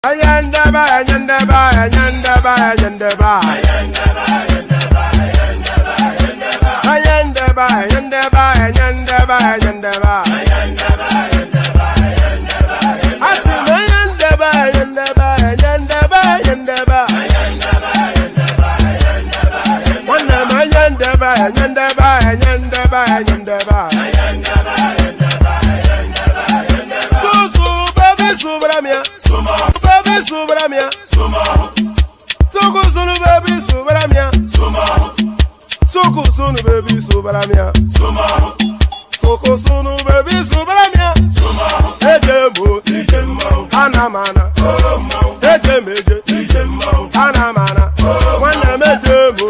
Ayandaba, ayandaba, ayandaba, ayandaba. Ayandaba, ayandaba, ayandaba, ayandaba. Ayandaba, ayandaba, ayandaba, ayandaba. Ayandaba, ayandaba, ayandaba, ayandaba. Susu, baby, subramia. Baby, subramia. Suku, sunu, baby, subramia. Suku, sunu, baby, subramia. Suku, sunu, baby, subramia. Ejembo, anamana. Ejemeje, anamana. Wana mejembo,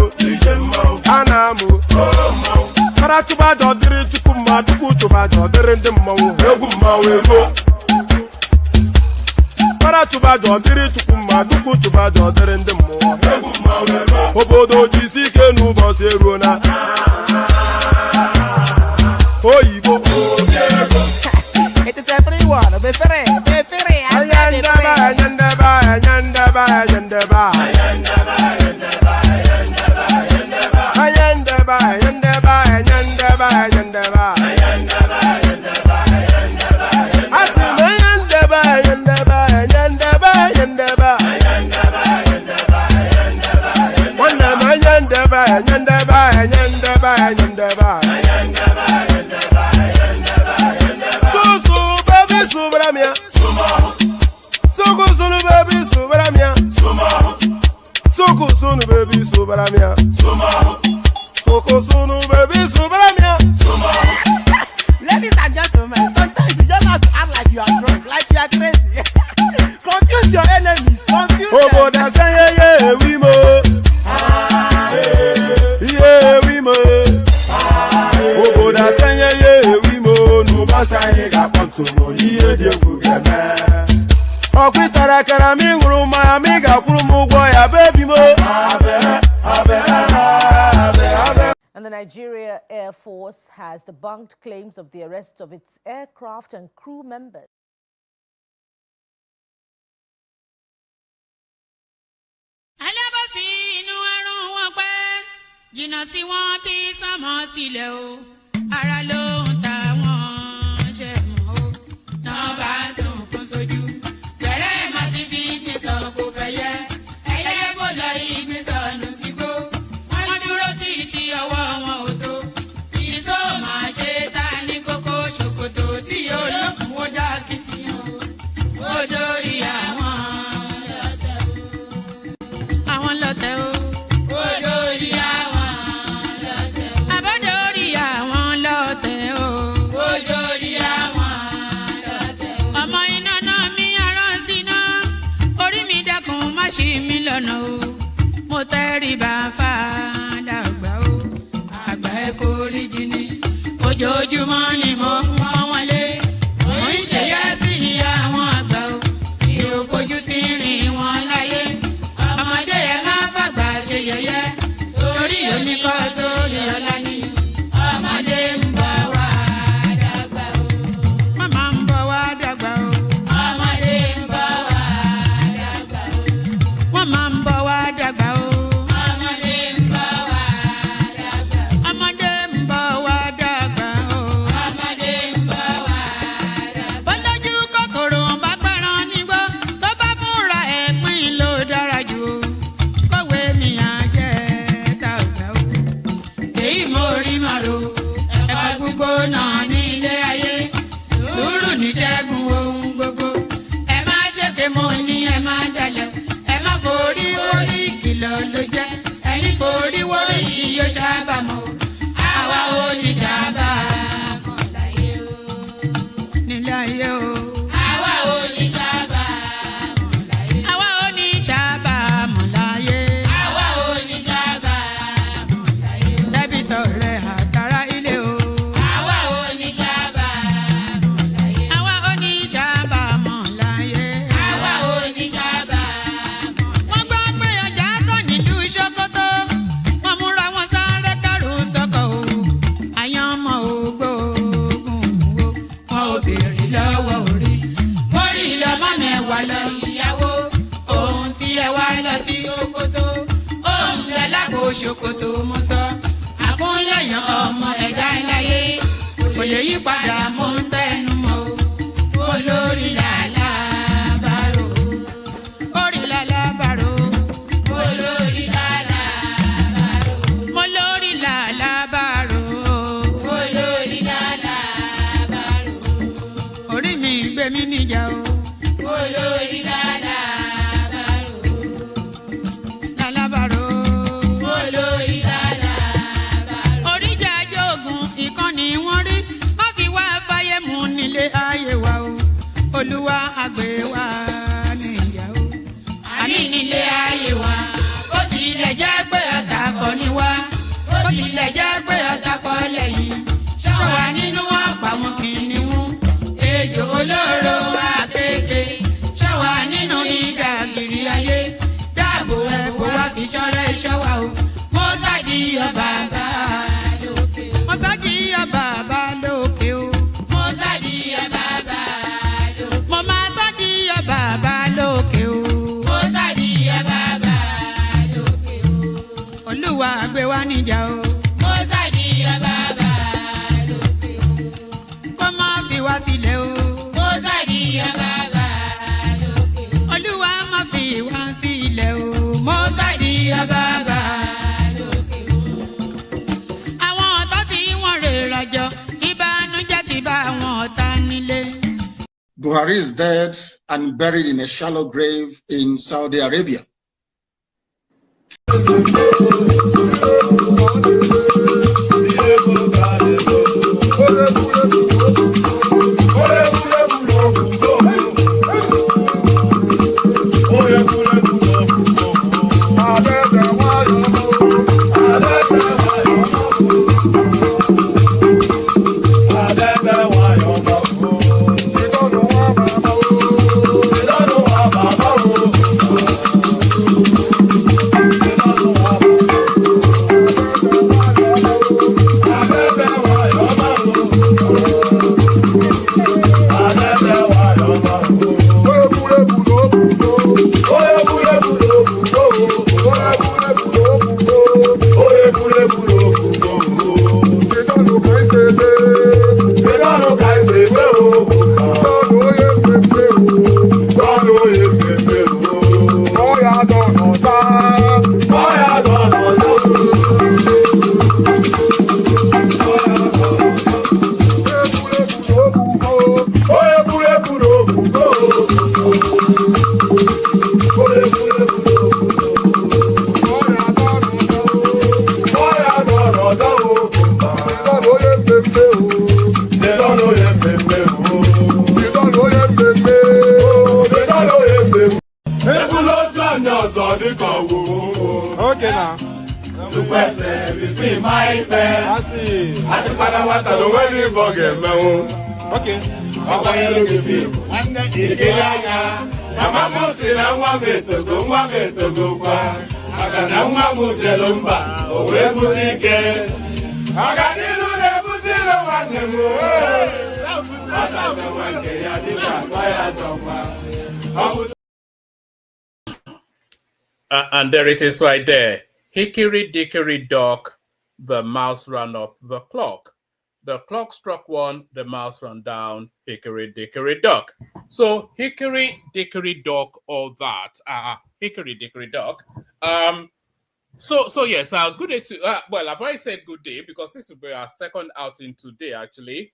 anamu. Karatuba dodiri chukuma tukutuba dodiri ndimmawo egumawego. Karatuba dodiri chukuma tukutuba dodiri ndimmawo egumawego. Obodo jisike n'ụbọchị eruona. Oyibo. It is everyone. Befere. Ayandaba, ayandaba, ayandaba, ayandaba. Ayandaba, ayandaba, ayandaba, ayandaba. Asim ayandaba, ayandaba, ayandaba, ayandaba. Wanam ayandaba, ayandaba, ayandaba, ayandaba. Susu, baby, subramia. Suku, sunu, baby, subramia. Suku, sunu, baby, subramia. Suku, sunu, baby, subramia. Ladies and gentlemen, sometimes you just have to act like you are drunk, like you are crazy. Confuse your enemies. Confuse them. Obodo say yeah, we mo. Yeah, we mo. Obodo say yeah, we mo. No basa ye ga ponto mo iye de gugeme. Okwitara kara mi nguru ma mi ga kwuru mu gwo ya baby mo. And the Nigeria Air Force has debunked claims of the arrest of its aircraft and crew members. Ojoojúmọ́ ni mo ń pọ́n wọn lé, mo ń ṣe yá sí àwọn àgbà o, mi ò fojú tí ń rìn wọn láyé. Ọmọdé ẹ má fàgbà ṣe yẹ̀yẹ́, torí omi kọ́ tó lè ọlá ní. Ọmọdé ń bọ̀ wá dàgbà o. Màmá ń bọ̀ wá dàgbà o. Ọmọdé ń bọ̀ wá dàgbà o. Wọ́n máa ń bọ̀ wá dàgbà o. Ọmọdé ń bọ̀ wá dàgbà o. Ọmọdé ń bọ̀ wá dàgbà o. Ọmọdé ń bọ̀ wá dàgbà o. Bọ́lájú kòkòrò bá pẹran nígbó, tó bá fúnra ẹ̀ pín ló dára jù o. Kọ̀wé mi á jẹ́ tàgbà o. Èyí mo rí màrò, ẹ̀ka gbogbo náà ní ilé ayé. Sùúrù ní ṣẹ́gun ohun gbogbo. Ẹ má ṣèké mo ní ẹ má dalẹ̀. Ẹ má forí orí ìkìlọ̀ ló jẹ́. Ẹ̀yin forí wọ́rí yóò ṣàbàmọ́. Àwa ò ní ṣàbàmọ́ láyé o. Nílé ayé o. Àwa ò ní ṣàbàmọ́ láyé. Àwa ò ní ṣàbàmọ́ láyé. Àwa ò ní ṣàbàmọ́ láyé. Dẹ́bìtọ̀ rẹ̀ àtàrà ilé o. Àwa ò ní ṣàbàmọ́ láyé. Àwa ò ní ṣàbàmọ́ láyé. Àwa ò ní ṣàbàmọ́. Wọ́n gbọ́ pé ọjà tán nílùú Ṣókótó. Wọ́n múra wọn sáré kárù sọ ṣòkòtò mo sọ àkúnlẹ̀yàn ọmọ ẹ̀dá láyé kò lè yí padà mo ń tẹnu mọ́ o olórí làlábàrò orí làlábàrò olórí làlábàrò mo lórí làlábàrò olórí làlábàrò orí mi gbé mi níjà o olórí làlábàrò làlábàrò olórí làlábàrò oríjà jogun ìkànnì wọn rí má fi wá fáyé mu nílé ayé wa o olúwa àgbẹ̀ wa níyà o àmì nílé ayé wa ó tilẹ̀ jẹ́ pé ọ̀tá kọ́ ni wá ó tilẹ̀ jẹ́ pé ọ̀tá kọ́ lẹ́yìn ṣọ́wa nínú àpá wọn kìnìún ejò olóró àkékè ṣọ́wa nínú ìdàgìrì ayé dáàbò ẹ̀kọ́ wá fi ṣọ́rẹ́ ṣọ́wa o mọ́sádìyọ bàbá lókè mọ́sádìyọ bàbá lókè o mọ́sádìyọ bàbá lókè mo máa sádìyọ bàbá lókè o mọ́sádìyọ bàbá lókè o olúwa gbé wa níjà o mọ́sádìyọ bàbá lókè o kó má fi wá sílẹ̀ o mọ́sádìyọ bàbá lókè o olúwa má fi wá sílẹ̀ o mọ́sádìyọ bàbá lókè o àwọn ọ̀tá tí wọ́n rè rajọ ìbànújẹ́ ti bá àwọn ọ̀tá nílé. Buhari is dead and buried in a shallow grave in Saudi Arabia. Okay now. Okay. And there it is right there. Hickory dickory dock, the mouse ran up the clock. The clock struck one, the mouse ran down, hickory dickory dock. So hickory dickory dock, all that. Hickory dickory dock. So yes, good day to well, I've already said good day because this will be our second outing today, actually.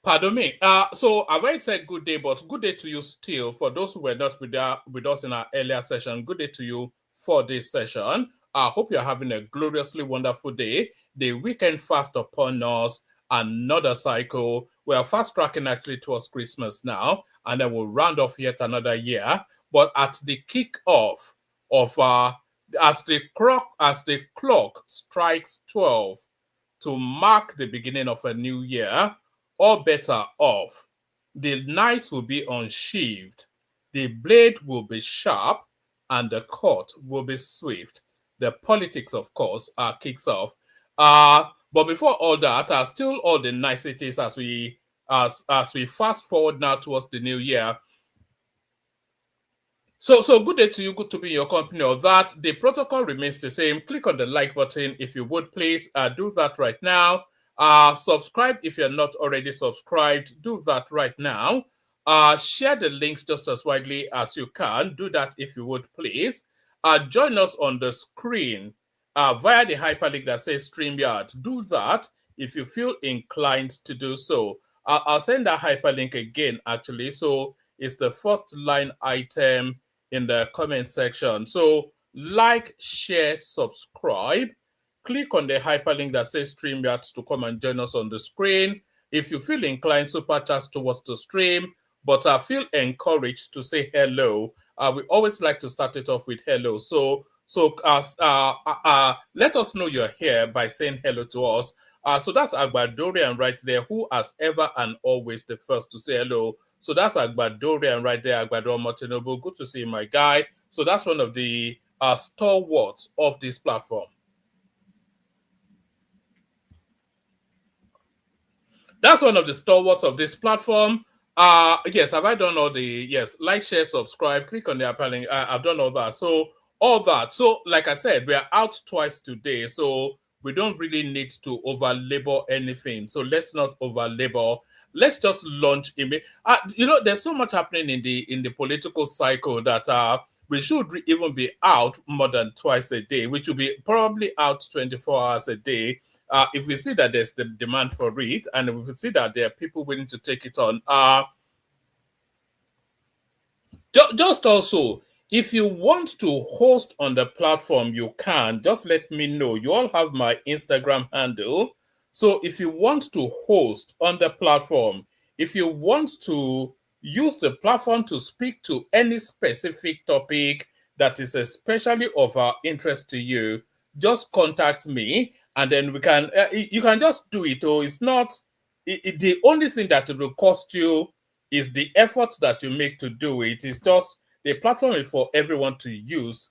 Pardon me. So I've already said good day, but good day to you still. For those who were not with us in our earlier session, good day to you for this session. I hope you're having a gloriously wonderful day. The weekend fast upon us, another cycle. We are fast tracking actually towards Christmas now, and then we'll round off yet another year. But at the kick-off of as the clock strikes 12 to mark the beginning of a new year, or better off, the knives will be unsheathed, the blade will be sharp, and the cut will be swift. The politics, of course, kicks off. But before all that, still all the niceties as we fast forward now towards the new year. So good day to you. Good to be in your company. Or that the protocol remains the same. Click on the like button if you would, please. Do that right now. Subscribe if you're not already subscribed. Do that right now. Share the links just as widely as you can. Do that if you would, please. Join us on the screen via the hyperlink that says StreamYard. Do that if you feel inclined to do so. I'll send that hyperlink again, actually. So it's the first line item in the comment section. So like, share, subscribe. Click on the hyperlink that says StreamYard to come and join us on the screen. If you feel inclined, super chat towards the stream, but I feel encouraged to say hello. We always like to start it off with hello. So let us know you're here by saying hello to us. So that's Agbadorian right there, who as ever and always the first to say hello. So that's Agbadorian right there, Agbador Martinobu. Good to see you, my guy. So that's one of the stalwarts of this platform. That's one of the stalwarts of this platform. Yes, have I done all the, yes, like, share, subscribe, click on the appalling. I've done all that. So all that. So like I said, we are out twice today. So we don't really need to over-labor anything. So let's not over-labor. Let's just launch email. There's so much happening in the political cycle that we should even be out more than twice a day, which will be probably out 24 hours a day. If we see that there's the demand for it, and if we see that there are people willing to take it on, just also, if you want to host on the platform, you can. Just let me know. You all have my Instagram handle. So if you want to host on the platform, if you want to use the platform to speak to any specific topic that is especially of interest to you, just contact me, and then we can. You can just do it. Or it's not. The only thing that it will cost you is the effort that you make to do it. It's just the platform is for everyone to use,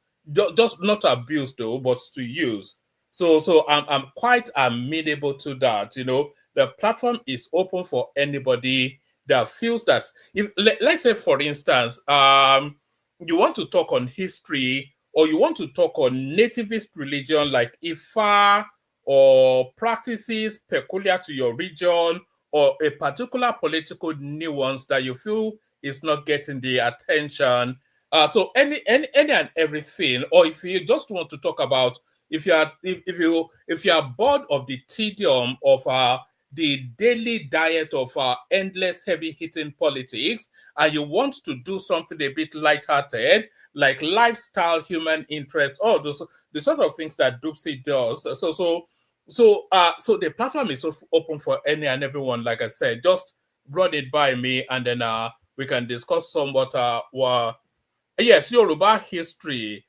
just not abuse though, but to use. So I'm quite amenable to that. The platform is open for anybody that feels that. If let's say, for instance, you want to talk on history, or you want to talk on nativist religion like Ifa, or practices peculiar to your region, or a particular political nuance that you feel is not getting the attention. So any and everything, or if you just want to talk about, if you are bored of the tedium of the daily diet of endless heavy hitting politics, and you want to do something a bit lighthearted, like lifestyle, human interest, all those the sort of things that Dupsy does. So the platform is open for any and everyone. Like I said, just run it by me, and then we can discuss somewhat. Yes, Yoruba history.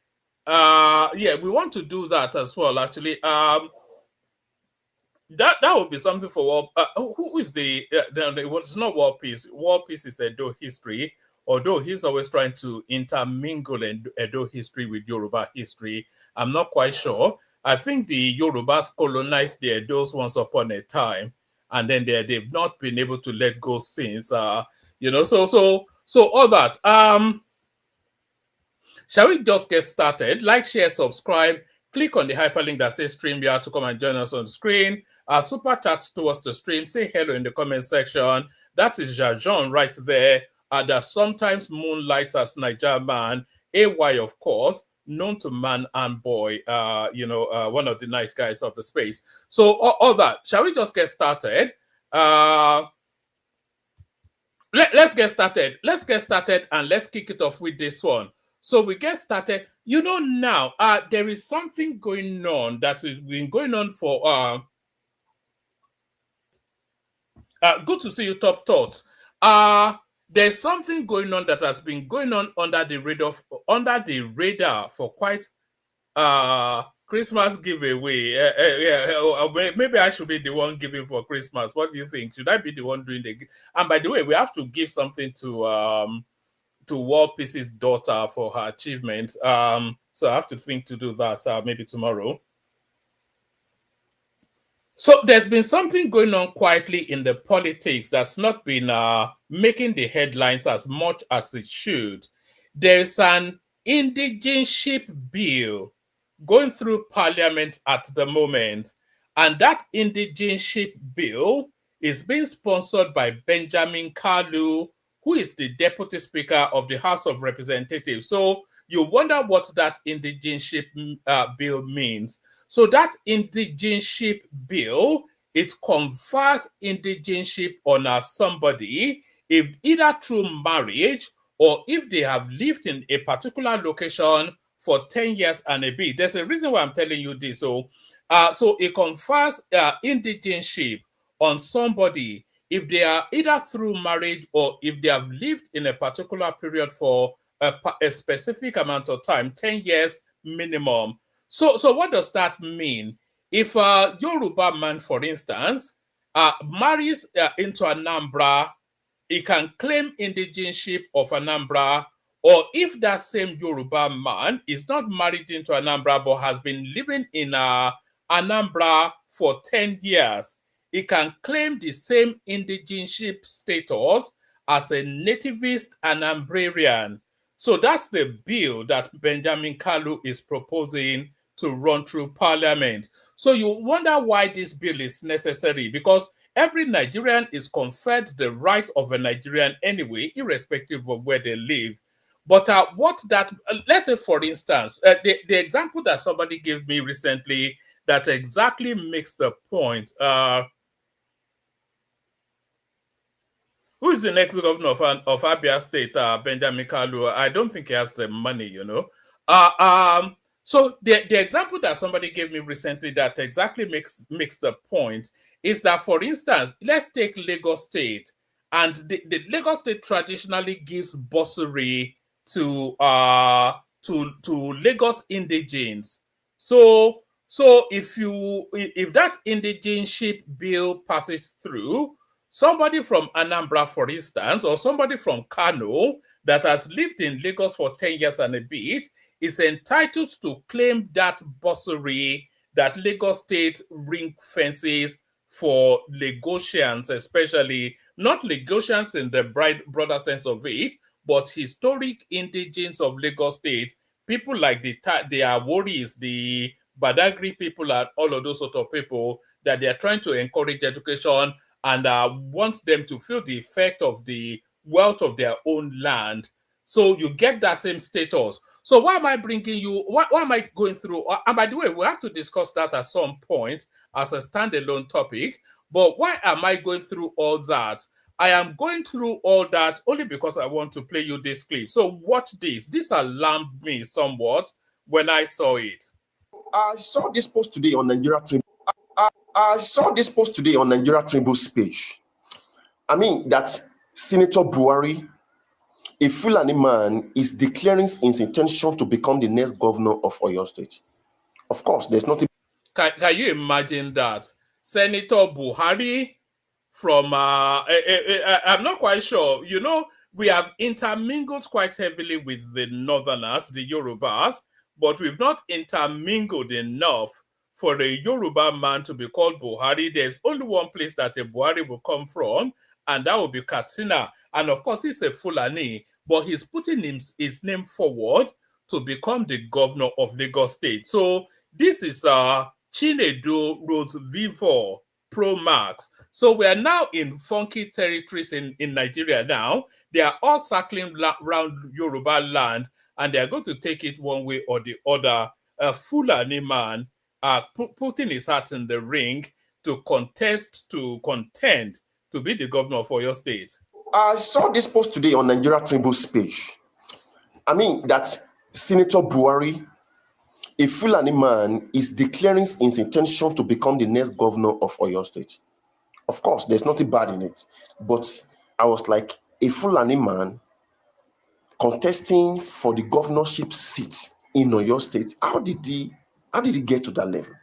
Yeah, we want to do that as well. Actually, that would be something for War. Who is it's not War Peace. War Peace is Edo history. Although he's always trying to intermingle Edo history with Yoruba history, I'm not quite sure. I think the Yorubas colonized the Edos once upon a time, and then they've not been able to let go since. So all that. Shall we just get started? Like, share, subscribe. Click on the hyperlink that says StreamYard to come and join us on the screen. Super chat towards the stream. Say hello in the comment section. That is Jajon right there. That sometimes moonlights as Niger Man. AY, of course, known to man and boy. One of the nice guys of the space. So all that. Shall we just get started? Let's get started. Let's get started, and let's kick it off with this one. So we get started. Now there is something going on that's been going on for good to see you, Top Thoughts. There's something going on that has been going on under the radar for quite Christmas giveaway. Maybe I should be the one giving for Christmas. What do you think? Should I be the one doing the? And by the way, we have to give something to War Peace's daughter for her achievements. So I have to think to do that maybe tomorrow. So there's been something going on quietly in the politics that's not been making the headlines as much as it should. there's an indigenship bill going through parliament at the moment, and that indigenship bill is being sponsored by Benjamin Kalu, who is the deputy speaker of the House of Representatives. So you wonder what that indigenship bill means. So that indigenship bill, it confers indigenship on somebody if either through marriage or if they have lived in a particular location for 10 years and a bit. There's a reason why I'm telling you this. So it confers indigenship on somebody if they are either through marriage or if they have lived in a particular period for a specific amount of time, 10 years minimum. So what does that mean? If a Yoruba man, for instance, marries into Anambra, he can claim indigenship of Anambra, or if that same Yoruba man is not married into Anambra but has been living in Anambra for 10 years, he can claim the same indigenship status as a nativist Anambrarian. So that's the bill that Benjamin Kalu is proposing to run through parliament. So you wonder why this bill is necessary, because every Nigerian is conferred the right of a Nigerian anyway, irrespective of where they live. But let's say, for instance, the example that somebody gave me recently that exactly makes the point. Who is the next governor of Abia State, Benjamin Kalu? I don't think he has the money, you know. So the example that somebody gave me recently that exactly makes the point is that, for instance, let's take Lagos State, and the Lagos State traditionally gives bursary to Lagos indigenes. So if that indigenship bill passes through, somebody from Anambra, for instance, or somebody from Kano that has lived in Lagos for 10 years and a bit is entitled to claim that bursary that Lagos State ring fences for Lagosians, especially not Lagosians in the broader sense of it, but historic indigenes of Lagos State, people like the Aworis, the Badagry people, and all of those sort of people that they are trying to encourage education and want them to feel the effect of the wealth of their own land. So you get that same status. So why am I bringing you, why am I going through, and by the way, we have to discuss that at some point as a standalone topic, but why am I going through all that? I am going through all that only because I want to play you this clip. So watch this. This alarmed me somewhat when I saw it. I saw this post today on Nigeria Tribune. I saw this post today on Nigeria Tribune's page. I mean that Senator Buhari, a Fulani man, is declaring his intention to become the next governor of Oyo State. Of course, there's nothing. Can you imagine that? Senator Buhari from, I'm not quite sure, you know, we have intermingled quite heavily with the Northerners, the Yorubas, but we've not intermingled enough for a Yoruba man to be called Buhari. There's only one place that a Buhari will come from, and that will be Katsina. And of course, he's a Fulani, but he's putting his name forward to become the governor of Lagos State. So this is Chinedu Rose Vivo Pro Max. So we are now in funky territories in Nigeria now. They are all circling around Yoruba land, and they are going to take it one way or the other. A Fulani man putting his hat in the ring to contend to be the governor of Oyo State. I saw this post today on Nigeria Tribune's page. I mean that Senator Buhari, a Fulani man, is declaring his intention to become the next governor of Oyo State. Of course, there's nothing bad in it, but I was like, a Fulani man contesting for the governorship seat in Oyo State. How did he get to that level?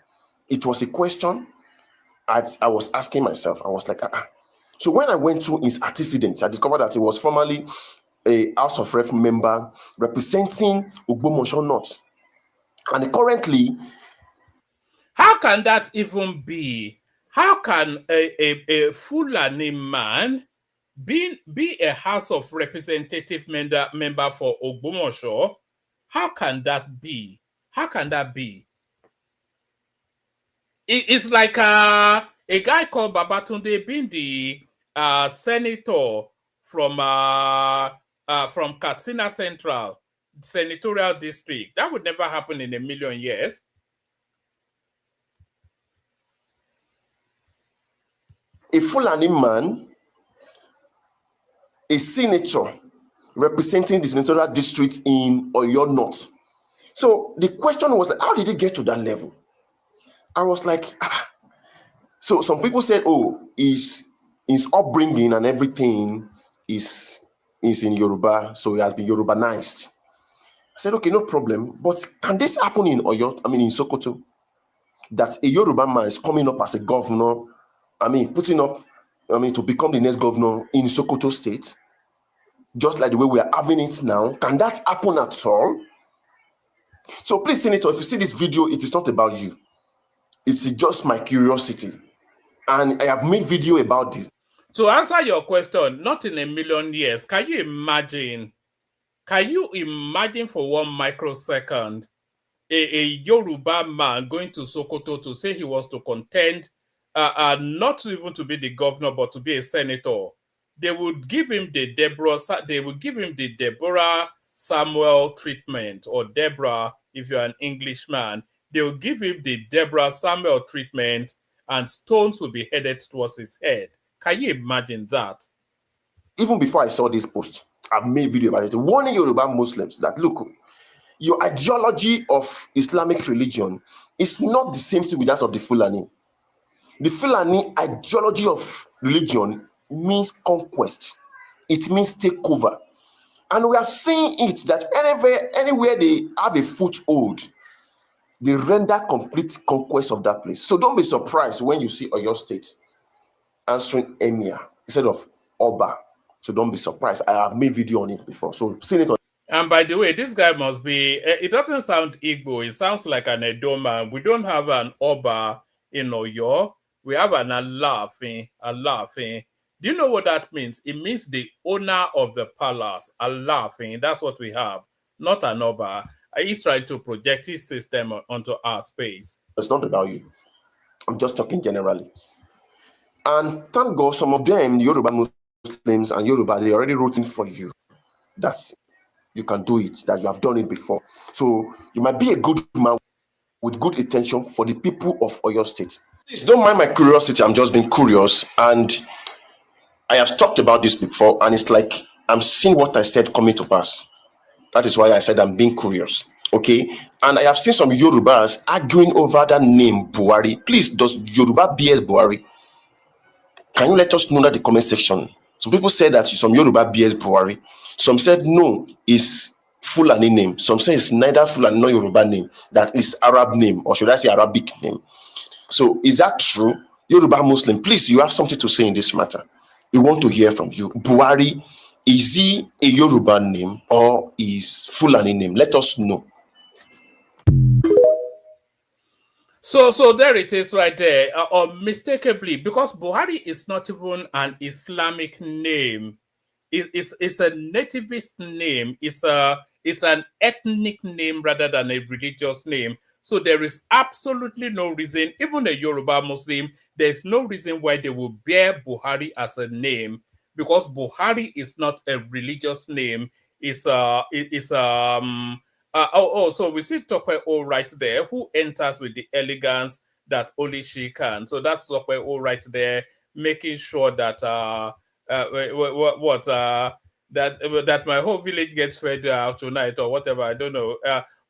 It was a question I was asking myself. I was like, So when I went through his antecedents, I discovered that he was formerly a House of Rep member representing Ogbomoso North. And currently... How can that even be? How can a Fulani man Being a House of Representative member for Ogbomoso, how can that be? How can that be? It's like a guy called Babatunde being the senator from Katsina Central Senatorial District. That would never happen in a million years. A Fulani man, a senator representing the senatorial district in Oyo North. So the question was, like, how did he get to that level? I was like, So some people said, oh, his upbringing and everything is in Yoruba, so he has been Yorubanized. I said, okay, no problem. But can this happen in Oyo, in Sokoto? That a Yoruba man is coming up as a governor, putting up, to become the next governor in Sokoto State, just like the way we are having it now. Can that happen at all? So please, Senator, if you see this video, it is not about you. It's just my curiosity. And I have made video about this. To answer your question, not in a million years, can you imagine for 1 microsecond a Yoruba man going to Sokoto to say he was to contend, not even to be the governor, but to be a senator? They would give him the Deborah Samuel treatment, or Deborah, if you're an Englishman. They will give him the Deborah Samuel treatment, and stones will be headed towards his head. Can you imagine that? Even before I saw this post, I've made a video about it, warning Yoruba Muslims that, look, your ideology of Islamic religion is not the same thing with that of the Fulani. The Fulani ideology of religion means conquest. It means takeover. And we have seen it that anywhere they have a foothold, they render complete conquest of that place. So don't be surprised when you see Oyo State answering Emir instead of Oba. So don't be surprised. I have made video on it before. So seen it on. And by the way, this guy must be, it doesn't sound Igbo. It sounds like an Edoma. We don't have an Oba in Oyo. We have an Alaafin. Do you know what that means? It means the owner of the palace, Alaafin. That's what we have, not an Oba. He's trying to project his system onto our space. It's not about you. I'm just talking generally. And thank God, some of them, the Yoruba Muslims and Yoruba, they already wrote in for you that you can do it, that you have done it before. So you might be a good man with good intention for the people of Oyo State. Please don't mind my curiosity. I'm just being curious. And I have talked about this before, and it's like I'm seeing what I said coming to pass. That is why I said I'm being curious. Okay. And I have seen some Yorubas arguing over that name, Buhari. Please, does Yoruba BS Buhari? Can you let us know that in the comment section? Some people said that some Yoruba BS Buhari. Some said no, it's Fulani name. Some say it's neither Fulani nor Yoruba name. That is Arab name, or should I say Arabic name? So is that true? Yoruba Muslim, please, you have something to say in this matter. We want to hear from you. Buhari, is he a Yoruba name or is Fulani name? Let us know. So there it is right there, unmistakably, because Buhari is not even an Islamic name. It's a nativist name. It's an ethnic name rather than a religious name. So there is absolutely no reason, even a Yoruba Muslim, there's no reason why they will bear Buhari as a name, because Buhari is not a religious name. So we see Tope O right there, who enters with the elegance that only she can. So that's Tope O right there, making sure that that my whole village gets fed out tonight or whatever. I don't know.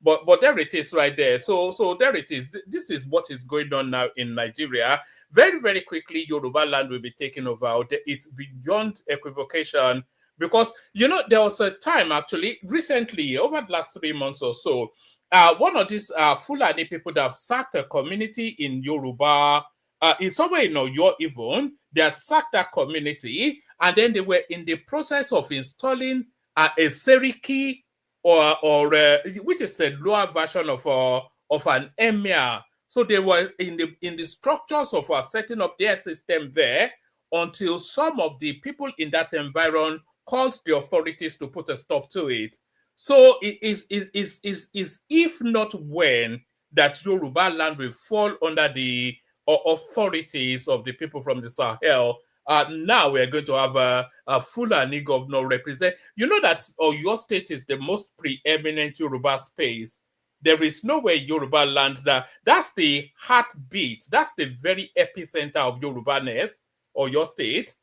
But there it is right there. So there it is. This is what is going on now in Nigeria. Very, very quickly, Yoruba land will be taken over. It's beyond equivocation. Because, there was a time, actually, recently, over the last 3 months or so, one of these Fulani people that have sacked a community in Yoruba, is somewhere in Oyo even, they had sacked that community, and then they were in the process of installing a Seriki, or which is the lower version of an emir. So they were in the structures of setting up their system there, until some of the people in that environment called the authorities to put a stop to it. So it is if not when that Yoruba land will fall under the authorities of the people from the Sahel. Now we're going to have a Fulani governor represent. You know that your state is the most preeminent Yoruba space. There is nowhere Yoruba land that's the heartbeat. That's the very epicenter of Yoruba-ness, or your state,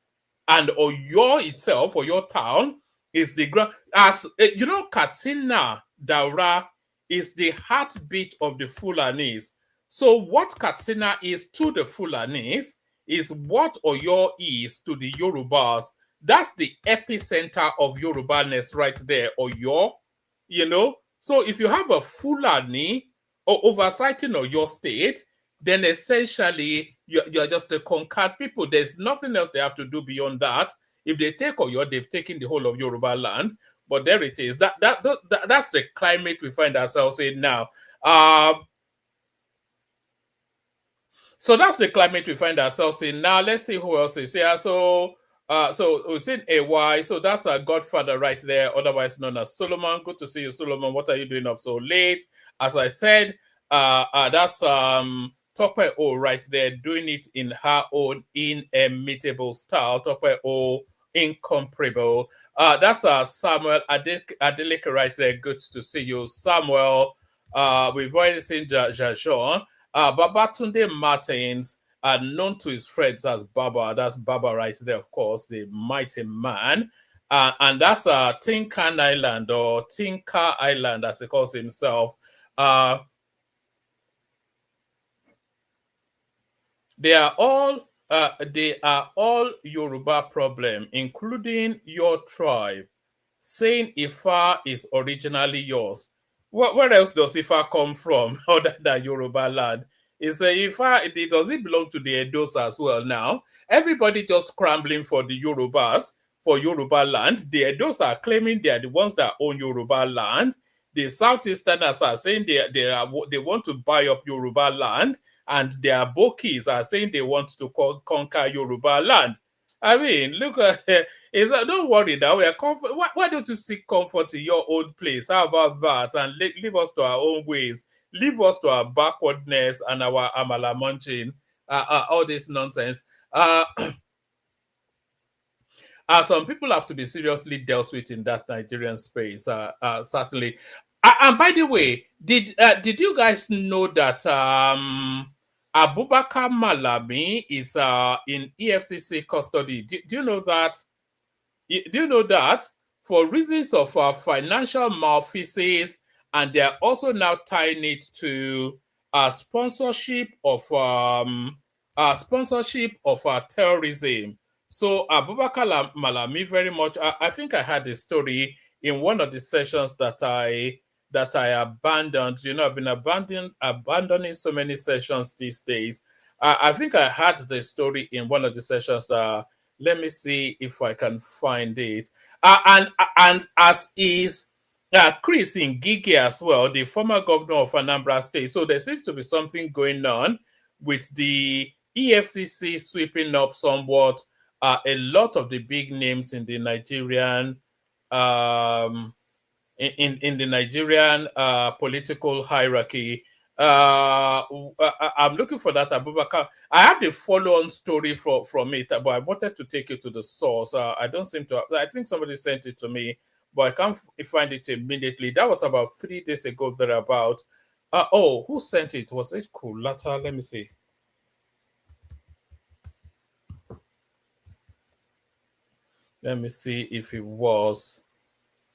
and or your itself or your town is the ground. As you know, Katsina Daura is the heartbeat of the Fulanis. So what Katsina is to the Fulanis is what Oyo is to the Yorubas. That's the epicenter of Yoruba-ness right there, Oyo, you know. So if you have a Fulani or oversighting of your state, then essentially you're just a conquered people. There's nothing else they have to do beyond that. If they take Oyo, they've taken the whole of Yoruba land. But there it is. That's the climate we find ourselves in now. So that's the climate we find ourselves in now. Let's see who else is here. So we've seen AY. So that's our godfather right there, otherwise known as Solomon. Good to see you, Solomon. What are you doing up so late? As I said, that's Tope O right there, doing it in her own inimitable style. Tope O, incomparable. That's Samuel Adeleke right there. Good to see you, Samuel. We've already seen Jajon. Babatunde Martins, known to his friends as Baba. That's Baba right there, of course, the mighty man. And that's Tinkan Island, or Tinka Island, as he calls himself. They are all Yoruba problem, including your tribe, saying Ifa is originally yours. Where else does Ifa come from other than Yoruba land? Is Ifa, does it belong to the Edos as well now? Everybody just scrambling for the Yorubas, for Yoruba land. The Edos are claiming they are the ones that own Yoruba land. The Southeasterners are saying they want to buy up Yoruba land, and their Bokis are saying they want to conquer Yoruba land. I mean, look at don't worry now. We are comfort. Why don't you seek comfort in your own place? How about that? And leave us to our own ways. Leave us to our backwardness and our amala munching. All this nonsense. Some people have to be seriously dealt with in that Nigerian space. Certainly. And by the way, did you guys know that Abubakar Malami is in EFCC custody? Do you know that? Do you know that? For reasons of financial malfeasance, and they're also now tying it to sponsorship of terrorism. So Abubakar Malami very much. I think I had a story in one of the sessions that I abandoned. You know, I've been abandoning so many sessions these days. I think I had the story in one of the sessions. Let me see if I can find it. And as is Chris Ngige as well, the former governor of Anambra State. So there seems to be something going on with the EFCC sweeping up somewhat a lot of the big names in the Nigerian in the Nigerian political hierarchy. I'm looking for that Abubakar. I have the follow-on story from it, but I wanted to take it to the source. I don't seem to. I think somebody sent it to me, but I can't find it immediately. That was about 3 days ago, thereabout. Oh, who sent it? Was it Kulata? Let me see. Let me see if it was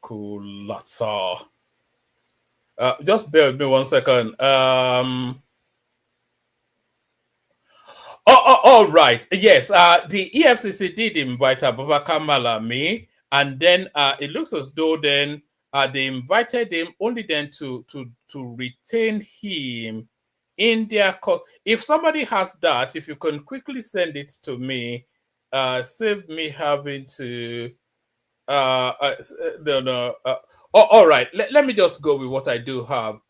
Kulata. Just bear with me 1 second. All right. Yes, the EFCC did invite Abubakar Malami, and then it looks as though then they invited him only then to retain him in their court. If somebody has that, if you can quickly send it to me, save me having to. All right. Let me just go with what I do have.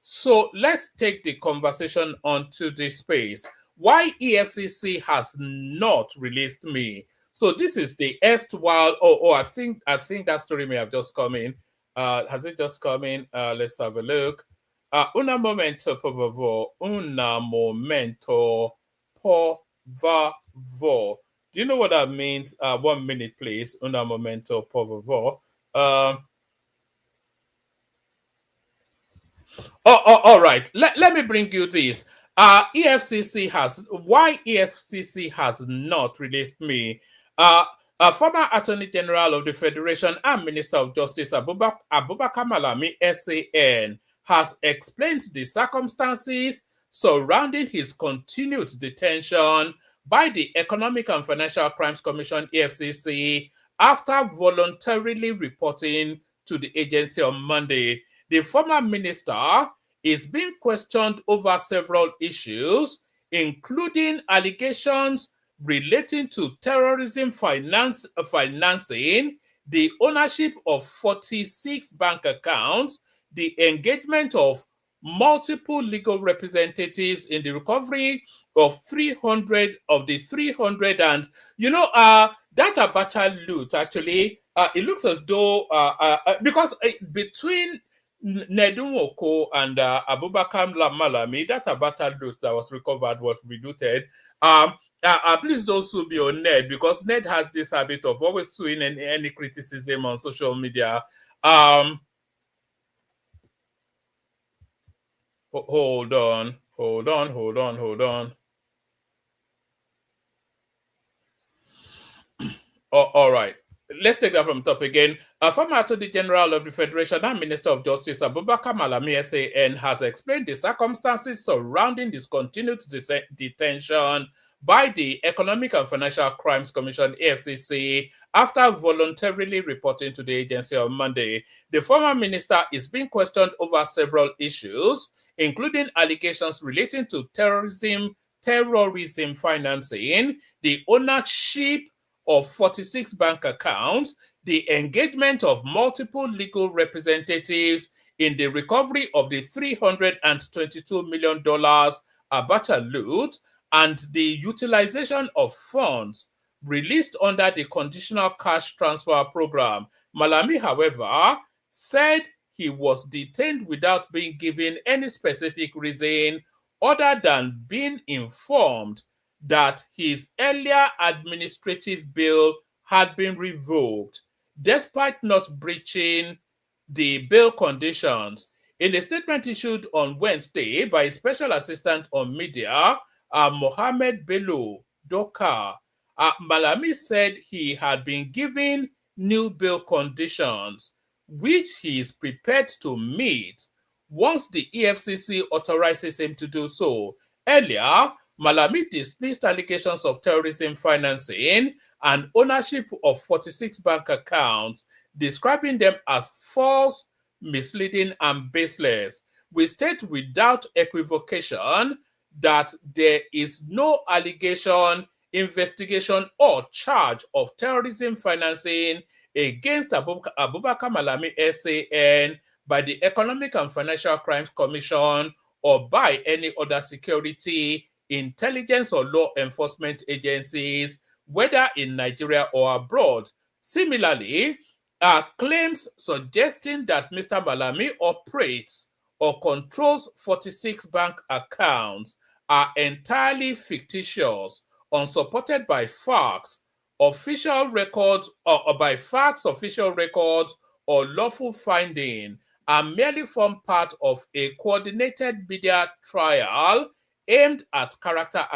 So let's take the conversation onto this space. why EFCC has not released me. So this is the erstwhile. I think that story may have just come in. Has it just come in? Let's have a look. Una momento, por favor. Una momento, por favor. Do you know what that means? 1 minute, please. Una momento, por favor. All right. Let me bring you this. Why EFCC has not released me? Former Attorney General of the Federation and Minister of Justice Abubakar Malami SAN has explained the circumstances surrounding his continued detention by the Economic and Financial Crimes Commission EFCC after voluntarily reporting to the agency on Monday. The former minister is being questioned over several issues, including allegations relating to terrorism financing, the ownership of 46 bank accounts, the engagement of multiple legal representatives in the recovery of 300 of the 300. And that Abacha loot, actually, it looks as though because between Ndume and Abubakar Malami, that Abacha loot that was recovered was reduced. Please don't sue me on Ned, because Ned has this habit of always suing any criticism on social media. Hold on. All right. Let's take that from the top again. Former Attorney General of the Federation and Minister of Justice Abubakar Malami SAN has explained the circumstances surrounding this continued detention by the Economic and Financial Crimes Commission EFCC after voluntarily reporting to the agency on Monday. The former minister is being questioned over several issues, including allegations relating to terrorism financing, the ownership of 46 bank accounts, the engagement of multiple legal representatives in the recovery of the $322 million Abacha loot, and the utilization of funds released under the Conditional Cash Transfer Program. Malami, however, said he was detained without being given any specific reason other than being informed that his earlier administrative bail had been revoked, despite not breaching the bail conditions. In a statement issued on Wednesday by a Special Assistant on Media, Mohammed Bello Doka, Malami said he had been given new bail conditions, which he is prepared to meet once the EFCC authorizes him to do so. Earlier, Malami dismissed allegations of terrorism financing and ownership of 46 bank accounts, describing them as false, misleading, and baseless. We state without equivocation that there is no allegation, investigation, or charge of terrorism financing against Abubakar Malami SAN by the Economic and Financial Crimes Commission or by any other security, intelligence, or law enforcement agencies, whether in Nigeria or abroad. Similarly, claims suggesting that Mr. Malami operates or controls 46 bank accounts are entirely fictitious, unsupported by facts, official records, official records, or lawful finding, and merely form part of a coordinated media trial aimed at character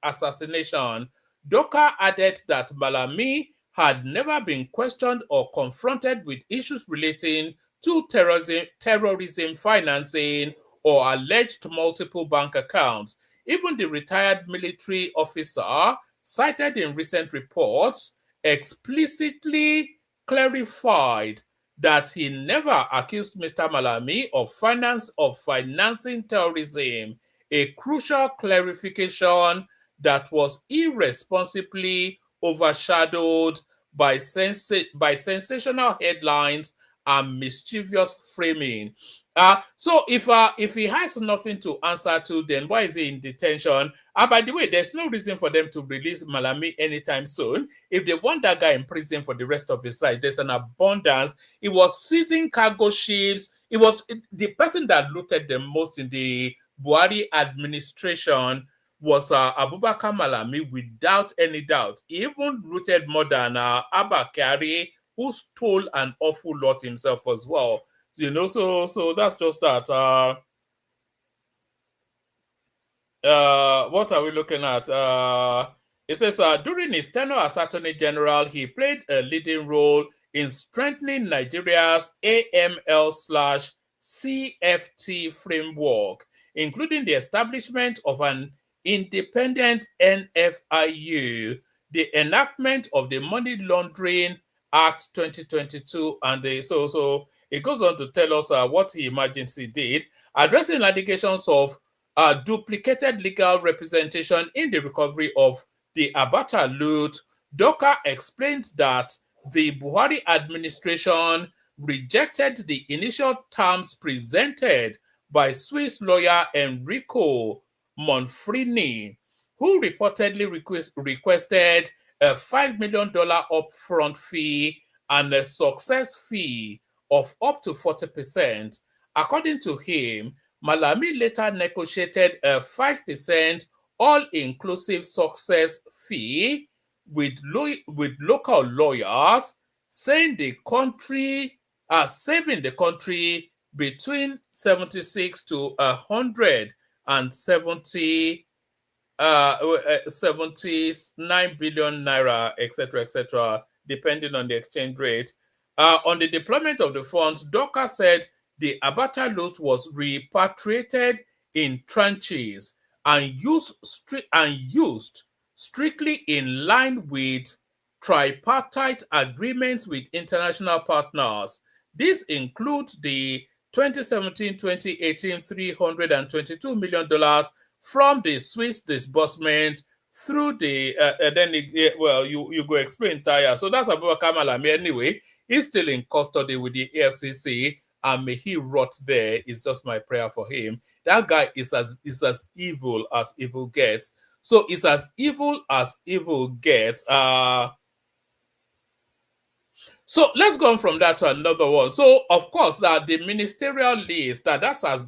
assassination. Doka added that Malami had never been questioned or confronted with issues relating to terrorism financing or alleged multiple bank accounts. Even the retired military officer cited in recent reports explicitly clarified that he never accused Mr. Malami of financing terrorism, a crucial clarification that was irresponsibly overshadowed by sensational headlines and mischievous framing. So if he has nothing to answer to, then why is he in detention? And by the way, there's no reason for them to release Malami anytime soon. If they want that guy in prison for the rest of his life, there's an abundance. It was seizing cargo ships. It was the person that looted the most in the Buhari administration was Abubakar Malami, without any doubt. He even looted more than Abba Kyari, who stole an awful lot himself as well. You know, so that's just that. What are we looking at? It says during his tenure as Attorney General, he played a leading role in strengthening Nigeria's AML/CFT framework, including the establishment of an independent NFIU, the enactment of the Money Laundering Act 2022, and so it goes on to tell us what he imagines he did, addressing allegations of duplicated legal representation in the recovery of the Abacha loot. Doka explained that the Buhari administration rejected the initial terms presented by Swiss lawyer Enrico Monfrini, who reportedly requested a $5 million upfront fee and a success fee of up to 40%. According to him, Malami later negotiated a 5% all-inclusive success fee with local lawyers, saving the country between 76 to 170 79 billion naira, etc., depending on the exchange rate. On the deployment of the funds, Doka said the Abacha loot was repatriated in tranches and used strictly in line with tripartite agreements with international partners. This includes the 2017-2018 $322 million from the Swiss disbursement through the you go explain Taya. So that's Abubakar Malami anyway. He's still in custody with the AFCC, and may he rot there. Is just my prayer for him. That guy is as evil as evil gets. So it's as evil as evil gets. So let's go on from that to another one. So of course, that the ministerial list that has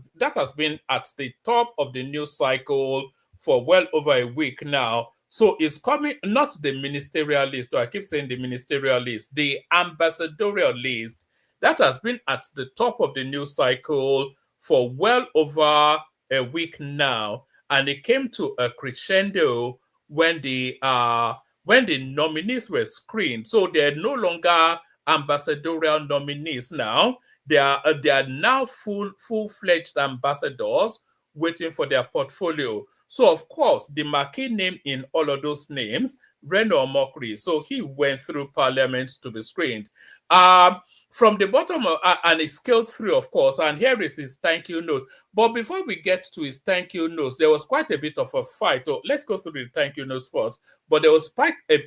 been at the top of the news cycle for well over a week now. So it's coming, not the ministerial list, or I keep saying the ministerial list, the ambassadorial list that has been at the top of the news cycle for well over a week now, and it came to a crescendo when the nominees were screened. So they're no longer ambassadorial nominees now. They are now full-fledged ambassadors waiting for their portfolio. So of course, the marquee name in all of those names, Reno Omokri'S. So he went through parliament to be screened. From the bottom of, and he scaled through, of course, and here is his thank you note. But before we get to his thank you notes, there was quite a bit of a fight. So let's go through the thank you notes first. But there was quite a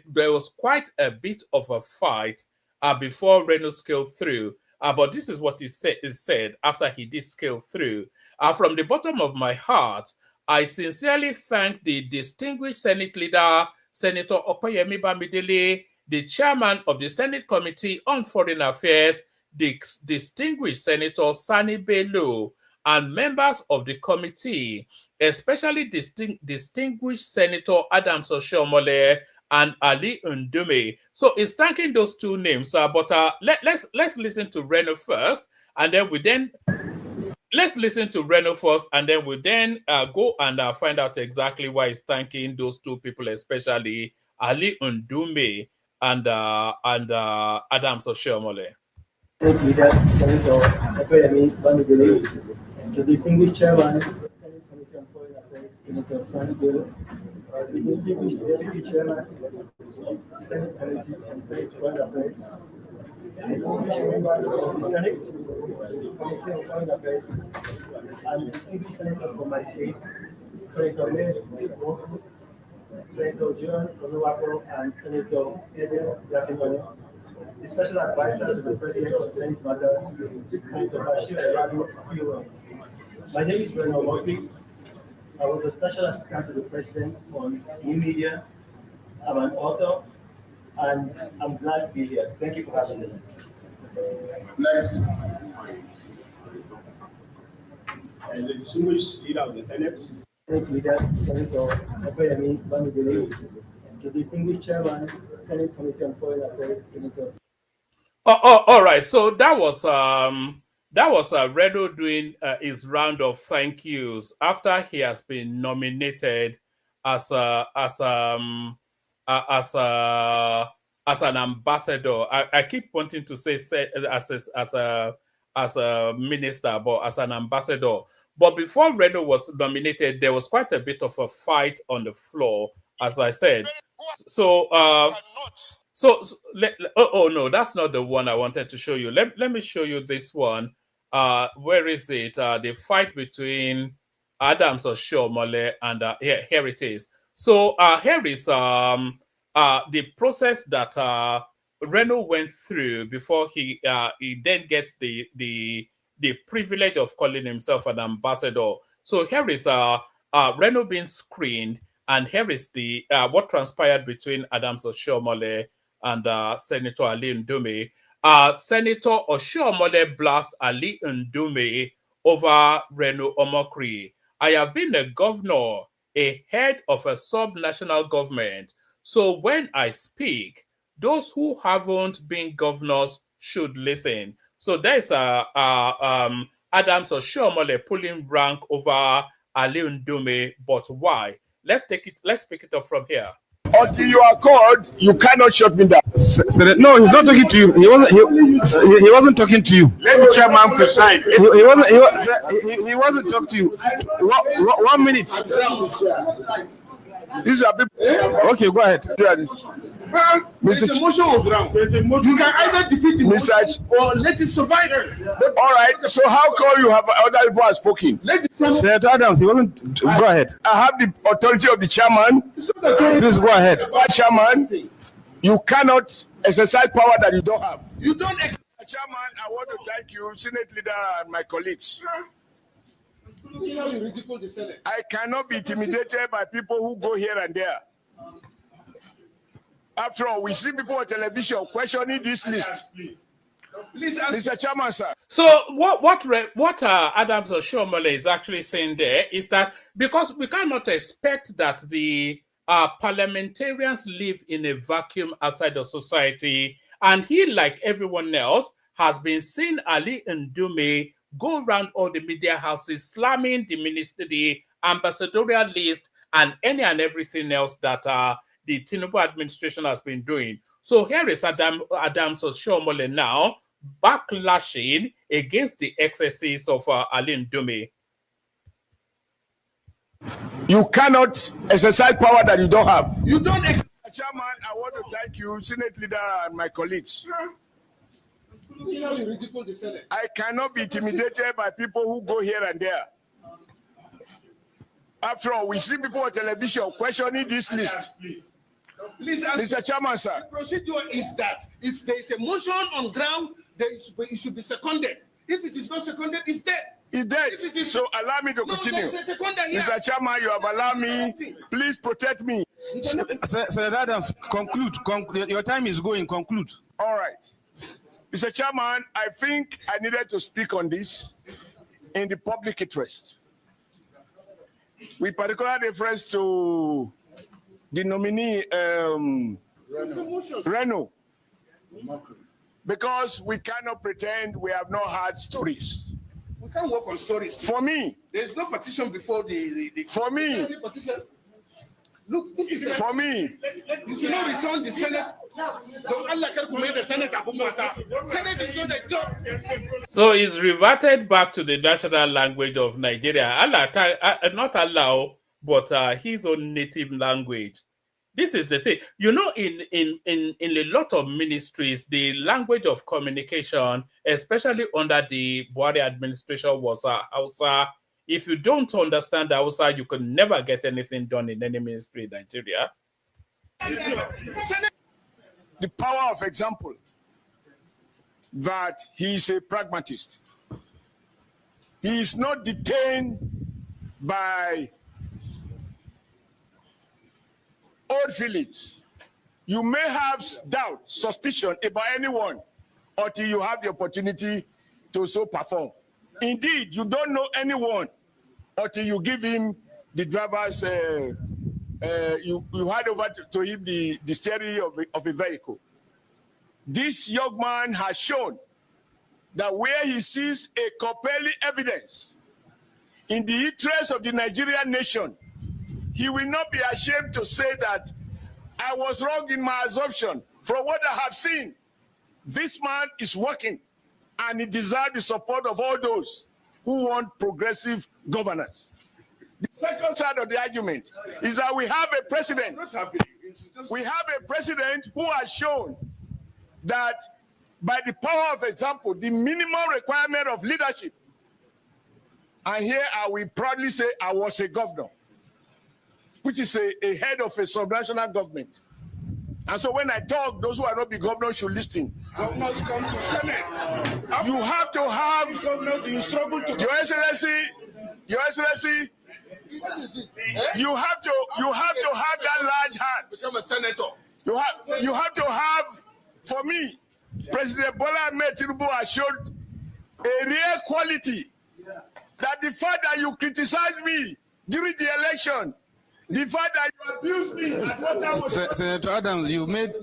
bit of a fight before Reno scaled through. But this is what he said after he did scale through. From the bottom of my heart, I sincerely thank the distinguished Senate leader, Senator Okoyemi Bamidele, the chairman of the Senate Committee on Foreign Affairs, the distinguished Senator Sani Bello, and members of the committee, especially distinguished Senator Adams Oshiomole and Ali Ndume. So it's thanking those two names. But let's listen to Reno first, and then let's listen to Reno first, and then we'll go and find out exactly why he's thanking those two people, especially Ali Ndume and Adams Oshiomole. Thank you, Senator Okoyemi Bamidele, the distinguished chairman, Senate Committee on Foreign Affairs, Senator Sani Bello, the distinguished deputy chairman, Senate Committee on Foreign Affairs, distinguished members of the Senate Committee on Foreign Affairs, and distinguished senators from my state, Senator Ndume, Senator John Oluwapo, and Senator Edel Yakinole. the special advisor to the President of Senate Matters, Senator Oshiomole And Sen. My name is Reno Omokri'S. I was a special assistant to the President on new media. I'm an author, and I'm glad to be here. Thank you for having me. Next. And the distinguished leader of the Senate. Senate leader, Senator Ndume, the distinguished chairman, Senate Committee on Foreign Affairs, Senator. All right. So that was Reno doing his round of thank yous after he has been nominated as an ambassador. I keep wanting to say as a minister, but as an ambassador. But before Reno was nominated, there was quite a bit of a fight on the floor, as I said. So no, that's not the one I wanted to show you. Let me show you this one. Where is it? The fight between Adams Oshiomole and here it is. So here is the process that Reno went through before he then gets the privilege of calling himself an ambassador. So here is Reno being screened, and here is the what transpired between Adams Oshiomole and Senator Ali Ndume. Senator Oshiomole blast Ali Ndume over Reno Omokri. I have been a governor, a head of a sub-national government. So when I speak, those who haven't been governors should listen. So there's Adams Oshiomole pulling rank over Ali Ndume, but why? Let's pick it up from here. Until you are called, you cannot shut me down. No, he's not talking to you. He wasn't talking to you. Let the chairman preside. He wasn't talking to you. 1 minute. These are people. Okay, go ahead. There's a motion on ground. You can either defeat the motion or let it survive. All right. So how come you have other people have spoken? Senator Adams, he wasn't. Go ahead. I have the authority of the chairman. Please go ahead. Chairman, you cannot exercise power that you don't have. You don't exercise. Chairman, I want to thank you, Senate leader, and my colleagues. I cannot be intimidated by people who go here and there. After all, we see people on television questioning this list. Please ask Mr. Chairman, sir. So what Adams Oshiomole is actually saying there is that because we cannot expect that the parliamentarians live in a vacuum outside of society, and he, like everyone else, has been seeing Ali Ndume go around all the media houses slamming the ambassadorial list and any and everything else that the Tinubu administration has been doing. So here is Adams Oshiomole now backlashing against the excesses of Ali Ndume. You cannot exercise power that you don't have. You don't exercise. Chairman, I want to thank you, Senate leader, and my colleagues. I cannot be intimidated by people who go here and there. After all, we see people on television questioning this list. Please ask Mr. Chairman, sir. The procedure is that if there is a motion on ground, it should be seconded. If it is not seconded, it's dead. It's dead. If it is, so allow me to continue. Mr. Chairman, you have allowed me. Please protect me. Senator Adams, conclude. Your time is going. Conclude. All right. Mr. Chairman, I think I needed to speak on this in the public interest, with particular reference to the nominee, Reno, because we cannot pretend we have not had stories. We can't work on stories. For me, there's no petition before the for me. Look, this is for me. You should not return the Senate. Senate is not a job. So he's reverted back to the national language of Nigeria. Not allow, but his own native language. This is the thing. You know, in a lot of ministries, the language of communication, especially under the Buhari administration, was Hausa. If you don't understand Hausa, you can never get anything done in any ministry in Nigeria. The power of example. that he is a pragmatist. He is not detained by old feelings. You may have doubt, suspicion about anyone until you have the opportunity to so perform. Indeed, you don't know anyone until you give him the driver's, you hand over to him the steering of a vehicle. This young man has shown that where he sees a compelling evidence in the interest of the Nigerian nation, he will not be ashamed to say that I was wrong in my assumption. From what I have seen, this man is working and he deserves the support of all those who want progressive governance. The second side of the argument is that we have a president. We have a president who has shown that by the power of example, the minimum requirement of leadership, and here I will proudly say I was a governor, which is a head of a subnational government. And so when I talk, those who are not the governors should listen. Governors come to Senate. You have to have, Governors, you struggle to. Your Excellency, you have to have that large hand. Become a senator. You have to have, for me, President Bola Ahmed Tinubu has showed a real quality that the fact that you criticize me during the election, the fact that you abuse me at what time was Senator Adams, you made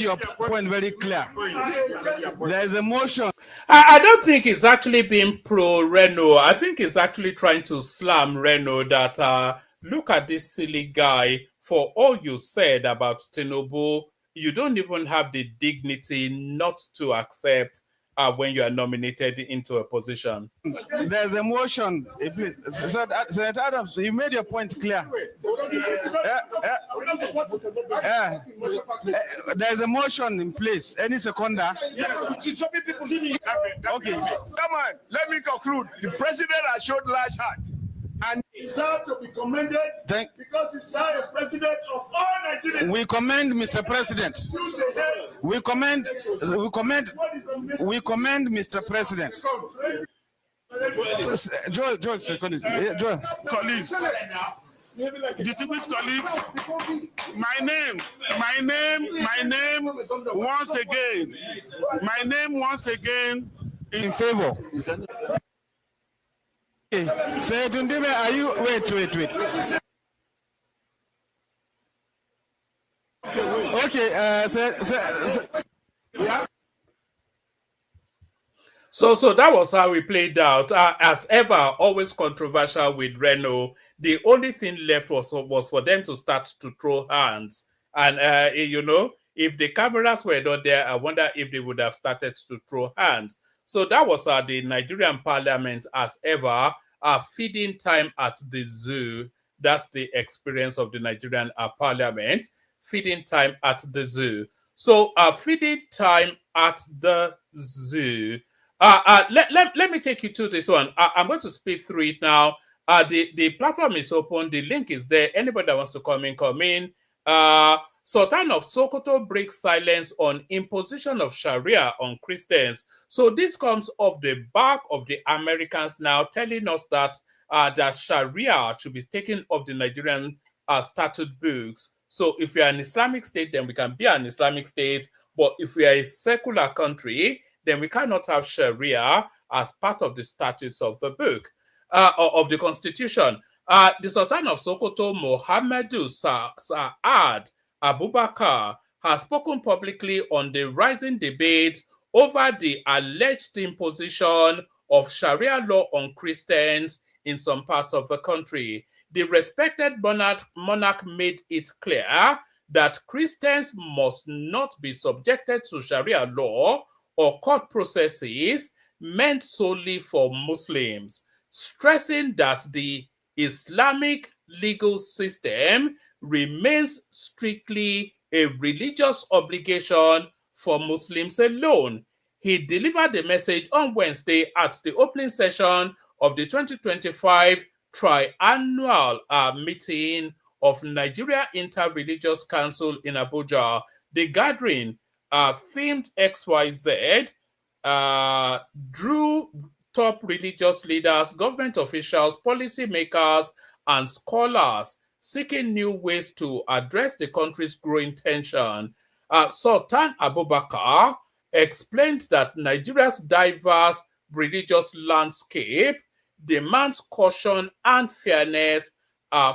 your point very clear. There is a motion. I don't think it's actually being pro Reno. I think it's actually trying to slam Reno that look at this silly guy. For all you said about Tinubu, you don't even have the dignity not to accept when you are nominated into a position. There's a motion. Senator Adams, you made your point clear. There's a motion in place. Any seconder? Okay. Come on, let me conclude. The president has showed large heart and deserves to be commended because he's now a president of all Nigerians. We commend Mr. President. We commend Mr. President. Joel, Colleagues, distinguished colleagues, my name once again in favor. Say, Ndume, are you? Wait. Okay, So that was how we played out. As ever, always controversial with Reno. The only thing left was for them to start to throw hands. And, if the cameras were not there, I wonder if they would have started to throw hands. So that was the Nigerian parliament, as ever, feeding time at the zoo. That's the experience of the Nigerian parliament, feeding time at the zoo. So feeding time at the zoo. Let me take you to this one. I'm going to speed through it now. The platform is open. The link is there. Anybody that wants to come in. Sultan of Sokoto breaks silence on imposition of Sharia on Christians. So this comes off the back of the Americans now telling us that that Sharia should be taken off the Nigerian statute books. So if we are an Islamic state, then we can be an Islamic state. But if we are a secular country, then we cannot have Sharia as part of the statutes of the book, of the constitution. The Sultan of Sokoto, Mohammedu Saad Abubakar, has spoken publicly on the rising debate over the alleged imposition of Sharia law on Christians in some parts of the country. The respected monarch made it clear that Christians must not be subjected to Sharia law or court processes meant solely for Muslims, stressing that the Islamic legal system remains strictly a religious obligation for Muslims alone. He delivered the message on Wednesday at the opening session of the 2025 triannual meeting of Nigeria Inter-Religious Council in Abuja. The gathering themed XYZ drew top religious leaders, government officials, policymakers, and scholars seeking new ways to address the country's growing tension. Sultan Abubakar explained that Nigeria's diverse religious landscape demands caution and fairness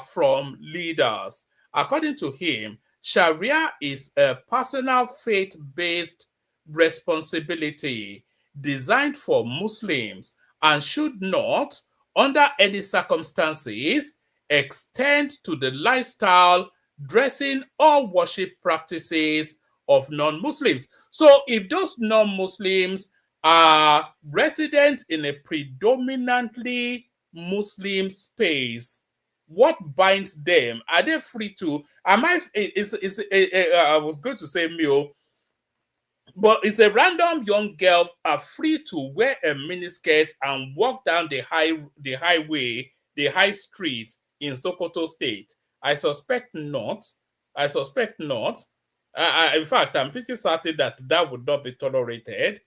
from leaders. According to him, Sharia is a personal faith-based responsibility designed for Muslims and should not, under any circumstances, extend to the lifestyle, dressing, or worship practices of non-Muslims. So if those non-Muslims are resident in a predominantly Muslim space, what binds them? Are they free to? I was going to say Mio, but it's a random young girl are free to wear a miniskirt and walk down the high street in Sokoto State? I suspect not. I suspect not. In fact, I'm pretty certain that would not be tolerated.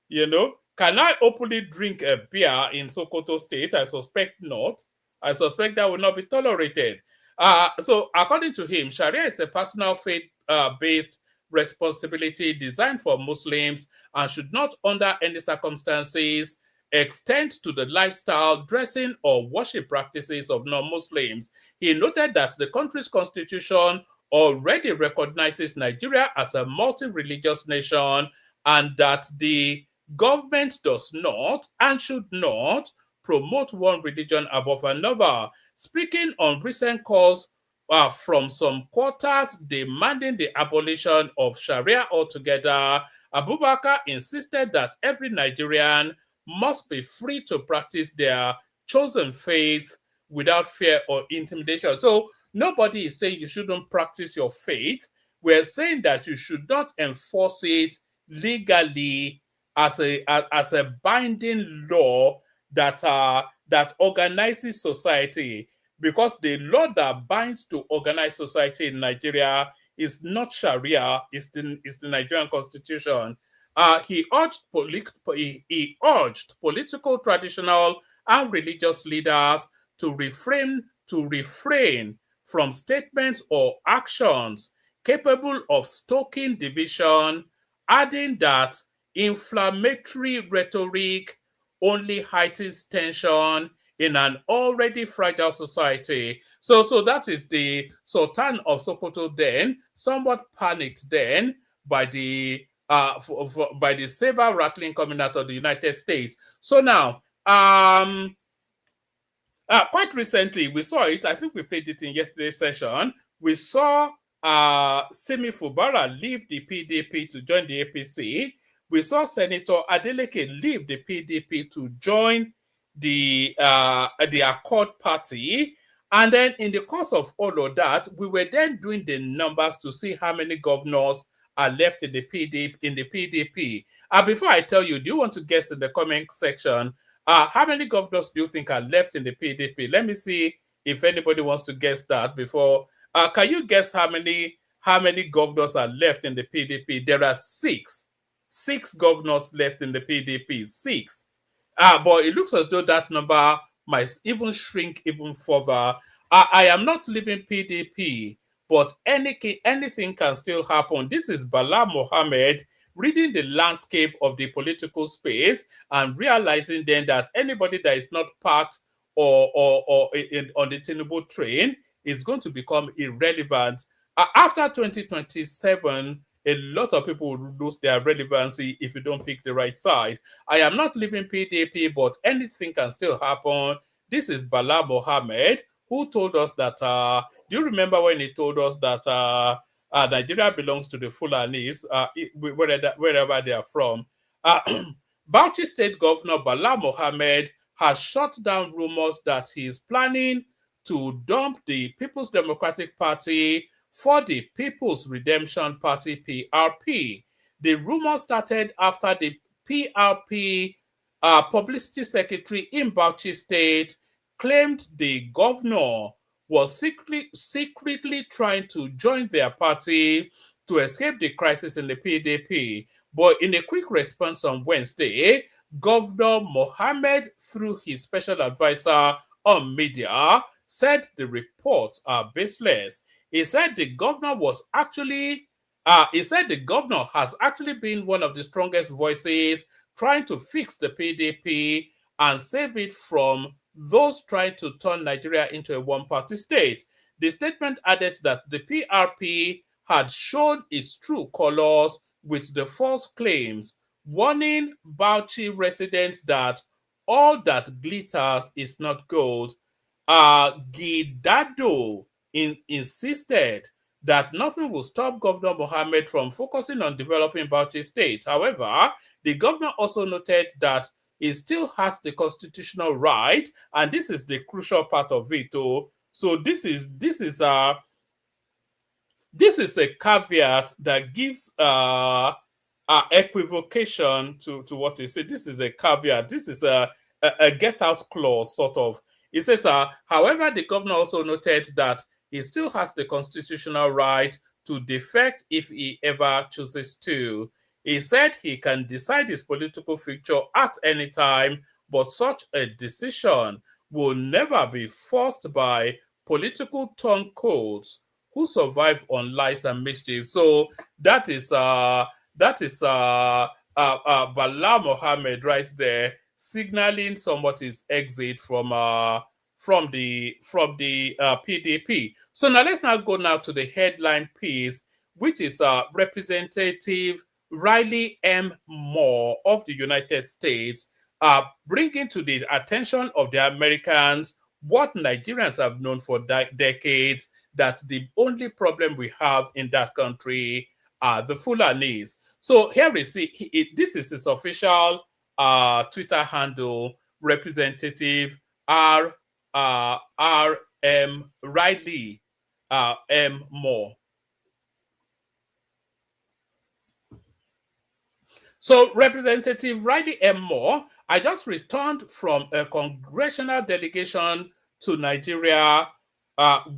You know, can I openly drink a beer in Sokoto State? I suspect not. I suspect that would not be tolerated. So according to him, Sharia is a personal faith-based responsibility designed for Muslims and should not, under any circumstances, extend to the lifestyle, dressing, or worship practices of non-Muslims. He noted that the country's constitution already recognizes Nigeria as a multi-religious nation and that the government does not and should not promote one religion above another. Speaking on recent calls from some quarters demanding the abolition of Sharia altogether, Abubakar insisted that every Nigerian must be free to practice their chosen faith without fear or intimidation. So nobody is saying you shouldn't practice your faith. We're saying that you should not enforce it legally as a binding law that organizes society, because the law that binds to organize society in Nigeria is not Sharia, it's the Nigerian constitution. He urged political, traditional, and religious leaders to refrain from statements or actions capable of stoking division, adding that inflammatory rhetoric only heightens tension in an already fragile society. So that is the Sultan of Sokoto then, somewhat panicked then by the saber rattling coming out of the United States. So now, quite recently, we saw it. I think we played it in yesterday's session. We saw Simi Fubara leave the PDP to join the APC. We saw Senator Adeleke leave the PDP to join the Accord Party. And then in the course of all of that, we were then doing the numbers to see how many governors are left in the PDP. Before I tell you, do you want to guess in the comment section, how many governors do you think are left in the PDP? Let me see if anybody wants to guess that before. Can you guess how many governors are left in the PDP? There are six governors left in the PDP. 6. But it looks as though that number might even shrink even further. I am not leaving PDP, but anything can still happen. This is Bala Mohammed reading the landscape of the political space and realizing then that anybody that is not parked or on the Tinubu train is going to become irrelevant. After 2027, a lot of people will lose their relevancy if you don't pick the right side. I am not leaving PDP, but anything can still happen. This is Bala Mohammed, who told us that, do you remember when he told us that Nigeria belongs to the Fulanis, wherever they are from? Bauchi State Governor Bala Mohammed has shut down rumors that he is planning to dump the People's Democratic Party for the People's Redemption Party, PRP. The rumor started after the PRP publicity secretary in Bauchi State claimed the governor was secretly trying to join their party to escape the crisis in the PDP. But in a quick response on Wednesday, Governor Mohammed, through his special advisor on media, said the reports are baseless. He said the governor has actually been one of the strongest voices trying to fix the PDP and save it from those trying to turn Nigeria into a one-party state. The statement added that the PRP had shown its true colors with the false claims, warning Bauchi residents that all that glitters is not gold. Gidado insisted that nothing will stop Governor Mohammed from focusing on developing Bauchi State. However, the governor also noted that he still has the constitutional right, and this is the crucial part of it. So this is a caveat that gives equivocation to what he said. This is a caveat. This is a get out clause, sort of. He says, however, the governor also noted that he still has the constitutional right to defect if he ever chooses to. He said he can decide his political future at any time, but such a decision will never be forced by political turncoats who survive on lies and mischief. So that is Bala Mohammed right there, signaling somebody's exit from the PDP. So now let's go to the headline piece, which is Representative Riley M. Moore of the United States, bringing to the attention of the Americans what Nigerians have known for decades, that the only problem we have in that country are the Fulanis. So here we see, this is his official Twitter handle, Representative R. M. Riley M. Moore. So Representative Riley M. Moore, I just returned from a congressional delegation to Nigeria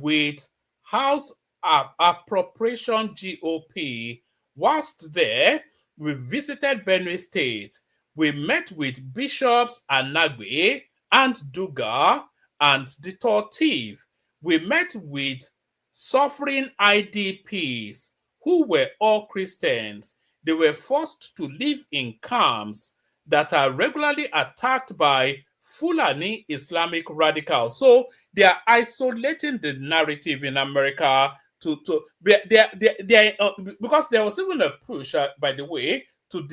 with House Appropriation GOP. Whilst there, we visited Benue State. We met with Bishops Anagbe and Duga and the Tortiv. We met with suffering IDPs who were all Christians. They were forced to live in camps that are regularly attacked by Fulani Islamic radicals. So they are isolating the narrative in America because there was even a push, by the way, to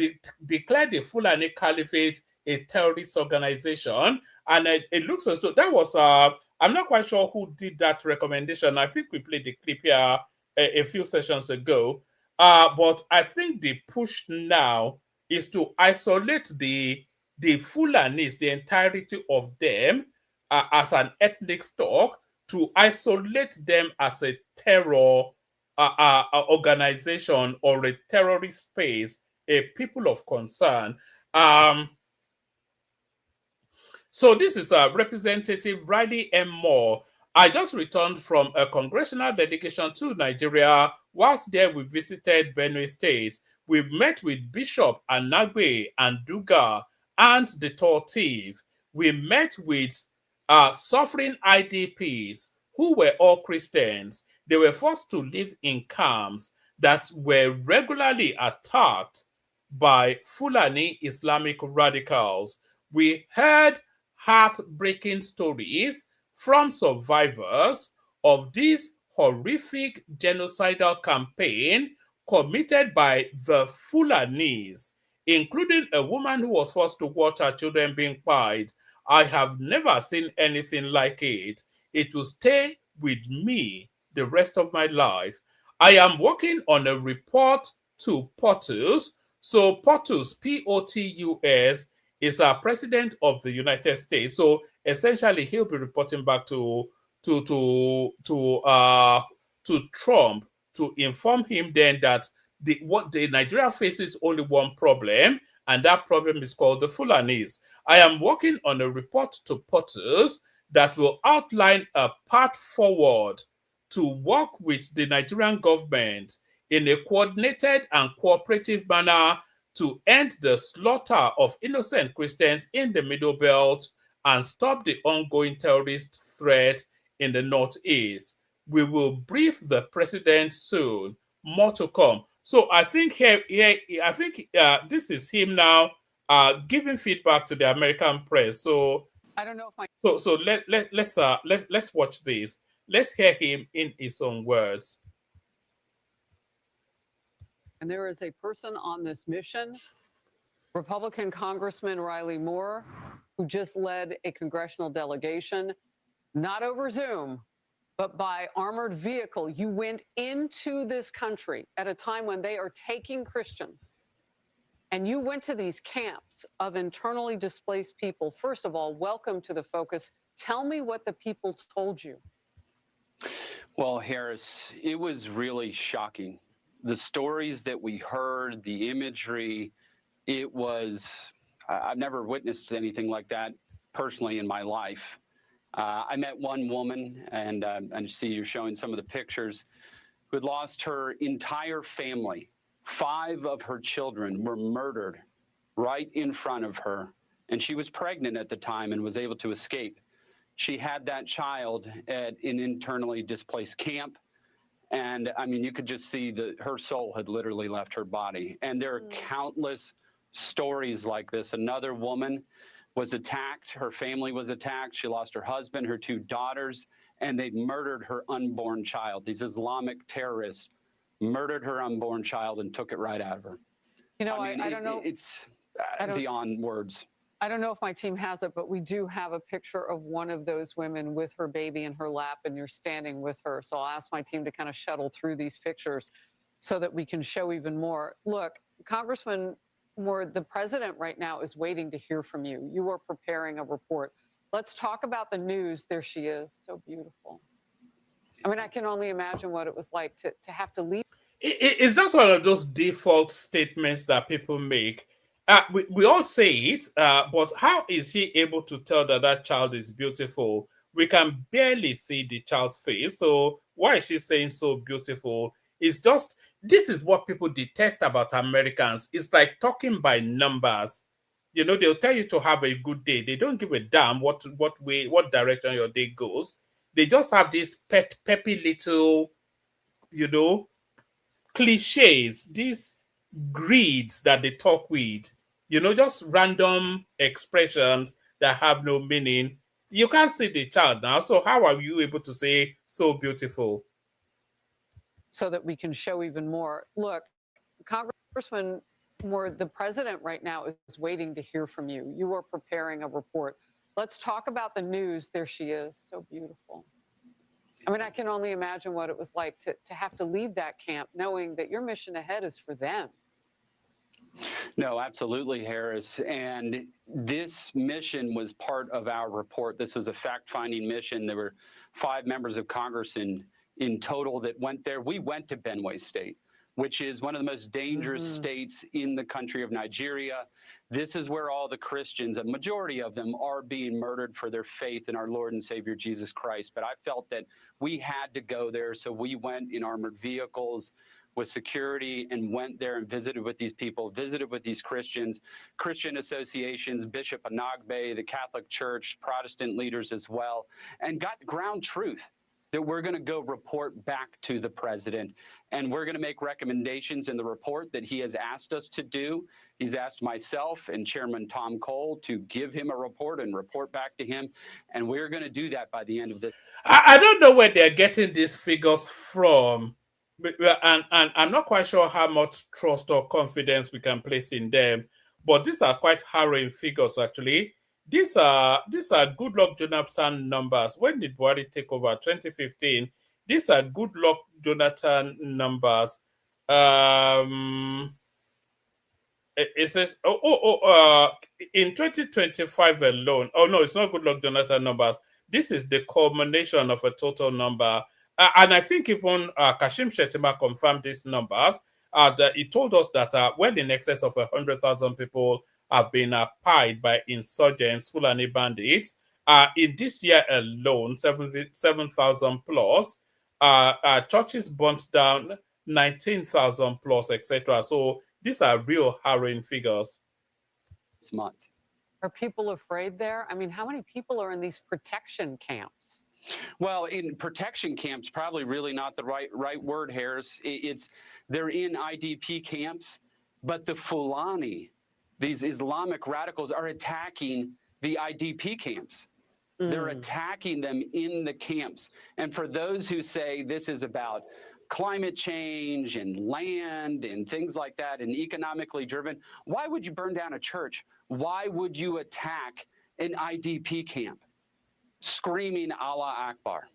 declare the Fulani Caliphate a terrorist organization. And it looks as though that was, I'm not quite sure who did that recommendation. I think we played the clip here a few sessions ago. But I think the push now is to isolate the Fulanis, the entirety of them, as an ethnic stock, to isolate them as a terror organization or a terrorist space, a people of concern. So this is Representative Riley M. Moore. I just returned from a congressional delegation to Nigeria. Whilst there, we visited Benue State. We met with Bishop Anagbe and Duga and the Tortiv. We met with suffering IDPs who were all Christians. They were forced to live in camps that were regularly attacked by Fulani Islamic radicals. We heard heartbreaking stories from survivors of this horrific genocidal campaign committed by the Fulanis, including a woman who was forced to watch her children being pied. I have never seen anything like it. It will stay with me the rest of my life. I am working on a report to POTUS. So POTUS, P-O-T-U-S, is our president of the United States. So essentially, he'll be reporting back to Trump to inform him then that what the Nigeria faces only one problem, and that problem is called the Fulanis. I am working on a report to POTUS that will outline a path forward to work with the Nigerian government in a coordinated and cooperative manner to end the slaughter of innocent Christians in the Middle Belt and stop the ongoing terrorist threat in the Northeast. We will brief the president soon. More to come. So I think this is him now giving feedback to the American press. So I don't know if let's watch this. Let's hear him in his own words. And there is a person on this mission, Republican Congressman Riley Moore, who just led a congressional delegation, not over Zoom, but by armored vehicle. You went into this country at a time when they are taking Christians, and you went to these camps of internally displaced people. First of all, welcome to the Focus. Tell me what the people told you. Well, Harris, it was really shocking. The stories that we heard, the imagery, it was, I've never witnessed anything like that personally in my life. I met one woman, and I see you're showing some of the pictures, who had lost her entire family. 5 of her children were murdered right in front of her, and she was pregnant at the time and was able to escape. She had that child at an internally displaced camp, and I mean, you could just see that her soul had literally left her body. And there are countless stories like this. Another woman was attacked. Her family was attacked. She lost her husband, her 2 daughters, and they murdered her unborn child. These Islamic terrorists murdered her unborn child and took it right out of her. You know, I don't know. It's beyond words. I don't know if my team has it, but we do have a picture of one of those women with her baby in her lap, and you're standing with her. So I'll ask my team to kind of shuttle through these pictures so that we can show even more. Look, Congressman Moore, the president right now is waiting to hear from you. You are preparing a report. Let's talk about the news. There she is, so beautiful. I mean, I can only imagine what it was like to have to leave. It's just one of those default statements that people make. We all say it, but how is he able to tell that that child is beautiful? We can barely see the child's face. So why is she saying so beautiful? It's just, this is what people detest about Americans. It's like talking by numbers. You know, they'll tell you to have a good day. They don't give a damn what direction your day goes. They just have these peppy little, you know, cliches, these greeds that they talk with. You know, just random expressions that have no meaning. You can't see the child now. So how are you able to say so beautiful? So that we can show even more. Look, Congressman Moore, the president right now is waiting to hear from you. You are preparing a report. Let's talk about the news. There she is, so beautiful. I mean, I can only imagine what it was like to have to leave that camp knowing that your mission ahead is for them. No, absolutely, Harris. And this mission was part of our report. This was a fact-finding mission. There were 5 members of Congress in total that went there. We went to Benue State, which is one of the most dangerous states in the country of Nigeria. This is where all the Christians, a majority of them, are being murdered for their faith in our Lord and Savior Jesus Christ. But I felt that we had to go there, so we went in armored vehicles with security and went there and visited with these people, visited with these Christians, Christian associations, Bishop Anagbe, the Catholic Church, Protestant leaders as well, and got ground truth that we're going to go report back to the president, and we're going to make recommendations in the report that he has asked us to do. He's asked myself and Chairman Tom Cole to give him a report and report back to him, and we're going to do that by the end of this. I don't know where they're getting these figures from, and I'm not quite sure how much trust or confidence we can place in them, but these are quite harrowing figures, actually. These are Goodluck Jonathan numbers. When did Buhari take over? 2015. These are Goodluck Jonathan numbers. It says, in 2025 alone. Oh, no, it's not Goodluck Jonathan numbers. This is the culmination of a total number. And I think even Kashim Shettima confirmed these numbers. That he told us that well in excess of 100,000 people have been pied by insurgents, Fulani bandits. In this year alone, 7,000 plus. Churches burnt down, 19,000 plus, etc. So these are real harrowing figures. This month. Are people afraid there? I mean, how many people are in these protection camps? Well, in protection camps, probably really not the right word, Harris. They're in IDP camps, but the Fulani, these Islamic radicals, are attacking the IDP camps. They're attacking them in the camps. And for those who say this is about climate change and land and things like that and economically driven, why would you burn down a church? Why would you attack an IDP camp? Screaming Allah Akbar.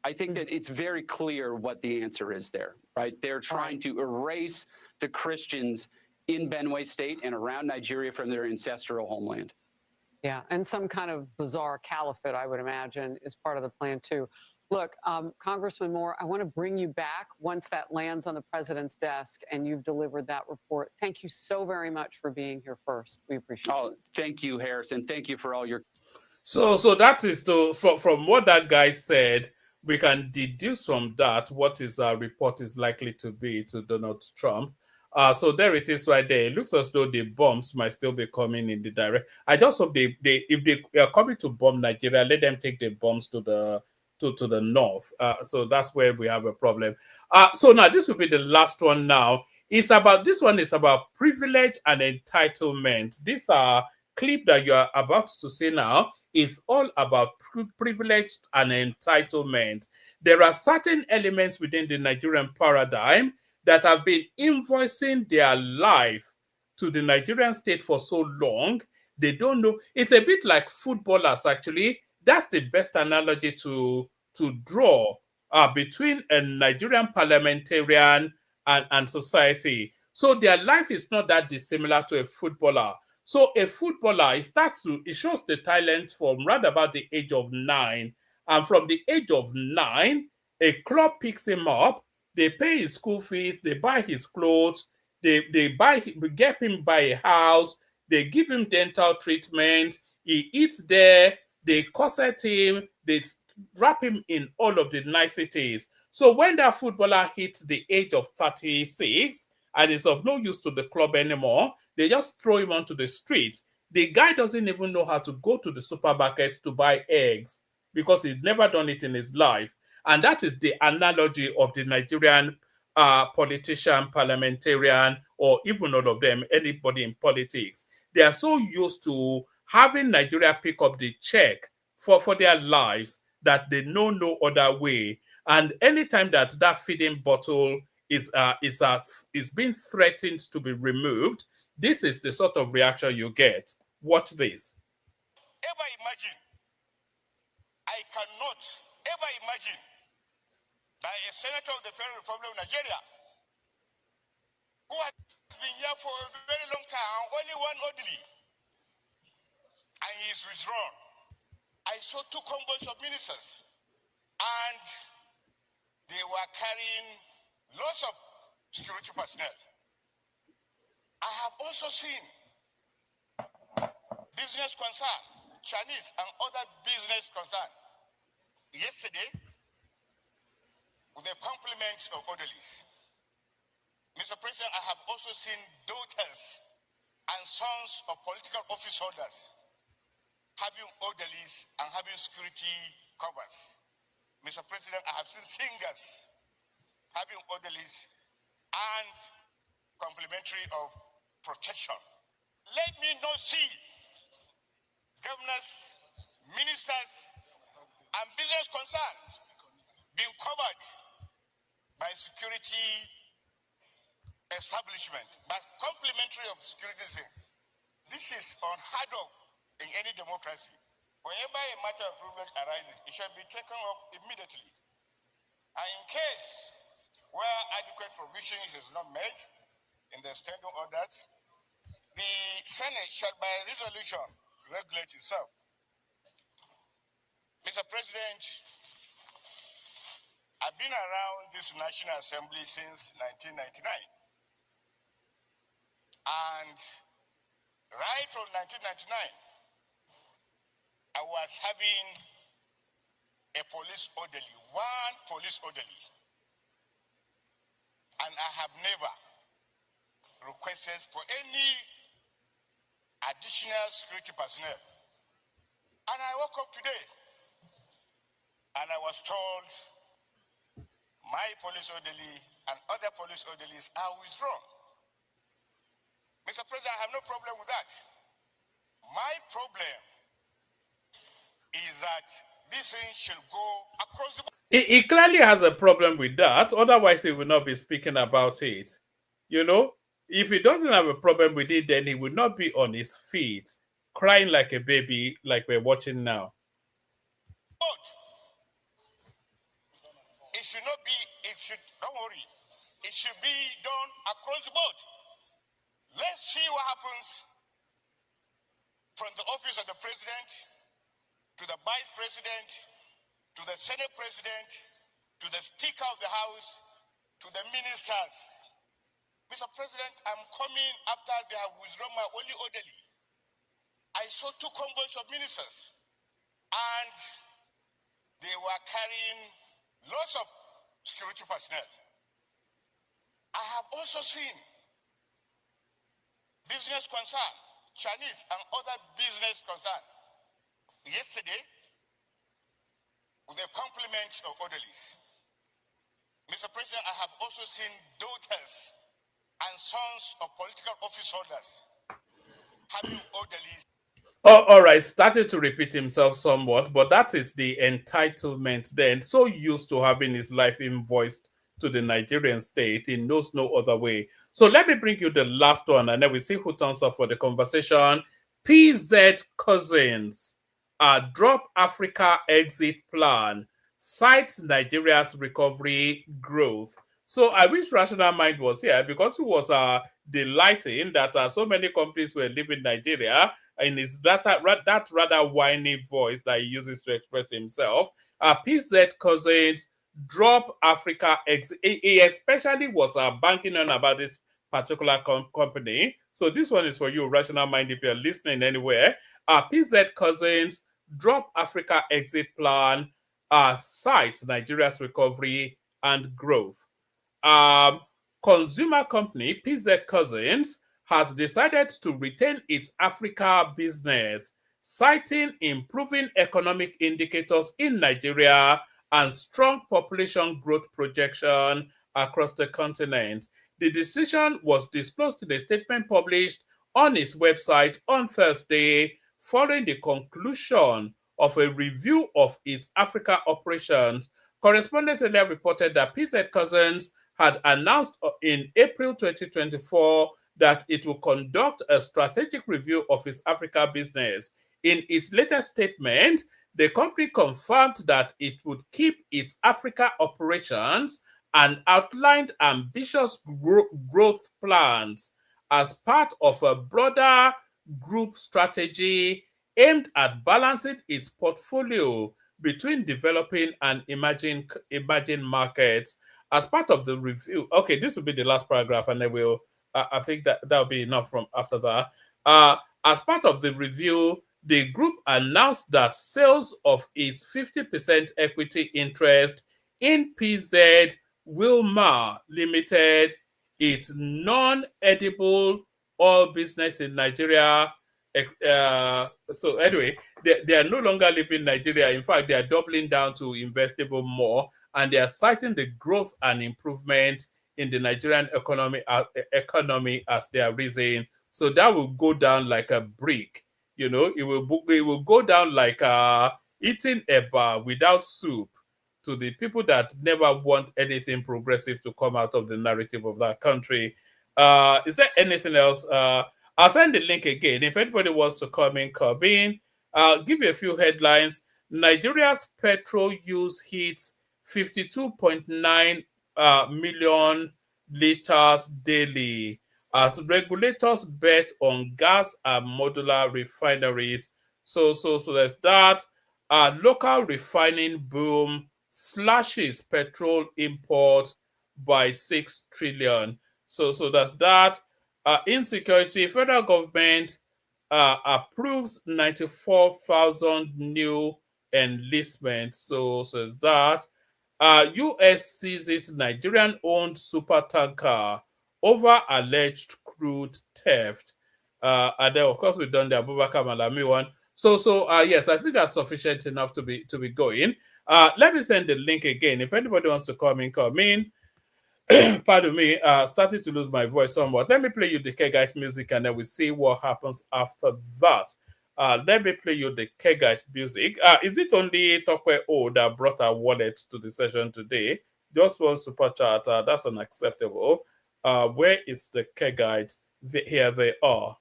I think that it's very clear what the answer is there, right? They're trying to erase the Christians in Benue State and around Nigeria from their ancestral homeland. Yeah, and some kind of bizarre caliphate, I would imagine, is part of the plan too. Look, Congressman Moore, I want to bring you back once that lands on the president's desk and you've delivered that report. Thank you so very much for being here first. We appreciate it. Oh, thank you, Harrison. Thank you for all your... So that is from what that guy said, we can deduce from that what his report is likely to be to Donald Trump. So there it is right there. It looks as though the bombs might still be coming in the direct. I just hope if they are coming to bomb Nigeria, let them take the bombs to the north. So that's where we have a problem. So now this will be the last one. Now this one is about privilege and entitlement. This clip that you are about to see now is all about privilege and entitlement. There are certain elements within the Nigerian paradigm that have been invoicing their life to the Nigerian state for so long, they don't know. It's a bit like footballers, actually. That's the best analogy to draw between a Nigerian parliamentarian and society. So their life is not that dissimilar to a footballer. So a footballer, it shows the talent from right about the age of 9. And from the age of 9, a club picks him up. They pay his school fees, they buy his clothes, they get him buy a house, they give him dental treatment, he eats there, they corset him, they wrap him in all of the niceties. So when that footballer hits the age of 36 and is of no use to the club anymore, they just throw him onto the streets. The guy doesn't even know how to go to the supermarket to buy eggs because he's never done it in his life. And that is the analogy of the Nigerian politician, parliamentarian, or even all of them, anybody in politics. They are so used to having Nigeria pick up the check for their lives that they know no other way. And anytime that feeding bottle is being threatened to be removed, this is the sort of reaction you get. Watch this. Ever imagine? I cannot ever imagine that a senator of the Federal Republic of Nigeria, who has been here for a very long time, only one orderly, and he is withdrawn. I saw 2 convoys of ministers, and they were carrying lots of security personnel. I have also seen business concern, Chinese and other business concern. Yesterday, with the compliments of orderlies. Mr. President, I have also seen daughters and sons of political office holders having orderlies and having security covers. Mr. President, I have seen singers having orderlies and complementary of protection. Let me not see governors, ministers, and business concerns being covered by security establishment, but complementary of security thing. This is unheard of in any democracy. Whenever a matter of privilege arises, it shall be taken up immediately. And in case where adequate provision is not made in the standing orders, the Senate shall by resolution regulate itself. Mr. President, I've been around this National Assembly since 1999. And right from 1999, I was having a police orderly, one police orderly. and I have never requested for any additional security personnel. And I woke up today and I was told my police orderly and other police orderlies are withdrawn. Mr. President, I have no problem with that. My problem is that this thing should go across the board. He clearly has a problem with that. Otherwise, he will not be speaking about it. You know, if he doesn't have a problem with it, then he would not be on his feet, crying like a baby, like we're watching now. It should not be, don't worry, it should be done across the board. Let's see what happens from the office of the president to the vice president, to the Senate president, to the Speaker of the House, to the ministers. Mr. President, I'm coming after they have withdrawn my only orderly. I saw 2 convoys of ministers, and they were carrying lots of security personnel. I have also seen business concern, Chinese and other business concern. Yesterday, with the compliments of orderlies. Mr. President, I have also seen daughters and sons of political office holders having orderlies. Oh, all right, started to repeat himself somewhat, but that is the entitlement then. So used to having his life invoiced to the Nigerian state, he knows no other way. So let me bring you the last one, and then we see who turns up for the conversation. PZ Cousins. Drop Africa exit plan, cites Nigeria's recovery growth. So I wish Rational Mind was here, because he was delighting that so many companies were leaving Nigeria in his that rather whiny voice that he uses to express himself. PZ Cousins, drop Africa exit. He especially was banking on about this particular company. So this one is for you, Rational Mind, if you're listening anywhere. PZ Cousins, drop Africa exit plan, cites Nigeria's recovery and growth. Consumer company PZ Cousins has decided to retain its Africa business, citing improving economic indicators in Nigeria and strong population growth projection across the continent. The decision was disclosed in a statement published on its website on Thursday, following the conclusion of a review of its Africa operations. Correspondents earlier reported that PZ Cousins had announced in April 2024 that it will conduct a strategic review of its Africa business. In its latest statement, the company confirmed that it would keep its Africa operations and outlined ambitious growth plans as part of a broader group strategy aimed at balancing its portfolio between developing and emerging markets. As part of the review, okay, this will be the last paragraph, and then we'll, I think that'll be enough from after that. As part of the review, the group announced that sales of its 50% equity interest in PZ Wilmar Limited, its non-edible oil business in Nigeria. So anyway, they are no longer leaving Nigeria. In fact, they are doubling down to investable more, and they are citing the growth and improvement in the Nigerian economy as they are reason. So that will go down like a brick. You know, it will go down like eating eba without soup to the people that never want anything progressive to come out of the narrative of that country. Is there anything else? I'll send the link again. If anybody wants to come in. I'll give you a few headlines. Nigeria's petrol use hits 52.9 million liters daily as regulators bet on gas and modular refineries. So there's that. Local refining boom slashes petrol import by 6 trillion. So that's that. Insecurity, federal government approves 94,000 new enlistments. So it's that. U.S. seizes Nigerian-owned supertanker over alleged crude theft. And then, of course, we've done the Abubakar Malami one. So yes, I think that's sufficient enough to be going. Let me send the link again. If anybody wants to come in. Pardon me, starting to lose my voice somewhat. Let me play you the Kegite music and then we'll see what happens after that. Let me play you the Kegite music. Is it only Tokwe O that brought our wallet to the session today? Just one super chat. That's unacceptable. Where is the Kegite? Here they are.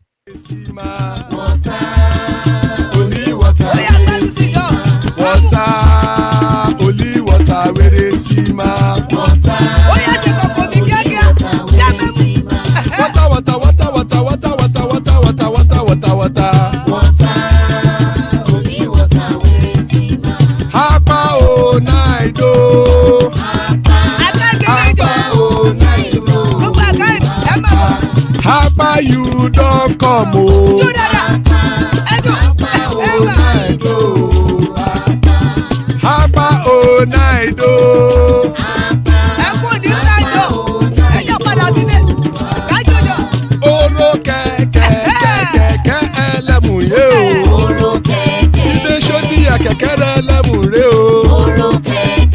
Only water, where they see my water. Hapa o naido. Hapa you don't come o. Hapa o naido. Oro kẹ̀kẹ́ ẹlẹ́mù yé o. Ilé sọ́dí kẹ̀kẹ́ rẹ ẹlẹ́mù rẹ o.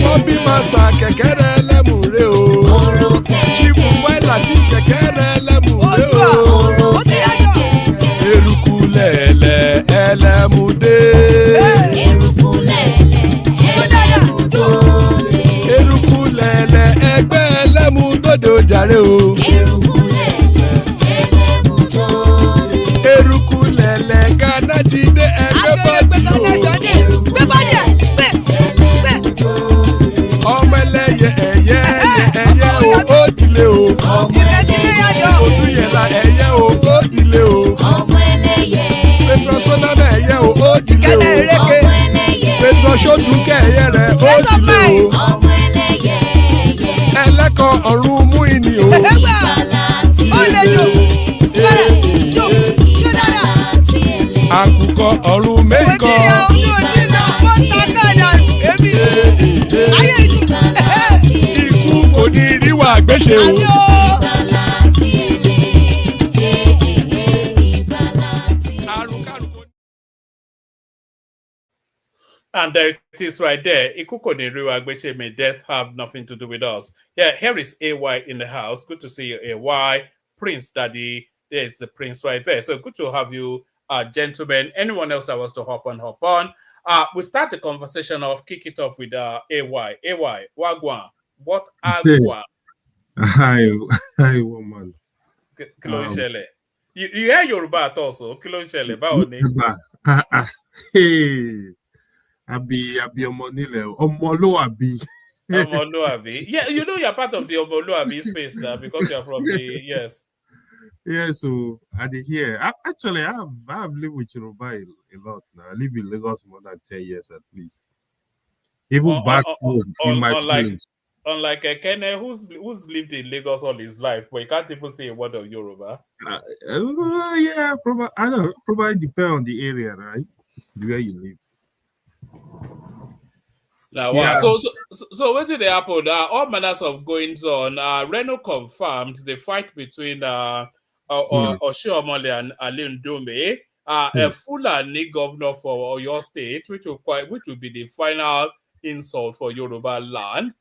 Bobby master kẹ̀kẹ́ rẹ ẹlẹ́mù rẹ o. Chifu Faila ti kẹ̀kẹ́ rẹ ẹlẹ́mù rẹ o. Eruku lẹ̀lẹ̀ ẹlẹ́mù dé. Eruku lẹ̀lẹ̀ ẹgbẹ́ ẹlẹ́mù dòdò jàre o. Eruku lẹ̀lẹ̀ Ghana ti dé ẹgbẹ́ bọ́dì o. Ọmọ ẹlẹ́yẹ ẹ̀yẹ o ó dìlé o. Olúyẹ̀lá ẹ̀yẹ o ó dìlé o. Petrosonama ẹ̀yẹ o ó dìlé o. Petrosodúnkẹ́ ẹ̀yẹ rẹ̀ ó dìlé o. Ẹlẹ́kọ̀ ọ̀run mú ìní o. Àkùkọ ọ̀run mẹ́kọ̀. Ikú kò ní ríwà gbéṣe o. And there it is right there. Ikukoniru Agbeche, may death have nothing to do with us. Yeah, here is AY in the house. Good to see you, AY. Prince Daddy. There's the Prince right there. So good to have you, gentlemen. Anyone else that wants to hop on. We'll start the conversation off, kick it off with AY. AY, Wagwan. What Agwa? Hi, woman. Kilo Ishele. You hear Yoruba also? Kilo Ishele. Baoni. Hey. Abi Omonile. Omoluabi. Omoluabi. Yeah, you know you're part of the Omoluabi space now because you're from the yes. Yeah, so I did here. I have lived with Yoruba a lot now. I live in Lagos more than 10 years at least. Even back home in my village. Unlike Ekene, who's lived in Lagos all his life, but you can't even say a word of Yoruba. Yeah, probably. I don't know. Probably depend on the area, right? Where you live. Now, yeah. So what did happen? All manners of goings on. Reno confirmed the fight between Oshiomole and Ndume. A Fulani governor for Oyo State, which will be the final insult for Yoruba land.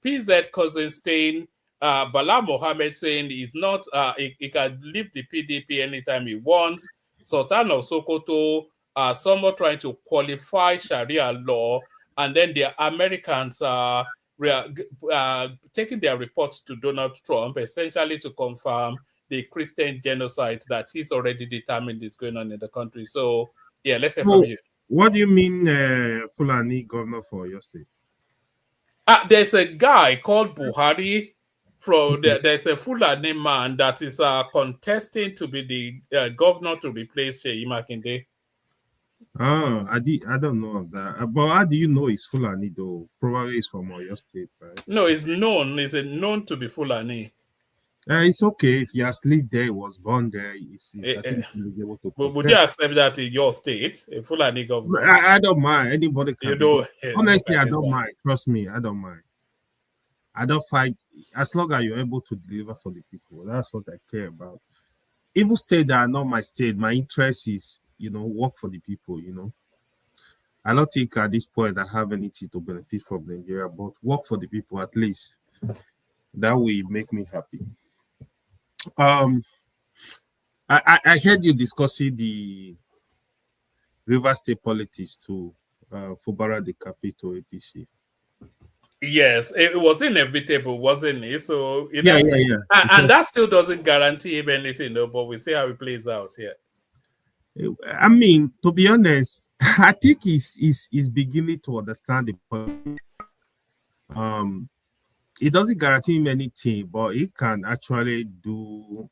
PZ Cousin Bala Mohammed saying he's not. He can leave the PDP anytime he wants. Sultan of Sokoto. Somewhat trying to qualify Sharia law, and then the Americans are taking their reports to Donald Trump, essentially to confirm the Christian genocide that he's already determined is going on in the country. So, yeah, let's hear from you. What do you mean, Fulani governor for your state? There's a guy called Buhari. There's a Fulani man that is contesting to be the governor to replace Sheyi Makinde. Oh, I don't know of that. But how do you know it's Fulani though? Probably it's from Oyo State, right? No, it's known. It's known to be Fulani. It's okay if you asleep there, was born there. I Eh, eh. think you'll be able to Would you contest. accept that in your state, a Fulani governor? I don't mind. Anybody You can be know, look honestly, at I this don't guy. mind. Trust me, I don't mind. I don't fight as long as you're able to deliver for the people. That's what I care about. Even state that are not my state, my interest is, work for the people, I don't think at this point I have anything to benefit from Nigeria, but work for the people at least. That will make me happy. Um, I heard you discussing the River State politics to Fubara the capital APC. Yes, it was inevitable, wasn't it? So, Yeah. and that still doesn't guarantee him anything, though, but we see how it plays out here. I mean, to be honest, I think he's beginning to understand the point. It doesn't guarantee him anything, but he can actually do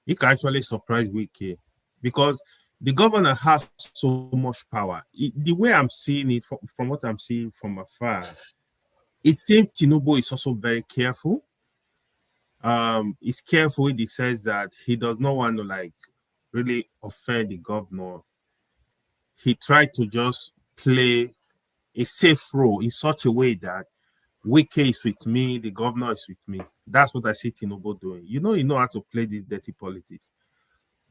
he can actually surprise Wiki because the governor has so much power. The way I'm seeing it, from what I'm seeing from afar, it seems Tinubu is also very careful. He's careful in the sense that he does not want to really offend the governor. He tried to just play a safe role in such a way that Wike is with me, the governor is with me. That's what I see Tinubu doing. You know how to play this dirty politics.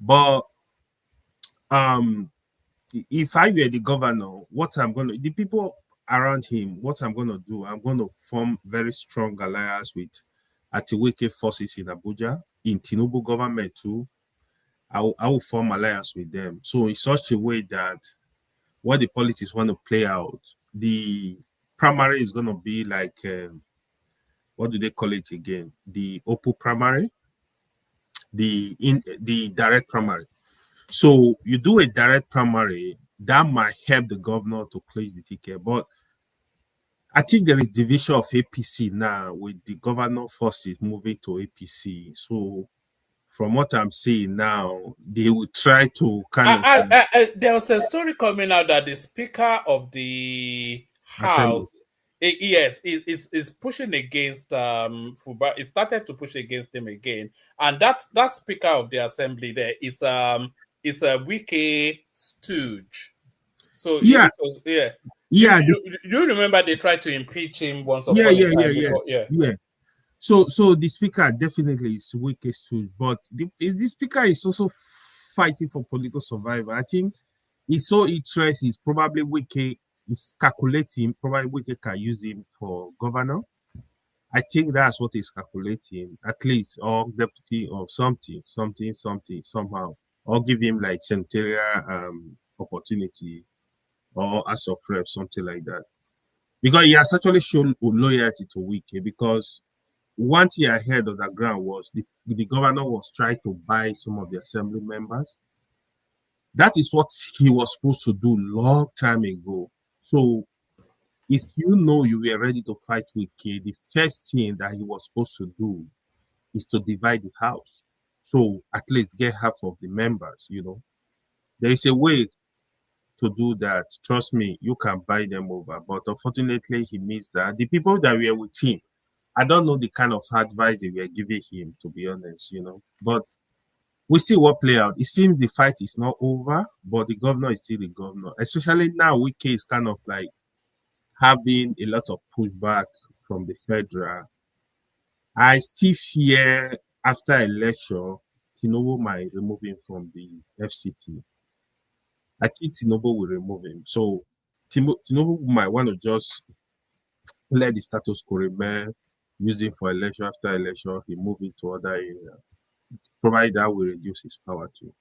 But if I were the governor, the people around him, what I'm gonna do, I'm gonna form very strong alliance with Atiwike forces in Abuja, in Tinubu government too. I will form alliance with them. So in such a way that what the politics want to play out, the primary is gonna be like what do they call it again? The OPU primary, the direct primary. So you do a direct primary that might help the governor to clinch the ticket. But I think there is division of APC now with the governor forces moving to APC. So from what I'm seeing now, they will try to kind of There was a story coming out that the Speaker of the assemble. House, yes, is pushing against Fuba. It started to push against him again, and that Speaker of the Assembly there is a Wiki stooge. So Yeah, it was, yeah. yeah, Do you remember they tried to impeach him once upon a time before? yeah. So the speaker definitely is weakest too, but the speaker is also fighting for political survival. I think he's so interested. Is probably Wike is calculating. Probably Wike can use him for governor. I think that's what he's calculating, at least, or deputy or something, somehow, or give him like senatorial opportunity or as of rep, something like that. Because he has actually shown loyalty to Wike because one thing I heard on the ground was the governor was trying to buy some of the assembly members. That is what he was supposed to do long time ago. So if you know you were ready to fight with K, the first thing that he was supposed to do is to divide the house. So at least get half of the members. There is a way to do that. Trust me, you can buy them over. But unfortunately, he missed that. The people that were with him, I don't know the kind of advice they were giving him, to be honest. But we see what play out. It seems the fight is not over, but the governor is still the governor. Especially now, Wike is kind of like having a lot of pushback from the federal. I still fear after election, Tinubu might remove him from the FCT. I think Tinubu will remove him. So Tinubu might want to just let the status quo remain, use him for election after election, he move into other area. Provided that will reduce his power too.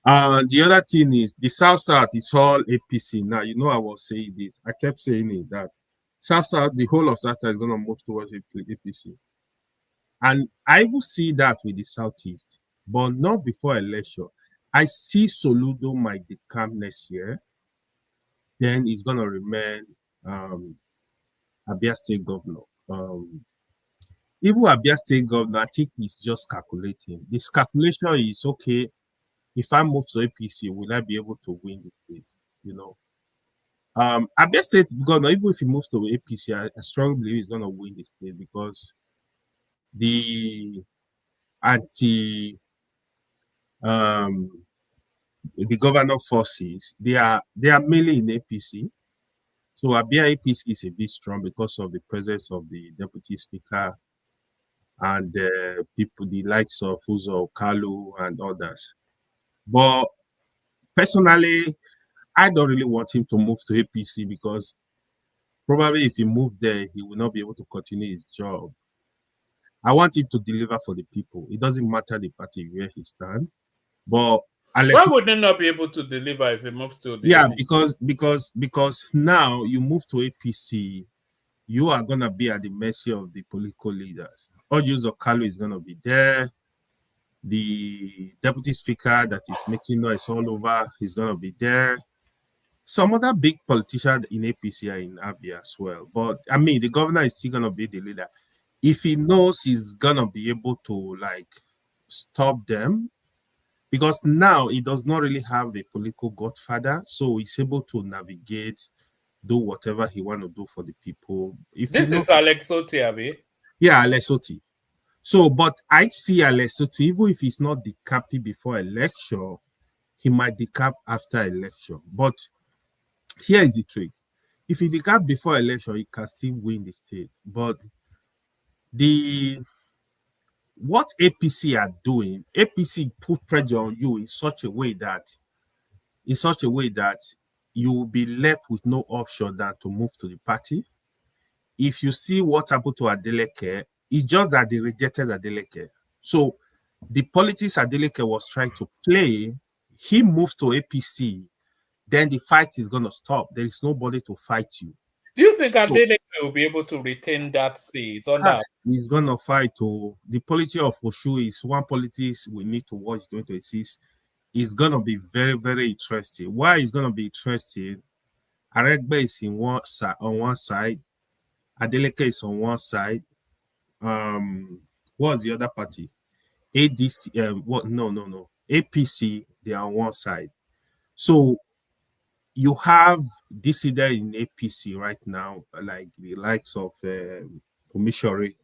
The other thing is the South is all APC. Now, I was saying this. I kept saying it that South, the whole of South is going to move towards APC. And I will see that with the Southeast, but not before election. I see Soludo might decamp next year. Then he's going to remain Abia State governor. Even Abia State governor, I think he's just calculating. This calculation is okay. If I move to APC, will I be able to win the state? Abia State governor, even if he moves to APC, I strongly believe he's going to win the state because the anti the governor forces, they are mainly in APC. So Abia APC is a bit strong because of the presence of the deputy speaker and people, the likes of Uzo Kalu and others. But personally, I don't really want him to move to APC because probably if he moved there, he will not be able to continue his job. I want him to deliver for the people. It doesn't matter the party where he stands. But why would they not be able to deliver if he moves to the APC? Because now you move to APC, you are gonna be at the mercy of the political leaders. Ojuzo Kalu is gonna be there. The deputy speaker that is making noise all over is gonna be there. Some other big politicians in APC are in Abia as well. But I mean, the governor is still gonna be the leader. If he knows he's gonna be able to like stop them, because now he does not really have a political godfather, so he's able to navigate, do whatever he want to do for the people. This is Alex Oti, Abi. Yeah, Alex Oti. So, but I see Alex Oti, even if he's not decapping before election, he might decap after election. But here is the trick. If he decap before election, he can still win the state. But what APC are doing, APC put pressure on you in such a way that you will be left with no option than to move to the party. If you see what happened to Adeleke, it's just that they rejected Adeleke. So the politics Adeleke was trying to play, he moved to APC, then the fight is going to stop. There is nobody to fight you. Do you think Adeleke will be able to retain that seat or not? He's going to fight. The politics of Oshu is one politics we need to watch 2026. It's going to be very, very interesting. Why it's going to be interesting? Aregbe is on one side. Adeleke is on one side. What's the other party? ADC. No. APC, they are on one side. So you have this leader in APC right now, like the likes of Omishore.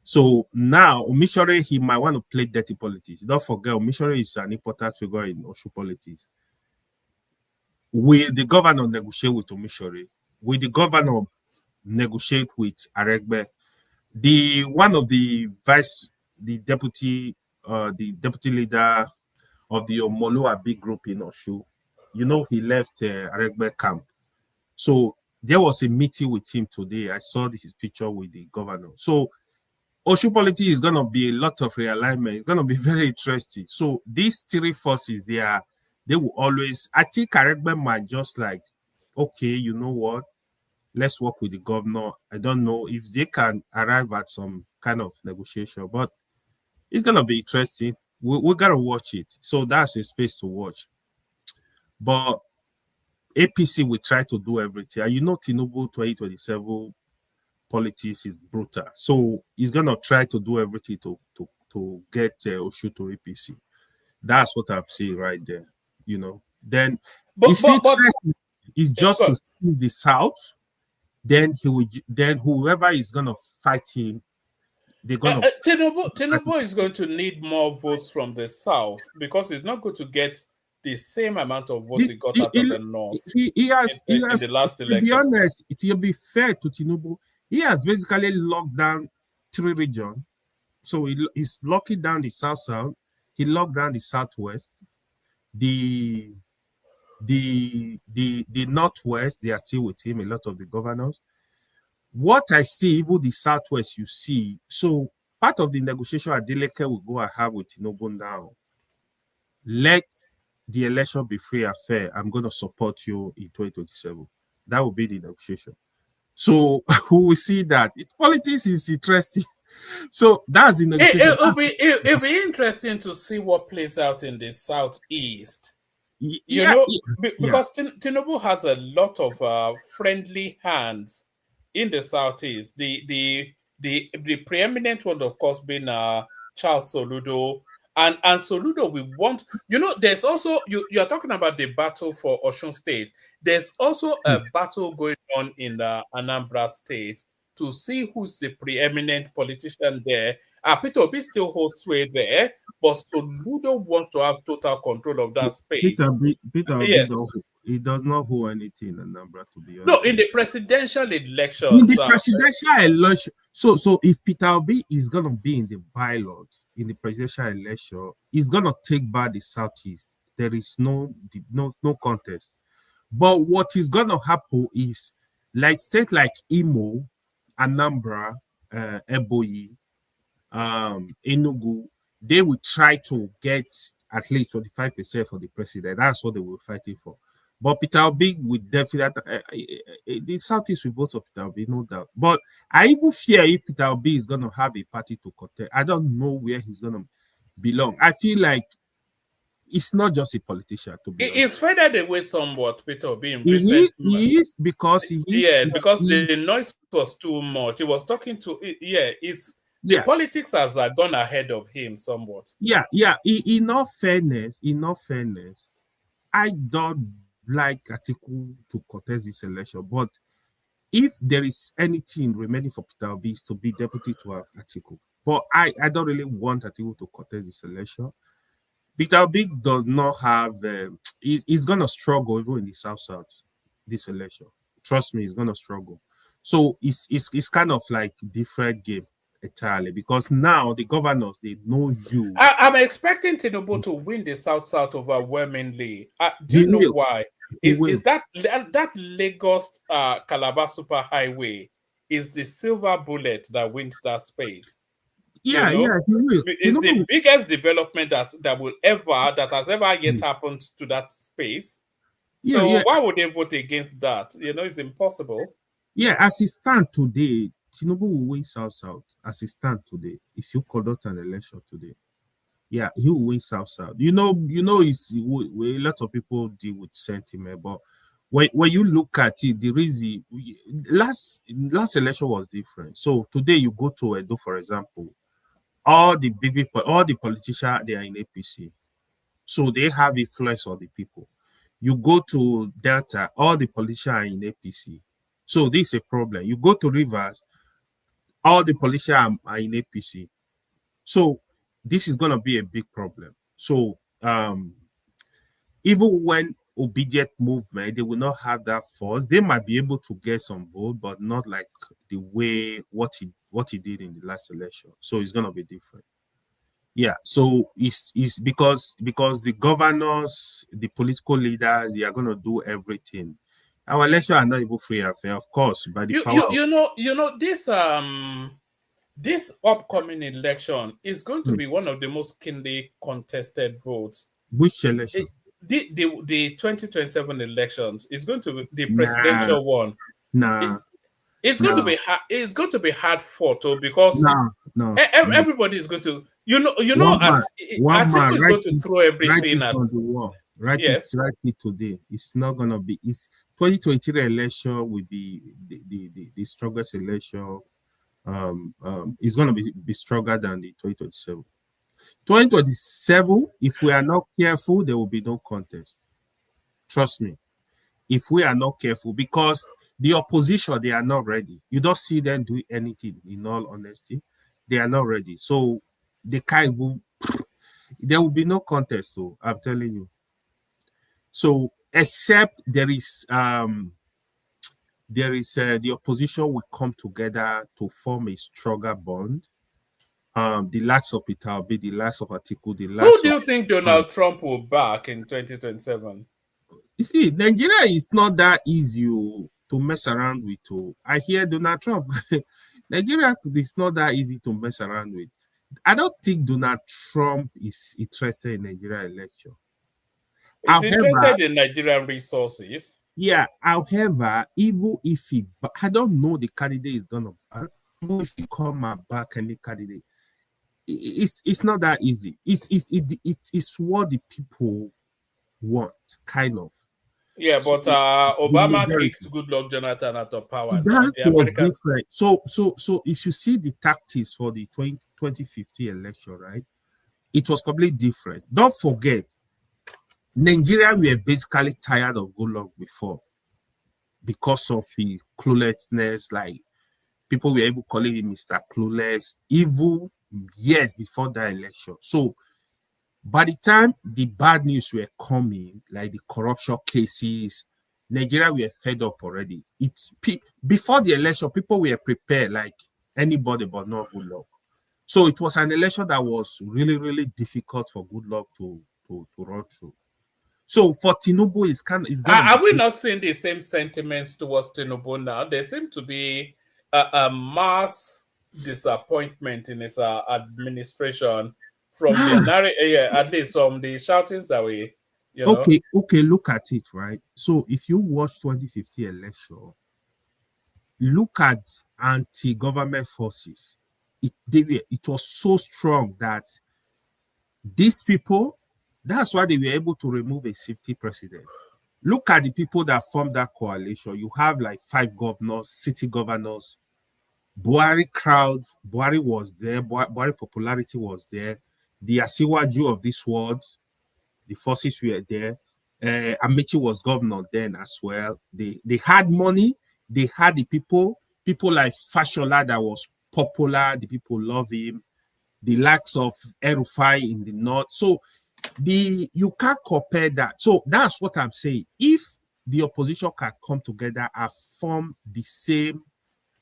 So now Omishore, he might want to play dirty politics. Don't forget, Omishore is an important figure in Oshu politics. Will the governor negotiate with Omishore? Will the governor negotiate with Aregbe? The deputy leader of the Omolua big group in Oshu, you know, he left Aregbe camp. So there was a meeting with him today. I saw his picture with the governor. So Oshu politics is going to be a lot of realignment. It's going to be very interesting. So these three forces, they will always, I think Aregbe might just like, okay, you know what? Let's work with the governor. I don't know if they can arrive at some kind of negotiation, but it's going to be interesting. We got to watch it. So that's a space to watch. But APC will try to do everything. And you know, Tinubu 2027 politics is brutal. So he's going to try to do everything to get Oshu to APC. That's what I'm seeing right there, you know. Then it's just to seize the South. Then whoever is going to fight him, they're going to... Tinubu is going to need more votes from the South because he's not going to get the same amount of votes he got out of the North he has, in the last election. To be honest, it will be fair to Tinubu. He has basically locked down 3 regions. So he's locking down the South. He locked down the Southwest. The Northwest, they are still with him, a lot of the governors. What I see, even the Southwest, you see. So part of the negotiation Adeleke will go and have with Tinubu now. Let the election be free and fair. I'm going to support you in 2027. That will be the negotiation. So we will see that. Politics is interesting. So that's the negotiation. It'll be interesting to see what plays out in the Southeast. Because Tinubu has a lot of friendly hands in the Southeast. The preeminent one, of course, being Charles Soludo. And Soludo, we want, there's also, you're talking about the battle for Osun State. There's also a battle going on in the Anambra State to see who's the preeminent politician there. Peter Obi still holds sway there, but Soludo wants to have total control of that space. Peter Obi Yes. he does not hold anything in Anambra, to be honest. No, in the presidential elections. In the presidential election, so if Peter Obi is gonna be in the ballot in the presidential election, he's gonna take back the Southeast. There is no contest. But what is gonna happen is like state like Imo, Anambra, Ebonyi, Enugu, they will try to get at least 25% for the president. That's what they were fighting for. But Peter Obi would definitely, the Southeast will vote for Peter Obi, no doubt. But I even fear if Peter Obi is going to have a party to contest. I don't know where he's going to belong. I feel like it's not just a politician, to be honest. It's faded away somewhat, Peter Obi, in He recent is because he is. because the noise was too much. He was talking to, the politics has gone ahead of him somewhat. In all fairness, I don't like Atiku to contest this election, but if there is anything remaining for Peter Obi is to be deputy to Atiku. But I don't really want Atiku to contest this election. Peter Obi does not have, he's going to struggle even in the South this election. Trust me, he's going to struggle. So it's kind of like different game entirely, because now the governors, they know you. I'm expecting Tinubu to win the South overwhelmingly. Do you know why? Is that Lagos Calabar super highway is the silver bullet that wins that space? He will. It's the biggest development that has ever yet happened to that space. So why would they vote against that? It's impossible. Yeah, as it stands today, Tinubu will win South. As it stands today, if you conduct an election today, he will win South. It's a lot of people deal with sentiment, but when you look at it, there is last election was different. So today you go to Edo, for example, all the politicians, they are in APC, so they have influence on the people. You go to Delta, all the politicians are in APC, so this is a problem. You go to Rivers, all the politicians are in APC, so this is going to be a big problem. So even when obedient movement, they will not have that force. They might be able to get some vote, but not like the way what he did in the last election. So it's going to be different. So it's because the governors, the political leaders, they are going to do everything. Our elections are not even free and fair, of course, by the power. This upcoming election is going to be one of the most keenly contested votes. Which election? The 2027 elections is going to be the presidential one. It's going to be hard fought, because everybody is going to Atiku is going to throw everything at the wall. It today. It's not going to be. It's 2023 election will be the strongest election. It's going to be stronger than the 2027. 2027, if we are not careful, there will be no contest. Trust me. If we are not careful, because the opposition, they are not ready. You don't see them do anything, in all honesty. They are not ready. So they can't even, there will be no contest, so I'm telling you. So except there is the opposition will come together to form a stronger bond. The likes of Peter Obi, the likes of Atiku, Who do you think Donald Trump will back in 2027? You see, Nigeria is not that easy to mess around with. I hear Donald Trump. Nigeria is not that easy to mess around with. I don't think Donald Trump is interested in Nigeria election. He's interested in Nigerian resources. Yeah, however, even if I don't know the candidate is gonna back, even if he come back any candidate, it's not that easy. It's what the people want, kind of. Yeah, but Obama kicked Goodluck Jonathan out of power. That was different. So if you see the tactics for the 2015 election, right, it was completely different. Don't forget, Nigeria were basically tired of Goodluck before because of the cluelessness, like People were even calling him Mr. Clueless, even years before that election. So by the time the bad news were coming, like the corruption cases, Nigeria were fed up already. Before the election, people were prepared like anybody, but not good luck. So it was an election that was really, really difficult for good luck to run through. So for Tinubu, it's kind of Are we not seeing the same sentiments towards Tinubu now? There seem to be a mass disappointment in his administration from the at least from the shoutings that we, you know. Okay, look at it, right? So if you watch 2015 election, look at anti-government forces. It was so strong that these people, that's why they were able to remove a safety president. Look at the people that formed that coalition. You have like 5 governors, city governors, Buhari crowd. Buhari was there. Buhari popularity was there. The Asiwaju of this world, the forces were there. Amechi was governor then as well. They had money. They had the people like Fashola that was popular. The people love him. The likes of El-Rufai in the north. So you can't compare that. So that's what I'm saying. If the opposition can come together and form the same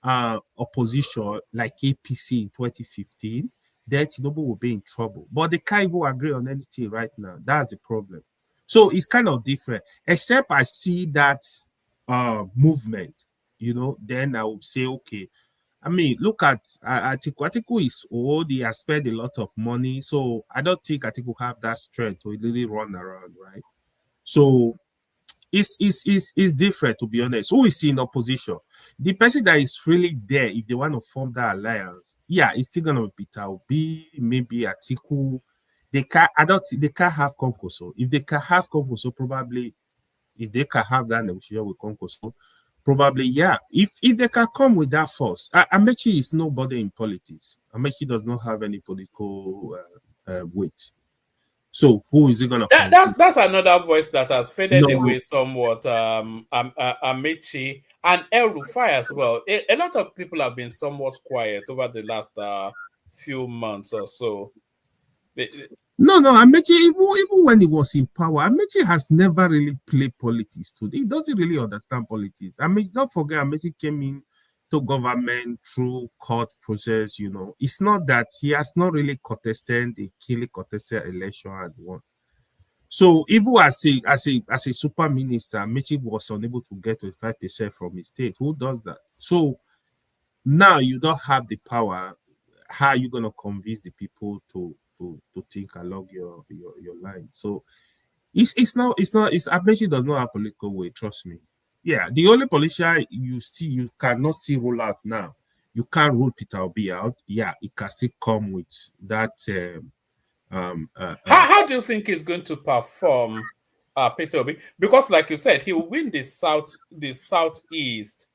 opposition like APC in 2015, then Tinubu will be in trouble. But they can't even agree on anything right now. That's the problem. So it's kind of different. Except I see that movement, then I would say, okay. I mean, look at Atiku. Atiku is old. He has spent a lot of money. So I don't think Atiku have that strength to really run around, right? So it's different, to be honest. Who is in opposition? The person that is really there, if they want to form that alliance, it's still gonna be Peter Obi, maybe Atiku. They can't have Konkoso. If they can have Konkoso, probably if they can have that negotiation with Konkoso, probably, if they can come with that force. Amechi is nobody in politics. Amechi does not have any political weight. So who is he gonna? That's another voice that has faded away somewhat. Amechi and El-Rufai as well. A lot of people have been somewhat quiet over the last few months or so. No, Amechi, even when he was in power, Amechi has never really played politics today. He doesn't really understand politics. I mean, don't forget, Amechi came in to government through court process, It's not that he has not really contested the keenly contested election and won. So even as a super minister, Amechi was unable to get 25% from his state. Who does that? So now you don't have the power. How are you going to convince the people to think along your line? So Amechi does not have political weight, trust me. The only politician you cannot see roll out now. You can't rule Peter Obi out. It can still come with that. How do you think he's going to perform, Peter Obi? Because, like you said, he will win the southeast,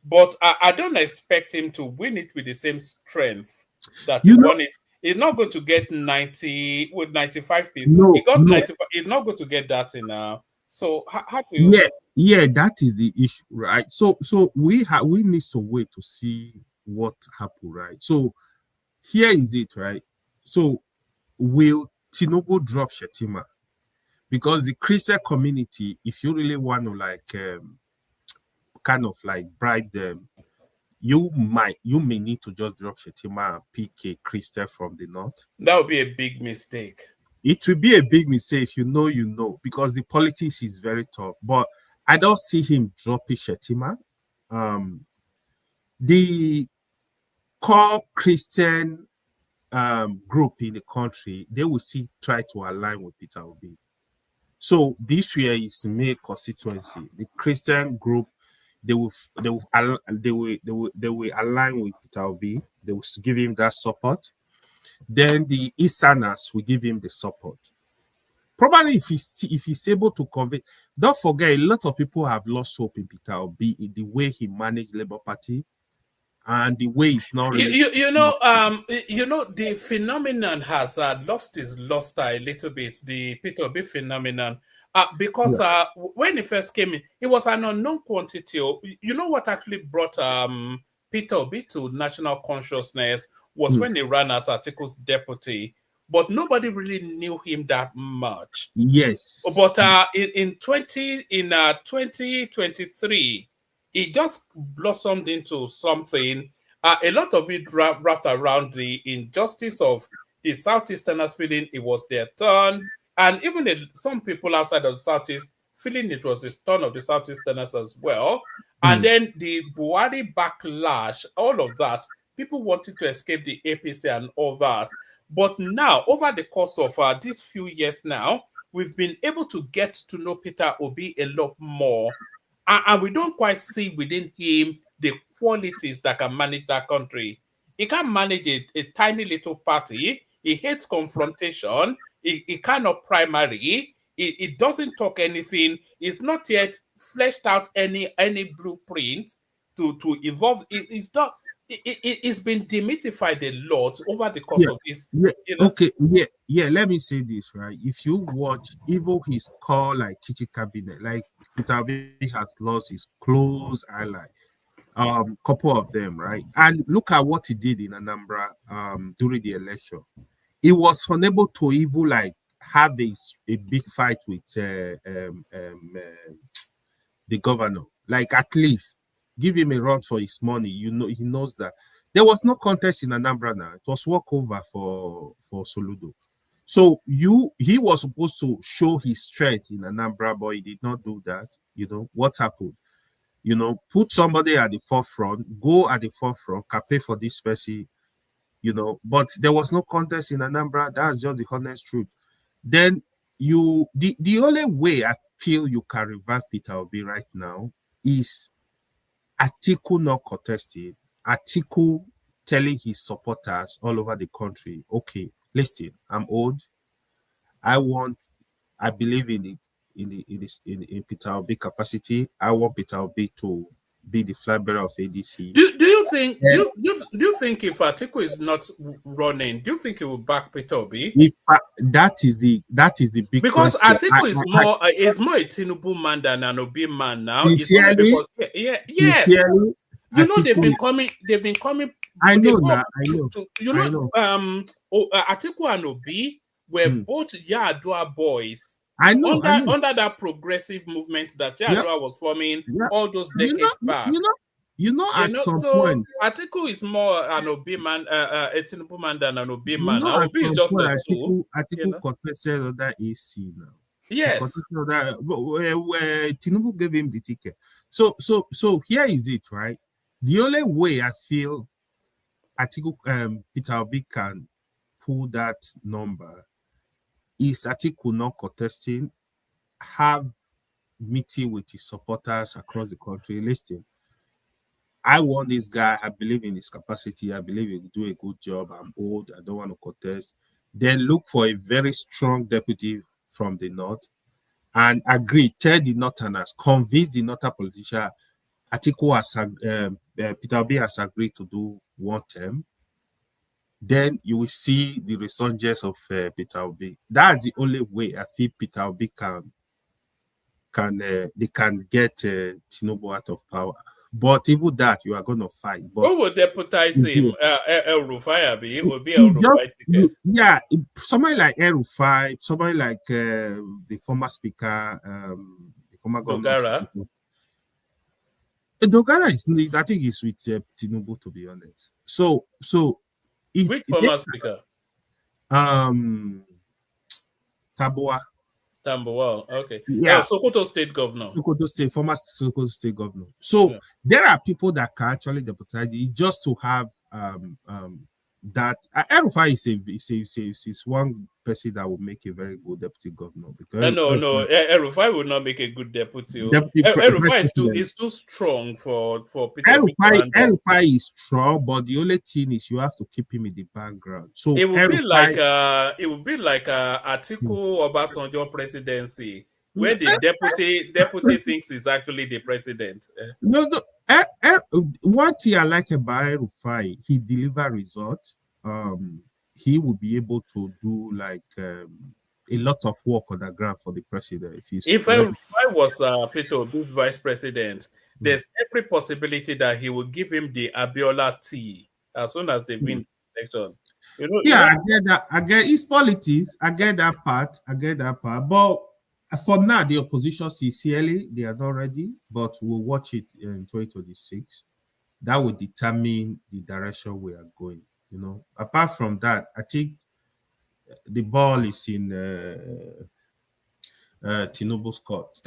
but I don't expect him to win it with the same strength that he won it. He's not going to get 90 with 95 people. He got 95. He's not going to get that in now. So how do you? That is the issue, right? So we need to wait to see what happens, right? So here is it, right? So will Tinubu drop Shetima? Because the Christian community, if you really want to kind of bribe them, you may need to just drop Shetima and pick a Christian from the north. That would be a big mistake. It will be a big mistake if you know, because the politics is very tough. But I don't see him dropping Shetima. The core Christian group in the country, they will try to align with Peter Obi. So this year is May constituency. The Christian group, they will align with Peter Obi. They will give him that support. Then the Easterners will give him the support. Probably if he's able to convey. Don't forget, a lot of people have lost hope in Peter Obi in the way he managed Labour Party and the way it's not really. The phenomenon has lost its luster a little bit. The Peter Obi phenomenon. Because when he first came in, it was an unknown quantity. You know what actually brought Peter Obi to national consciousness was when he ran as Atiku's deputy, but nobody really knew him that much. Yes. But in 2023, it just blossomed into something. A lot of it wrapped around the injustice of the Southeasterners feeling it was their turn, and even some people outside of the Southeast feeling it was the turn of the Southeasterners as well. And then the Buhari backlash, all of that, people wanted to escape the APC and all that. But now, over the course of these few years now, we've been able to get to know Peter Obi a lot more. And we don't quite see within him the qualities that can manage that country. He can't manage a tiny little party. He hates confrontation. He cannot primary. He doesn't talk anything. He's not yet fleshed out any blueprint to evolve. It's been demythified a lot over the course of this. Okay, let me say this, right? If you watch even his call like kitchen cabinet, like Peter Obi has lost his close ally, couple of them, right? And look at what he did in Anambra during the election. He was unable to even like have a big fight with the governor. Like at least give him a run for his money. You know, he knows that there was no contest in Anambra now. It was walkover for Soludo. So he was supposed to show his strength in Anambra, but he did not do that. You know what happened? You know, put somebody at the forefront, go at the forefront, campaign for this person. You know, but there was no contest in Anambra. That's just the honest truth. Then the only way I feel you can revive Peter Obi right now is Atiku not contesting, Atiku telling his supporters all over the country, okay, listen, I'm old. I believe in Peter Obi capacity. I want Peter Obi to be the flag bearer of ADC. Do you think do you think if Atiku is not running, do you think he will back Peter Obi? That is the big because question. Atiku is more a Tinubu man than an Obi man now. Sincerely, yes. Sincerely, You know they've been coming. I know that. I know. Atiku and Obi were both Yar'Adua boys. I know. Under that progressive movement that Yar'Adua was forming all those decades back. At some point, Atiku is more an Obi man, a Tinubu man than an Obi man. Now, Obi is just a tool. Atiku contested other AC now. Yes. Tinubu gave him the ticket. So here is it, right? The only way I feel Atiku, Peter Obi can pull that number is Atiku not contesting, have meeting with his supporters across the country. Listen, I want this guy. I believe in his capacity. I believe he will do a good job. I'm old. I don't want to contest. Then look for a very strong deputy from the north and agree. Tell the northerners, convince the northern politician. Atiku has Peter Obi has agreed to do one term. Then you will see the resurgence of Peter Obi. That's the only way I feel Peter Obi can get Tinubu out of power. But even that, you are going to fight. But who would deputize him? El Rufai, it would be El Rufai ticket. Yeah, somebody like El Rufai, somebody like the former speaker, the former governor. Dogara is I think he's with Tinubu, to be honest. So if which former speaker? Tamboa, okay. Yeah, Sokoto State Governor. Former Sokoto State Governor. So there are people that can actually deputize it just to have that. El-Rufai is one person that will make a very good deputy governor. Because no, El-Rufai will not make a good deputy. El-Rufai is too strong for Peter. El-Rufai is strong, but the only thing is you have to keep him in the background. So it would be like Atiku Obasanjo presidency, where the deputy thinks is actually the president. No. One thing I like about El-Rufai, he deliver results. He will be able to do like a lot of work on the ground for the president. If El-Rufai was Peter Obi's vice president, there's every possibility that he will give him the Abiola tea as soon as they win the election. Yeah, I get that. I get it's politics. I get that part. But for now, the opposition sincerely, they are not ready. But we'll watch it in 2026. That will determine the direction we are going. Apart from that, I think the ball is in Tinubu's court.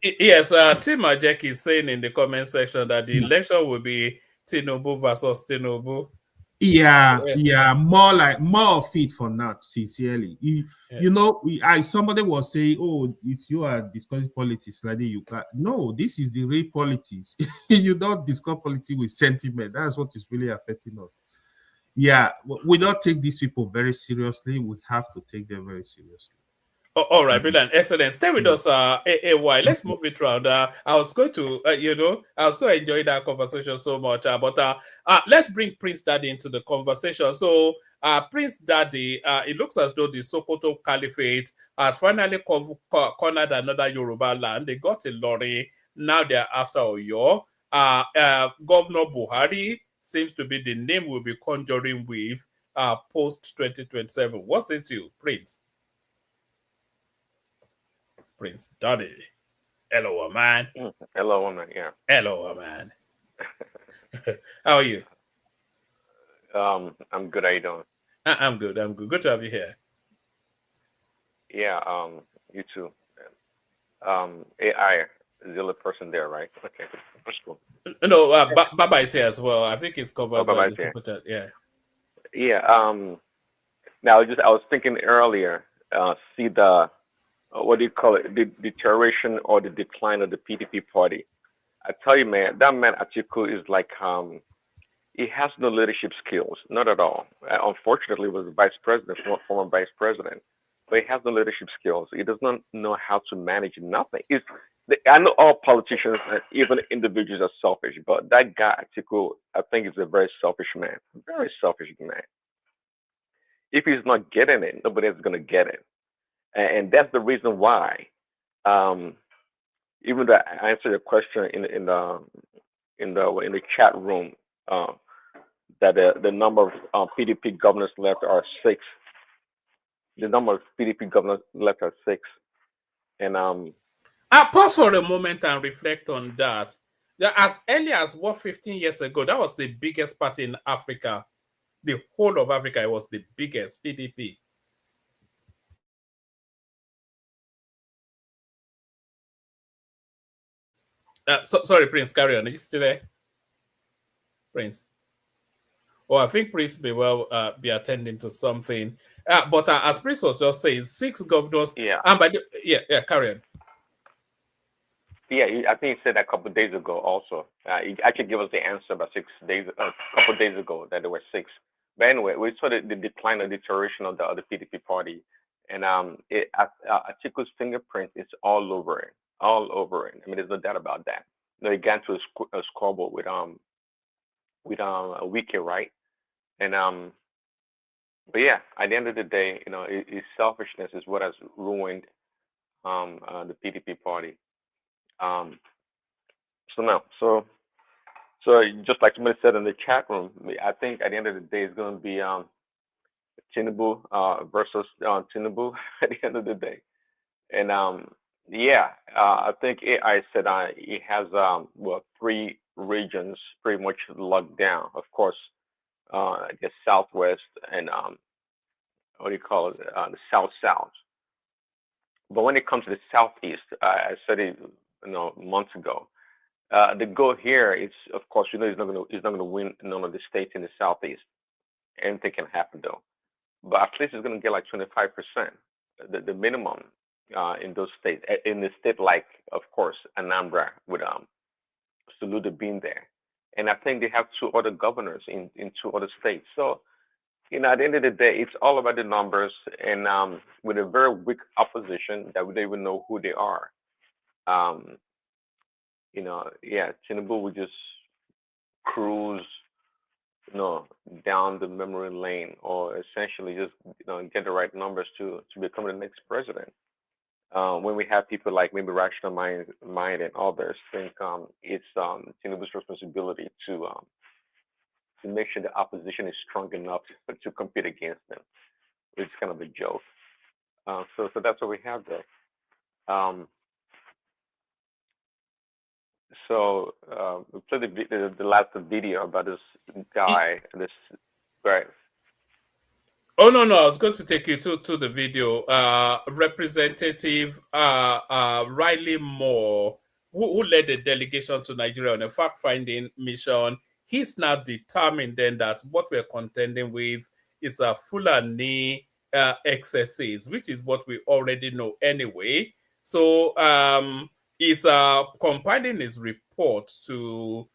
Yes, Tim Ajek is saying in the comment section that the election will be Tinubu versus Tinubu. Yeah, more of it for now, sincerely. Somebody was saying, oh, if you are discussing politics, like you can't. No, this is the real politics. You don't discuss politics with sentiment. That's what is really affecting us. Yeah, we don't take these people very seriously. We have to take them very seriously. All right, brilliant, excellent. Stay with us a while. Let's move it around. I was going to, I was so enjoying that conversation so much. But let's bring Prince Daddy into the conversation. So, Prince Daddy, it looks as though the Sokoto Caliphate has finally cornered another Yoruba land. They got a lorry. Now they're after Oyo. Governor Buhari seems to be the name we'll be conjuring with post 2027. What says you, Prince? Prince Daddy. Hello, man. Hello, man. Yeah. Hello, man. How are you? I'm good. How you doing? I'm good. Good to have you here. Yeah. You too. AI is the only person there, right? Okay. That's cool. No, Baba is here as well. I think it's covered by the super chat. Yeah. Yeah. Now, I was thinking earlier. See the what do you call it? The deterioration or the decline of the PDP party. I tell you, man, that man Atiku is like he has no leadership skills, not at all. Unfortunately, he was the vice president, former vice president, but he has no leadership skills. He does not know how to manage nothing. I know all politicians and even individuals are selfish, but that guy Atiku, I think, is a very selfish man. Very selfish man. If he's not getting it, nobody else is going to get it. And that's the reason why, even though I answered your question in the chat room, that the number of PDP governors left are 6. The number of PDP governors left are 6, and I pause for a moment and reflect on that. As early as 15 years ago, that was the biggest party in Africa. The whole of Africa, it was the biggest PDP. Sorry, Prince, carry on. Are you still there? Prince. Oh, I think Prince may well be attending to something. But as Prince was just saying, 6 governors. Yeah. Carry on. Yeah, I think he said that a couple of days ago also. He actually gave us the answer about 6 days, a couple of days ago, that there were 6. But anyway, we saw the decline and deterioration of the other PDP party. And Atiku's fingerprint is all over it. All over it. I mean, there's no doubt about that. He got into a scoreboard with Wike, right? And but yeah, at the end of the day, his selfishness is what has ruined the PDP party. So just like somebody said in the chat room, I think at the end of the day, it's going to be Tinubu versus Tinubu at the end of the day. And I think AI said he has 3 regions pretty much locked down. Of course, the Southwest and what do you call it, the South. But when it comes to the Southeast, I said it months ago. The goal here is, of course, he's not going to win none of the states in the Southeast. Anything can happen though. But at least he's going to get like 25%, the minimum in those states. In the state like, of course, Anambra with Soludo being there, and I think they have 2 other governors in 2 other states. So, at the end of the day, it's all about the numbers, and with a very weak opposition that we don't even know who they are. Tinubu would just cruise, down the memory lane, or essentially just, get the right numbers to become the next president. when we have people like maybe Rational Mind and others think it's Tinubu's responsibility to make sure the opposition is strong enough to compete against them, which is kind of a joke. So that's what we have there. So we played the last video about this guy. This right. Oh no, I was going to take you to the video. Representative Riley Moore, who led the delegation to Nigeria on a fact-finding mission, he's now determined then that what we're contending with is a Fulani excesses, which is what we already know anyway. So he's compiling his report to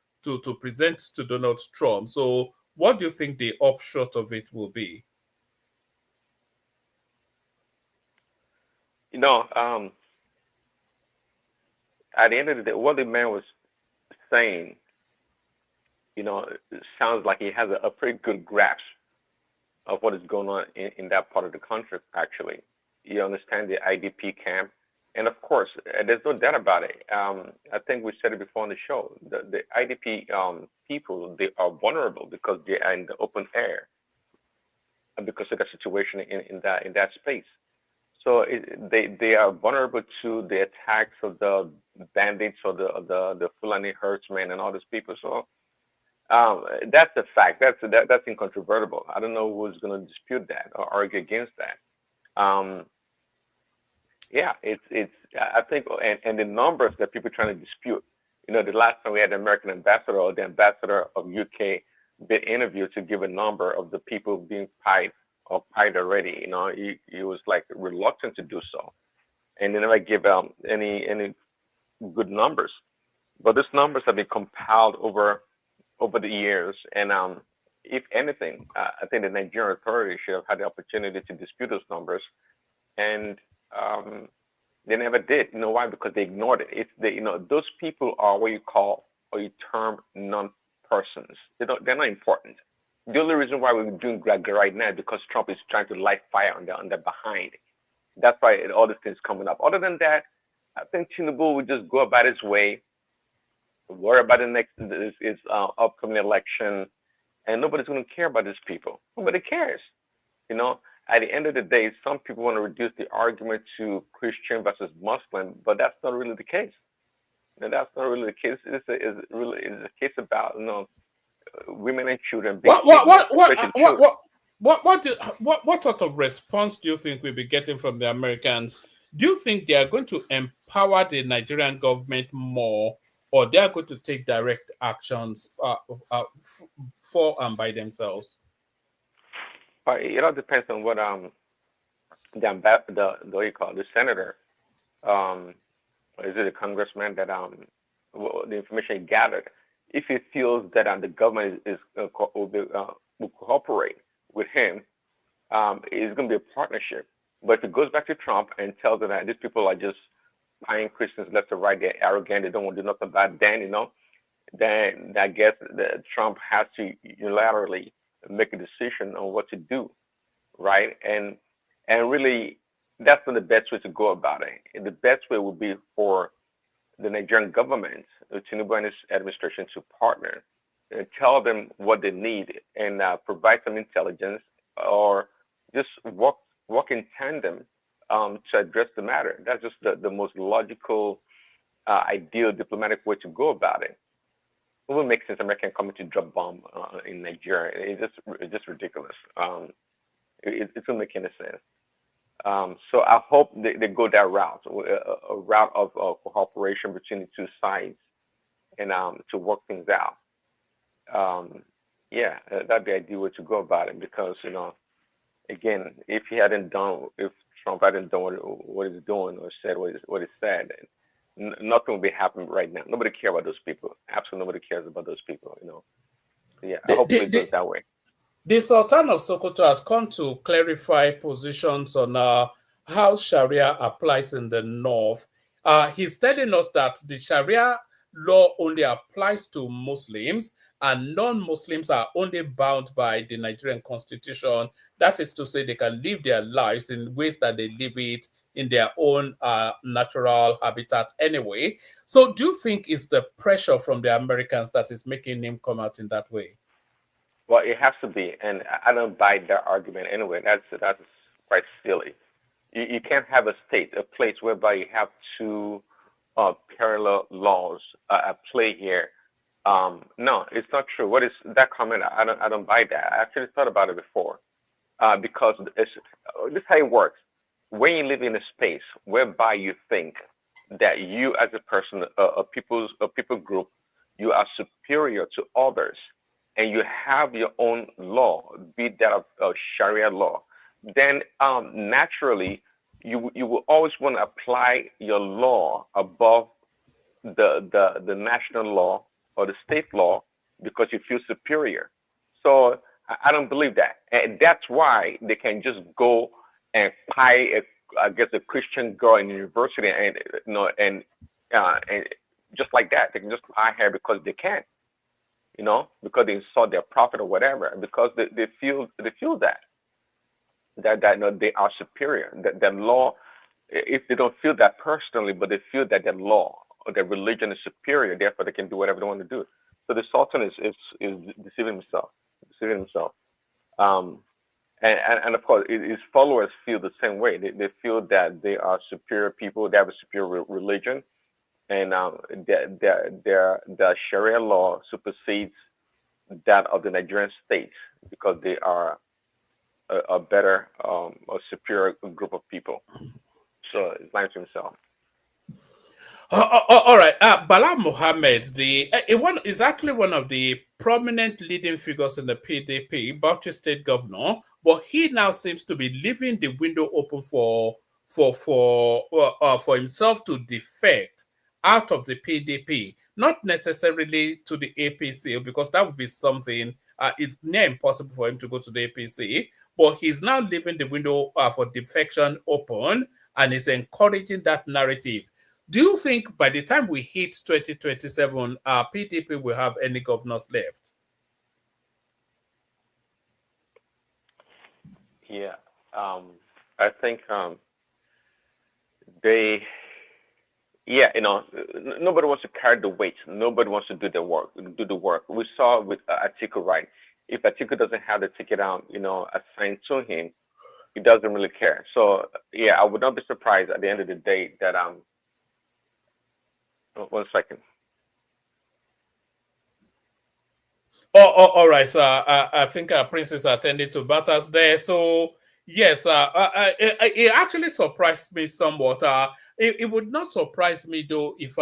present to Donald Trump. So what do you think the upshot of it will be? You know, at the end of the day, what the man was saying, you know, it sounds like he has a pretty good grasp of what is going on in that part of the country, actually. You understand the IDP camp. And of course, there's no doubt about it. I think we said it before on the show. The IDP people, they are vulnerable because they are in the open air and because of the situation in that space. So they are vulnerable to the attacks of the bandits or the Fulani herdsmen and all these people. So that's a fact. That's incontrovertible. I don't know who's going to dispute that or argue against that. Yeah, it's. I think, and the numbers that people are trying to dispute. You know, the last time we had the American ambassador or the ambassador of UK been interviewed to give a number of the people being pied already. You know, he was like reluctant to do so, and they never give any good numbers. But these numbers have been compiled over the years, and if anything, I think the Nigerian authorities should have had the opportunity to dispute those numbers, and they never did. You know why? Because they ignored it. Those people are what you call or you term non-persons. They're not important. The only reason why we're doing Greg right now is because Trump is trying to light fire on their behind. That's why all these things coming up. Other than that, I think Tinubu will just go about his way, worry about the next upcoming election, and nobody's going to care about these people. Nobody cares. You know, at the end of the day, some people want to reduce the argument to Christian versus Muslim, but that's not really the case. And that's not really the case. It's a case about women and children. What sort of response do you think we'll be getting from the Americans? Do you think they are going to empower the Nigerian government more, or they are going to take direct actions for and by themselves? It all depends on what the senator, is it a congressman that the information he gathered, if he feels that the government will cooperate with him, it's going to be a partnership. But if it goes back to Trump and tells them that these people are just buying Christians left or right, they're arrogant, they don't want to do nothing about it, then I guess that Trump has to unilaterally make a decision on what to do, right? And really, that's not the best way to go about it. The best way would be for the Nigerian government, Tinubu and his administration, to partner and tell them what they need and provide some intelligence, or just work in tandem to address the matter. That's just the most logical, ideal diplomatic way to go about it. It would make sense American coming to drop bomb in Nigeria. It's just ridiculous. It doesn't make any sense. So I hope they go that route, a route of cooperation between the two sides, and to work things out. That'd be the ideal way to go about it, because again, if Trump hadn't done what he's doing or said what he said, nothing will be happening right now. Nobody cares about those people. Absolutely nobody cares about those people. Hopefully it goes that way. The Sultan of Sokoto has come to clarify positions on how Sharia applies in the north. He's telling us that the Sharia law only applies to Muslims, and non-Muslims are only bound by the Nigerian constitution. That is to say, they can live their lives in ways that they live it in their own natural habitat anyway. So do you think it's the pressure from the Americans that is making him come out in that way? Well, it has to be, and I don't buy that argument anyway. That's quite silly. You can't have a place whereby you have two parallel laws at play here. No, it's not true. What is that comment? I don't buy that. I actually thought about it before, because this is how it works. When you live in a space whereby you think that you as a person, a people group, you are superior to others, and you have your own law, be that of Sharia law, then naturally you will always want to apply your law above the national law or the state law because you feel superior. So I don't believe that, and that's why they can just go and pie a Christian girl in university, and and just like that, they can just pie her because they can. Because they saw their prophet or whatever, because they feel that they are superior. That law, if they don't feel that personally, but they feel that the law or their religion is superior, therefore they can do whatever they want to do. So the Sultan is deceiving himself. And of course, his followers feel the same way. They feel that they are superior people. They have a superior religion. And the Sharia law supersedes that of the Nigerian state because they are a better, a superior group of people. So he's lying to himself. All right. Bala Mohammed, is actually one of the prominent leading figures in the PDP, Bauchi State Governor, but he now seems to be leaving the window open for himself to defect out of the PDP, not necessarily to the APC, because that would be something, it's near impossible for him to go to the APC, but he's now leaving the window for defection open and is encouraging that narrative. Do you think by the time we hit 2027, PDP will have any governors left? Yeah, I think nobody wants to carry the weight. Nobody wants to do the work. We saw with Atiku, right? If Atiku doesn't have the ticket out, assigned to him, he doesn't really care. So yeah, I would not be surprised at the end of the day that 1 second. All right, so I think Prince is attending to matters there. So yes, it actually surprised me somewhat. It would not surprise me though if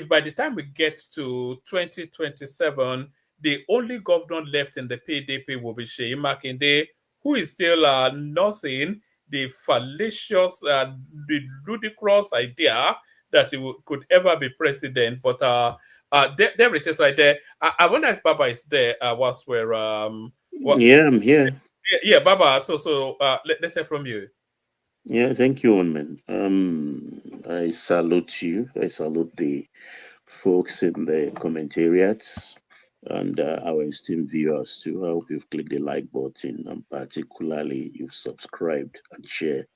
by the time we get to 2027, the only governor left in the PDP will be Seyi Makinde, who is still nursing the fallacious, the ludicrous idea that he could ever be president. But there it is right there. I wonder if Baba is there whilst we're yeah, I'm here. Yeah, Baba. So let's hear from you. Yeah, thank you, Onman. I salute you. I salute the folks in the commentariats and our esteemed viewers too. I hope you've clicked the like button and particularly you've subscribed and shared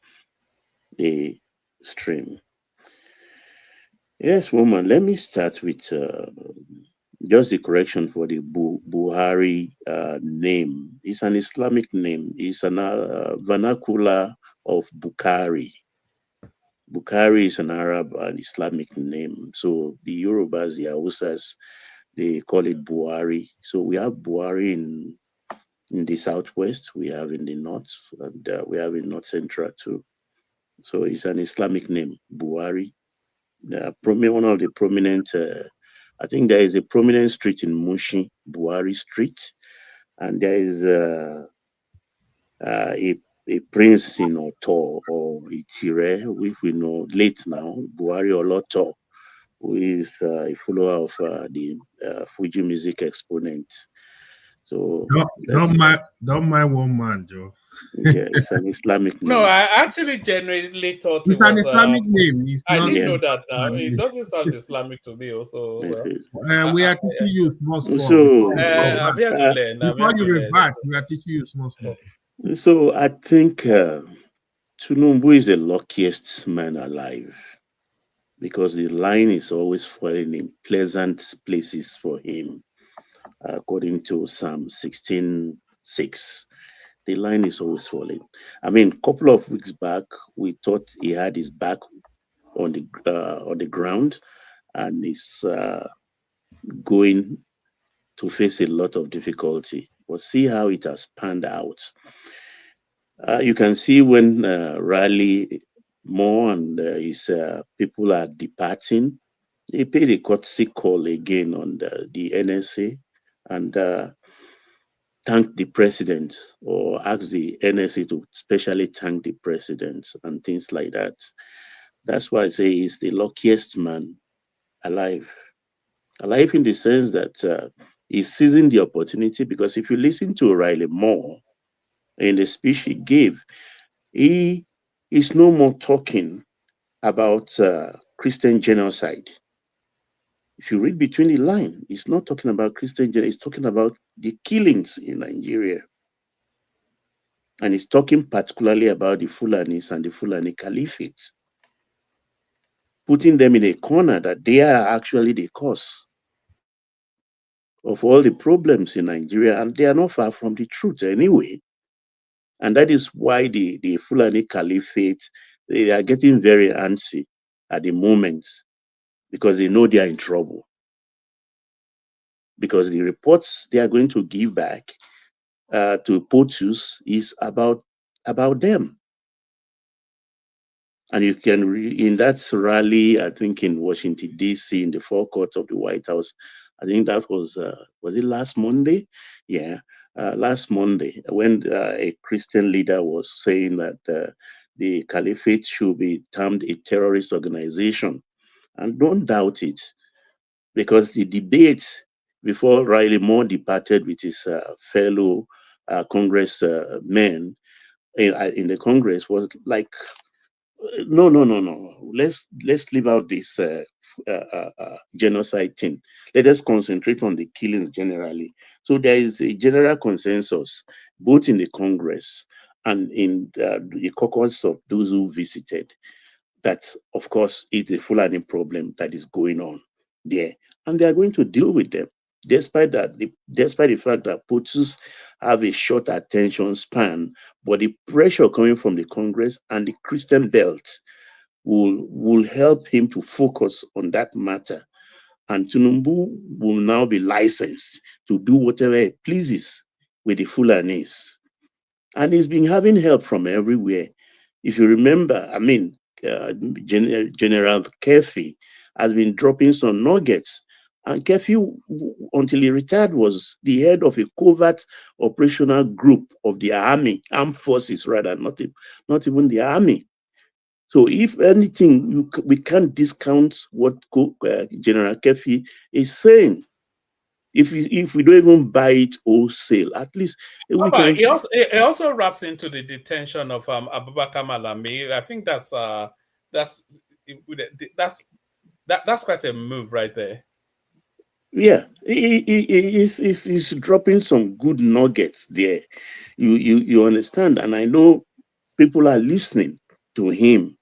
the stream. Yes, woman. Let me start with just the correction for the Buhari name. It's an Islamic name. It's an vernacular of Bukhari. Bukhari is an Arab and Islamic name. So the Yorubas, the Hausas, they call it Buhari. So we have Buhari in the southwest, we have in the north, and we have in north central too. So it's an Islamic name, Buhari. One of the prominent, I think there is a prominent street in Mushi, Buhari Street, and there is a prince in Oto or Itire, which we know late now, Buhari Oloto, who is a follower of the Fuji music exponent. So don't mind one man, Joe. Yeah, it's an Islamic name. No, I actually genuinely thought it's an Islamic name. I didn't know that now. It doesn't sound Islamic to me also. We are teaching you small. So, I'm here to learn. Before you revert, we are teaching you small. So I think Tinubu is the luckiest man alive because the line is always falling in pleasant places for him, according to Psalm 16:6. The line is always falling. I mean, a couple of weeks back, we thought he had his back on the ground, and is going to face a lot of difficulty. But see how it has panned out. You can see when Raleigh Moore and his people are departing, they paid a courtesy call again on the NSA and thank the president, or ask the NSA to specially thank the president and things like that. That's why I say he's the luckiest man alive. Alive in the sense that he's seizing the opportunity, because if you listen to Riley Moore in the speech he gave, he is no more talking about Christian genocide. If you read between the lines, he's not talking about Christian genocide, he's talking about the killings in Nigeria. And he's talking particularly about the Fulanis and the Fulani Caliphate, putting them in a corner that they are actually the cause of all the problems in Nigeria, and they are not far from the truth anyway. And that is why the Fulani Caliphate, they are getting very antsy at the moment, because they know they are in trouble. Because the reports they are going to give back to POTUS is about them. And you can in that rally, I think in Washington, D.C., in the forecourt of the White House, I think that was it last Monday? Yeah, last Monday, when a Christian leader was saying that the Caliphate should be termed a terrorist organization. And don't doubt it, because the debate before Riley Moore departed with his fellow congressmen in the Congress was like, no. Let's leave out this genocide thing. Let us concentrate on the killings generally. So there is a general consensus, both in the Congress and in the caucus of those who visited, that, of course, it's a Fulani problem that is going on there, and they are going to deal with them. Despite the fact that POTUS have a short attention span, but the pressure coming from the Congress and the Christian Belt will help him to focus on that matter. And Tinubu will now be licensed to do whatever he pleases with the Fulanis. And he's been having help from everywhere. If you remember, I mean, General Kefi has been dropping some nuggets. And Kefi, until he retired, was the head of a covert operational group of the army, armed forces rather, not even the army. So if anything, we can't discount what General Kefi is saying. If we don't even buy it wholesale, at least we can. It also wraps into the detention of Abubakar Malami. I think that's quite a move right there. Yeah, he's dropping some good nuggets there. You understand, and I know people are listening to him,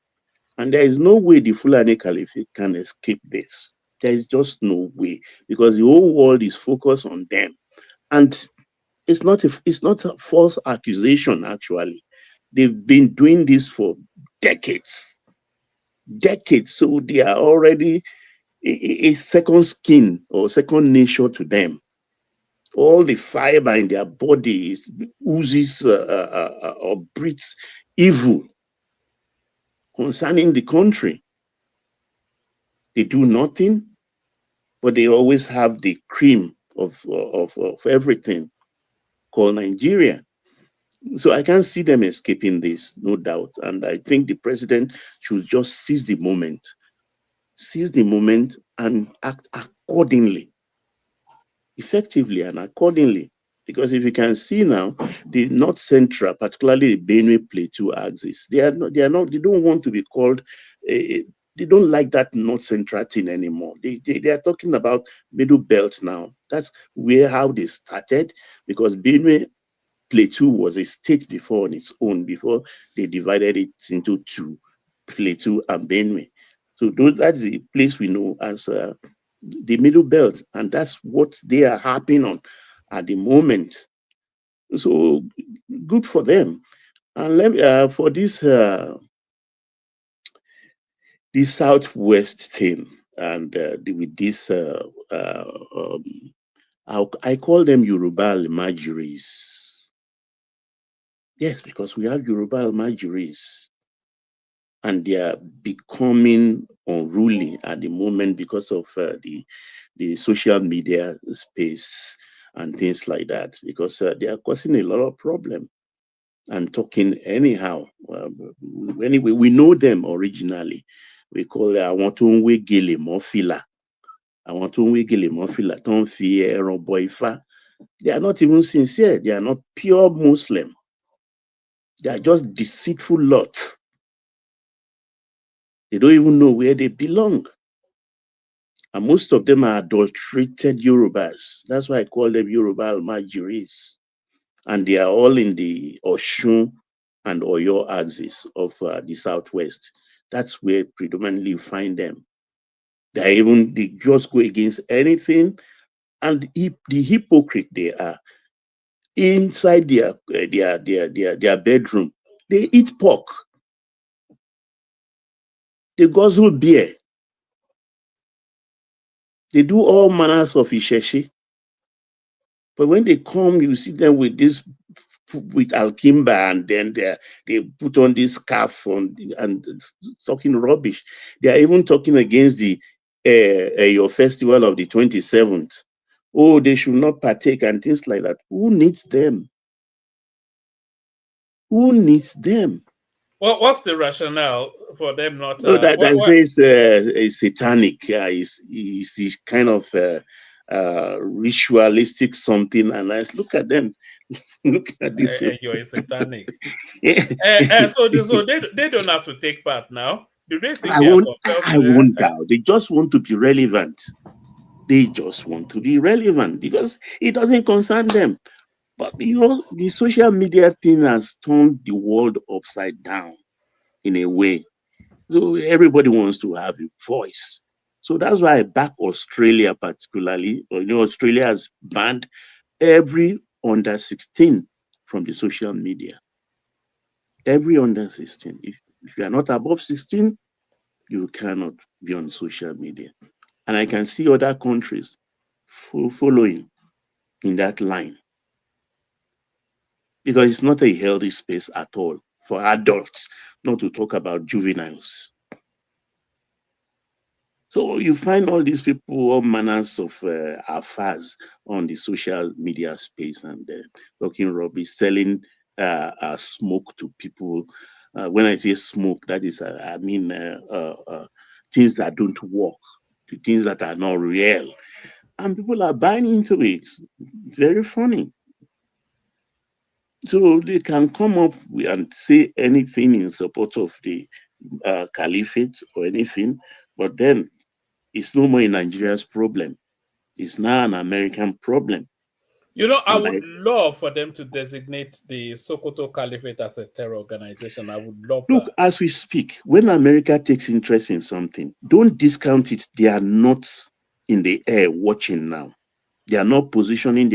and there is no way the Fulani Caliphate can escape this. There is just no way, because the whole world is focused on them, and it's not a false accusation. Actually, they've been doing this for decades. So they are already a second skin or second nature to them. All the fiber in their body oozes or breathes evil concerning the country. They do nothing, but they always have the cream of everything called Nigeria. So I can't see them escaping this, no doubt. And I think the president should just seize the moment and act accordingly, effectively and accordingly. Because if you can see now, the North Central, particularly the Benue Plateau axis, they don't want to be called, they don't like that North Central thing anymore. They are talking about Middle Belt now. That's how they started, because Benue Plateau was a state before on its own, before they divided it into two, Plateau and Benue. So that's the place we know as the Middle Belt, and that's what they are harping on at the moment. So good for them. And let me, for this the Southwest thing, and with this I call them Yoruba Almajiris. Yes, because we have Yoruba Almajiris, and they are becoming unruly at the moment because of the social media space and things like that, because they are causing a lot of problem and talking anyhow. Anyway, we know them originally. We call it I want to wiggle mofila. I want to wiggle mofila. Don't fear boyfa. They are not even sincere. They are not pure Muslim. They are just deceitful lot. They don't even know where they belong. And most of them are adulterated Yorubas. That's why I call them Yoruba Almajiris. And they are all in the Oshun and Oyo axis of the Southwest. That's where predominantly you find them. They just go against anything. And the hypocrite they are, inside their bedroom, they eat pork. They guzzle beer. They do all manners of isheshi. But when they come, you see them with Alkimba, and then they put on this scarf and talking rubbish. They are even talking against your festival of the 27th. Oh, they should not partake and things like that. Who needs them? Who needs them? Well, what's the rationale for them not? No, that says is satanic. It's kind of ritualistic something. And I look at them. Look at this. You're satanic. So they don't have to take part now. Do they think I wonder. They just want to be relevant. They just want to be relevant because it doesn't concern them. But the social media thing has turned the world upside down in a way. So everybody wants to have a voice. So that's why I back Australia particularly. Australia has banned every under 16 from the social media. Every under 16. If you are not above 16, you cannot be on social media. And I can see other countries following in that line. Because it's not a healthy space at all for adults, not to talk about juveniles. So you find all these people, all manners of affairs on the social media space and talking rubbish, selling smoke to people. When I say smoke, that is, I mean things that don't work, things that are not real. And people are buying into it. Very funny. So they can come up and say anything in support of the caliphate or anything, but then it's no more in Nigeria's problem. It's now an American problem. I would love for them to designate the Sokoto Caliphate as a terror organization. I would love Look, that. as we speak, when America takes interest in something, don't discount it. They are not in the air watching now. They are not positioning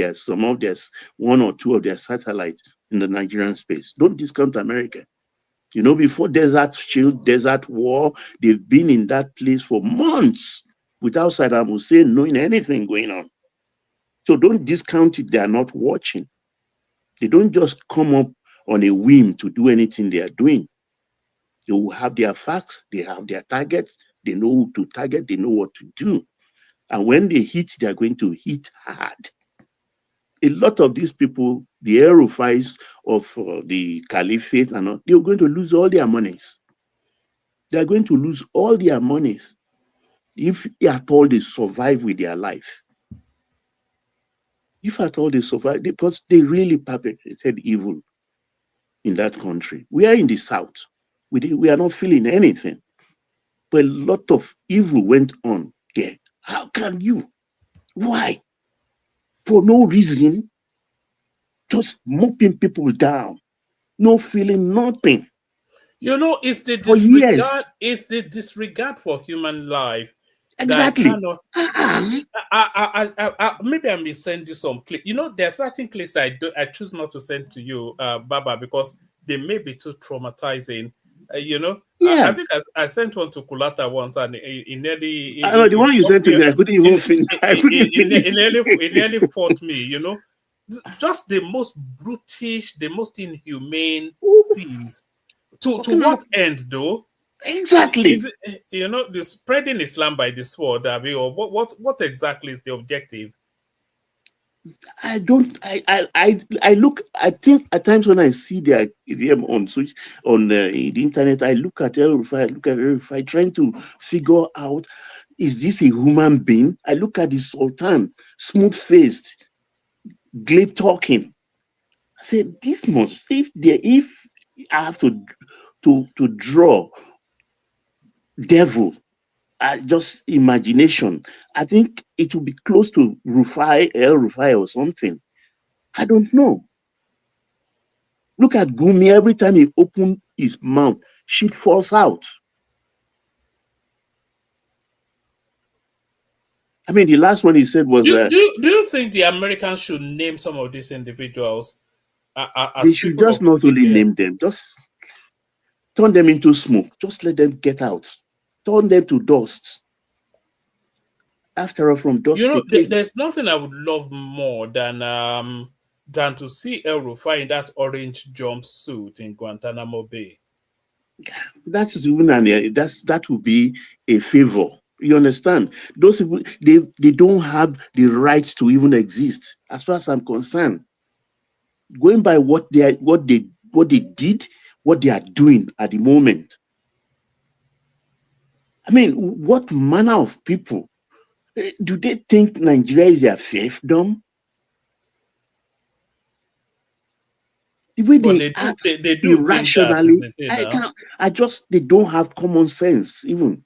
one or two of their satellites in the Nigerian space. Don't discount America. Before Desert Shield, Desert War, they've been in that place for months without Saddam Hussein knowing anything going on. So don't discount it. They are not watching. They don't just come up on a whim to do anything they are doing. They will have their facts. They have their targets. They know who to target. They know what to do. And when they hit, they are going to hit hard. A lot of these people, the Aerofiles of the Caliphate, they're going to lose all their monies. They're going to lose all their monies if at all they survive with their life. If at all they survive, because they really perpetrated evil in that country. We are in the South. We are not feeling anything. But a lot of evil went on there. How can you? Why? For no reason. just moping people down, no feeling nothing. You know, it's the For years. disregard for human life. Exactly. That maybe I may send you some clips. You know, there are certain clips I choose not to send to you, Baba, because they may be too traumatizing. You know, I think I sent one to Kulata once, and in nearly I know the one you sent to me, I couldn't even finish. it nearly fought me. You know, just the most brutish, the most inhumane things. To what end, though? Exactly. You know, the spreading Islam by the sword, Abi, or what exactly is the objective? I don't. I look. I think at times when I see them on the internet, I look at El-Rufai, trying to figure out, is this a human being? I look at the Sultan, smooth faced, glib talking. I said, this must, if I have to draw devil, just imagination, I think it will be close to El-Rufai or something. I don't know. Look at Gumi. Every time he opens his mouth, shit falls out. I mean, the last one he said was, Do you think the Americans should name some of these individuals? They should just not only name them, just turn them into smoke. Just let them get out. Turn them to dust. After all, from dust You know, they came. there's nothing I would love more than to see El-Rufai in that orange jumpsuit in Guantanamo Bay. That's even that would be a favor. You understand? Those people, they don't have the rights to even exist, as far as I'm concerned. Going by what they did, what they are doing at the moment. I mean, what manner of people do they think Nigeria is their fiefdom? The way they act they do irrationally, think that, they don't have common sense even.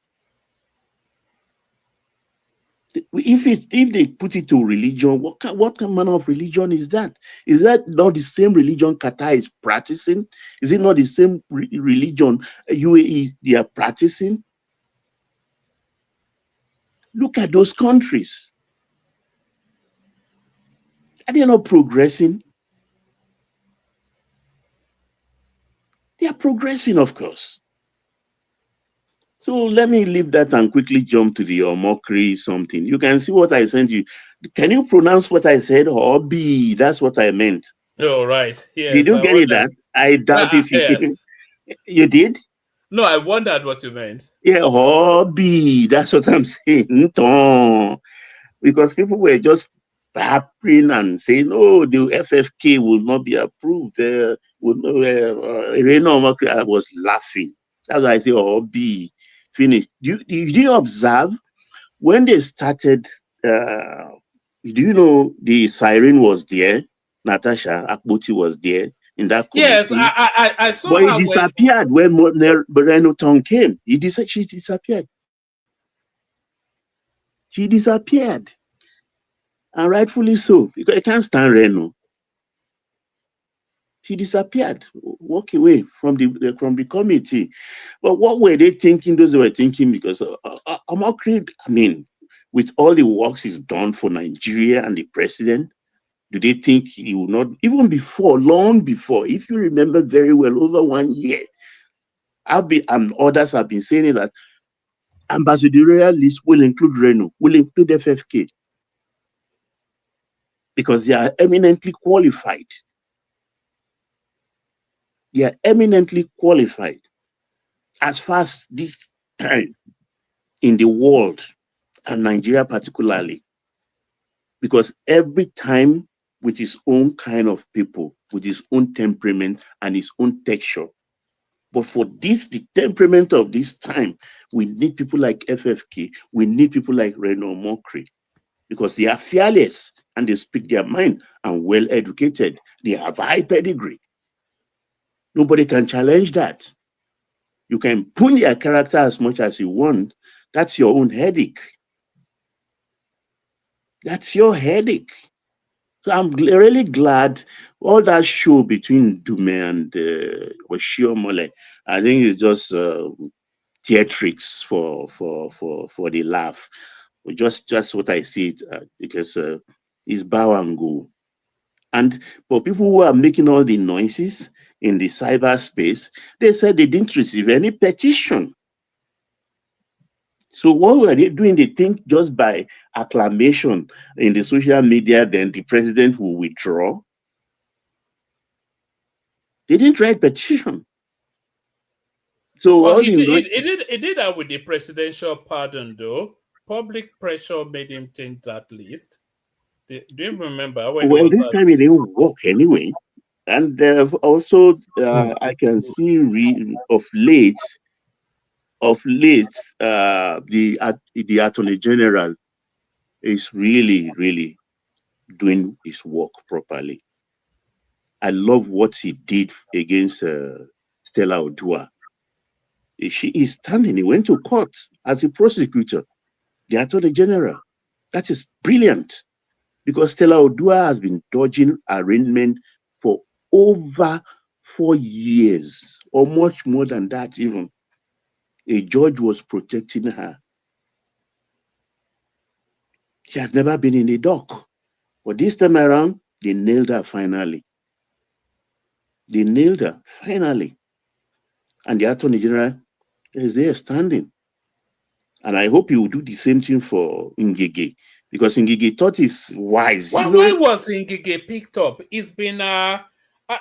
If they put it to religion, what manner of religion is that? Is that not the same religion Qatar is practicing? Is it not the same religion UAE they are practicing? Look at those countries. Are they not progressing? They are progressing, of course. So let me leave that and quickly jump to the Omokri something. You can see what I sent you. Can you pronounce what I said? Hobby. That's what I meant. Oh, right. Yes. Did you get it that? I doubt if you yes. You did? No, I wondered what you meant. Yeah, hobby. That's what I'm saying. Because people were just happy and saying, oh, the FFK will not be approved. Reno Omokri, I was laughing. That's why I say, hobby. Finish. Did you observe when they started? Do you know the siren was there? Natasha Akbuti was there in that committee. Yes, I saw but her he disappeared when Reno Tong came. She disappeared. She disappeared. And rightfully so, because I can't stand Reno. She disappeared, walk away from the committee. But what were they thinking? Those were thinking, because Omokri, I mean, with all the works he's done for Nigeria and the president, do they think he will not, even before, long before, if you remember very well, over 1 year, and others have been saying that ambassadorial list will include Reno, will include FFK, because they are eminently qualified. They are eminently qualified as far as this time in the world, and Nigeria particularly, because every time with his own kind of people, with his own temperament and his own texture. But for this, the temperament of this time, we need people like FFK, we need people like Reno Omokri, because they are fearless and they speak their mind and well educated. They have high pedigree. Nobody can challenge that. You can pull their character as much as you want. That's your own headache. That's your headache. So I'm really glad all that show between Ndume and Oshiomole, I think it's just theatrics for the laugh. Just what I see it because it's bow and go. And for people who are making all the noises in the cyberspace, they said they didn't receive any petition. So what were they doing? They think just by acclamation in the social media, then the president will withdraw. They didn't write petition. So Well, all the he did that with the presidential pardon, though. Public pressure made him change that list. Do you remember when it well, was this that? time it didn't work anyway. And also, I can see of late, the Attorney General is really doing his work properly. I love what he did against Stella Odua. She is standing. He went to court as a prosecutor, the Attorney General. That is brilliant because Stella Odua has been dodging arraignment for over 4 years or much more than that even. A judge was protecting her. She has never been in the dock. But this time around, they nailed her finally. They nailed her finally. And the Attorney General is there standing. And I hope he will do the same thing for Ngige, because Ngige thought he's wise. Why was Ngige picked up? It's been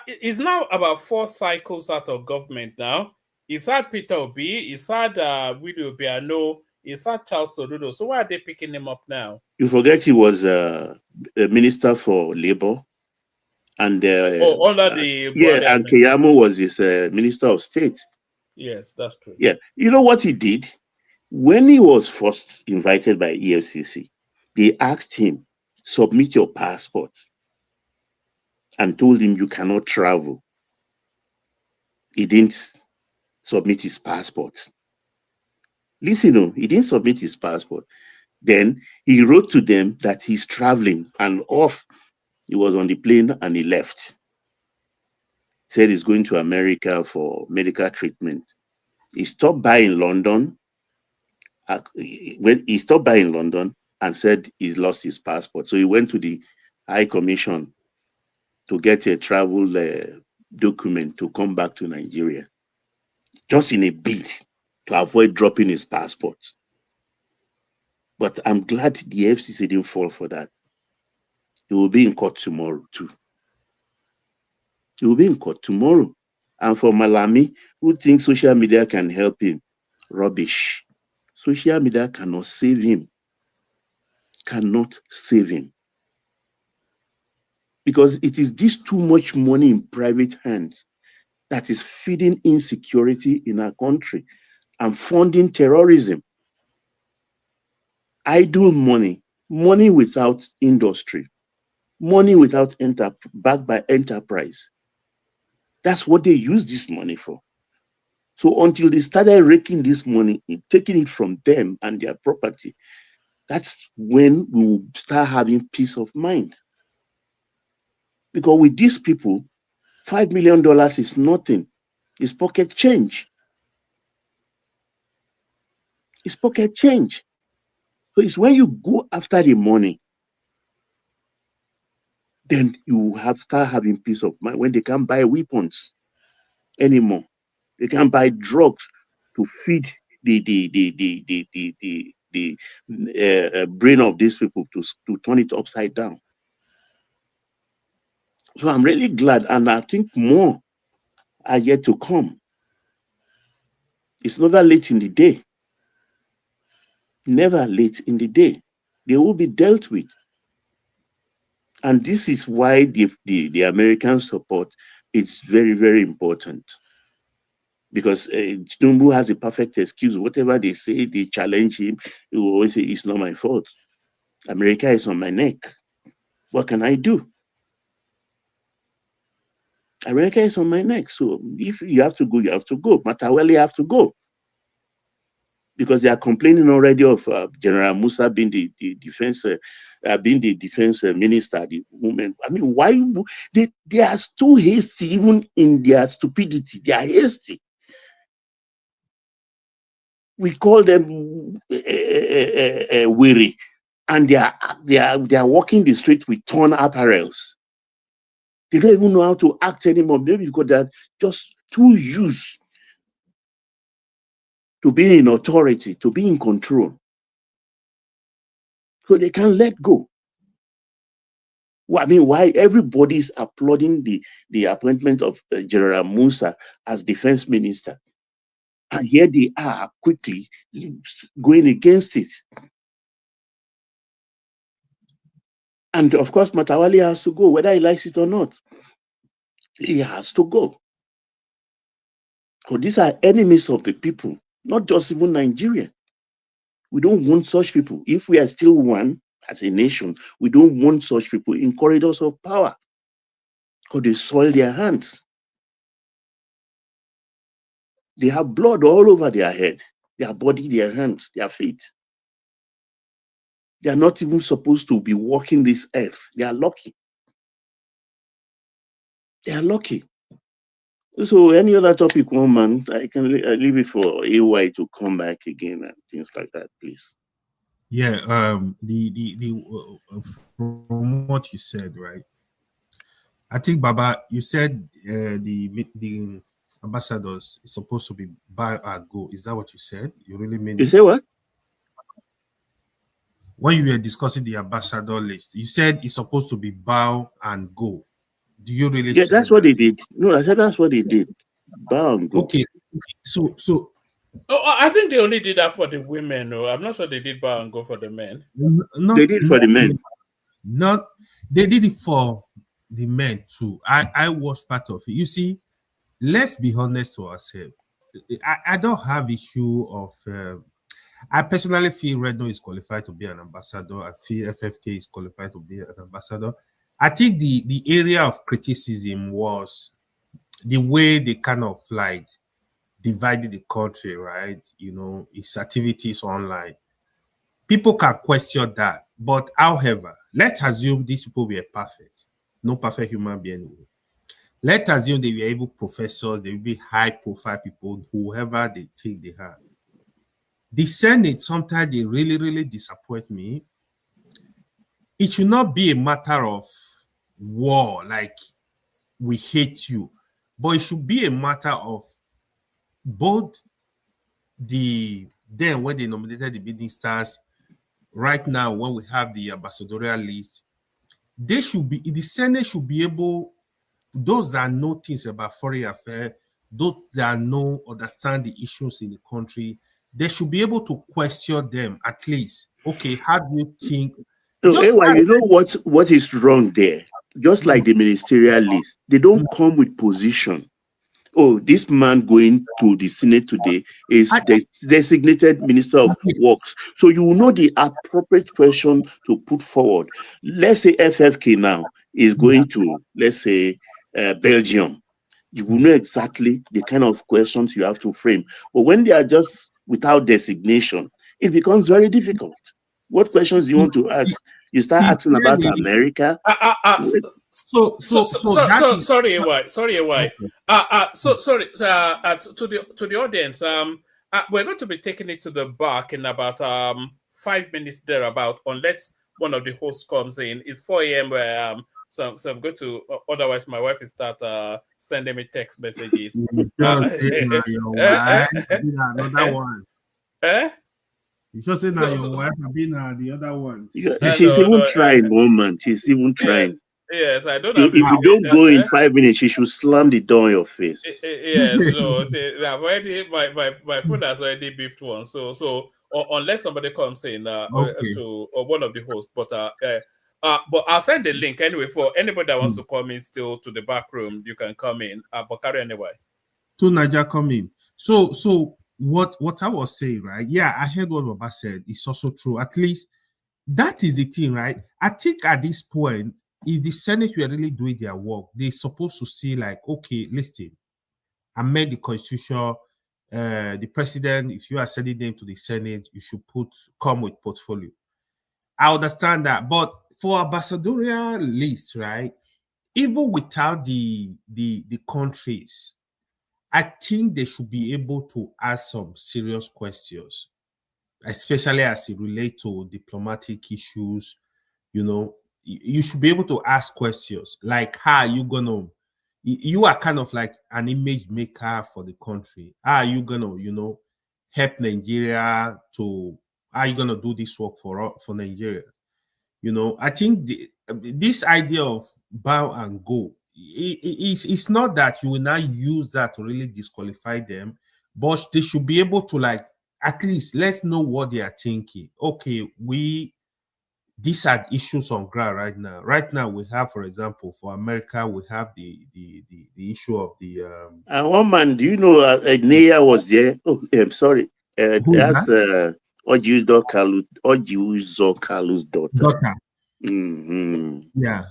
it's now about 4 cycles out of government now. It's had Peter Obi, it's had Willie Obiano, it's had Charles Soludo. So why are they picking him up now? You forget he was a minister for labor. And under the and Keyamo was his minister of state. Yes, that's true. Yeah, you know what he did? When he was first invited by EFCC, they asked him, submit your passport, and told him you cannot travel. He didn't submit his passport. Listen, he didn't submit his passport. Then he wrote to them that he's traveling, and off he was on the plane and he left. Said he's going to America for medical treatment. He stopped by in London. When he stopped by in London and said he's lost his passport. So he went to the High Commission to get a travel document to come back to Nigeria, just in a bid to avoid dropping his passport. But I'm glad the FCC didn't fall for that. He will be in court tomorrow too. He will be in court tomorrow. And for Malami, who thinks social media can help him, rubbish. Social media cannot save him. Cannot save him. Because it is this too much money in private hands that is feeding insecurity in our country and funding terrorism. Idle money, money without industry, money without backed by enterprise. That's what they use this money for. So until they started raking this money, taking it from them and their property, that's when we will start having peace of mind. Because with these people, $5 million is nothing. It's pocket change. It's pocket change. So it's when you go after the money, then you start having peace of mind when they can't buy weapons anymore. They can't buy drugs to feed the brain of these people to turn it upside down. So I'm really glad, and I think more are yet to come. It's never late in the day. Never late in the day. They will be dealt with. And this is why the American support is very, very important. Because Tinubu has a perfect excuse. Whatever they say, they challenge him. He will always say, it's not my fault. America is on my neck. What can I do? America is on my neck. So if you have to go, you have to go. Matawele have to go. because they are complaining already of General Musa being the defense minister, the woman. I mean, why they are too hasty, even in their stupidity. They are hasty. We call them weary, and they are walking the street with torn apparels. They don't even know how to act anymore. Maybe because they're just too used to being in authority, to be in control. So they can't let go. Well, I mean, why everybody's applauding the appointment of General Musa as defense minister, and here they are quickly going against it. And of course, Matawali has to go, whether he likes it or not. He has to go. So these are enemies of the people, not just even Nigeria. We don't want such people. If we are still one as a nation, we don't want such people in corridors of power, because they soil their hands. They have blood all over their head, their body, their hands, their feet. They are not even supposed to be walking this earth. They are lucky. They are lucky. So any other topic, one man, I can leave it for AY to come back again and things like that, please. Yeah, from what you said, right? I think, Baba, you said the ambassadors is supposed to be buy and go. Is that what you said? You really mean You it? say what? When you were discussing the ambassador list, you said it's supposed to be bow and go. Do you really Yeah, say that's that? what they did. No, I said that's what they did. Bow and go. Okay. So Oh, I think they only did that for the women. No, I'm not sure they did bow and go for the men. They did for the men. Not they did it for the men too. I was part of it. You see, let's be honest to ourselves. I don't have issue of. I personally feel Reno is qualified to be an ambassador. I feel FFK is qualified to be an ambassador. I think the area of criticism was the way they kind of like divided the country, right? You know, its activities online. People can question that. But however, let's assume these people were perfect. No perfect human being. Let's assume they were able professors, they will be high profile people, whoever they think they have. The Senate, sometimes they really, really disappoint me. It should not be a matter of war, like we hate you, but it should be a matter of both then when they nominated the ministers, right now when we have the ambassadorial list, the Senate should be able, those that know things about foreign affairs, those that understand the issues in the country, they should be able to question them at least. Okay, how do you think? So, AY, you know what is wrong there? Just like the ministerial list, they don't come with position. Oh, this man going to the Senate today is the designated Minister of Works. So you will know the appropriate question to put forward. Let's say FFK now is going to, let's say, Belgium. You will know exactly the kind of questions you have to frame. But when they are just without designation, it becomes very difficult. What questions do you want to ask? You start asking about America. Sorry, AY. Sorry, AY. Sorry. To the audience. We're going to be taking it to the back in about 5 minutes thereabout, unless one of the hosts comes in. It's 4 a.m. where so I'm going to. Otherwise, my wife will start sending me text messages. Another one. You should say now your wife being the other one. She's even trying, woman. She's even trying. Yes, I don't If you don't go in 5 minutes, she should slam the door in your face. Yes, no. I've already my phone has already beeped once. So unless somebody comes in to one of the hosts, but I'll send the link anyway for anybody that wants to come in still to the back room. You can come in. But carry anyway. To Niger come in. So what I was saying, right? Yeah, I heard what Baba said. It's also true. At least that is the thing, right? I think at this point, if the Senate were really doing their work, they're supposed to see like, okay, listen, amend the constitution, the president, if you are sending them to the Senate, you should come with portfolio. I understand that, but for ambassadorial list, right? Even without the countries, I think they should be able to ask some serious questions, especially as it relates to diplomatic issues. You know, you should be able to ask questions like, how are you gonna? You are kind of like an image maker for the country. How are you gonna, help Nigeria to? How are you gonna do this work for Nigeria? I think this idea of bow and go, it's not that you will not use that to really disqualify them, but they should be able to, like, at least let's know what they are thinking. Okay, these are issues on ground right now. Right now, we have, for example, for America, we have the issue of the. One man, do you know Neya was there? Oh, I'm sorry. Who is That's that? Ojiuzo Kalu's daughter. Mm-hmm. Yeah.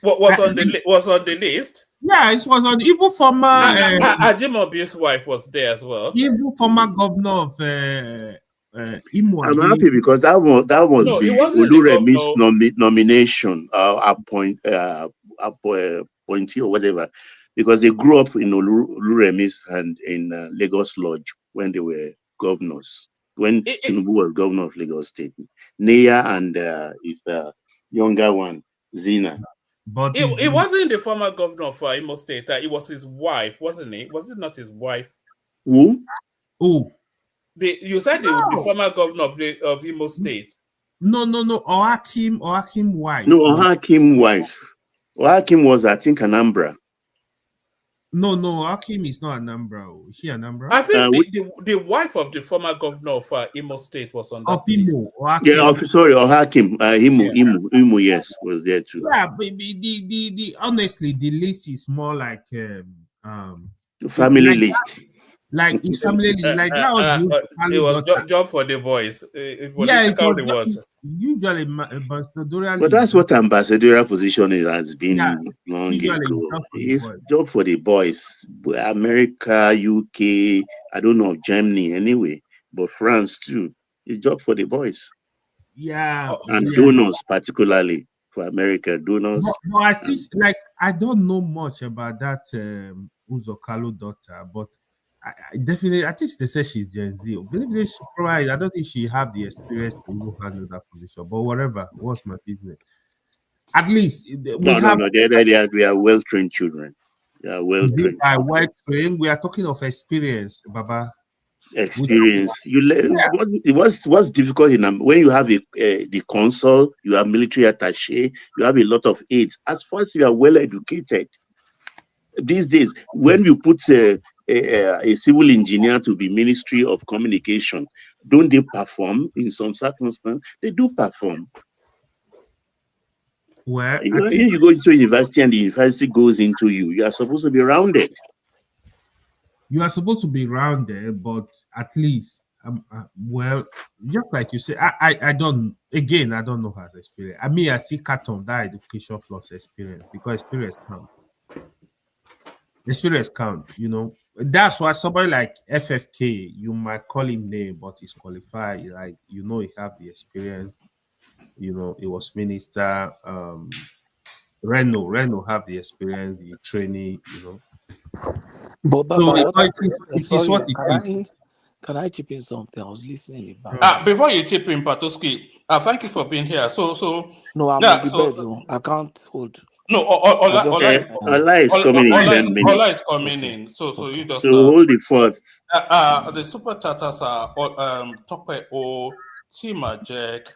What was on the list? Yeah, it was on. Even former Ajimobi's wife was there as well. Even former governor of Imo. I'm happy because that must be Oluremi's nomination, appointee or whatever, because they grew up in Oluremi's and in Lagos Lodge when they were governors. When Tinubu was governor of Lagos State, Neya and his younger one, Zina. But it wasn't the former governor for Imo State. It was his wife, wasn't it? Was it not his wife? Who? You said the former governor of Imo State. No. Ohakim wife. No, Ohakim wife. Ohakim was, I think, Anambra. No, Ohakim is not Anambra. Is she Anambra? I think the wife of the former governor of Imo State was on that list. Yeah, sorry, Ohakim. Imo, yes, was there too. Yeah, but the honestly, the list is more like family list. Like it's family list. Like that was it was job for the boys. Usually ambassadorial. But that's what ambassadorial position has been long ago. It's job for the boys. America, UK, I don't know, Germany anyway, but France too. It's job for the boys. Yeah. And donors, particularly for America, donors. But I see, like, I don't know much about that Uzo Kalu daughter, but I definitely, I think they say she's Gen Z. I don't think she have the experience to handle that position. But whatever, what's my business? At least we are well-trained children. They are well-trained. Well-trained. We are talking of experience, Baba. Experience. What's difficult when you have the consul, you have military attaché, you have a lot of aides. As far as you are well educated, these days, when you put a civil engineer to be Ministry of Communication, don't they perform in some circumstances? They do perform. Well, you go into university and the university goes into you. You are supposed to be rounded. You are supposed to be rounded, but at least, well, just like you say, I don't know how to experience. I mean, I see cut on that education plus experience, because experience counts. Experience count, That's why somebody like FFK, you might call him name, but he's qualified. Like, he have the experience. He was minister. Reno have the experience, the training. But Can I chip in something? I was listening about. Before you chip in, Patoski, thank you for being here. No, I'm on the bed. No, I can't hold. No, Ola is coming in 10 minutes. Ola is coming in. So you just hold it first. The super tatas are Tope O, Tima Jack,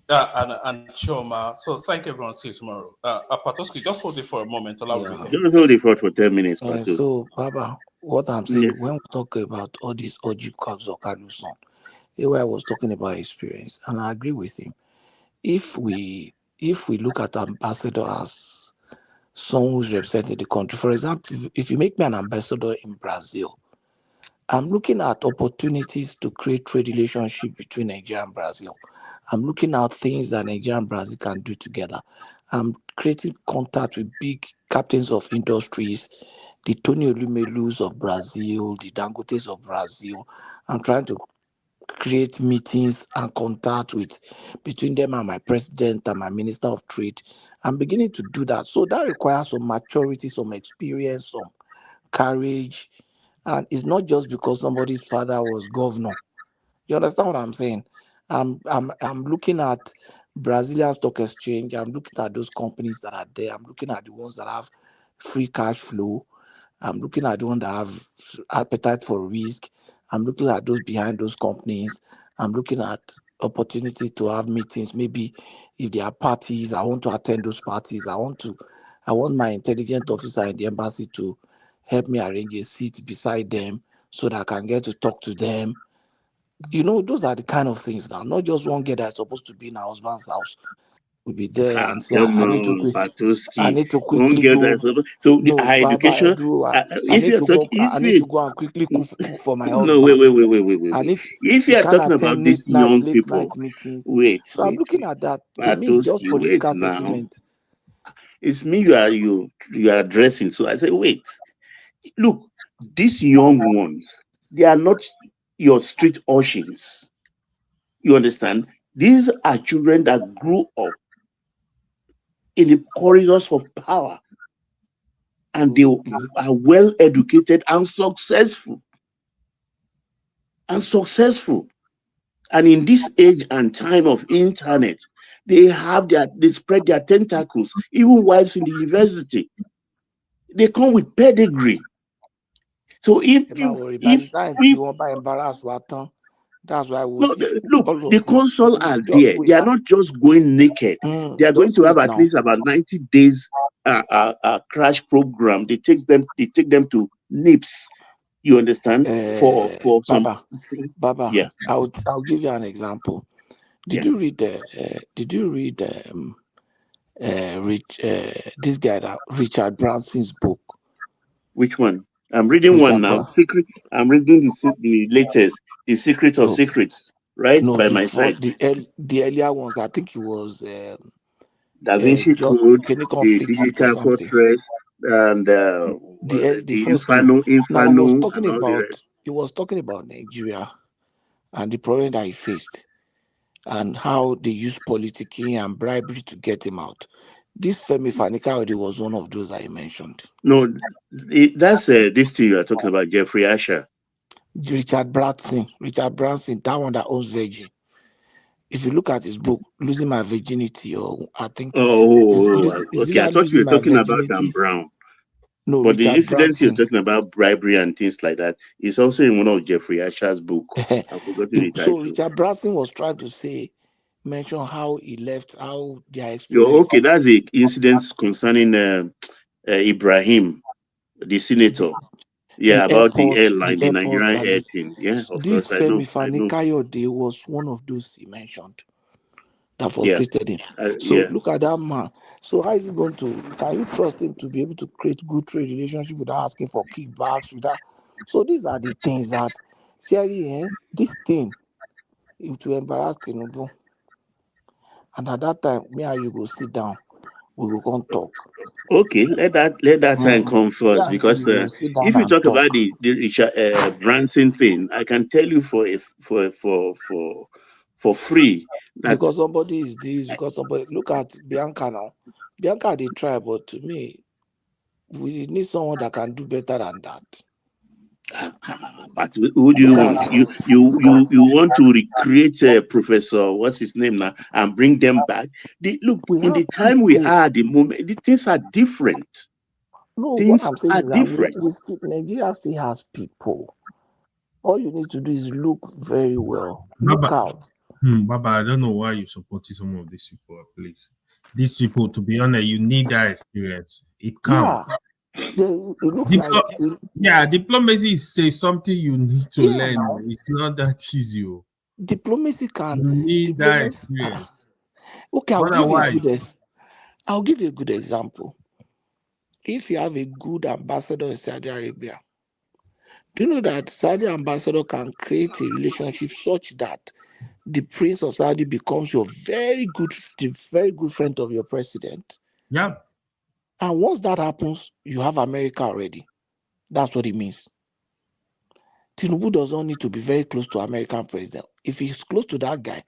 and Choma. So thank everyone. See you tomorrow. Patoski, just hold it for a moment. Just hold it for 10 minutes. So, Baba, what I'm saying, when we talk about all this Ojukalu song, I was talking about experience, and I agree with him. If we look at ambassador as someone who's representing the country, for example, if you make me an ambassador in Brazil, I'm looking at opportunities to create trade relationship between Nigeria and Brazil. I'm looking at things that Nigeria and Brazil can do together. I'm creating contact with big captains of industries, the Tony Olumelus of Brazil, the Dangotes of Brazil. I'm trying to create meetings and contact with between them and my president and my minister of trade. I'm beginning to do that. So that requires some maturity, some experience, some courage. And it's not just because somebody's father was governor. You understand what I'm saying? I'm looking at Brazilian Stock Exchange. I'm looking at those companies that are there. I'm looking at the ones that have free cash flow. I'm looking at the ones that have appetite for risk. I'm looking at those behind those companies. I'm looking at opportunity to have meetings. Maybe if there are parties, I want to attend those parties. I want my intelligence officer in the embassy to help me arrange a seat beside them so that I can get to talk to them. You know, those are the kind of things now. Not just one girl that's supposed to be in her husband's house will be there and say, Come I need to on, quick, I Patoski. need to One quickly girl go. that's so No, her Baba education. Edu, I If need you're to go. talking, if I need to it go and quickly cook for my no, wait, husband. wait. I need. If He you are can talking about attend these young late people, night meetings. wait. So I'm looking at that. To me, it's just Patoski, wait political now. settlement. It's me you are addressing. So I say, wait. Look, these young ones, they are not your street urchins. You understand? These are children that grew up in the corridors of power, and they are well educated and successful. And in this age and time of internet, they spread their tentacles, even whilst in the university. They come with pedigree. So if By the time you want to embarrass Watan, that's why we'll still look, all the of us. console are Just there. They wait. are not just going naked. They are going Just to have wait at now. least about 90 days crash program. They take them to NIPS. You understand? For some Baba, yeah. I'll give you an example. Did you read this guy Richard Branson's book? Which one? I'm reading one now. I'm reading the latest, The Secret of Secrets, right by my side. The earlier ones. I think it was Da Vinci Code, Can you the fix it or Digital something? Fortress, and The first Inferno, two. Now he was and talking all the rest. about Nigeria and the problem that he faced and how they used politicking and bribery to get him out. This Femi Fani-Kayode was one of those I mentioned. No, that's this thing you are talking about, Jeffrey Asher. Richard Branson, that one that owns Virgin. If you look at his book, Losing My Virginity, or I think Okay. I thought you were talking about Dan Brown. No, but Richard the incidents you're Branson. talking about, bribery and things like that, is also in one of Jeffrey Asher's book. I've forgotten the title. So Richard Branson was trying to mention how he left, how their experience. Okay, that's the incidents concerning Ibrahim, the senator. About the airline, the Nigerian air thing. Yeah, of course, I know. This Femi Fani-Kayode was one of those he mentioned that frustrated him. Look at that man. So how is he going to? Can you trust him to be able to create good trade relationship without asking for kickbacks? So these are the things that, Sherry, this thing, it will embarrass Tinubu. And at that time, me and you go sit down. We will come talk. Okay, let that time come first, because if you talk about the Richard Branson thing, I can tell you for free that because somebody is this, because somebody look at Bianca now. Bianca they try, but to me, we need someone that can do better than that. But who do you want? You want to recreate Professor, what's his name now, and bring them back? In the time we are at the moment, the things are different. No, what I'm saying is that Nigeria still has people. All you need to do is look very well. Look out. Baba, I don't know why you're supporting some of these people, please. These people, to be honest, you need that experience. It counts. Yeah, it looks like diplomacy is something you need to learn. No. It's not that easy. Diplomacy can. You need that experience. Okay, I'll give you a good example. If you have a good ambassador in Saudi Arabia, do you know that Saudi ambassador can create a relationship such that the Prince of Saudi becomes the very good friend of your president? Yeah. And once that happens, you have America already. That's what it means. Tinubu does not need to be very close to American president. If he's close to that guy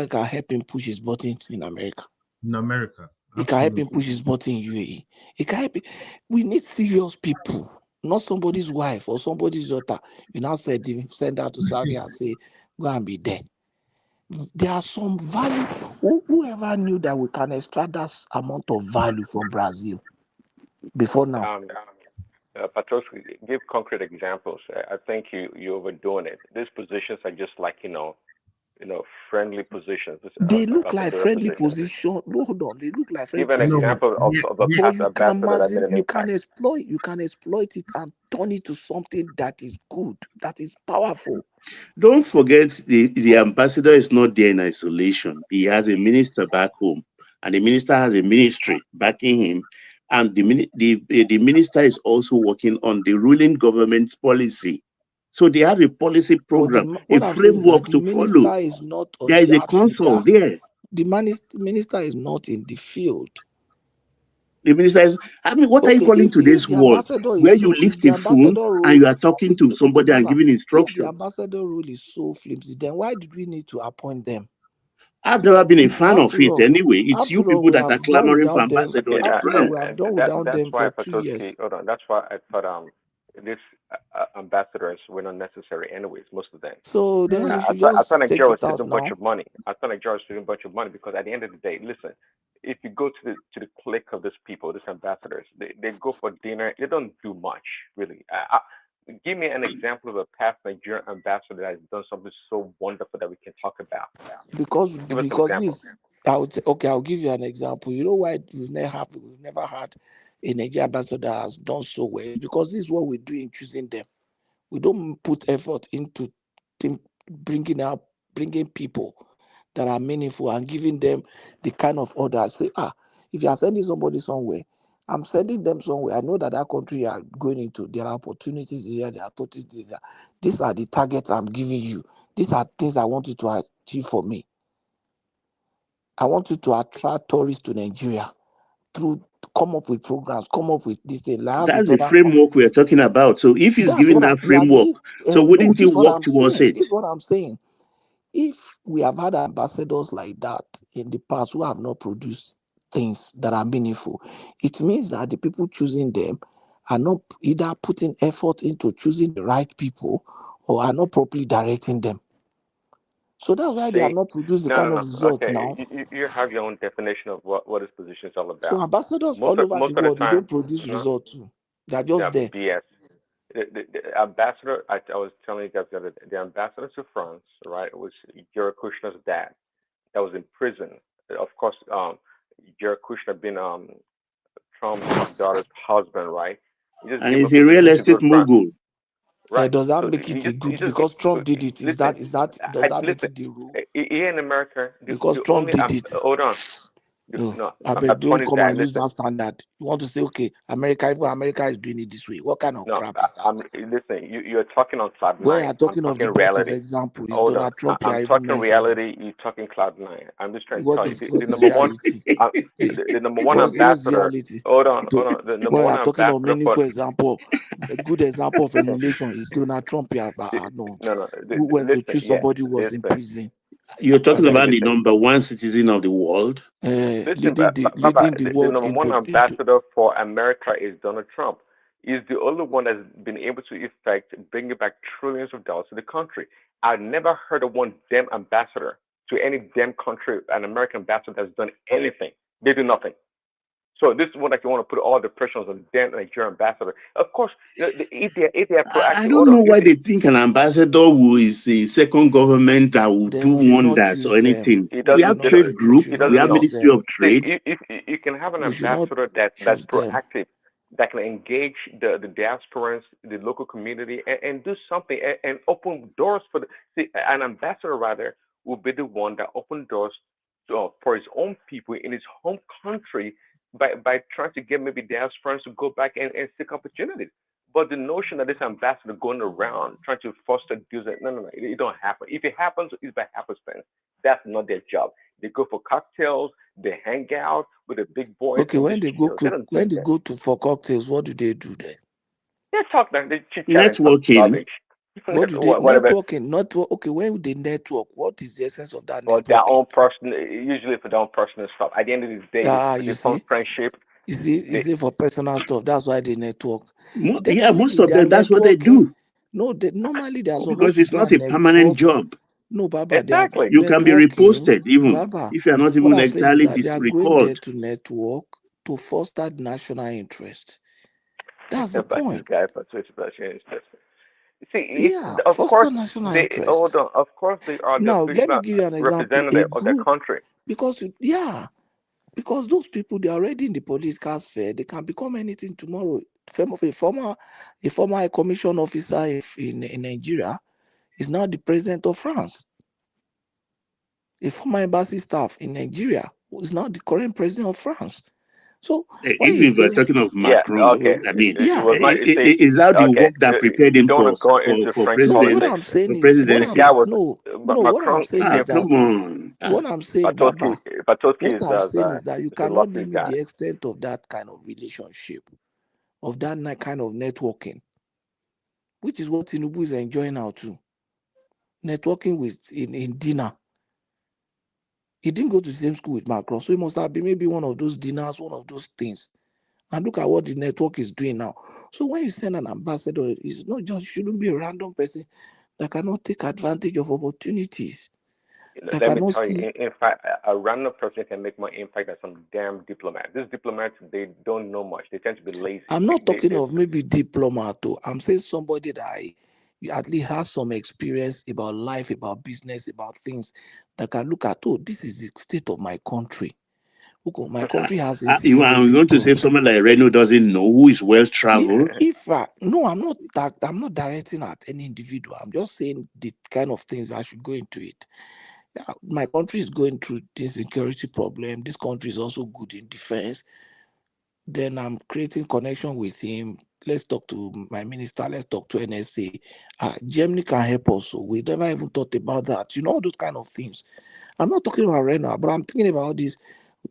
can help him push his button in America. In America. He can help him Absolutely. push his button in UAE. He can help him. We need serious people, not somebody's wife or somebody's daughter. You now send her to Saudi and say, go and be there. There are some value. Whoever knew that we can extract that amount of value from Brazil before now? Patrosky, give concrete examples. I think you're overdoing it. These positions are just like friendly positions. They look like ambassador friendly positions. position. Hold on, they look like friendly Give an example of a past ambassador that made an impact. You can exploit it and turn it to something that is good, that is powerful. Don't forget the ambassador is not there in isolation. He has a minister back home, and the minister has a ministry backing him. And the minister is also working on the ruling government's policy. So they have a policy program, a framework to follow. Is not There is a consul there. The minister is not in the field. The minister is, what are you calling today's world where you lift a phone and you are talking to somebody and giving instructions? If the ambassador rule is so flimsy, then why did we need to appoint them? I've never been a fan of it anyway. It's you people that are clamoring for ambassadors. After all, we have done without them for 2 years. Hold on. That's why I thought these ambassadors were not necessary anyways, most of them. So then I thought Nigeria was taking a bunch of money. I thought Nigeria was taking a bunch of money because at the end of the day, listen, if you go to the clique of these people, these ambassadors, they go for dinner. They don't do much, really. Give me an example of a past Nigerian ambassador that has done something so wonderful that we can talk about. Because this, I'll give you an example. You know why we've never had a Nigerian ambassador that has done so well? Because this is what we do in choosing them. We don't put effort into bringing people that are meaningful and giving them the kind of orders. Say, if you are sending somebody somewhere, I'm sending them somewhere. I know that country you are going into, there are opportunities here, there are opportunities here. These are the targets I'm giving you. These are things I want you to achieve for me. I want you to attract tourists to Nigeria come up with programs, come up with this thing. That's the framework we are talking about. So if he's giving that framework, so wouldn't he work towards it? This is what I'm saying. If we have had ambassadors like that in the past who have not produced things that are meaningful, it means that the people choosing them are not either putting effort into choosing the right people or are not properly directing them. So that's why they have not produced the kind of results now. You have your own definition of what this position is all about. So ambassadors all over the world, they don't produce results too. They're just there. BS. The ambassador, I was telling you guys the ambassador to France, right, was Jared Kushner's dad that was in prison. Of course, Jared Kushner being Trump's daughter's husband, right? And he's a real estate mogul. Right. Does that make it good because Trump did it? Does that make it the rule? Here in America, because Trump did it. Hold on. I beg, don't come and use that standard. You want to say, okay, America is doing it this way. What kind of crap is that? Listen, you're talking on cloud nine. Where you're talking of the reality. Best of example is Hold Donald Trump. I'm talking reality. You're talking cloud nine. I'm just trying to tell you the number one ambassador. Hold on. The number one ambassador. Talking of meaningful example, a good example of emulation is Donald Trump. No. Who went to choose somebody who was in prison. You're talking about the number one citizen of the world. Leading the world. The number one ambassador for America is Donald Trump. He's the only one that's been able to effect bringing back trillions of dollars to the country. I've never heard of one damn ambassador to any damn country, an American ambassador that's done anything. They do nothing. So this is what you want to put all the pressure on the damn Nigerian ambassador. Of course, if they are proactive. I don't know why they think an ambassador who is a second government that will do wonders or anything. We have trade group, we have Ministry of Trade. If you can have an ambassador that's proactive, that can engage the diasporans, the local community, and do something and open doors for an ambassador rather will be the one that opens doors for his own people in his home country. By trying to get maybe diasporans to go back and seek opportunities. But the notion that this ambassador going around trying to foster deals, no, it don't happen. If it happens, it's by happenstance. That's not their job. They go for cocktails, they hang out with the big boys. Okay, when they go for cocktails, what do they do there? They talk now. They chit chat and talk Networking. garbage. What do they Whatever. networking? Okay, when they network, what is the essence of that For their networking? own personal, usually for their own personal stuff. At the end of the day, You they form see, friendship. is it for personal stuff? That's why they network. Yeah, most Definitely, of they are them, that's what they networking. do. No, normally they are Because supposed to it's go not and a permanent network. job. No, Baba, they are Exactly. You can be networking. reposted even Baba, if you are not what even I'm saying is entirely that they are going there recalled. to network to foster national interest. That's the But this point. guy for Twitch, but yeah, it's just. See, Yeah, of course foster national they hold interest. on. Of course they are the Now, let me official give you an example. A representative of the group, country. because those people, they are already in the political sphere. They can become anything tomorrow. A former high commission officer in Nigeria is now the president of France. A former embassy staff in Nigeria is now the current president of France. So when you If we are say, talking of Yeah, Macron, okay. I mean, It was not. You see, is that the okay. work that prepared him Don't want to go into for French no, what president politics. I'm saying for is, The guy presidency? was what I'm Macron saying came is from. that, Come on. what I'm saying, Patoki. Baba, Patoki what I'm saying is that you is a cannot lovely limit guy. the extent of that kind of relationship, of that kind of networking, which is what Tinubu is enjoying now too. Networking with in dinner. He didn't go to the same school with Macron, so he must have been maybe one of those dinners, one of those things. And look at what the network is doing now. So when you send an ambassador, it's not just, shouldn't be a random person that cannot take advantage of opportunities. That Let me cannot tell you, see. in fact, a random person can make more impact than some damn diplomat. These diplomats, they don't know much. They tend to be lazy. I'm not talking of maybe diplomat. I'm saying somebody that at least has some experience about life, about business, about things, that can look at, this is the state of my country. Look, my country has You are insecurity going to say problem. someone like Reno doesn't know, who is well traveled. No, I'm not directing at any individual. I'm just saying the kind of things I should go into it. Yeah, my country is going through this insecurity problem. This country is also good in defense. Then I'm creating connection with him. Let's talk to my minister. Let's talk to NSA. Germany can help us. So we never even thought about that. All those kind of things. I'm not talking about Reno, but I'm thinking about this.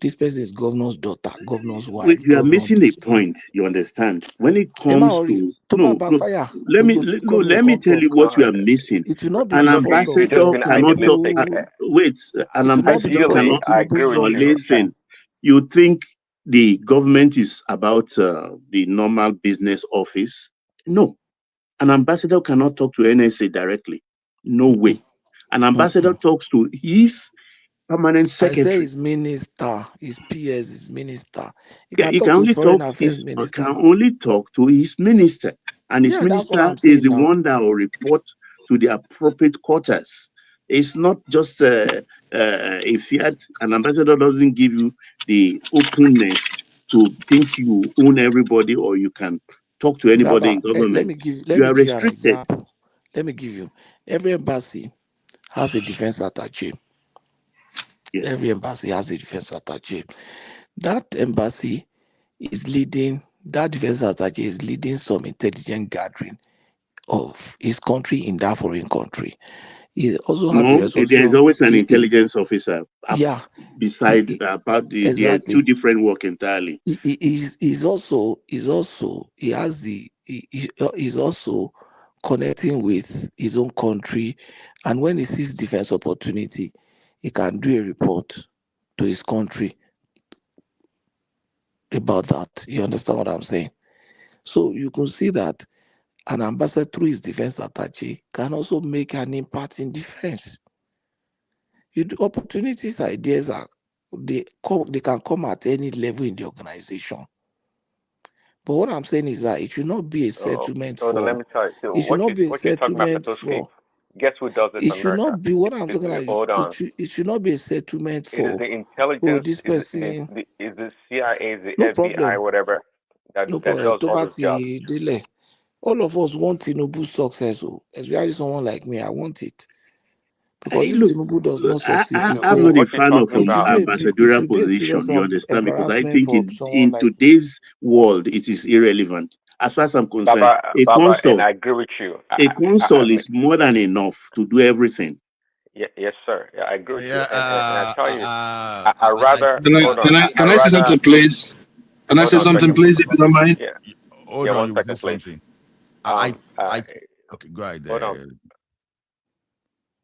This person is governor's daughter, governor's wife, You are governor missing a this. point. You understand? When it Emma, comes to Toba backfire. let me tell you what you are missing. It will not be An the fault of You've just ambassador been cannot talk. idealistic. Wait, an It will not be the ambassador fault Ideally, of cannot. I agree Tinubu's with Or you. judges. listen, you think the government is about the normal business office? No, an ambassador cannot talk to NSA directly. No way. An ambassador talks to his permanent I say secretary. his minister, his PS, his minister. He Yeah, can he talk can to his only foreign talk affairs minister can now. only talk to his minister, and his Yeah, that's what minister I'm is saying the now. one that will report to the appropriate quarters. It's not just a fiat. An ambassador doesn't give you the openness to think you own everybody or you can talk to anybody in Baba, let government. me give You are you an restricted. example. Let me give you. Every embassy has a defense attaché. Yes. Every embassy has a defense attaché. That embassy is leading. That defense attaché is leading some intelligence gathering of his country in that foreign country. He also has the No, responsibility there's of always an intelligence officer beside about they are exactly. two different work entirely. He's also he has he's also connecting with his own country, and when he sees defense opportunity, he can do a report to his country about that. You understand what I'm saying? So you can see that an ambassador through his defense attaché can also make an impact in defense. Opportunities, ideas they can come at any level in the organization. But what I'm saying is that it should not be a settlement So let for. me tell you. So It should not be a what you're talking about, settlement Petoskey, for. guess who does this It in should America? not be what I'm talking about. Hold on. It should not be a settlement It is for. the Oh, intelligence, this person. is the CIA, the No FBI, problem. whatever, that No that problem. does all those jobs. Tobati Dele. All of us want Tinubu success, especially someone like me. I want it. Because Hey, if look, Tinubu does not succeed, I'm not a What you're fan of talking about? it ambassadorial will be a serious position. You understand? Because I embarrassment think for someone in like today's world, it is irrelevant. As far as I'm concerned, Baba, and I agree with you. a consul is more than enough to do everything. Yes, sir. Yeah, I agree with you. Yeah. And I tell you, I rather hold on. Can I say something, please? Can I Hold say on a something, second. please, if you don't mind? Yeah. Hold Yeah, on, 1 you will say second, please. something. Okay, go ahead. Hold on.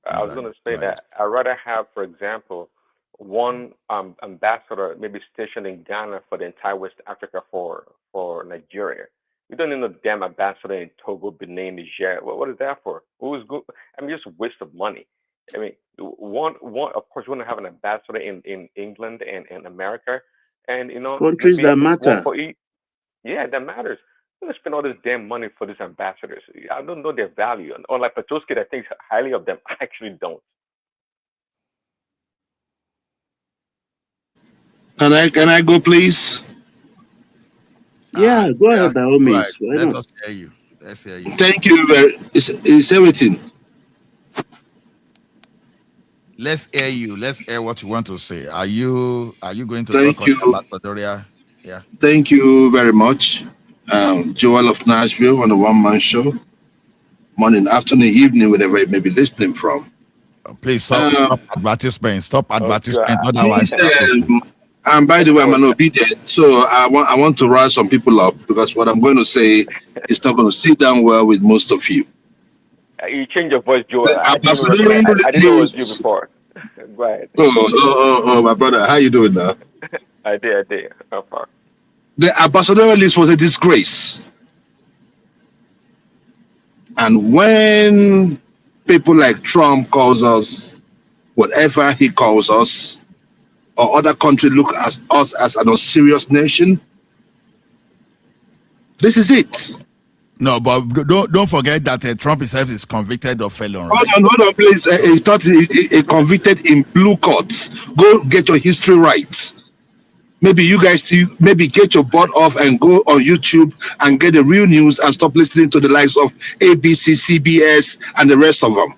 I was going to say that I'd rather have, for example, one ambassador maybe stationed in Ghana for the entire West Africa for Nigeria. You don't need no damn ambassador in Togo, Benin, Niger. What is that for? Who's good? I mean, just a waste of money. I mean, one. Of course, you want to have an ambassador in England and America, and Countries that maybe one matter. for each. Yeah, that matters. You don't spend all this damn money for these ambassadors. I don't know their value. And unlike Petroski, that thinks highly of them, I actually don't. Can I go, please? Yeah, go ahead by all Go ahead. means. Why Let not? us hear you. Let's hear you. Thank you it's everything. Let's hear you. Let's hear what you want to say. Are you going to talk Thank on you. ambassadorial? Yeah. Thank you very much. Joel of Nashville on the one-man show. Morning, afternoon, evening, whenever you may be listening from. Please stop advertisement. Stop advertisement. Otherwise, And by the way, I'm an obedient, so I want to rile some people up because what I'm going to say is not going to sit down well with most of you. You change your voice, Joe. I didn't know it was you before. Go ahead. Oh, my brother, how you doing now? I did. How far? The ambassadorial list was a disgrace. And when people like Trump calls us whatever he calls us, or other countries look at us as an unserious nation, this is it. No, but don't forget that Trump himself is convicted of felon, right? Hold on, please. He's not a convicted in blue court. Go get your history right. Maybe you guys maybe get your butt off and go on YouTube and get the real news and stop listening to the likes of ABC, CBS, and the rest of them.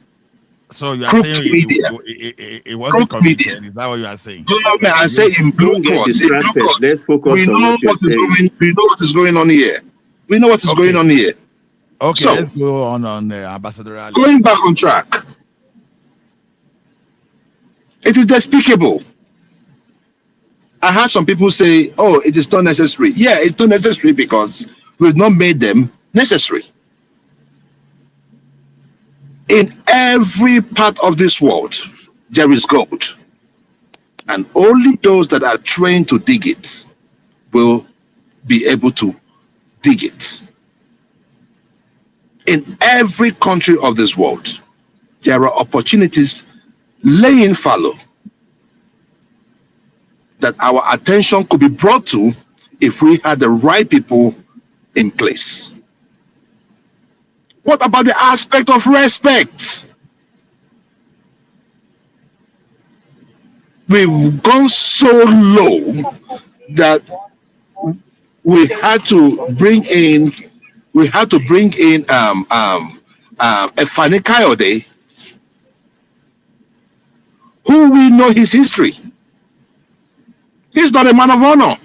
So you are saying it wasn't convicted? Is that what you are saying? I say in blue court. Let's focus we know what is going on here. We know what is going on here. Okay, so, let's go on the ambassadorial. Going back on track. It is despicable. I heard some people say, oh, it is not necessary. Yeah, it's not necessary because we've not made them necessary. In every part of this world, there is gold. And only those that are trained to dig it will be able to dig it. In every country of this world, there are opportunities laying fallow that our attention could be brought to if we had the right people in place. What about the aspect of respect? We've gone so low that we had to bring in a Fani Kayode, who we know his history. He's not a man of honor.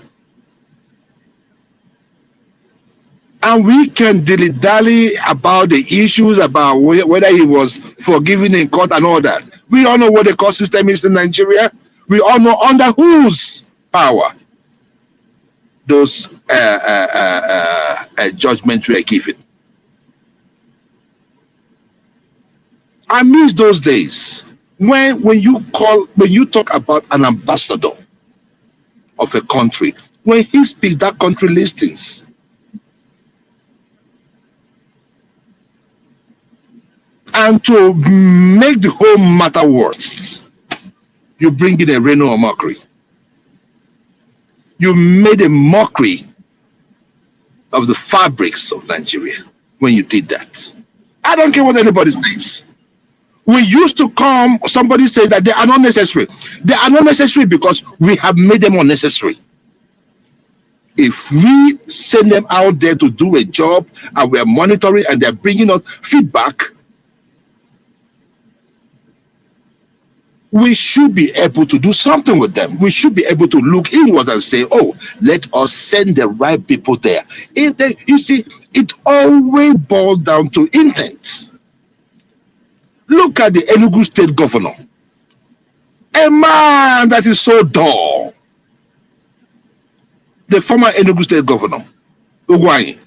And we can dilly-dally about the issues about whether he was forgiven in court and all that. We all know what the court system is in Nigeria. We all know under whose power those judgments were given. I miss those days when you talk about an ambassador of a country, when he speaks, that country listens. And to make the whole matter worse, you bring in a Reno Omokri. You made a mockery of the fabrics of Nigeria when you did that. I don't care what anybody says. We used to come, somebody said that they are not necessary. They are not necessary because we have made them unnecessary. If we send them out there to do a job and we are monitoring and they're bringing us feedback, we should be able to do something with them. We should be able to look inwards and say, oh, let us send the right people there. You see, it always boils down to intent. Look at the Enugu state governor. A man that is so dull. The former Enugu state governor, Ugwanyi.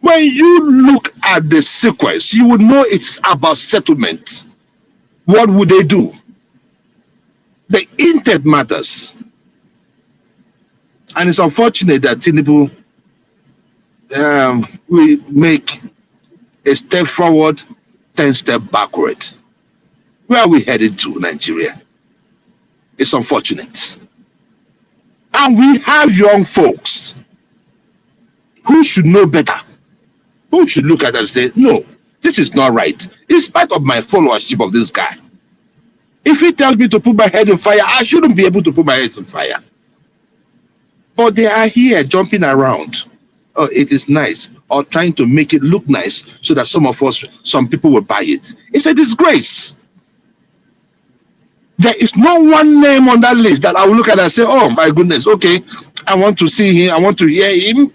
When you look at the sequence, you would know it's about settlement. What would they do? The intent matters. And it's unfortunate that Tinubu will make a step forward, 10 steps backward. Where are we headed to, Nigeria? It's unfortunate. And we have young folks who should know better, who should look at it and say, no, this is not right, in spite of my followership of this guy. If he tells me to put my head in fire, I shouldn't be able to put my head in fire. But they are here jumping around. Oh, it is nice, or trying to make it look nice so that some people will buy it. It's a disgrace. There is no one name on that list that I will look at and say, oh my goodness, okay, I want to see him, I want to hear him.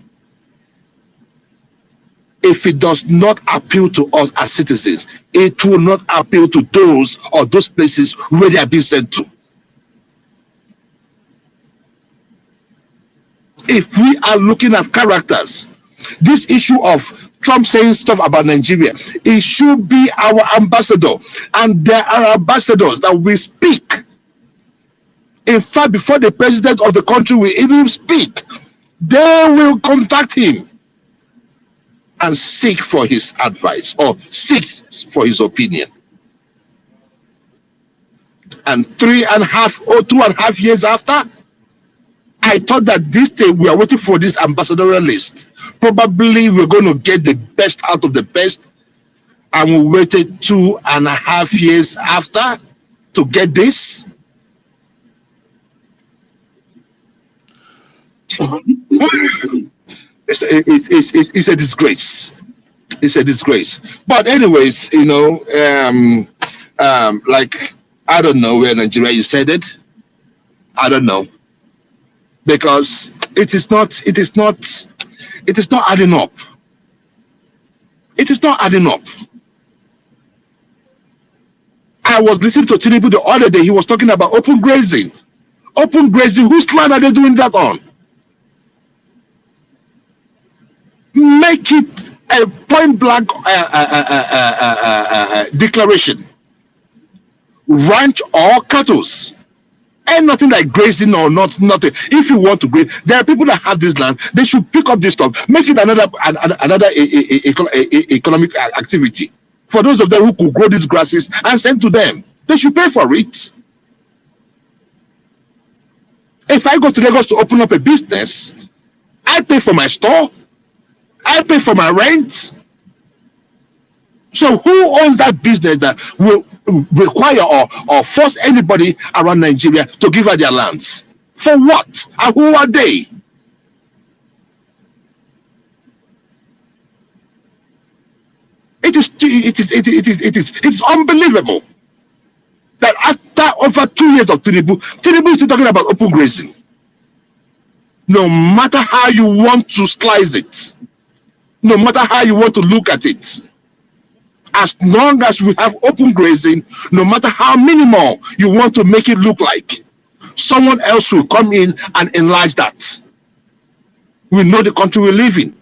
If it does not appeal to us as citizens, it will not appeal to those or those places where they are being sent to. If we are looking at characters, this issue of Trump saying stuff about Nigeria, it should be our ambassador. And there are ambassadors that will speak. In fact, before the president of the country will even speak, they will contact him and seek for his advice or seek for his opinion. And 2.5 years after, I thought that this day we are waiting for this ambassadorial list. Probably we're going to get the best out of the best, and we waited 2.5 years after to get this. It's a disgrace. It's a disgrace. But anyways, you know, like, I don't know where Nigeria is headed. I don't know, because it is not adding up. It is not adding up. I was listening to Tinubu the other day. He was talking about open grazing. Open grazing, whose land are they doing that on? Make it a point blank declaration. Ranch or cattle. And nothing like grazing or nothing. If you want to graze, there are people that have this land. They should pick up this stuff, make it another economic activity for those of them who could grow these grasses and send to them. They should pay for it. If I go to Lagos to open up a business, I pay for my store, I pay for my rent. So who owns that business that will require or force anybody around Nigeria to give her their lands? For what? And who are they? It is unbelievable that after over 2 years of Tinubu is still talking about open grazing. No matter how you want to slice it, no matter how you want to look at it, as long as we have open grazing, no matter how minimal you want to make it look like, someone else will come in and enlarge that. We know the country we live in.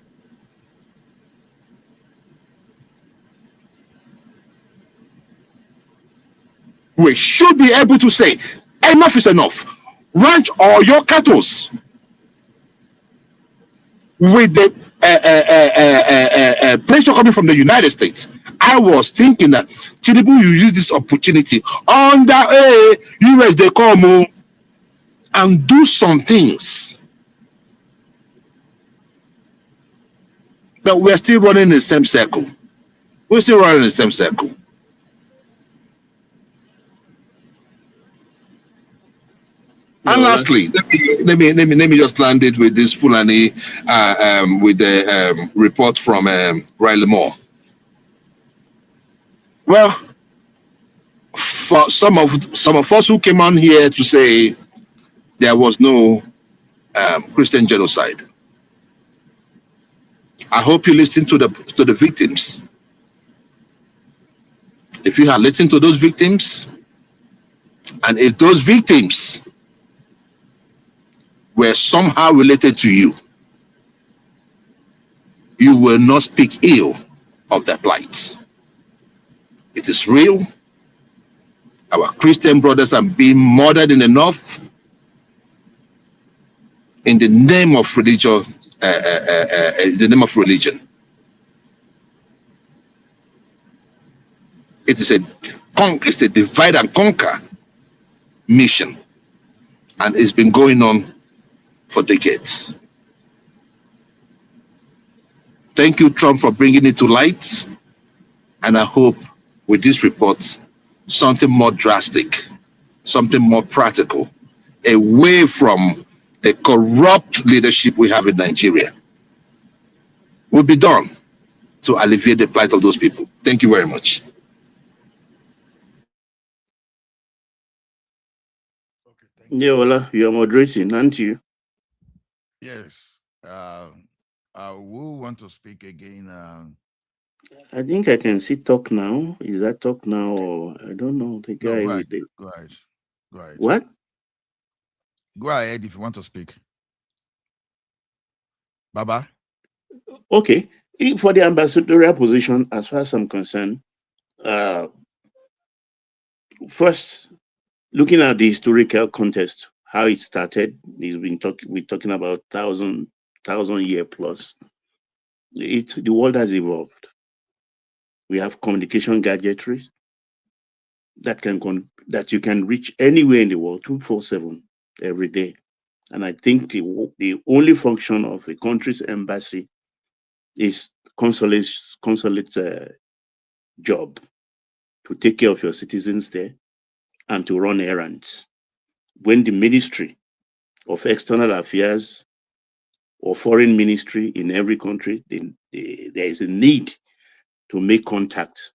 We should be able to say, enough is enough. Ranch all your cattle. With the pressure coming from the United States, I was thinking that Tinubu will use this opportunity under US they come and do some things. But we're still running the same circle. We're still running the same circle. And lastly, let me just land it with this Fulani with the report from Riley Moore. Well, for some of us who came on here to say there was no Christian genocide, I hope you listened to the victims. If you had listened to those victims, and if those victims were somehow related to you, you will not speak ill of their plight. It is real. Our Christian brothers are being murdered in the north in the name of religion. In the name of religion. It's a divide and conquer mission, and it's been going on for decades. Thank you, Trump, for bringing it to light, and I hope with this report, something more drastic, something more practical, away from the corrupt leadership we have in Nigeria, will be done to alleviate the plight of those people. Thank you very much. Ola, you are moderating, aren't you? Yes. Who want to speak again? I think I can see talk now. Is that talk now, or I don't know the guy with the Go ahead. Go ahead. what? Go ahead if you want to speak. Baba. Okay, for the ambassadorial position, as far as I'm concerned, first looking at the historical context, how it started, we're talking about thousand year plus. The world has evolved. We have communication gadgetry that you can reach anywhere in the world 24/7 every day. And I think the only function of a country's embassy is consulate job to take care of your citizens there and to run errands. When the Ministry of External Affairs or Foreign Ministry in every country, there is a need to make contact.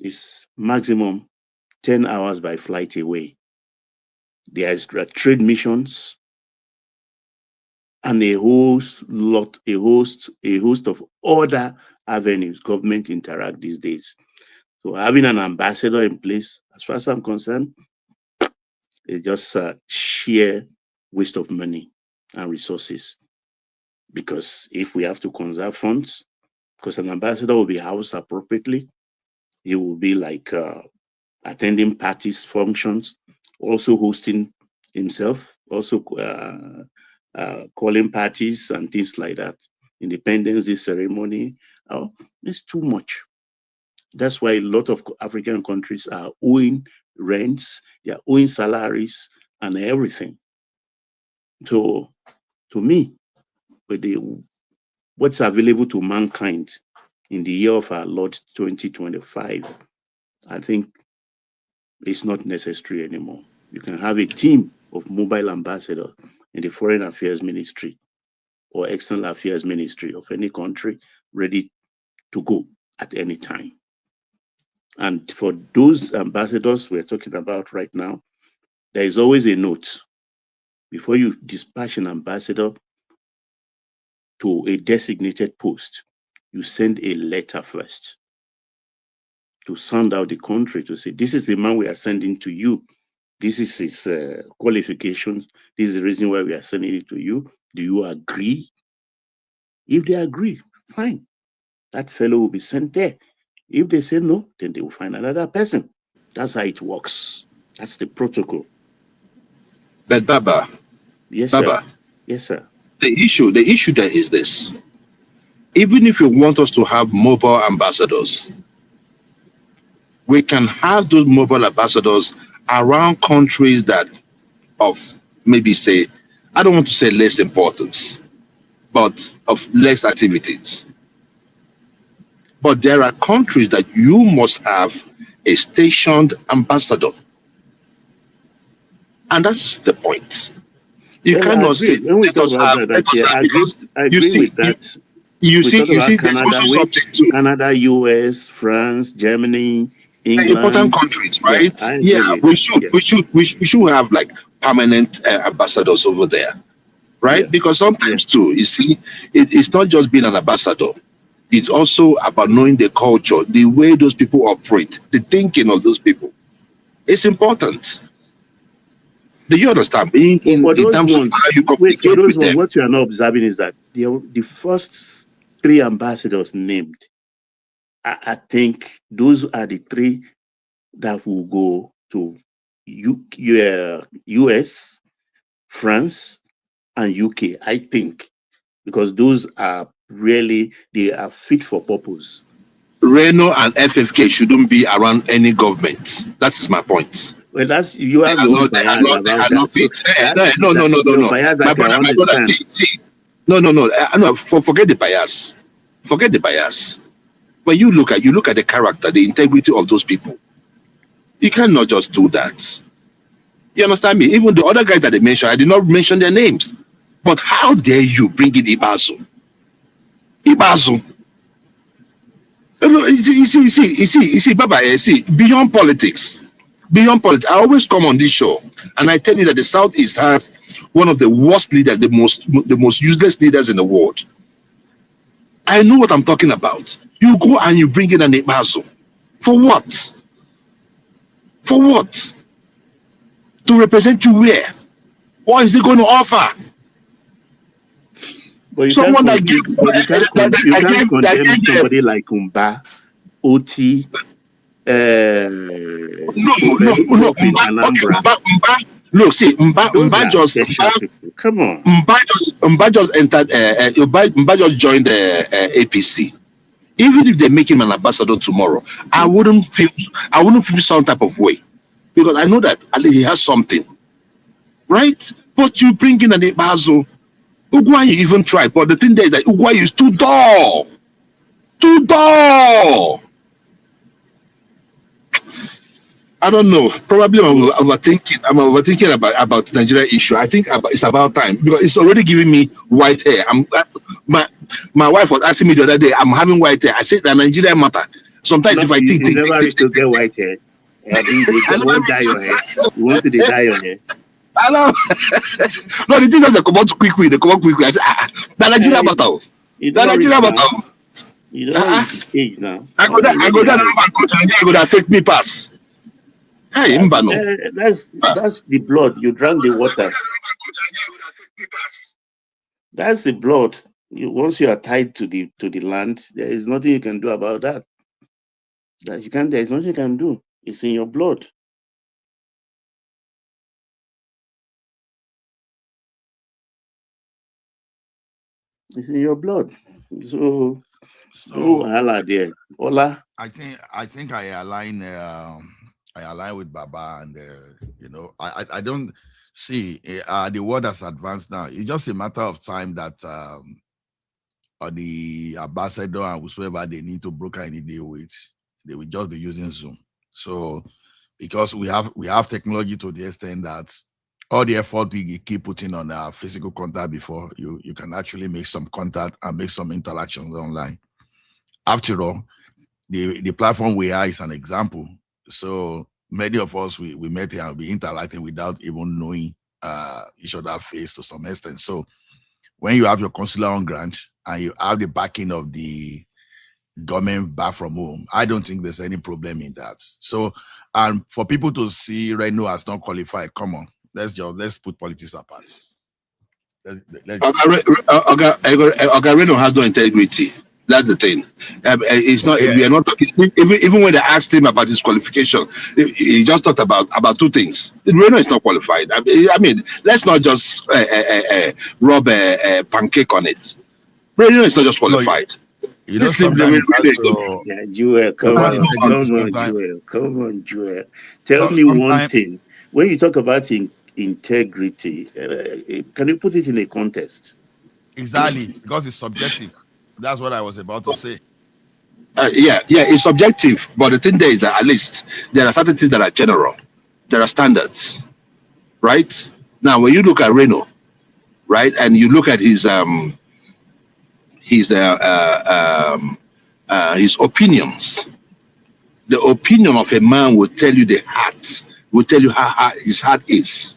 It's maximum 10 hours by flight away. There is trade missions and a host of other avenues government interact these days. So having an ambassador in place, as far as I'm concerned, is just sheer waste of money and resources. Because if we have to conserve funds, because an ambassador will be housed appropriately, he will be like attending parties, functions, also hosting himself, also calling parties and things like that. Independence Day ceremony, it's too much. That's why a lot of African countries are owing rents, they are owing salaries and everything. So, to me, what's available to mankind in the year of our Lord 2025, I think it's not necessary anymore. You can have a team of mobile ambassadors in the Foreign Affairs Ministry or External Affairs Ministry of any country ready to go at any time. And for those ambassadors we're talking about right now, there is always a note. Before you dispatch an ambassador to a designated post, you send a letter first to sound out the country to say, this is the man we are sending to you. This is his qualifications. This is the reason why we are sending it to you. Do you agree? If they agree, fine. That fellow will be sent there. If they say no, then they will find another person. That's how it works. That's the protocol. But Baba, yes, Baba, sir. Yes, sir. The issue there is this. Even if you want us to have mobile ambassadors, we can have those mobile ambassadors around countries that of maybe say, I don't want to say less importance, but of less activities. But there are countries that you must have a stationed ambassador. And that's the point. You cannot say, when we talk about that, I agree with that. You see, Canada, there's also something too. Canada, US, France, Germany, England. Important countries, right? We should have like permanent ambassadors over there, right? Because sometimes too, you see, it's not just being an ambassador. It's also about knowing the culture, the way those people operate, the thinking of those people. It's important. Do you understand? In terms of how you communicate with them. What you are not observing is that the first 3 ambassadors named, I think those are the 3 that will go to US, France, and UK, I think, because those are really, they are fit for purpose. Reno and FFK shouldn't be around any government. That is my point. Well, that's, you have your own bias about that. So No. your bias, My I can brother, understand. see. No. Forget the bias. Forget the bias. When you look at the character, the integrity of those people, you cannot just do that. You understand me? Even the other guys that they mentioned, I did not mention their names. But how dare you bring in Ibazu? Ibazu. You see, Baba, see, beyond politics, I always come on this show and I tell you that the Southeast has one of the worst leaders, the most useless leaders in the world. I know what I'm talking about. You go and you bring in an Ibazu. For what? For what? To represent you where? What is he going to offer? But you Someone can't condemn somebody like Umba, Oti, Look, see, Mba just entered. Mba just joined the APC. Even if they make him an ambassador tomorrow, I wouldn't feel some type of way, because I know that at least he has something, right? But you bring in an Ibazu, Ugwai you even try, but the thing there is that Ugwai is too dull. I don't know. Probably I'm overthinking about the Nigeria issue. I think it's about time, because it's already giving me white hair. My wife was asking me the other day, I'm having white hair. I said that Nigeria matter. Sometimes if I think you never reach to get white hair. You won't dye your hair. You want to dye your hair. I know. No, the thing is they come out quickly. I said, the Nigeria matter. The Nigeria matter. You don't age now. I go down and go to Nigeria, go to affect me pass. Hey, that's the blood. You drank the water. That's the blood. Once you are tied to the land, there is nothing you can do about that. There is nothing you can do. It's in your blood. It's in your blood. So no wahala there. Ola. I think I align with Baba, and I don't see the world has advanced now. It's just a matter of time that or the ambassador and whoever they need to broker any deal with, they will just be using Zoom. So because we have technology to the extent that all the effort we keep putting on our physical contact before, you can actually make some contact and make some interactions online. After all, the platform we are is an example. So many of us, we met here and we interacting without even knowing each other face to some extent. So when you have your consular on ground and you have the backing of the government back from home, I don't think there's any problem in that. So, and for people to see Reno as not qualified, come on, let's put politics apart. Reno has no integrity. That's the thing. It's not. We are not talking. Even when they asked him about his qualification, he just talked about 2 things. Reno is not qualified. I mean, let's not just rub a pancake on it. Reno is not just qualified. Joel, come on, Joel. Tell me one thing. When you talk about integrity, can you put it in a context? Exactly, because it's subjective. That's what I was about to say. Yeah, it's subjective, but the thing there is that at least there are certain things that are general. There are standards, right? Now, when you look at Reno, right, and you look at his opinions, the opinion of a man will tell you the heart, will tell you how his heart is.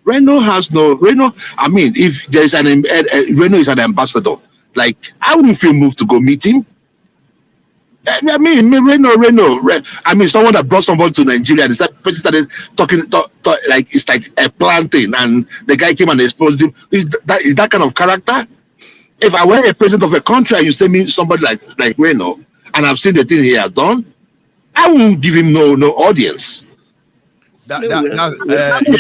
Reno has no Reno. I mean, if there is Reno is an ambassador, like I wouldn't feel moved to go meet him. I mean, Reno. I mean, someone that brought somebody to Nigeria, and that person started talking like it's like a planting, and the guy came and exposed him. Is that kind of character? If I were a president of a country and you say me somebody like Reno, and I've seen the thing he has done, I won't give him no audience. That, No, that, well, that, well,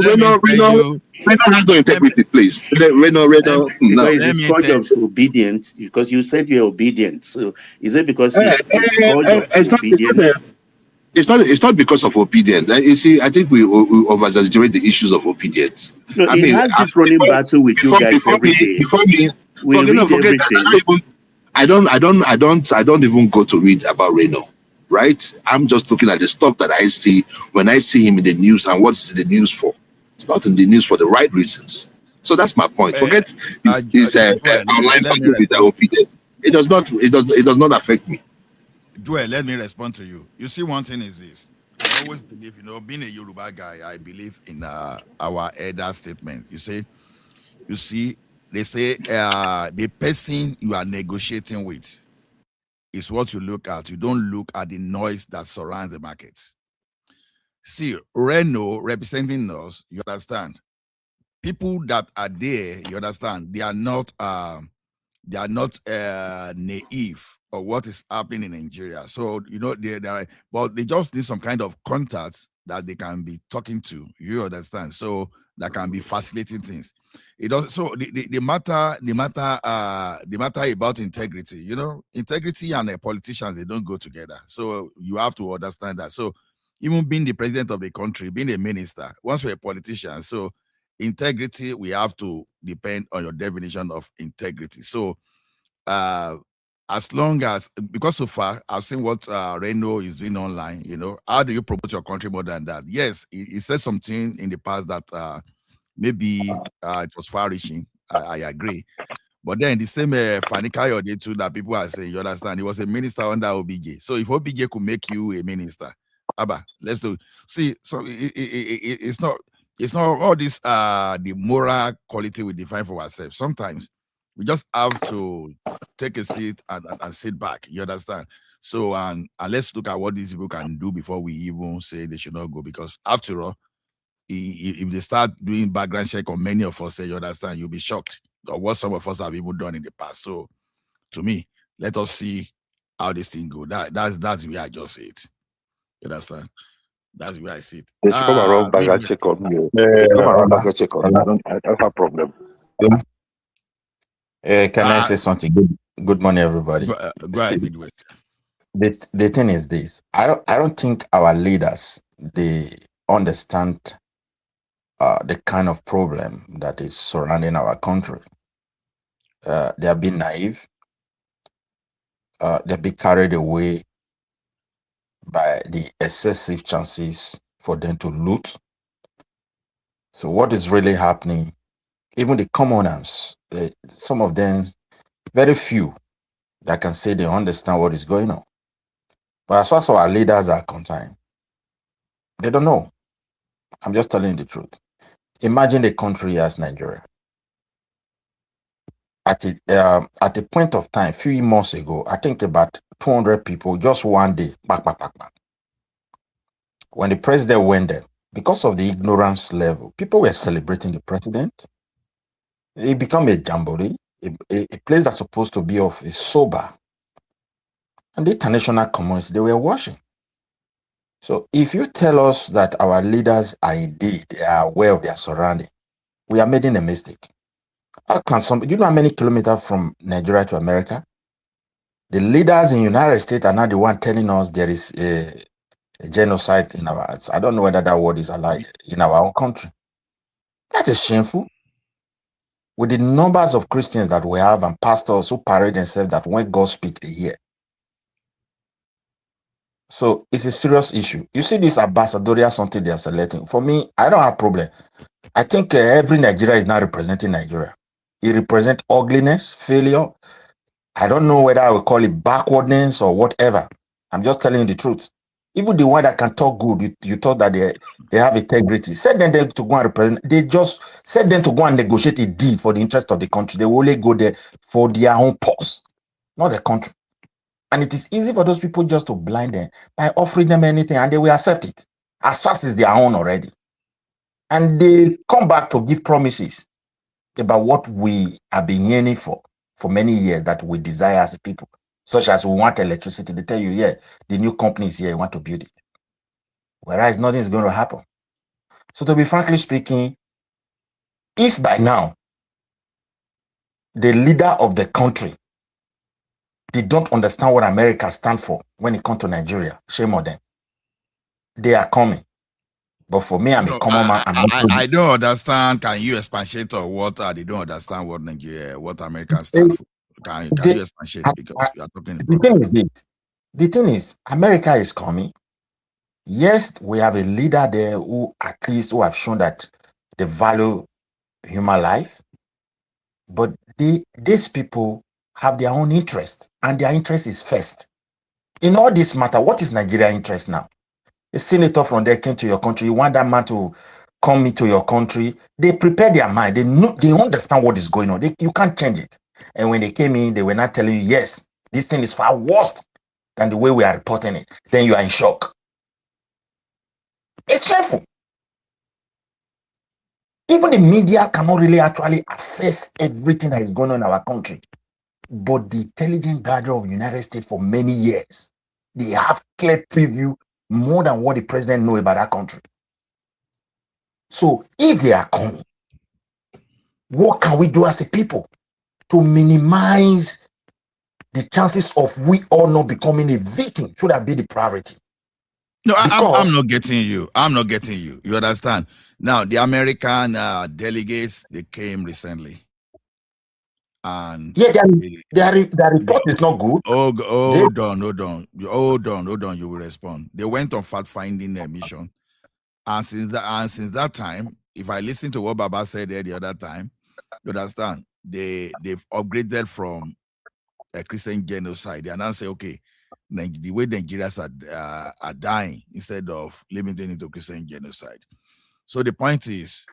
you know, well, Mr. Ken, let me tell you, Reno has no let me, integrity, please. Reno, no. because let it's me scourge tell of obedience, because you said you're obedient. So is it because he's a scourge of It's obedience? it's not because of obedience. You see, I think we over exaggerate the issues of obedience. No, I he mean, has this running battle with you guys every day. before me, We read forget that. everything. I don't even go to read about Reno, right? I'm just looking at the stuff that I see when I see him in the news, and what's the news for? It's not in the news for the right reasons. So that's my point. Forget his Joel, online let me battle with the respond to you. obedience. It does not affect me. Joel, let me respond to you. You see, one thing is this. I always believe, being a Yoruba guy, I believe in our elder statement. You see, they say the person you are negotiating with is what you look at. You don't look at the noise that surrounds the market. See, Reno representing us, you understand. People that are there, you understand, they are not naive of what is happening in Nigeria. So but they just need some kind of contacts that they can be talking to. You understand? So that can be facilitating things. It also so the matter about integrity. Integrity and politicians, they don't go together. So you have to understand that. So even being the president of the country, being a minister, once you're a politician, so integrity, we have to depend on your definition of integrity. So as long as, because so far I've seen what Reno is doing online, how do you promote your country more than that? Yes, he said something in the past that maybe it was far-reaching. I agree. But then the same Fanika Yode too that people are saying, you understand, he was a minister under OBJ. So if OBJ could make you a minister, Abba, let's do. See, so it's not all this the moral quality we define for ourselves. Sometimes we just have to take a seat and sit back. You understand? So and let's look at what these people can do before we even say they should not go. Because after all, if they start doing background check on many of us, you understand, you'll be shocked of what some of us have even done in the past. So to me, let us see how this thing go. That's the way I just see it. You understand? That's the way I see it. They should come around background check on me. They come around background check on me. I don't have problem. Can I say something? Good morning, everybody. Go ahead, Midwest. The thing is this: I don't think our leaders they understand the kind of problem that is surrounding our country. They have been naive. They've been carried away by the excessive chances for them to loot. So what is really happening? Even the commoners, some of them, very few that can say they understand what is going on. But as far as our leaders are concerned, they don't know. I'm just telling you the truth. Imagine a country as Nigeria. At a point of time, a few months ago, I think about 200 people, just one day, back. When the president went there, because of the ignorance level, people were celebrating the president. It became a jamboree, a place that's supposed to be of a sober. And the international community, they were watching. So if you tell us that our leaders are indeed aware of their surrounding, we are making a mistake. How can do you know how many kilometers from Nigeria to America? The leaders in the United States are not the one telling us there is a genocide in our. I don't know whether that word is allowed in our own country. That is shameful. With the numbers of Christians that we have and pastors who parade themselves that when God speaks, they hear. So it's a serious issue. You see this ambassadorial something they are selecting. For me, I don't have problem. I think every Nigeria is now representing Nigeria. It represents ugliness, failure. I don't know whether I will call it backwardness or whatever. I'm just telling you the truth. Even the one that can talk good, you thought that they have integrity. Set them to go and represent. They just set them to go and negotiate a deal for the interest of the country. They will only go there for their own purse, not the country. And it is easy for those people just to blind them by offering them anything and they will accept it as fast as their own already. And they come back to give promises. about what we have been yearning for many years that we desire as a people, such as we want electricity. They tell you, yeah, the new company is here, you want to build it. Whereas nothing is going to happen. So to be frankly speaking, if by now the leader of the country they don't understand what America stands for when it comes to Nigeria, shame on them. They are coming. But for me, I'm a common man. I don't understand. Can you expatiate on what they don't understand what Nigeria, what Americans stand for? Can you expatiate because you are talking the thing is this. The thing is, America is coming. Yes, we have a leader there who at least who have shown that they value human life. But these people have their own interest, and their interest is first. In all this matter, what is Nigeria's interest now? A senator from there came to your country. You want that man to come into your country. They prepare their mind. They understand what is going on. You can't change it. And when they came in, they were not telling you, yes, this thing is far worse than the way we are reporting it. Then you are in shock. It's shameful. Even the media cannot really actually assess everything that is going on in our country. But the intelligence gatherer of the United States for many years, they have clear preview more than what the president knows about that country. So if they are coming, what can we do as a people to minimize the chances of we all not becoming a victim? Should that be the priority? No, I'm not getting you. I'm not getting you. You understand? Now, the American delegates, they came recently. And yeah, their report is not good. Hold on. You will respond. They went on fact-finding mission. And since that time, if I listen to what Baba said there the other time, you understand, they've upgraded from a Christian genocide. They now say, okay, the way Nigerians are dying instead of limiting it to Christian genocide. So the point is,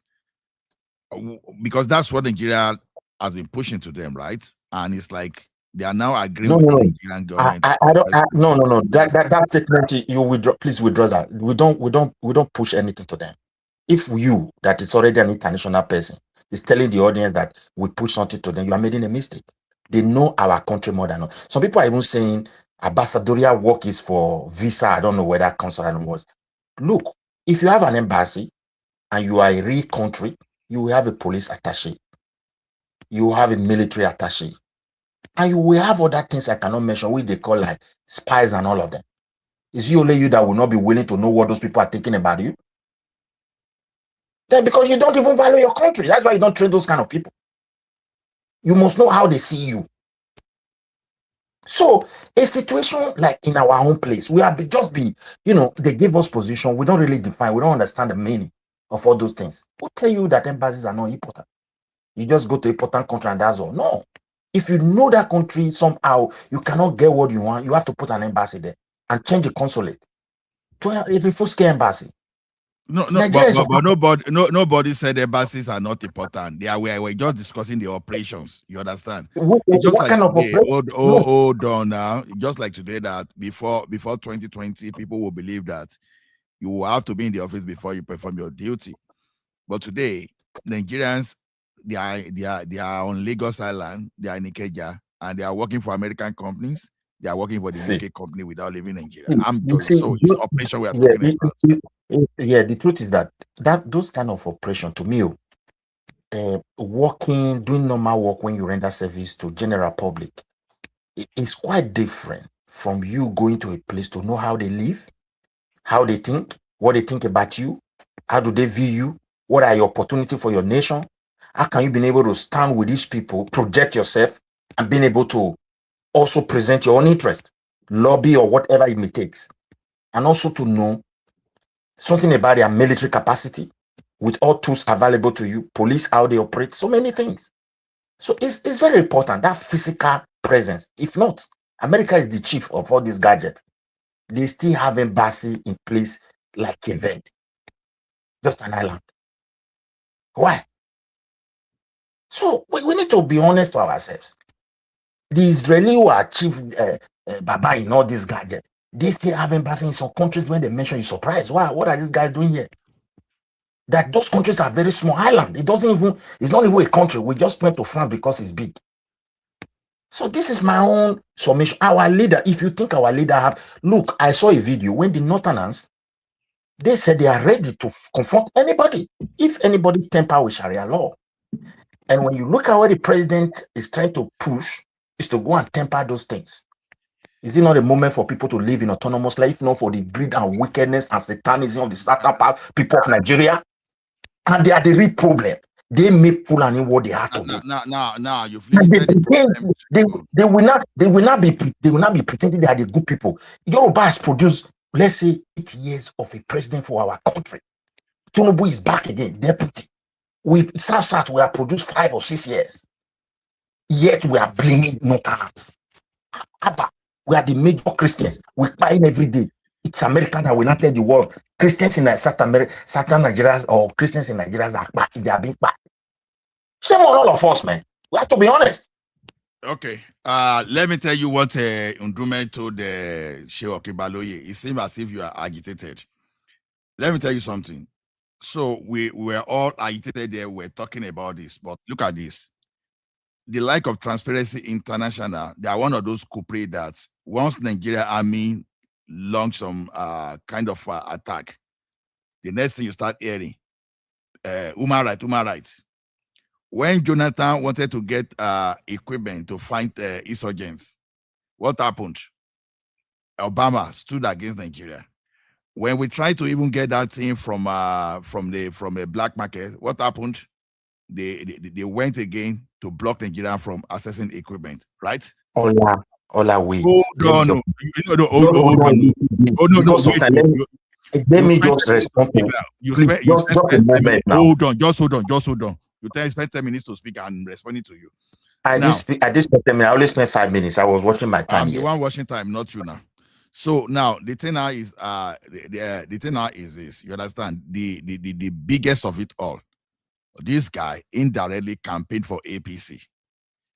because that's what Nigeria has been pushing to them, right? And it's like they are now agreeing with the Nigerian government. No. That statement you withdraw. Please withdraw that. We don't push anything to them. If you, that is already an international person, is telling the audience that we push something to them, you are making a mistake. They know our country more than us. Some people are even saying ambassadorial work is for visa. I don't know where that comes from. Look, if you have an embassy and you are a real country, you will have a police attaché. You will have a military attaché. And you will have other things I cannot mention, which they call like spies and all of them. Is it only you that will not be willing to know what those people are thinking about you? Then because you don't even value your country. That's why you don't train those kind of people. You must know how they see you. So a situation like in our own place, we have they give us position. We don't really define. We don't understand the meaning of all those things. Who tell you that embassies are not important? You just go to an important country and that's all. No. If you know that country somehow, you cannot get what you want, you have to put an embassy there and change the consulate to a full-scale embassy. Nobody said embassies are not important. We're just discussing the operations. You understand? It's just like today, hold on now. Just like today, that before 2020, people will believe that you will have to be in the office before you perform your duty. But today, Nigerians, they are on Lagos Island, they are in Ikeja, and they are working for American companies. They are working for the UK company without leaving Nigeria. It's operation we are talking about. The truth is that those kind of operation, to me, doing normal work when you render service to general public, it's quite different from you going to a place to know how they live, how they think, what they think about you, how do they view you, what are your opportunities for your nation, how can you be able to stand with these people, project yourself, and being able to also present your own interest, lobby or whatever it may take, and also to know something about their military capacity with all tools available to you, police, how they operate, so many things. So it's very important, that physical presence. If not, America is the chief of all these gadgets. They still have embassy in place like Quebec, just an island. Why? So we need to be honest to ourselves. The Israeli who achieved Baba in all these gadgets, they still have embassy in some countries. When they mention, you surprised. Wow, what are these guys doing here? that those countries are very small island. It's not even a country. We just went to France because it's big. So this is my own submission. Our leader, if you think our leader look, I saw a video when the Northerners, they said they are ready to confront anybody if anybody tamper with Sharia law. And when you look at what the president is trying to push, is to go and temper those things. Is it not a moment for people to live in autonomous life, not for the greed and wickedness and satanism of the certain people of Nigeria? And they are the real problem. They make Fulani what they have to do. Now you've limited the problem. They will not be pretending they are the good people. Yoruba has produced, let's say, 8 years of a president for our country. Tinubu is back again, deputy. With South, we have produced 5 or 6 years. Yet we are blaming Northerners. We are the major Christians. We cry every day. It's America that will not tell the world. Christians in South America, Southern Nigeria, or Christians in Nigeria are back. They are being back. Shame on all of us, man. We have to be honest. Okay. Let me tell you what Ndume told Sheikh Okibaloye. It seems as if you are agitated. Let me tell you something. So we were all agitated there. We're talking about this, but look at this. The like of Transparency International, they are one of those corporate that once Nigeria Army launch some kind of attack, the next thing you start hearing, human rights. When Jonathan wanted to get equipment to fight insurgents, what happened? Obama stood against Nigeria. When we tried to even get that thing from a black market, what happened? They went again to block Nigeria from accessing equipment, right? Hola, wait. Hold on. Let me just respond. Just a moment now. Hold on. You spend 10 minutes to speak and responding to you. I did spend 10 minutes. I only spent 5 minutes. I was watching my time. I'm the one watching time, not you now. So now the thing now is the thing now is this. You understand? The biggest of it all. This guy indirectly campaigned for APC.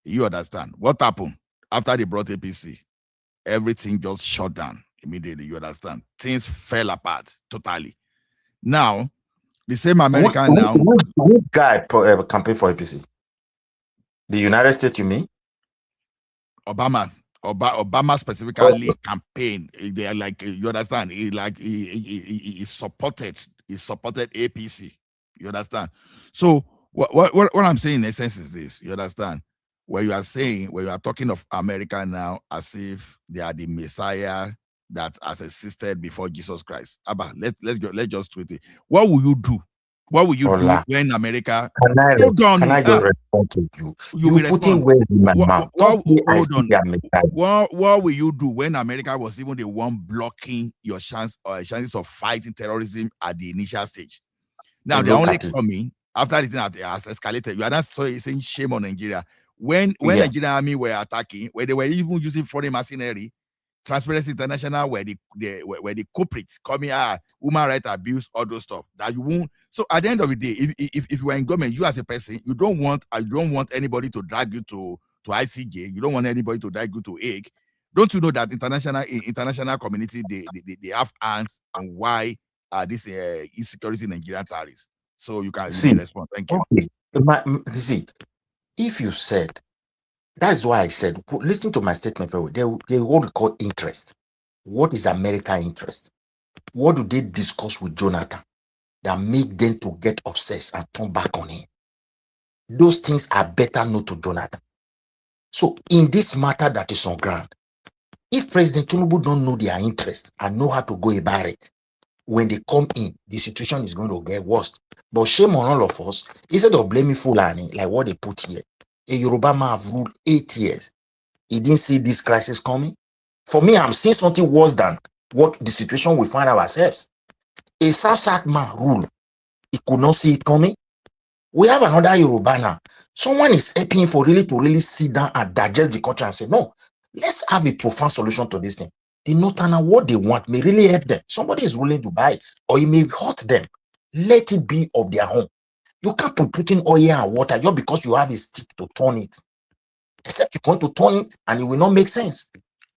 You understand? What happened after they brought APC? Everything just shut down immediately. You understand? Things fell apart totally. Now, the same American now. Which guy campaigned for APC? The United States, you mean? Obama specifically campaigned. They are like, you understand? He supported APC. You understand? So what I'm saying in essence is this. You understand? Where you are talking of America now as if they are the Messiah that has existed before Jesus Christ. Abba, let's just tweet it. What will you do? What will you do when America? Can I just respond to you? You putting words in my mouth. What will you do when America was even the one blocking your chances of fighting terrorism at the initial stage? Now they're only coming after the thing has escalated. You are not saying shame on Nigeria. When Nigerian army were attacking, where they were even using foreign mercenary, Transparency International were the culprits coming human rights abuse, all those stuff that you won't. So at the end of the day, if you are in government, you as a person, you don't want anybody to drag you to ICJ. You don't want anybody to drag you to Hague. Don't you know that international community they have hands on why this insecurity in Nigerian tariffs? So you can respond. Thank you. Okay. See, if you said, that's why I said, listen to my statement very well. They what we call interest. What is American interest? What do they discuss with Jonathan that make them to get obsessed and turn back on him? Those things are better known to Jonathan. So in this matter that is on ground, if President Tinubu don't know their interest and know how to go about it, when they come in, the situation is going to get worse. But shame on all of us, instead of blaming Fulani, like what they put here, a Yoruba man have ruled 8 years. He didn't see this crisis coming. For me, I'm seeing something worse than what the situation we find ourselves. A South man rule, he could not see it coming. We have another Yoruba now. Someone is helping for to really sit down and digest the culture and say, no, let's have a profound solution to this thing. The Northern, what they want may really help them. Somebody is willing to buy it, or it may hurt them. Let it be of their own. You can't put in oil and water just because you have a stick to turn it. Except you want to turn it and it will not make sense.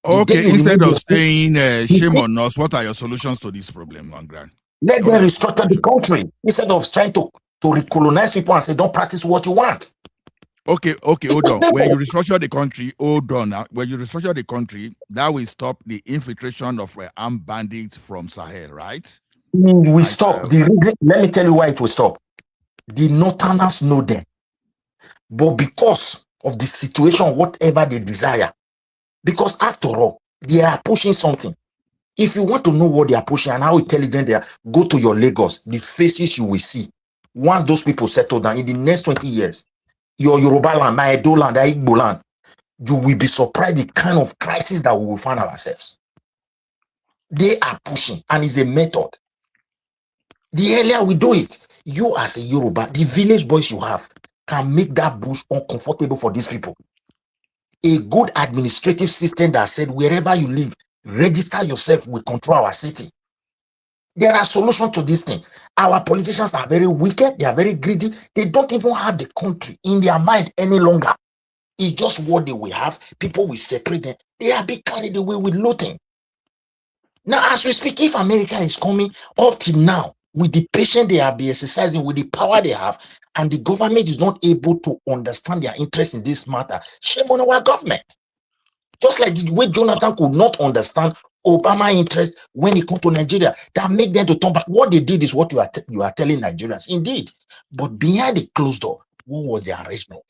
Okay, instead of saying shame on us, what are your solutions to this problem, Mangran? Let them restructure the country instead of trying to recolonize people and say, don't practice what you want. Okay, hold on. When you restructure the country, hold on now. When you restructure the country, that will stop the infiltration of armed bandits from Sahel, right? We stop. Let me tell you why it will stop. The Northerners know them. But because of the situation, whatever they desire, because after all, they are pushing something. If you want to know what they are pushing and how intelligent they are, go to your Lagos. The faces you will see. Once those people settle down in the next 20 years, your Yoruba land, my Edo land, my Igbo land, you will be surprised the kind of crisis that we will find ourselves. They are pushing, and it's a method. The earlier we do it, you as a Yoruba, the village boys you have, can make that bush uncomfortable for these people. A good administrative system that said wherever you live, register yourself, will control our city. There are solutions to this thing. Our politicians are very wicked. They are very greedy. They don't even have the country in their mind any longer. It's just what they will have. People will separate them. They are being carried away with looting. Now, as we speak, if America is coming up till now, with the patience they have been exercising, with the power they have, and the government is not able to understand their interest in this matter, shame on our government. Just like the way Jonathan could not understand Obama's interest when it comes to Nigeria, that make them to turn back. What they did is what you are telling Nigerians. Indeed. But behind the closed door, what was the arrangement?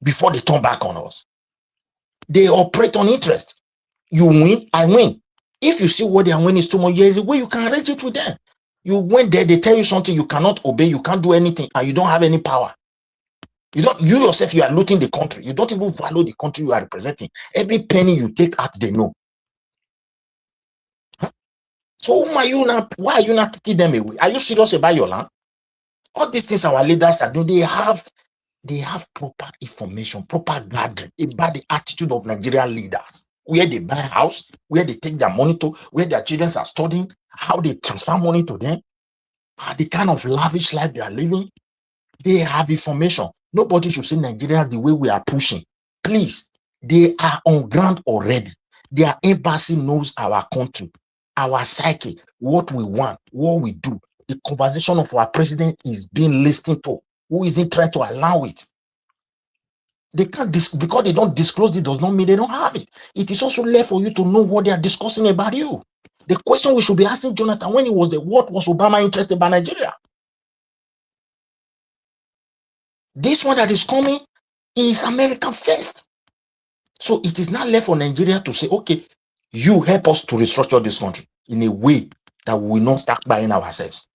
Before they turn back on us. They operate on interest. You win, I win. If you see what they are winning is too much, there's a way you can arrange it with them. You went there, they tell you something you cannot obey, you can't do anything, and you don't have any power. You yourself, you are looting the country. You don't even value the country you are representing. Every penny you take out, they know. Huh? So why are you not taking them away? Are you serious about your land? All these things our leaders are doing, they have proper information, proper gathering about the attitude of Nigerian leaders. Where they buy a house, where they take their money to, where their children are studying, how they transfer money to them, the kind of lavish life they are living. They have information. Nobody should say Nigerians the way we are pushing. Please, they are on ground already. Their embassy knows our country, our psyche, what we want, what we do. The conversation of our president is being listened to. Who isn't trying to allow it? They can't because they don't disclose it does not mean they don't have it. It is also left for you to know what they are discussing about you. The question we should be asking Jonathan when he was there, what was Obama interested by Nigeria? This one that is coming is American first. So it is not left for Nigeria to say, okay, you help us to restructure this country in a way that we will not start buying ourselves.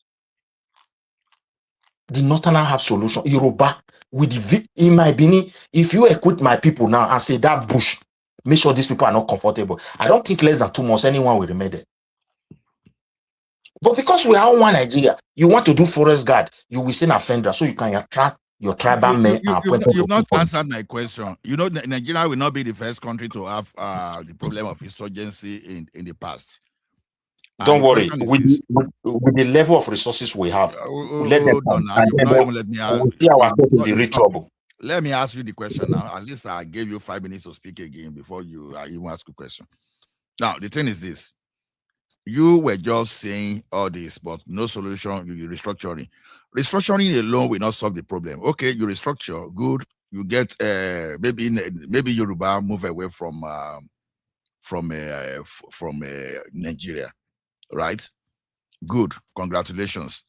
The Northerners have solution. Yoruba, with the in my opinion, if you equip my people now and say that bush, make sure these people are not comfortable. I don't think less than 2 months anyone will remain there. But because we are one Nigeria, you want to do forest guard, you will send a offender so you can attract your tribal men. You've not answered my question. You know, Nigeria will not be the first country to have the problem of insurgency in the past. Don't worry, with the level of resources we have, let them come. We'll see ourselves in the real trouble. Let me ask you the question now. At least I gave you 5 minutes to speak again before you even ask a question. Now, the thing is this. You were just saying all this, but no solution. You restructuring. Restructuring alone will not solve the problem. Okay, you restructure, good. You get maybe Yoruba move away from Nigeria, right? Good, congratulations.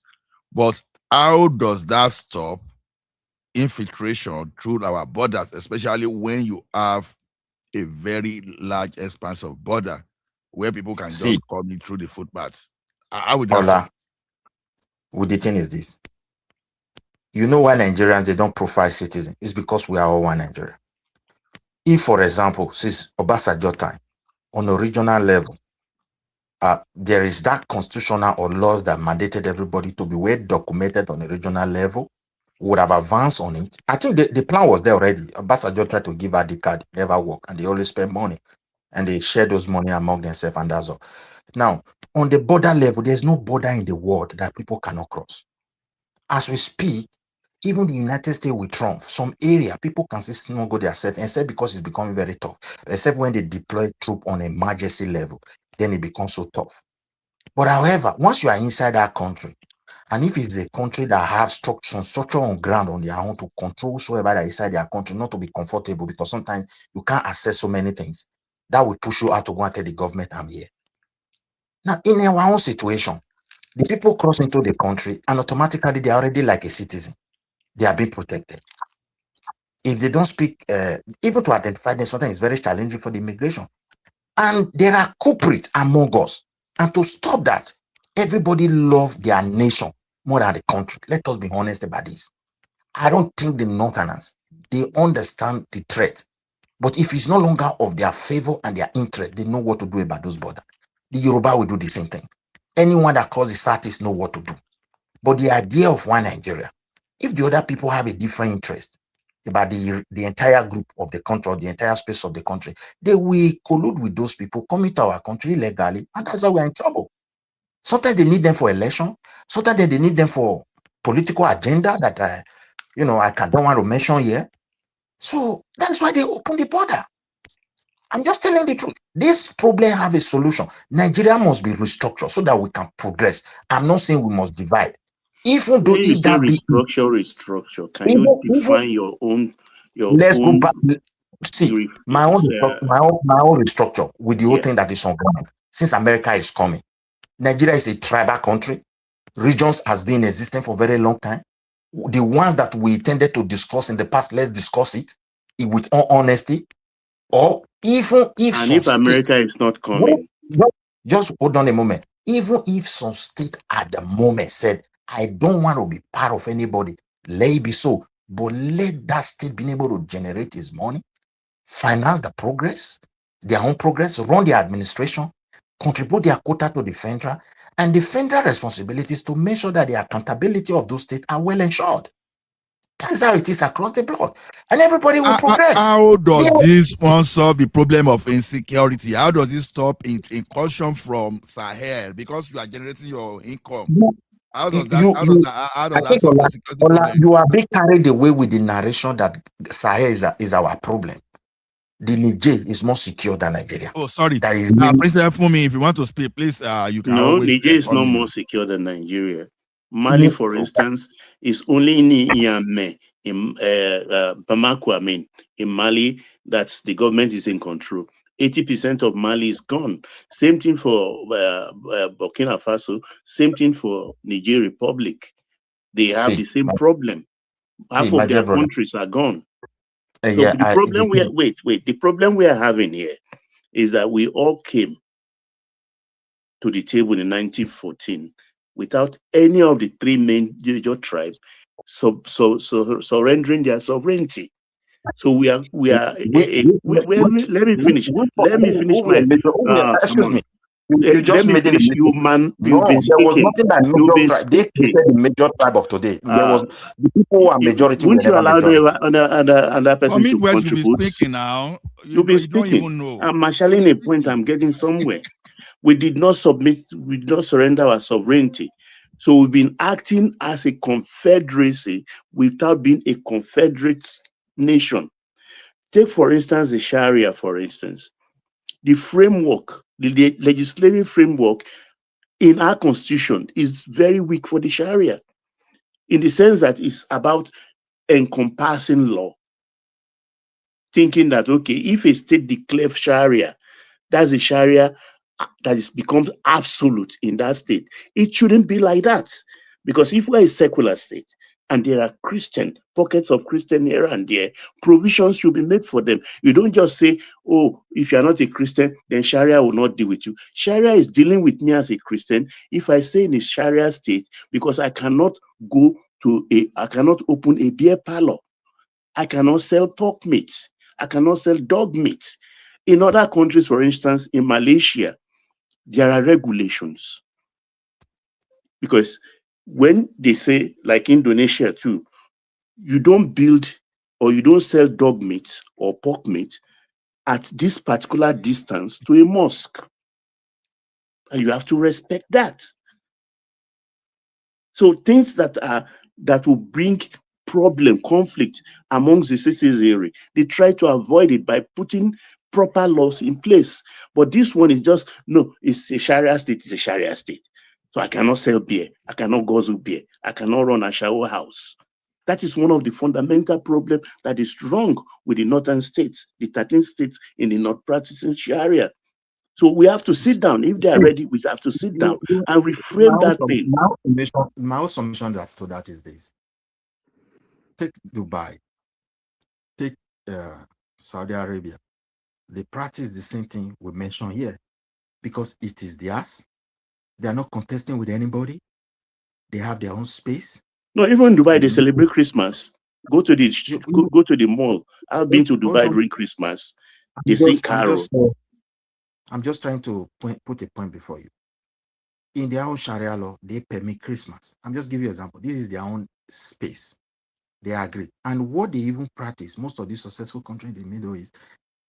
But how does that stop infiltration through our borders, especially when you have a very large expanse of border where people can just come in through the footpaths? How would that stop? Well, the thing is this. You know why Nigerians, they don't profile citizens? It's because we are all one Nigeria. If, for example, since Obasanjo time, on a regional level, there is that constitutional or laws that mandated everybody to be well documented on a regional level, would have advanced on it. I think the plan was there already. Obasanjo tried to give her the card, never worked, and they always spend money. And they share those money among themselves, and that's all. Now, on the border level, there's no border in the world that people cannot cross. As we speak, even the United States with Trump, some area, people can still not go themselves, except because it's becoming very tough. Except when they deploy troops on an emergency level, then it becomes so tough. But however, once you are inside that country, and if it's a country that has structure on ground on their own to control whosoever that is inside their country, not to be comfortable, because sometimes you can't access so many things, that will push you out to go and tell the government I'm here. Now, in our own situation, the people cross into the country and automatically they're already like a citizen. They are being protected. If they don't speak, even to identify them, sometimes it's very challenging for the immigration. And there are culprits among us. And to stop that, everybody loves their nation more than the country. Let us be honest about this. I don't think the Northerners, they understand the threat. But if it's no longer of their favor and their interest, they know what to do about those borders. The Yoruba will do the same thing. Anyone that crosses the Southeast know what to do. But the idea of one Nigeria, if the other people have a different interest about the entire group of the country or the entire space of the country, they will collude with those people, come into our country illegally, and that's why we're in trouble. Sometimes they need them for election. Sometimes they need them for political agenda that I don't want to mention here. So that's why they open the border. I'm just telling the truth. This problem have a solution. Nigeria must be restructured so that we can progress. I'm not saying we must divide. Even though When you if say that be restructure, can you define your own let's go back. See, my own restructure with the whole thing that is on ground. Since America is coming, Nigeria is a tribal country. Regions has been existing for a very long time. The ones that we tended to discuss in the past, let's discuss it with honesty. Or even if and if America is not coming, just hold on a moment. Even if some state at the moment said, I don't want to be part of anybody, let it be so. But let that state be able to generate its money, finance the progress, their own progress, run their administration, contribute their quota to the federal, and the federal responsibilities to make sure that the accountability of those states are well ensured. That's how it is across the board. And everybody will progress. How does this one solve the problem of insecurity? How does it stop incursion from Sahel? Because you are generating your income. How does that solve the security problem? You are being carried away with the narration that Sahel is our problem. The Niger is more secure than Nigeria. Oh, sorry. That is President Fumi, if you want to speak, please, you can always. Niger is not more secure than Nigeria. Mali, for instance, is only in Niamey, in Bamako, in Mali, that's the government is in control. 80% of Mali is gone. Same thing for Burkina Faso. Same thing for Niger Republic. They have the same problem. Half of their countries are gone. So the problem we are having here is that we all came to the table in 1914 without any of the three major tribes surrendering their sovereignty. So let me finish. Let me finish my. Excuse me. You just made it. You've been speaking. There was nothing that major tribe. They created the major tribe of today. There was the people who are majority. Wouldn't you allow another person to contribute? You'll be speaking now. You'll be speaking. Don't even know. I'm marshalling a point. I'm getting somewhere. We did not submit. We did not surrender our sovereignty. So we've been acting as a confederacy without being a confederate nation. Take, for instance, the Sharia, for instance. The framework, the legislative framework in our constitution is very weak for the Sharia, in the sense that it's about encompassing law. Thinking that, okay, if a state declares Sharia, that's a Sharia that becomes absolute in that state. It shouldn't be like that. Because if we're a secular state and there are pockets of Christian here and there, provisions should be made for them. You don't just say, oh, if you're not a Christian, then Sharia will not deal with you. Sharia is dealing with me as a Christian if I say in a Sharia state, because I cannot I cannot open a beer parlor. I cannot sell pork meat. I cannot sell dog meat. In other countries, for instance, in Malaysia, there are regulations. Because when they say, like Indonesia too, you don't build or you don't sell dog meat or pork meat at this particular distance to a mosque. And you have to respect that. So things that will bring conflict amongst the citizenry, they try to avoid it by putting proper laws in place. But this one is just, no, it's a Sharia state, it's a Sharia state. So I cannot sell beer, I cannot guzzle beer, I cannot run a shower house. That is one of the fundamental problems that is wrong with the northern states, the 13 states in the north practicing Sharia. So we have to sit down. If they are ready, we have to sit down and reframe that thing. My submission to that is this. Take Dubai, take Saudi Arabia. They practice the same thing we mentioned here because it is theirs. They are not contesting with anybody. They have their own space. No, even in Dubai, they celebrate Christmas. Go to the mall. I've been to Dubai during Christmas. They sing carol. I'm just trying to put a point before you. In their own Sharia law, they permit Christmas. I'm just giving you an example. This is their own space. They agree. And what they even practice, most of these successful countries in the Middle East,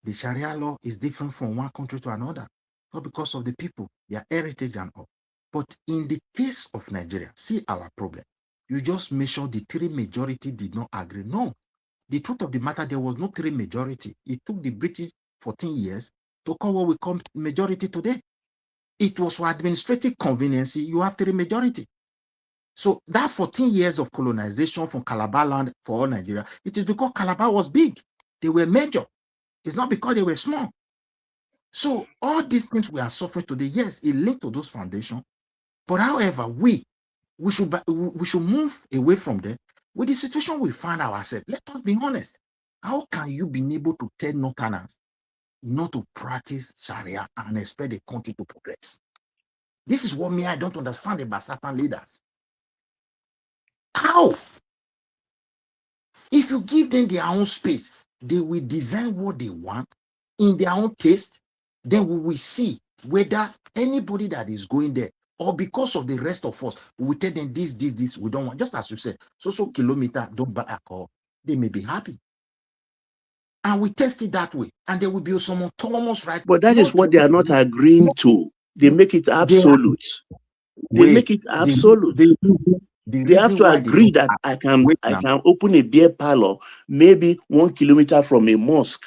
the Sharia law is different from one country to another. Not because of the people, their heritage and all. But in the case of Nigeria, see our problem. You just make sure the three majority did not agree. No. The truth of the matter, there was no three majority. It took the British 14 years to call what we call majority today. It was for administrative convenience. You have three majority. So that 14 years of colonization from Calabar land for all Nigeria, it is because Calabar was big. They were major. It's not because they were small. So all these things we are suffering today, yes, it linked to those foundations. But however, we should move away from them with the situation we find ourselves. Let us be honest. How can you be able to tell Northerners not to practice Sharia and expect the country to progress? This is what I don't understand about certain leaders. How? If you give them their own space, they will design what they want in their own taste. Then we will see whether anybody that is going there, or because of the rest of us, we tell them this, we don't want. Just as you said, so kilometer, don't buy alcohol. They may be happy. And we test it that way. And there will be some autonomous right. But that is what they are not agreeing to. They make it absolute. They make it absolute. They have to agree that I can open a beer parlor maybe 1 kilometer from a mosque.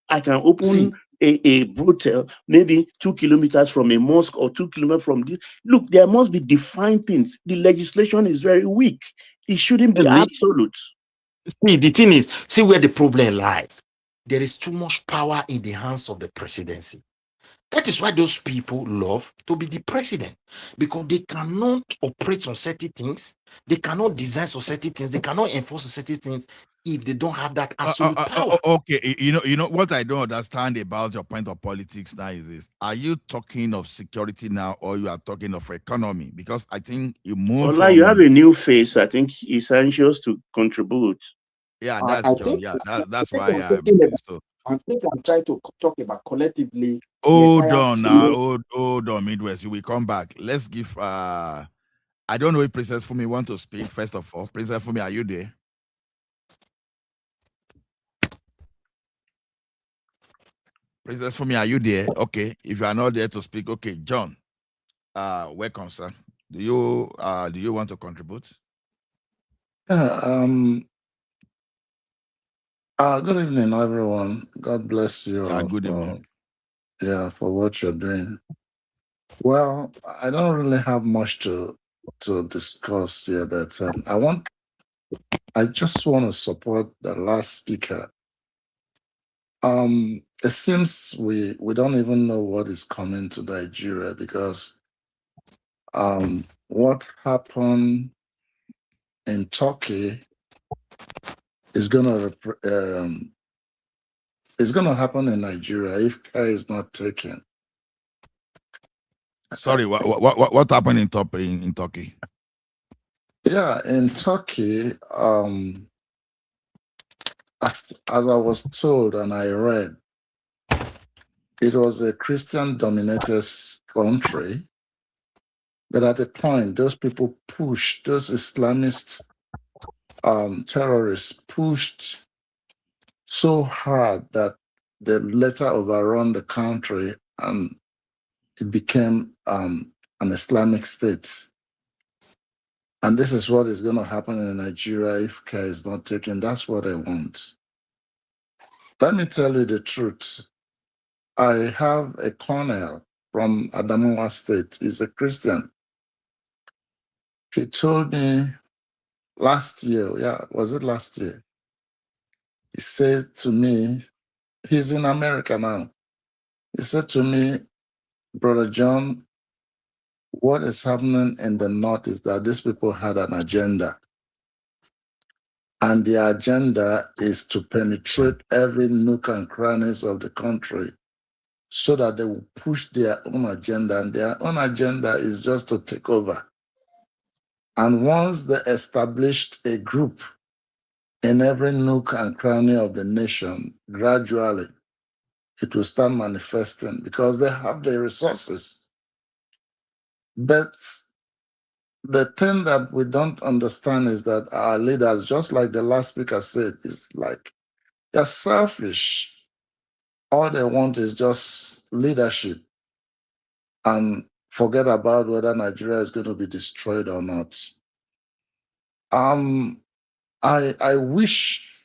I can open a brothel maybe 2 kilometers from a mosque or 2 kilometers from this. Look, there must be defined things. The legislation is very weak. It shouldn't be absolute. See, the thing is, see where the problem lies. There is too much power in the hands of the presidency. That is why those people love to be the president, because they cannot operate on certain things, they cannot design on certain things, they cannot enforce on certain things if they don't have that absolute power. Okay, you know what I don't understand about your point of politics now is this: are you talking of security now, or you are talking of economy? Because I think you move. Ola, you have a new face. I think he's anxious to contribute. Yeah, that's John. Yeah, that's why I think I'm trying to talk about collectively. Hold on now, hold on, Midwest. You will come back. Let's give I don't know if Princess Fumi want to speak first of all. Princess Fumi, are you there? Princess Fumi, are you there? Okay. If you are not there to speak, okay, John. Welcome, sir. Do you want to contribute? Yeah, good evening, everyone. God bless you. Good evening. For what you're doing. Well, I don't really have much to discuss here, but I just want to support the last speaker. It seems we don't even know what is coming to Nigeria, because what happened in Turkey is gonna happen in Nigeria if care is not taken. Sorry, what happened in Turkey? Yeah, in Turkey, as I was told and I read, it was a Christian-dominated country, but at the point, those people pushed, those Islamist terrorists pushed so hard that they later overrun the country and it became an Islamic state. And this is what is going to happen in Nigeria if care is not taken. That's what I want. let me tell you the truth. I have a colonel from Adamawa State. He's a Christian. He told me last year, was it last year? He said to me, he's in America now. He said to me, Brother John, what is happening in the North is that these people had an agenda. And the agenda is to penetrate every nook and crannies of the country so that they will push their own agenda. And their own agenda is just to take over. And once they established a group in every nook and cranny of the nation, gradually it will start manifesting because they have the resources. But the thing that we don't understand is that our leaders, just like the last speaker said, is like they're selfish. All they want is just leadership and forget about whether Nigeria is going to be destroyed or not. I wish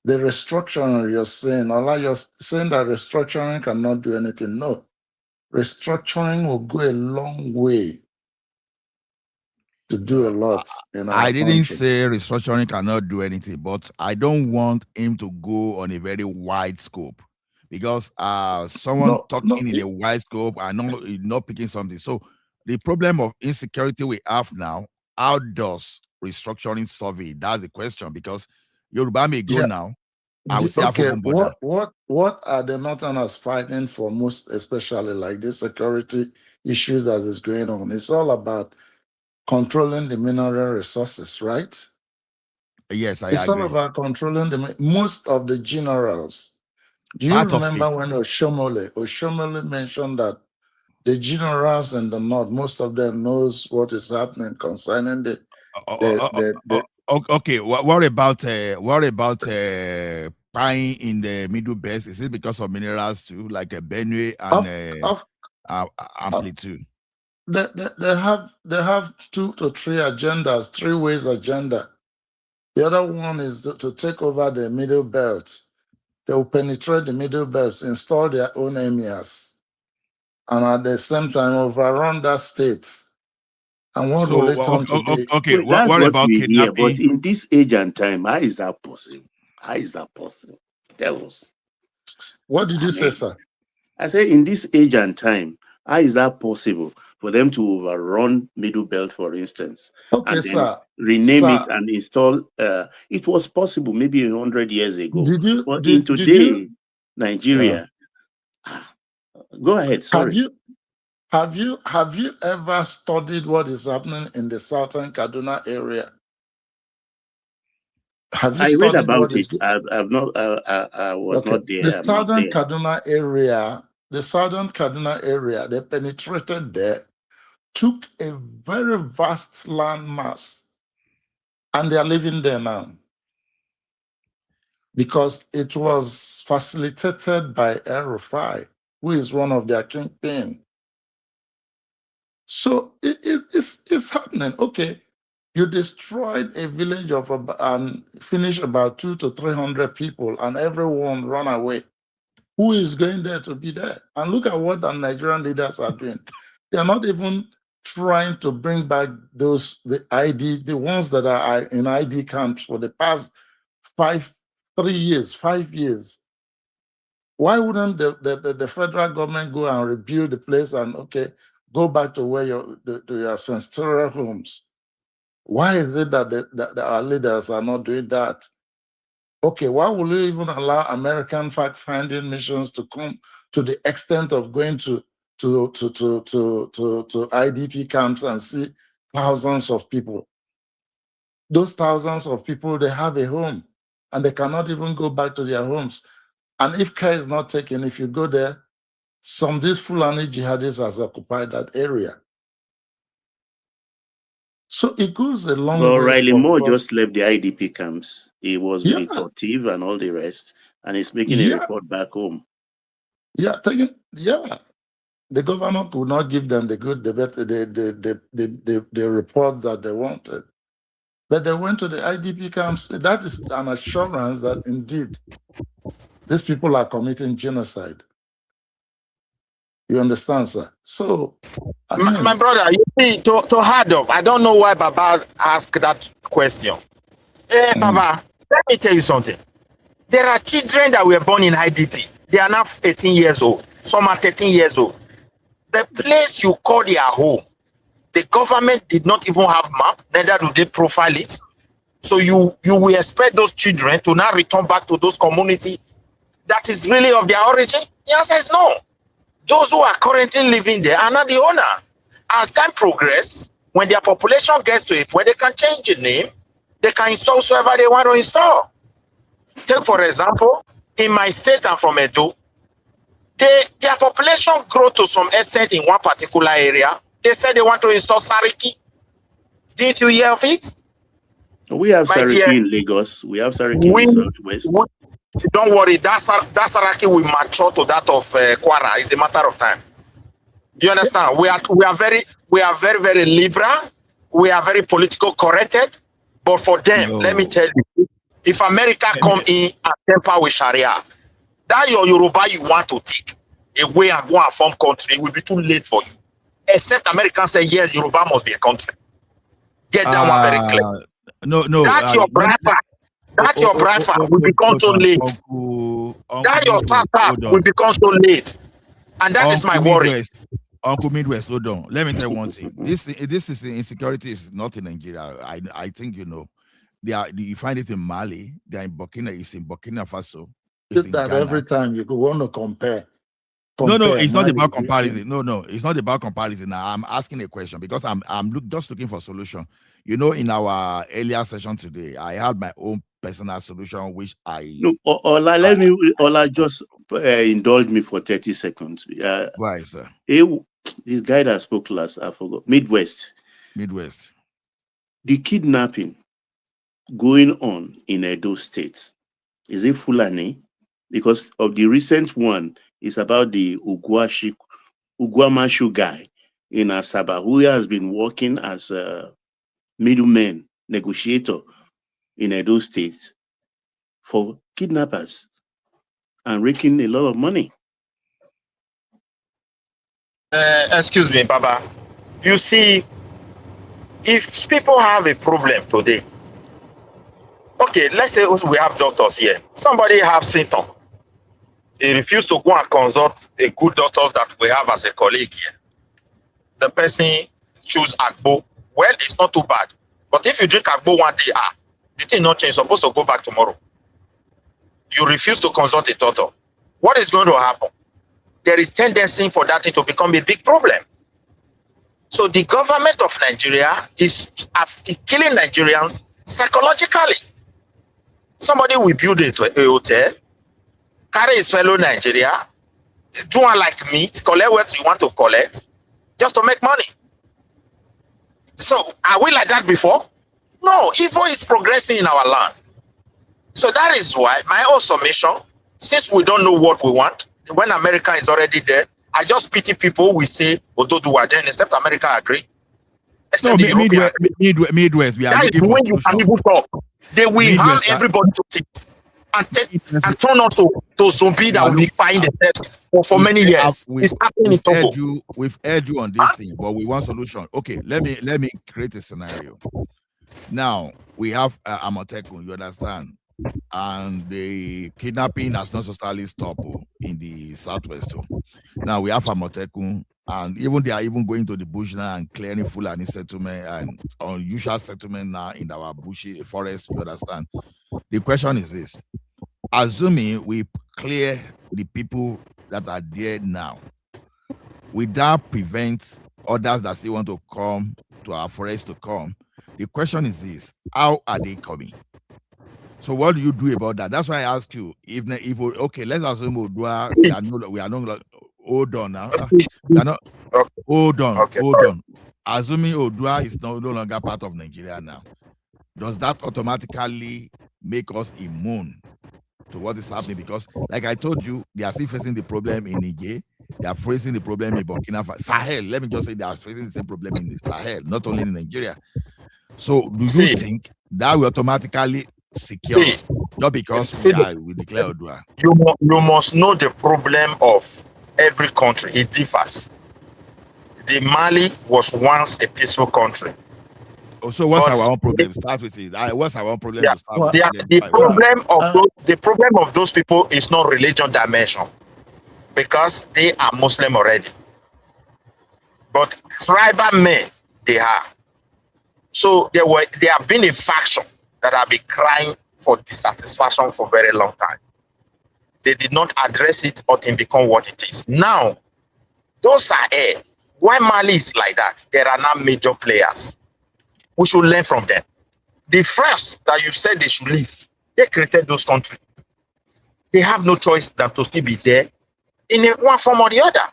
the restructuring you're saying, Allah, you're saying that restructuring cannot do anything. No, restructuring will go a long way to do a lot in our I didn't country. say restructuring cannot do anything, but I don't want him to go on a very wide scope because someone talking in a wide scope and not picking something. So the problem of insecurity we have now, how does restructuring solve it? That's the question because Yoruba may go now. I will say Okay, what are the Northerners fighting for most, especially like this security issues that is going on? It's all about controlling the mineral resources, right? Yes, I it's agree. all about controlling most of the generals. Do you remember when Oshiomole mentioned that the generals in the North, most of them knows what is happening concerning the okay, what about buying in the Middle Belt? Is it because of minerals too, like a Benue and Amplitude? They have 2 to 3 agendas, 3 ways agenda. The other one is to take over the Middle Belt. They will penetrate the Middle Belt, install their own emirs, and at the same time overrun that state. And what will it turn to be? Okay, that's what about we hear, kidnapping? but in this age and time, how is that possible? How is that possible? Tell us. What did you say, sir? I say in this age and time, how is that possible for them to overrun Middle Belt, for instance, Okay, and then sir. rename it and install? It was possible maybe 100 years ago, but in today, Nigeria. Go ahead. Sorry. Have you ever studied what is happening in the southern Kaduna area? Have you I read studied about what is it. I've not. I was not there. The I'm not southern there. Kaduna area, they penetrated there, took a very vast land mass, and they are living there now. Because it was facilitated by El-Rufai, who is one of their kingpin. So it's happening. Okay, you destroyed a village and finished about 200 to 300 people, and everyone run away. Who is going there to be there? And look at what the Nigerian leaders are doing. They are not even trying to bring back the ones that are in ID camps for the past 5 years. Why wouldn't the federal government go and rebuild the place and go back to where your ancestral homes? Why is it that our leaders are not doing that? Okay, why will you even allow American fact-finding missions to come to the extent of going to IDP camps and see thousands of people? Those thousands of people, they have a home and they cannot even go back to their homes. And if care is not taken, if you go there, some of these Fulani jihadists has occupied that area. So it goes a long way. Riley Moore just left the IDP camps. He was with the Tortiv and all the rest, and he's making a report back home. The governor could not give them the report that they wanted. But they went to the IDP camps. That is an assurance that indeed These people are committing genocide. You understand, sir? So, my brother, you see, to hard up, I don't know why Baba asked that question. Baba, let me tell you something. There are children that were born in IDP. They are now 18 years old. Some are 13 years old. The place you call their home, the government did not even have map, neither do they profile it. So you will expect those children to now return back to those communities that is really of their origin? The answer is no. Those who are currently living there are not the owner. As time progresses, when their population gets to it where they can change the name, they can install whoever they want to install. Take for example, in my state, I'm from Edo, their population grow to some extent in one particular area. They said they want to install Sariki. Didn't you hear of it? We have Sariki in Lagos. We have Sariki in the Southwest. Don't worry, that Saraki will mature to that of Kwara. It's a matter of time. Do you understand? We are very, very liberal. We are very political corrected. But for them, let me tell you, if America come in and temper with Sharia, that your Yoruba you want to take away and go and form country, it will be too late for you. Except Americans say, yes, Yoruba must be a country. Get that one very clear. No. That's your bribe. That your bribe will become so late. That your startup will become so late. And that is my worry. Uncle Midwest, hold on. Let me tell you one thing. This is insecurity is not in Nigeria. I think you know. You find it in Mali, they are in Burkina, it's in Burkina Faso. It's that Ghana. Every time you want to compare. No, it's not about comparison. No, it's not about comparison. I'm asking a question because I'm just looking for a solution. You know, in our earlier session today, I had my own personal solution, which Ola, just indulge me for 30 seconds. Why, sir? This guy that spoke last, I forgot. Midwest. The kidnapping going on in Edo State, is it Fulani? Because of the recent one, it's about the Ugwamashu guy in Asaba who has been working as a middleman negotiator in Edo State for kidnappers and raking a lot of money. Excuse me, Baba. You see, if people have a problem today, okay, let's say we have doctors here. Somebody have symptom. He refused to go and consult a good doctors that we have as a colleague here. The person choose Agbo. Well, it's not too bad. But if you drink Agbo one day, the thing not change. Supposed to go back tomorrow. You refuse to consult a doctor. What is going to happen? There is tendency for that thing to become a big problem. So the government of Nigeria is killing Nigerians psychologically. Somebody will build a hotel, carry his fellow Nigeria, do one like meat, collect what you want to collect, just to make money. So are we like that before? No, evil is progressing in our land. So that is why my own submission, since we don't know what we want, when America is already there, I just pity people who will say, Ododuwa then, except America agree. Except the Midwest, we are that looking is for when you can even talk. They will harm everybody to sit and turn on to zombie that will be buying themselves for many years. It's happening in Togo. We've heard you on this thing, but we want solution. Okay, let me create a scenario. Now we have Amotekun, you understand, and the kidnapping has not totally stopped in the southwest. Now we have Amotekun, and even they are even going to the bush now and clearing Fulani settlement and unusual settlement now in our bushy forest. You understand? The question is this: assuming we clear the people that are there now, will that prevent others that still want to come to our forest to come? The question is this: how are they coming? So what do you do about that? That's why I ask you. If okay, let's assume we are not. Hold on now. We are not. Hold on. Assuming Odua is no longer part of Nigeria now, does that automatically make us immune to what is happening? Because, like I told you, they are still facing the problem in Niger. They are facing the problem in Burkina Faso. Sahel. Let me just say they are facing the same problem in the Sahel, not only in Nigeria. So, do you think that will automatically secured just because we declare Odua. You must know the problem of every country. It differs. The Mali was once a peaceful country. Oh, so what's our own problem? Start with it. What's our own problem Yeah, to start with? the problem of those people is not religion dimension, because they are Muslim already. But tribal men, they are. So there have been a faction that have been crying for dissatisfaction for a very long time. They did not address it until it become what it is. Now, those are air. Why Mali is like that? There are now major players. We should learn from them. The first that you said they should leave, they created those countries. They have no choice than to still be there in one form or the other.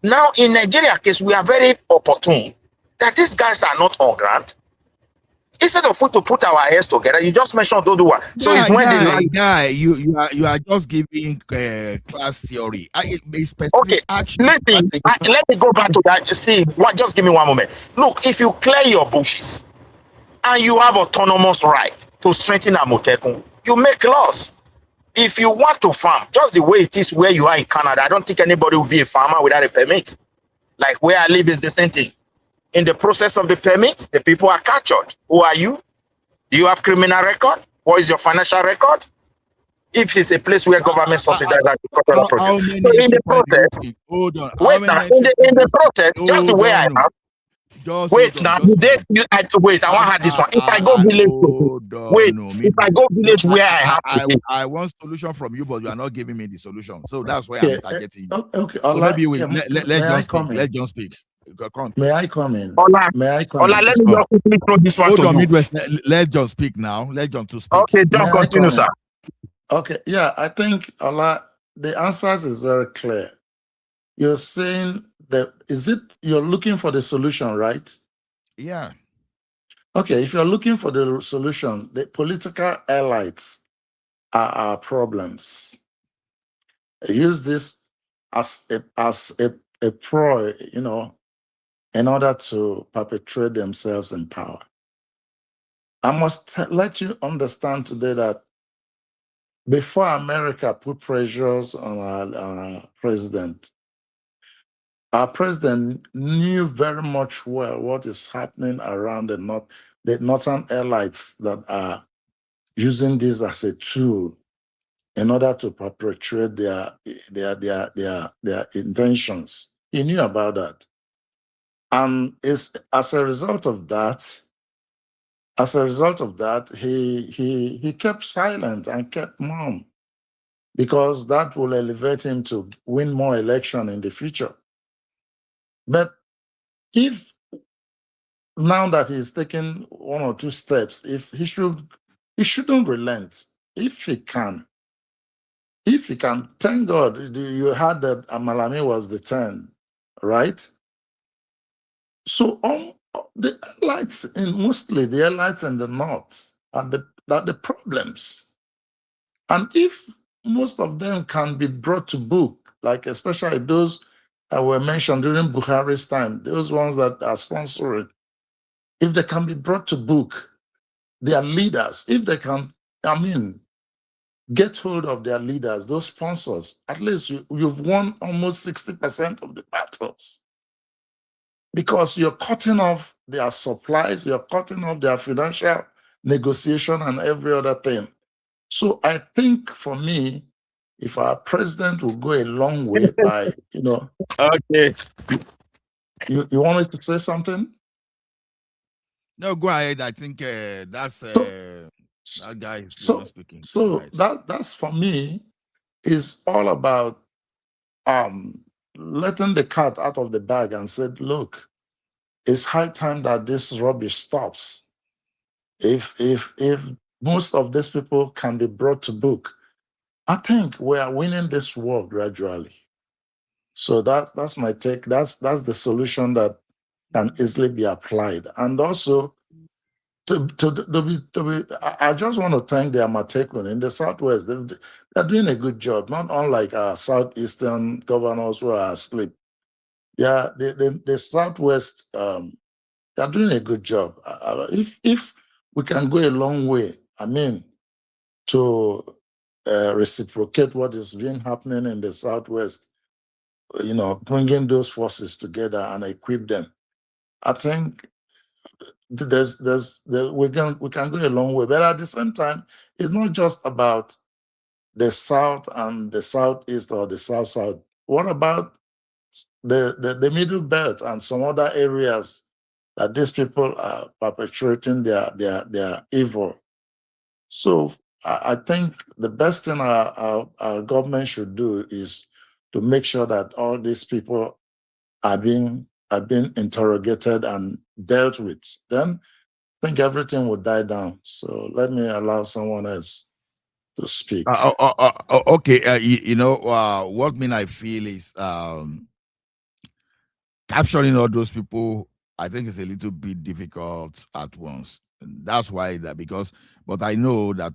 Now, in Nigeria case, we are very opportune that these guys are not on ground. Instead of to put our heads together, you just mentioned Dodua. So it's when you are just giving class theory. Okay, let me go back to that. See, just give me one moment. Look, if you clear your bushes and you have autonomous right to strengthen Amotekun, you make laws. If you want to farm, just the way it is where you are in Canada, I don't think anybody will be a farmer without a permit. Like where I live is the same thing. In the process of the permit, the people are captured. Who are you? Do you have criminal record? What is your financial record? If it's a place where government subsidizes agricultural produce. So in the process, in the process, just the way I am. Wait, I want to have this one. If I go village, if I go village where I have to go. I want solution from you, but you are not giving me the solution. So that's why I'm targeting you. Okay, so maybe let John speak. May I come in? May I come in? Let me just quickly throw this one to you. Let John speak now. Let John to speak. Okay, John, continue, sir. Okay, yeah, I think Ola, the answers is very clear. You're saying that you're looking for the solution, right? Yeah. Okay, if you're looking for the solution, the political elites are our problems. Use this as a ploy, in order to perpetuate themselves in power. I must let you understand today that before America put pressures on our president knew very much well what is happening around the northern elites that are using this as a tool in order to perpetuate their intentions. He knew about that. And as a result of that, he kept silent and kept mum, because that will elevate him to win more election in the future. But if now that he's taken one or two steps, if he shouldn't relent. If he can, thank God you heard that Amalami was the 10, right? So the elites mostly the elites in the north are the problems. And if most of them can be brought to book, like especially those that were mentioned during Buhari's time, those ones that are sponsoring, if they can be brought to book, their leaders, if they can, get hold of their leaders, those sponsors, at least you've won almost 60% of the battles. Because you're cutting off their supplies, you're cutting off their financial negotiation and every other thing. So I think for me, if our president will go a long way by, Okay. You wanted to say something? No, go ahead. I think that's that guy is speaking. So that's for me is all about letting the cat out of the bag and said, look, it's high time that this rubbish stops. If most of these people can be brought to book, I think we are winning this war gradually. So that's my take. That's the solution that can easily be applied. And also, I just want to thank the Amatekun in the Southwest. They're doing a good job, not unlike our Southeastern governors who are asleep. Yeah, the Southwest, they're doing a good job. If we can go a long way to reciprocate what is being happening in the Southwest, bringing those forces together and equip them. I think we can go a long way, but at the same time, it's not just about the South and the Southeast or the South. What about the Middle Belt and some other areas that these people are perpetrating their evil? So I think the best thing our government should do is to make sure that all these people are being interrogated and dealt with. Then I think everything will die down. So let me allow someone else to speak. Okay, what I feel is capturing all those people. I think it's a little bit difficult at once. And that's why but I know that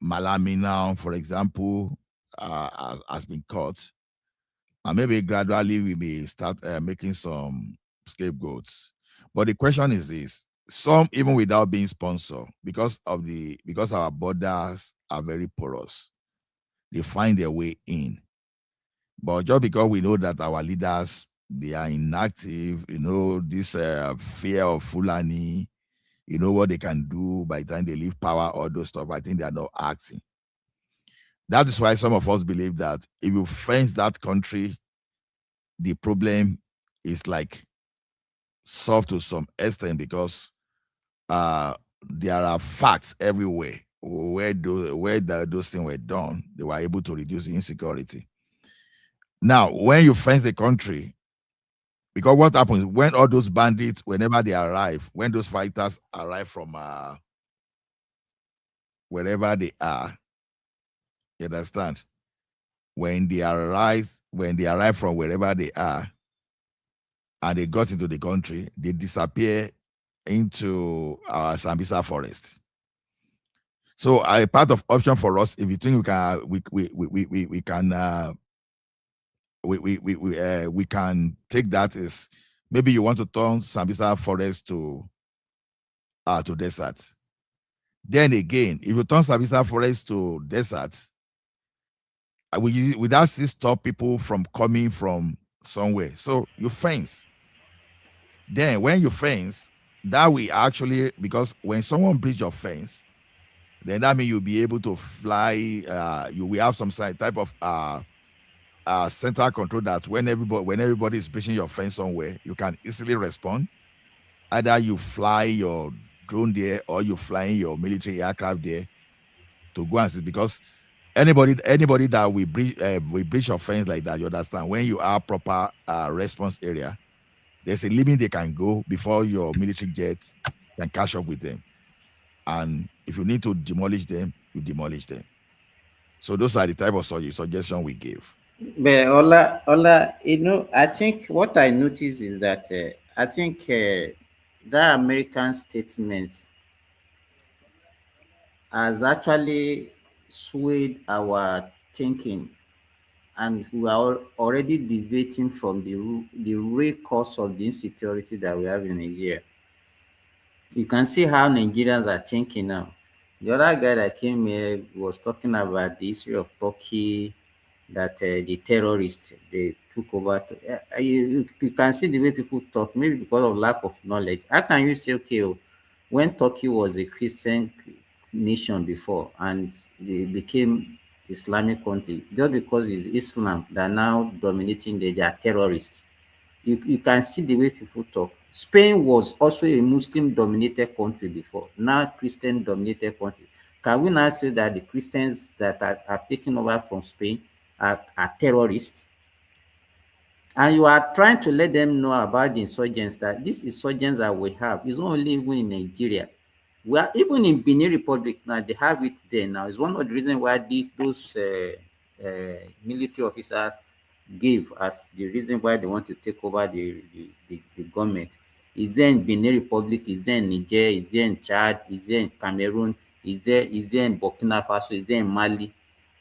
Malami now, for example, has been caught, and maybe gradually we may start making some scapegoats. But the question is this: some even without being sponsored, because our borders are very porous, they find their way in. But just because we know that our leaders, they are inactive, this fear of Fulani, what they can do by the time they leave power, all those stuff, I think they are not acting. That is why some of us believe that if you fence that country, the problem is like solved to some extent, because there are facts everywhere where those things were done. They were able to reduce insecurity. Now, when you fence the country, because what happens when all those bandits, whenever they arrive, when those fighters arrive from wherever they are, you understand? When they arrive from wherever they are, and they got into the country, they disappear into our Sambisa forest. So a part of option for us, if you think we can take that, is maybe you want to turn Sambisa forest to desert. Then again, if you turn Sambisa forest to desert, we that still stop people from coming from somewhere. So you fence. Then when you fence, that we actually, because when someone breach your fence, then that means you'll be able to fly. You will have some type of central control that when everybody is breaching your fence somewhere, you can easily respond. Either you fly your drone there, or you fly your military aircraft there to go and see. Because anybody that we breach your fence like that, you understand, when you are proper response area, there's a limit they can go before your military jets can catch up with them. And if you need to demolish them, you demolish them. So those are the type of suggestion we give. But Ola, I think what I noticed is that I think that American statement has actually swayed our thinking, and we are already deviating from the real cause of the insecurity that we have in Nigeria. You can see how Nigerians are thinking now. The other guy that came here was talking about the history of Turkey, that the terrorists, they took over. You can see the way people talk, maybe because of lack of knowledge. How can you say, okay, when Turkey was a Christian nation before and they became Islamic country, just because it's Islam that now dominating, they are terrorists? You can see the way people talk. Spain was also a Muslim dominated country before, now Christian dominated country. Can we now say that the Christians that are taking over from Spain are terrorists? And you are trying to let them know about the insurgents, that these insurgents that we have is not only even in Nigeria. We are even in Benin Republic now, they have it there now. It's one of the reasons why those military officers gave as the reason why they want to take over the government. Is there in Benin Republic? Is there in Niger? Is there in Chad? Is there in Cameroon? Is there in Burkina Faso? Is there in Mali?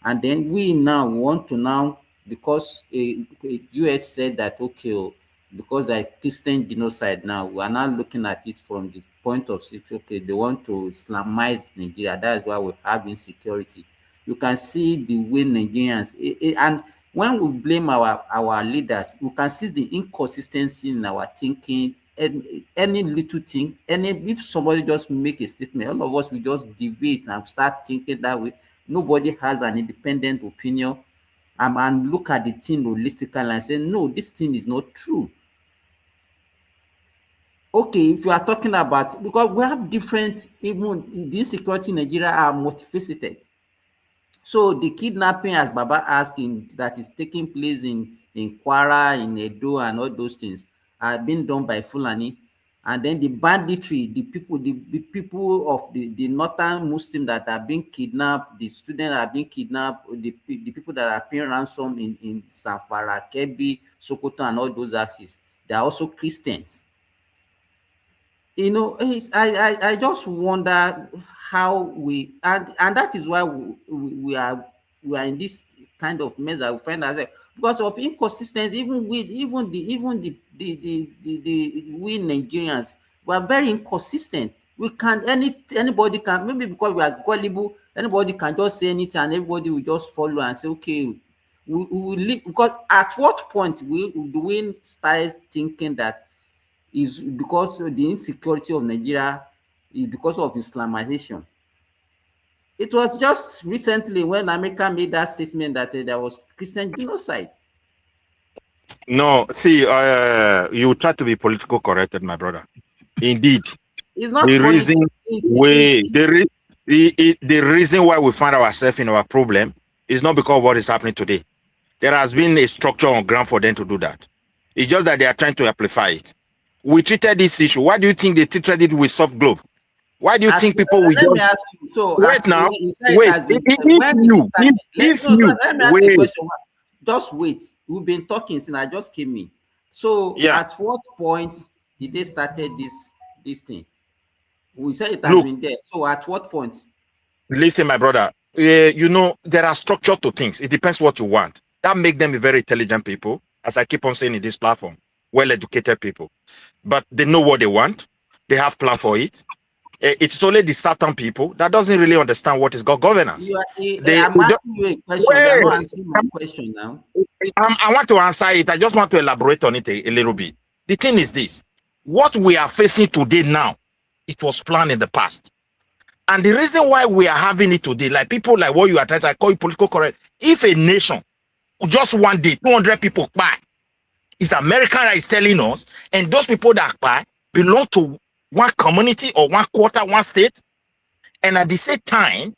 And then we now want to now, because US said that, okay, because the Christian genocide now, we are now looking at it from the point of view, okay, they want to Islamize Nigeria. That is why we have insecurity. You can see the way Nigerians, and when we blame our leaders, you can see the inconsistency in our thinking. Any little thing, if somebody just make a statement, all of us will just deviate and start thinking that way. Nobody has an independent opinion, and look at the thing holistically and say, no, this thing is not true. Okay, if you are talking about, because we have different, even the insecurity in Nigeria are multifaceted. So the kidnapping, as Baba asking, that is taking place in Kwara, in Edo, and all those things are being done by Fulani. And then the banditry, the people of the northern Muslim that are being kidnapped, the students are being kidnapped, the people that are paying ransom in Zamfara, Kebbi, Sokoto, and all those axes, they are also Christians. You know, I just wonder how we, and that is why we are in this kind of mess that we find ourselves, because of inconsistency. Even we Nigerians, we are very inconsistent. We can anybody can, maybe because we are gullible, anybody can just say anything and everybody will just follow and say, okay, we will live. Because at what point do we start thinking that is because the insecurity of Nigeria is because of Islamization? It was just recently when America made that statement that there was Christian genocide. No, see, you try to be political corrected, my brother. Indeed, it's not the reason the reason why we find ourselves in our problem is not because of what is happening today. There has been a structure on ground for them to do that. It's just that they are trying to amplify it. We treated this issue. Why do you think they treated it with soft glove? Why do you think people will let me just ask you, so wait now? Wait, just wait. We've been talking since I just came in. So at what point did they started this thing? We said it has been there. So at what point? Listen, my brother. You know, there are structure to things. It depends what you want. That make them very intelligent people, as I keep on saying in this platform, well-educated people. But they know what they want. They have plan for it. It's only the certain people that doesn't really understand what is governance. I'm asking you a question. You're not answering my question now. I want to answer it. I just want to elaborate on it a little bit. The thing is this. What we are facing today now, it was planned in the past. And the reason why we are having it today, like people like what you are trying to call it political correct, if a nation, just one day, 200 people buy, it's America that is telling us, and those people that buy belong to one community or one quarter, one state, and at the same time,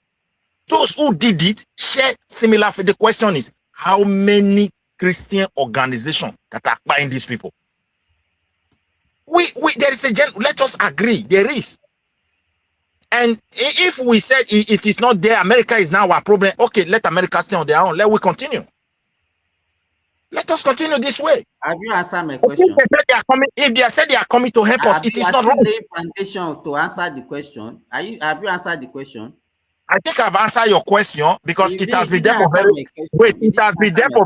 those who did it share similar. The question is, how many Christian organizations that are buying these people? There is let us agree, there is. And if we said it is not there, America is now our problem. Okay, let America stay on their own. Let we continue. Let us continue this way. Have you answered my question? If they said they are coming to help us, it is not wrong. Foundation to answer the question. Have you answered the question? I think I've answered your question because it has been there for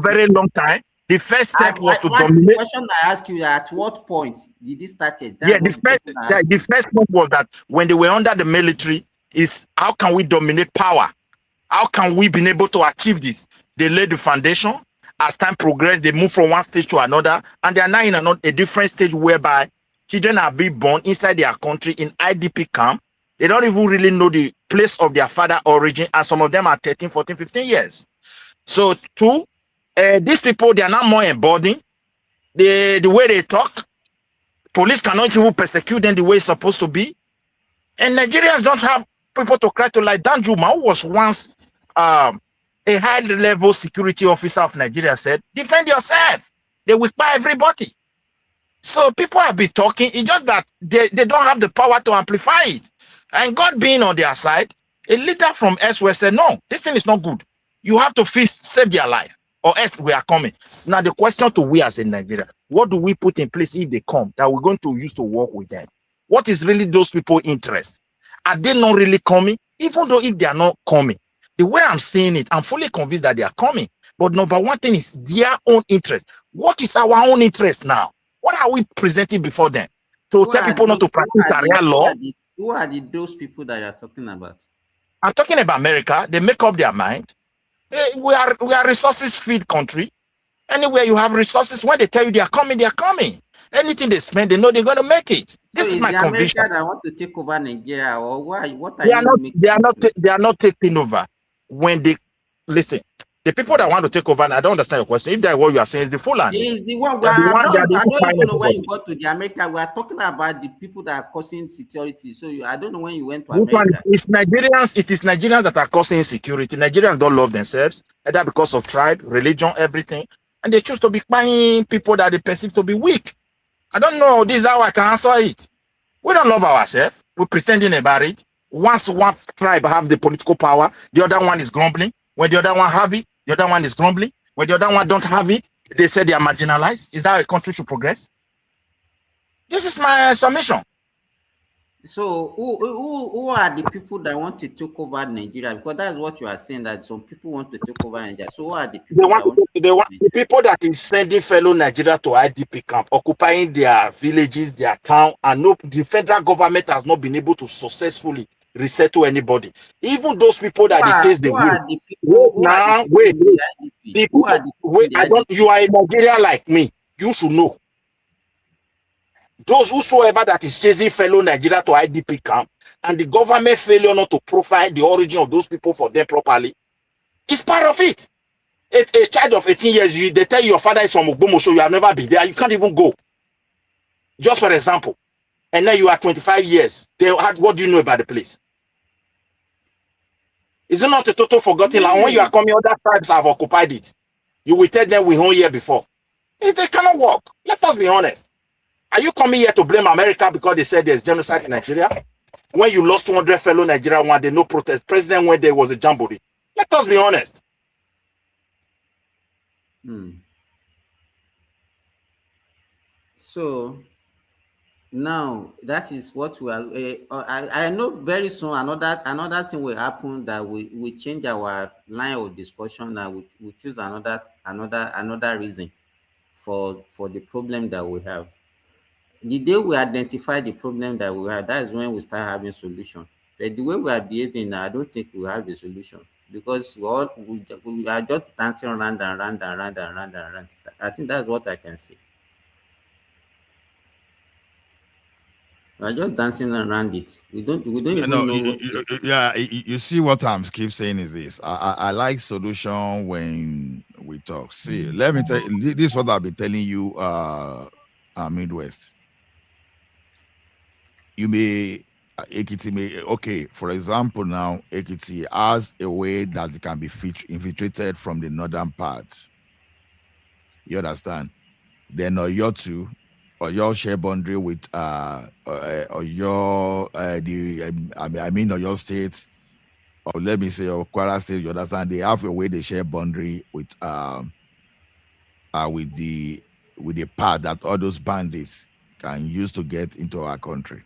very long time. The first step was to dominate. The question I asked you, at what point did it started? The first point was that when they were under the military, is how can we dominate power? How can we be able to achieve this? They laid the foundation. As time progressed, they move from one stage to another, and they are now in a different stage whereby children are being born inside their country in IDP camp. They don't even really know the place of their father origin, and some of them are 13, 14, 15 years. So, these people, they are now more emboldened. The way they talk, police cannot even persecute them the way it's supposed to be. And Nigerians don't have people to cry to, like Ndume, who was once a high-level security officer of Nigeria, said, defend yourself. They will buy everybody. So people have been talking. It's just that they don't have the power to amplify it. And God being on their side, a leader from elsewhere said, no, this thing is not good. You have to save their life, or else we are coming. Now, the question to we as in Nigeria, what do we put in place if they come that we're going to use to work with them? What is really those people's interest? Are they not really coming? Even though if they are not coming, the way I'm seeing it, I'm fully convinced that they are coming. But number one thing is their own interest. What is our own interest now? What are we presenting before them? Who tell are people not to those? practice Sharia law. Who are those people that you're talking about? I'm talking about America. They make up their mind. We are resources feed country. Anywhere you have resources, when they tell you they are coming, they are coming. Anything they spend, they know they're going to make it. So This is is my the conviction. America that want to take over Nigeria, or why? What are They are you not. mixing? They are not taking over. When they listen, the people that want to take over, and I don't understand your question. If that what you are saying is the Fulani, Is the one they are the one. They are the I one don't buying even know when everybody. you got to the America. We are talking about the people that are causing security. So I don't know when you went to Which one America. is Nigerians? It is Nigerians that are causing insecurity. Nigerians don't love themselves, either because of tribe, religion, everything, and they choose to be buying people that they perceive to be weak. I don't know. This is how I can answer it. We don't love ourselves. We're pretending about it. Once one tribe have the political power, the other one is grumbling. When the other one have it, the other one is grumbling. When the other one don't have it, they say they are marginalized. Is that how a country should progress? This is my submission. So who are the people that want to take over Nigeria? Because that's what you are saying, that some people want to take over Nigeria. So who are the people They want the people that is sending fellow Nigeria to IDP camp, occupying their villages, their town, and the federal government has not been able to successfully resettle anybody. Even those people that they taste the who will. are the people? Who are the people in the IDP? The Who are the people in the IDP? you are in Nigeria like me. You should know. Those whosoever that is chasing fellow Nigeria to IDP camp and the government failure not to profile the origin of those people for them properly is part of it. A child of 18 years, they tell you your father is from Ogbomoso, you have never been there, you can't even go. Just for example. And then you are 25 years. What do you know about the place? Is it not a total forgotten land? When you are coming, other tribes have occupied it. You will tell them we home here before. They cannot work. Let us be honest. Are you coming here to blame America because they said there's genocide in Nigeria? When you lost 200 fellow Nigerians, one day, no protest. President when there was a jamboree. Let us be honest. So now that is what we are. I know very soon another thing will happen, that we change our line of discussion, and we choose another reason for the problem that we have. The day we identify the problem that we have, that is when we start having solution. But the way we are behaving now, I don't think we have a solution, because we are just dancing around and around and around and around and around. I think that's what I can say. We are just dancing around it. We don't even know. You see what I'm keep saying is this. I like solution when we talk. See, let me tell you, this is what I've been telling you, Midwest. You may Ekiti may, okay, for example, now Ekiti has a way that it can be infiltrated from the northern part. You understand? Then Oyo too, Oyo share boundary with Oyo, Oyo State, or let me say Kwara State. You understand? They have a way they share boundary with the part that all those bandits can use to get into our country.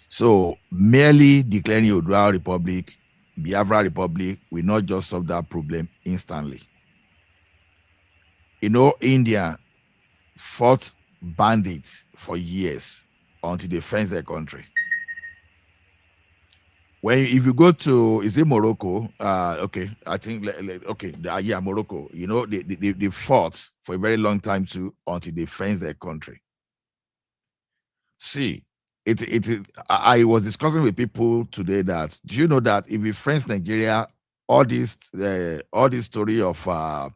So merely declaring Odua Republic, Biafra Republic, will not just solve that problem instantly. You know, India fought bandits for years until they fenced their country. If you go to, is it Morocco? Okay, I think, yeah, Morocco. You know, they fought for a very long time too until they fenced their country. See, I was discussing with people today that, do you know that if we fence Nigeria, all this story of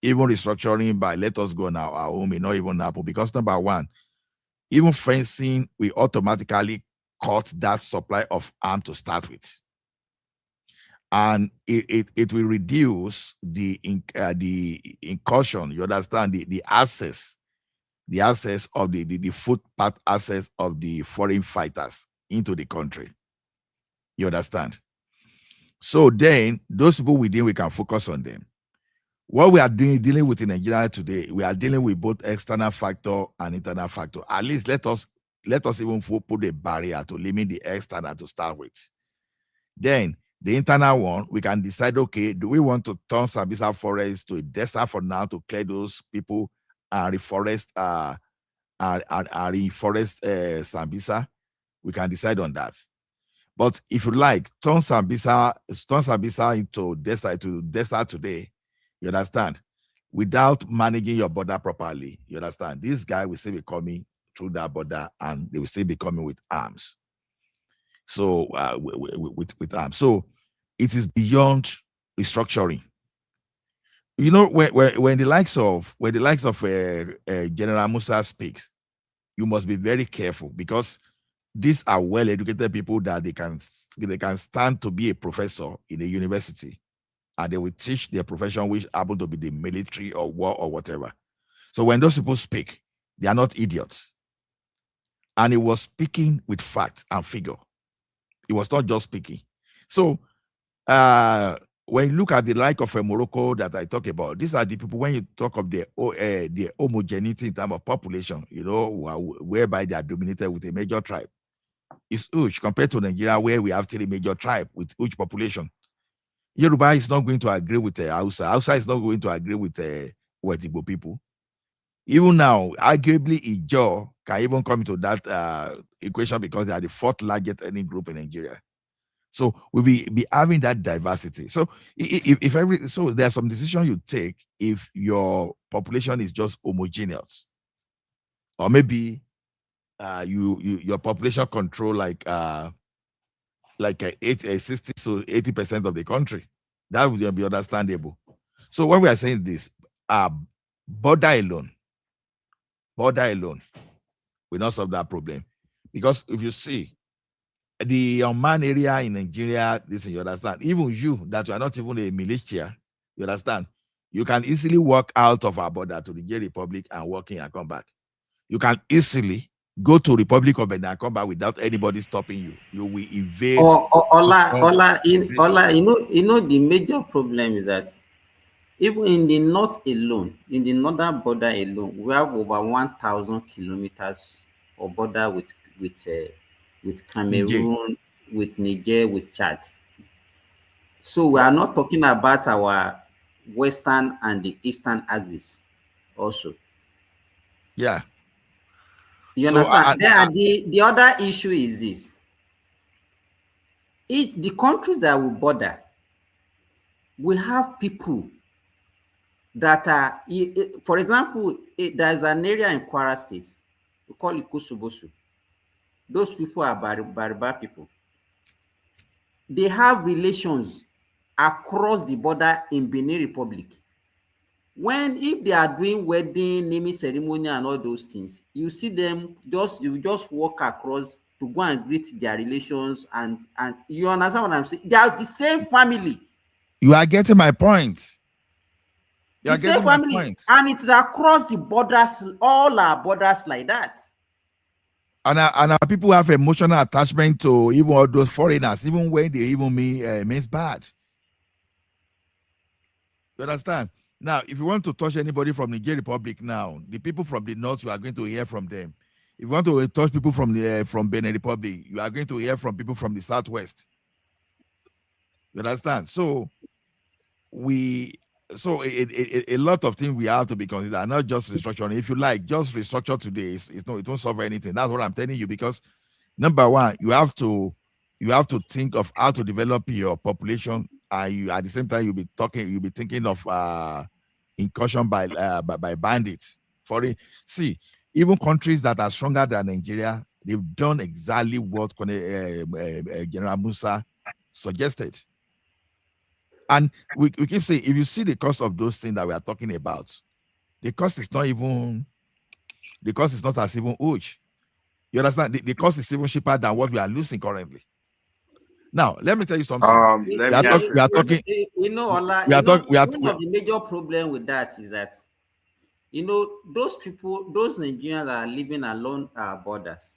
even restructuring by let us go now, our home may not even happen, because number one, even fencing, we automatically cut that supply of arms to start with, and it will reduce the incursion. You understand, the access of the footpath access of the foreign fighters into the country. You understand? So then those people within, we can focus on them. What we are dealing with in Nigeria today, we are dealing with both external factor and internal factor. At least let us even put a barrier to limit the external to start with. Then the internal one, we can decide, okay, do we want to turn Sambisa forest to a desert for now to clear those people and reforest and reforest Sambisa, we can decide on that. But if you like, turn Sambisa into desert today, you understand, without managing your border properly, you understand, this guy will still be coming through that border and they will still be coming with arms. So with arms. So it is beyond restructuring. You know, when the likes of General Musa speaks, you must be very careful, because these are well-educated people that they can stand to be a professor in a university, and they will teach their profession, which happen to be the military or war or whatever. So when those people speak, they are not idiots. And he was speaking with fact and figure. He was not just speaking. So when you look at the like of Morocco that I talk about, these are the people, when you talk of the homogeneity in terms of population, you know, whereby they are dominated with a major tribe. It's huge compared to Nigeria, where we have 3 major tribes with huge population. Yoruba is not going to agree with Hausa. Hausa is not going to agree with West Igbo people. Even now, arguably, Ijaw can even come into that equation, because they are the 4th largest ethnic group in Nigeria. So we'll be having that diversity. So so there's some decision you take if your population is just homogeneous, or maybe your population control like 60 to 80% of the country. That would be understandable. So when we are saying this, border alone will not solve that problem, because if you see the unmanned area in Nigeria, this you understand, even you that you are not even a militia, you understand, you can easily walk out of our border to the Niger Republic and walk in and come back. You can easily go to Republic of Benin and come back without anybody stopping you. You will evade. Ola, you know, the major problem is that even in the north alone, in the northern border alone, we have over 1,000 kilometers of border with Cameroon, with Niger, with Chad. So we are not talking about our western and the eastern axis also. Yeah. You understand? The other issue is this. The countries that we border, we have people that are, for example, there's an area in Kwara State, we call it Kusubosu. Those people are Bariba people. They have relations across the border in Benin Republic. If they are doing wedding, naming ceremony and all those things, you see them you just walk across to go and greet their relations, and you understand what I'm saying? They are the same family. You are getting my point. You the are getting same family, my point. And it's across the borders, all our borders like that. And our people have emotional attachment to even all those foreigners, even when they even means bad. You understand? Now, if you want to touch anybody from Niger Republic now, the people from the north, you are going to hear from them. If you want to touch people from Benin Republic, you are going to hear from people from the southwest. You understand? So a lot of things we have to be considered, not just restructuring. If you like, just restructure today, it won't solve anything. That's what I'm telling you, because number one, you have to think of how to develop your population, and you at the same time you'll be thinking of incursion by bandits. See, even countries that are stronger than Nigeria, they've done exactly what General Musa suggested. And we keep saying, if you see the cost of those things that we are talking about, the cost is not as even huge. You understand? The cost is even cheaper than what we are losing currently. Now, let me tell you something. One of the major problem with that is that, those people, those Nigerians that are living along our borders,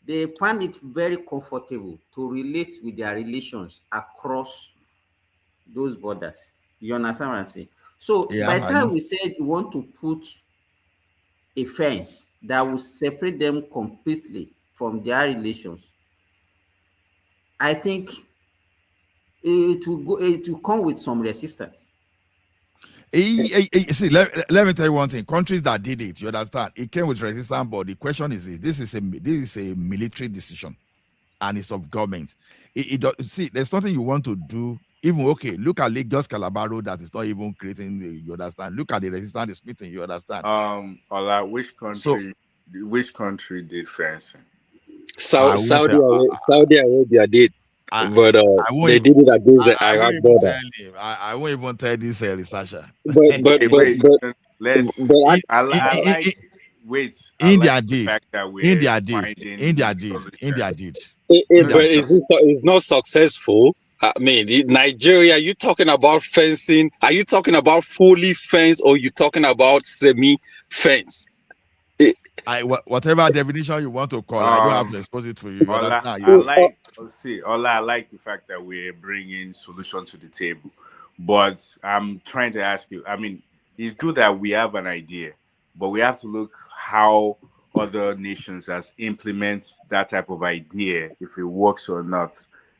they find it very comfortable to relate with their relations across those borders. You understand what I'm saying? So by the time we said we want to put a fence that will separate them completely from their relations, I think it will come with some resistance. See, let me tell you one thing. Countries that did it, you understand, it came with resistance, but the question is this is a military decision, and it's of government. See, there's something you want to do. Even okay, look at Lagos Calabar Road that is not even creating. You understand? Look at the resistance splitting. You understand? Ola, which country did fencing? Saudi Arabia did, but they did it against the Iraq border. I won't even tell this researcher. But India did. But it's not successful. I mean, Nigeria, you talking about fencing? Are you talking about fully fenced, or you talking about semi-fence? Whatever definition you want to call, I don't have to expose it for you. You understand? I like the fact that we're bringing solutions to the table, but I'm trying to ask you. I mean, it's good that we have an idea, but we have to look how other nations has implement that type of idea, if it works or not.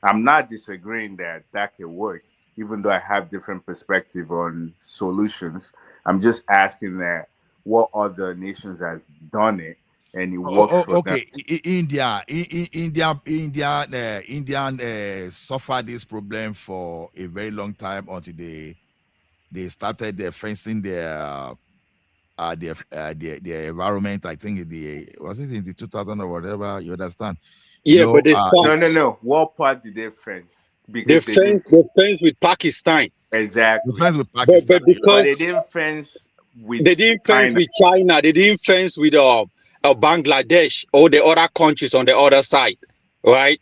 I'm not disagreeing that can work, even though I have different perspective on solutions. I'm just asking that what other nations has done it and it works for them. India suffered this problem for a very long time until they started fencing their environment. I think was it in the 2000 or whatever. You understand? Yeah, but they stopped. No. What part did they fence? Because they fence with Pakistan. Exactly. They fence with Pakistan. But because they didn't fence with China. They didn't fence with Bangladesh or the other countries on the other side, right?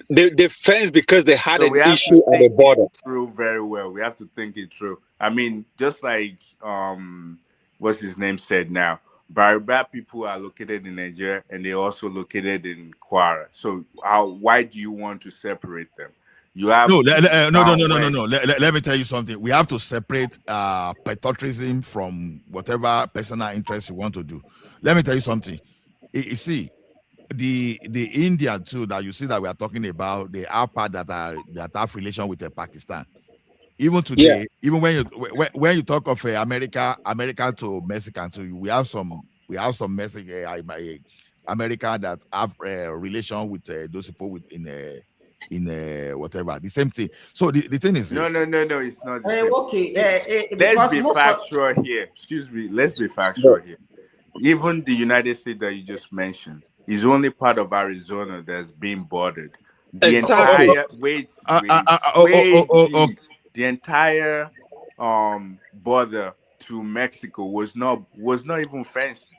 They fenced because they had an issue at the border. Through very well. We have to think it through. I mean, just like what's his name said now. Bariba people are located in Nigeria and they're also located in Kwara. So why do you want to separate them? You have no. Let me tell you something. We have to separate patriotism from whatever personal interest you want to do. Let me tell you something. You see, the India too that you see that we are talking about, they are part that have relation with Pakistan. Even today, even when you talk of America to Mexican too, we have some Mexican America that have relation with those people in whatever the same thing. So the thing is no, it's not the same. Okay, let's be factual here. Excuse me, let's be factual here. Even the United States that you just mentioned is only part of Arizona that's being bordered. The entire the entire border to Mexico was not even fenced.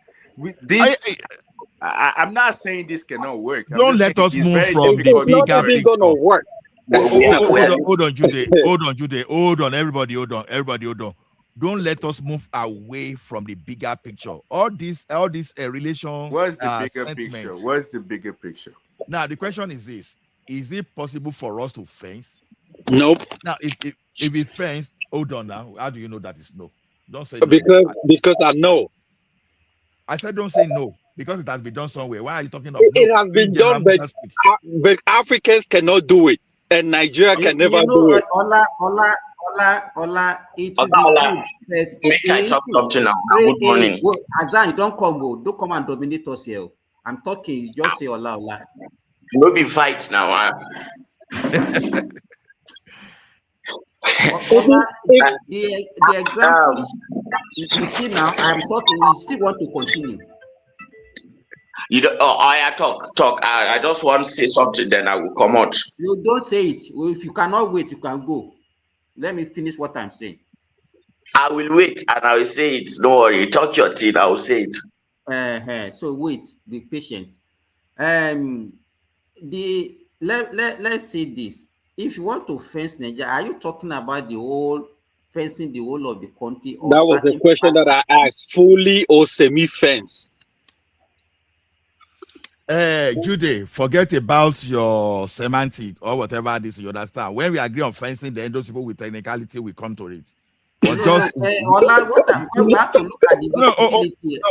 I'm not saying this cannot work. Don't let us move from the bigger picture. Gonna work. Hold on, Jude. Hold on, everybody. Don't let us move away from the bigger picture. All this relation. What's the bigger picture? What's the bigger picture? Now the question is this: is it possible for us to fence? Nope. Now, if it fence, hold on now. How do you know that it's no? Don't say because I know. I said don't say no because it has been done somewhere. Why are you talking of? It has been done, but Africans cannot do it, and Nigeria can never do it. Ola, it will be good. Make I talk something now. Good morning. Azan, don't come and dominate us here. I'm talking. Just say Ola. No be fight now. The example you see now, I'm talking. You still want to continue? You don't. I talk. I just want to say something. Then I will come out. You don't say it. If you cannot wait, you can go. Let me finish what I'm saying. I will wait and I will say it. Don't worry. Talk your thing. I will say it. So wait. Be patient. Let's say this. If you want to fence Nigeria, are you talking about fencing the whole of the country? That was the question that I asked: fully or semi-fence? Jude, forget about your semantic or whatever this. You understand? When we agree on fencing, then those people with technicality will come to it. But just we have to look at the visibility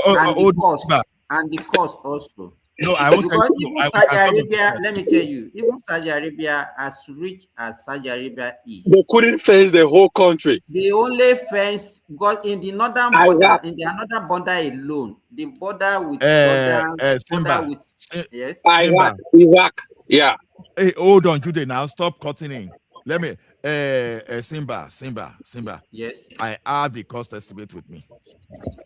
and the cost also. No, I won't tell Because you. even I, we Saudi can talk about Arabia, that. let me tell you, even Saudi Arabia, as rich as Saudi Arabia They is, couldn't fence the whole country. the only fence got in the northern border, Iraq, in the another border alone, the border with Jordan, border Simba, with yes. Iraq, Simba. Iraq. Yeah. Hey, hold on, Jude. Now stop cutting in. Let me, Simba. Yes. I have the cost estimate with me.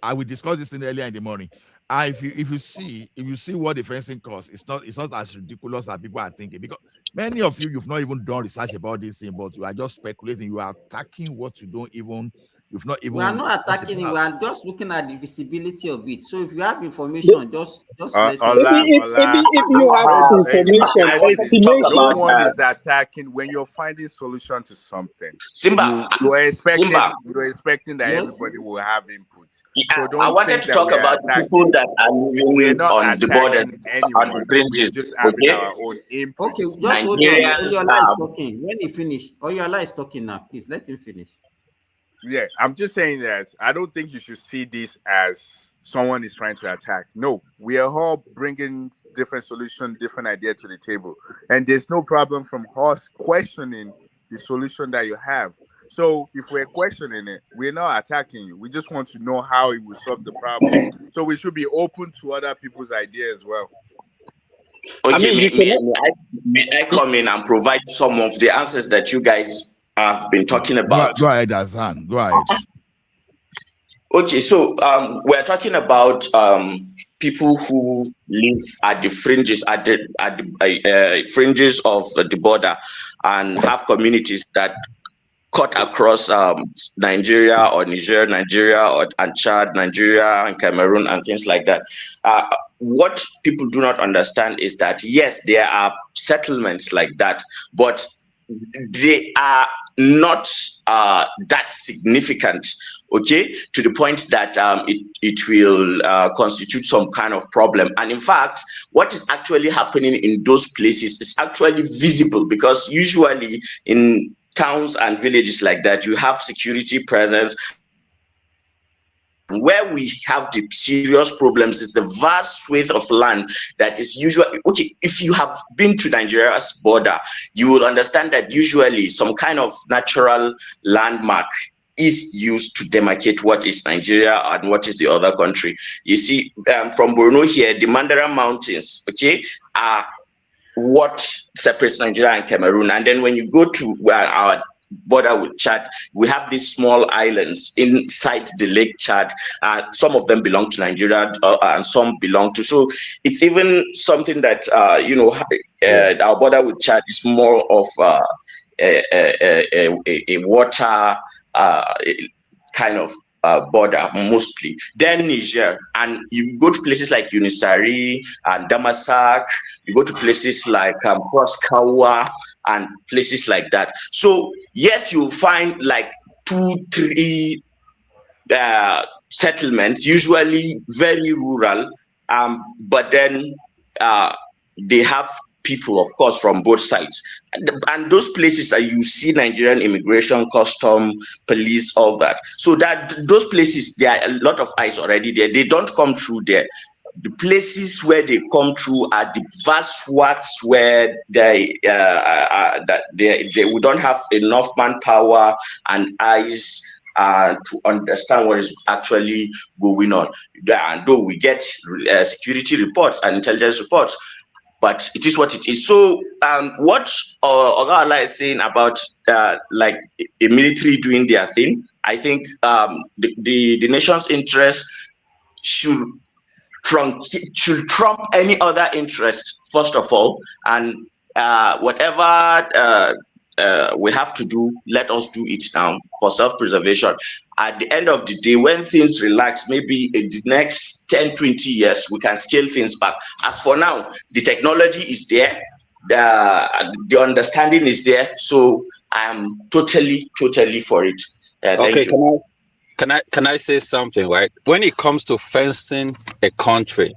I will discuss this thing earlier in the morning. If you see what the fencing costs, it's not as ridiculous as people are thinking. Because many of you've not even done research about this thing, but you are just speculating. You are attacking what you've not We are even not researched attacking it, about. we are just looking at the visibility of it. So if you have information, just let us Ola, know. If you have information, no estimation, one is attacking when you're finding solution to something. Simba, You're expecting that Yes. everybody will have input. Yeah, So I don't wanted think to that talk we are about the people attacking. that are We're living not on the borders, attacking on the anyone. We're fringes. just having Okay, our own input. Okay, just hold on. Nigerians. Oyala is talking. When he finish, Oyala is talking now. Please let him finish. Yeah, I'm just saying that I don't think you should see this as someone is trying to attack. No, we are all bringing different solutions, different ideas to the table, and there's no problem from us questioning the solution that you have. So if we're questioning it, we're not attacking you. We just want to know how it will solve the problem. So we should be open to other people's ideas as well. Okay, may I come in and provide some of the answers that you guys have been talking about? Go ahead, Azan. Go ahead. Okay, so we're talking about people who live at the fringes, at the fringes of the border, and have communities that cut across Nigeria or Niger, and Chad, Nigeria and Cameroon and things like that. What people do not understand is that yes, there are settlements like that, but they are not that significant, okay, to the point that it will constitute some kind of problem. And in fact, what is actually happening in those places is actually visible, because usually in towns and villages like that, you have security presence. Where we have the serious problems is the vast swathe of land that is usually, okay, if you have been to Nigeria's border, you will understand that usually some kind of natural landmark is used to demarcate what is Nigeria and what is the other country. You see, from Borno here, the Mandara Mountains, okay, are what separates Nigeria and Cameroon. And then when you go to our border with Chad, we have these small islands inside the Lake Chad. Some of them belong to Nigeria and some belong to. So it's even something that, our border with Chad is more of a water kind of border mostly. Then Niger, and you go to places like Unisari and Damasak, you go to places like Proskawa and places like that. So yes, you'll find like 2-3 settlements, usually very rural, but then they have people, of course, from both sides. And those places that you see Nigerian immigration, custom, police, all that. So that those places, there are a lot of eyes already there. They don't come through there. The places where they come through are the vast swaths where they we don't have enough manpower and eyes to understand what is actually going on. And though we get security reports and intelligence reports, but it is what it is. So what Oga Allah is saying about like a military doing their thing, I think the nation's interest should trump any other interest, first of all, and whatever we have to do, let us do it now for self-preservation. At the end of the day, when things relax, maybe in the next 10-20 years, we can scale things back. As for now, the technology is there, the understanding is there, so I'm totally for it. Okay, Thank you. can I say something, right? When it comes to fencing a country,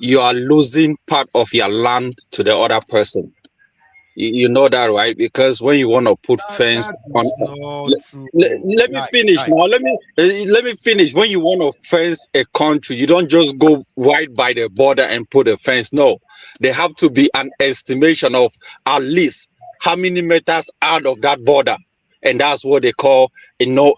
you are losing part of your land to the other person. You know that, right? Because when you want to put fence That on, is not let, true. let me Guy, finish guy. now. Let me finish. When you want to fence a country, you don't just go right by the border and put a fence. No, there have to be an estimation of at least how many meters out of that border, and that's what they call no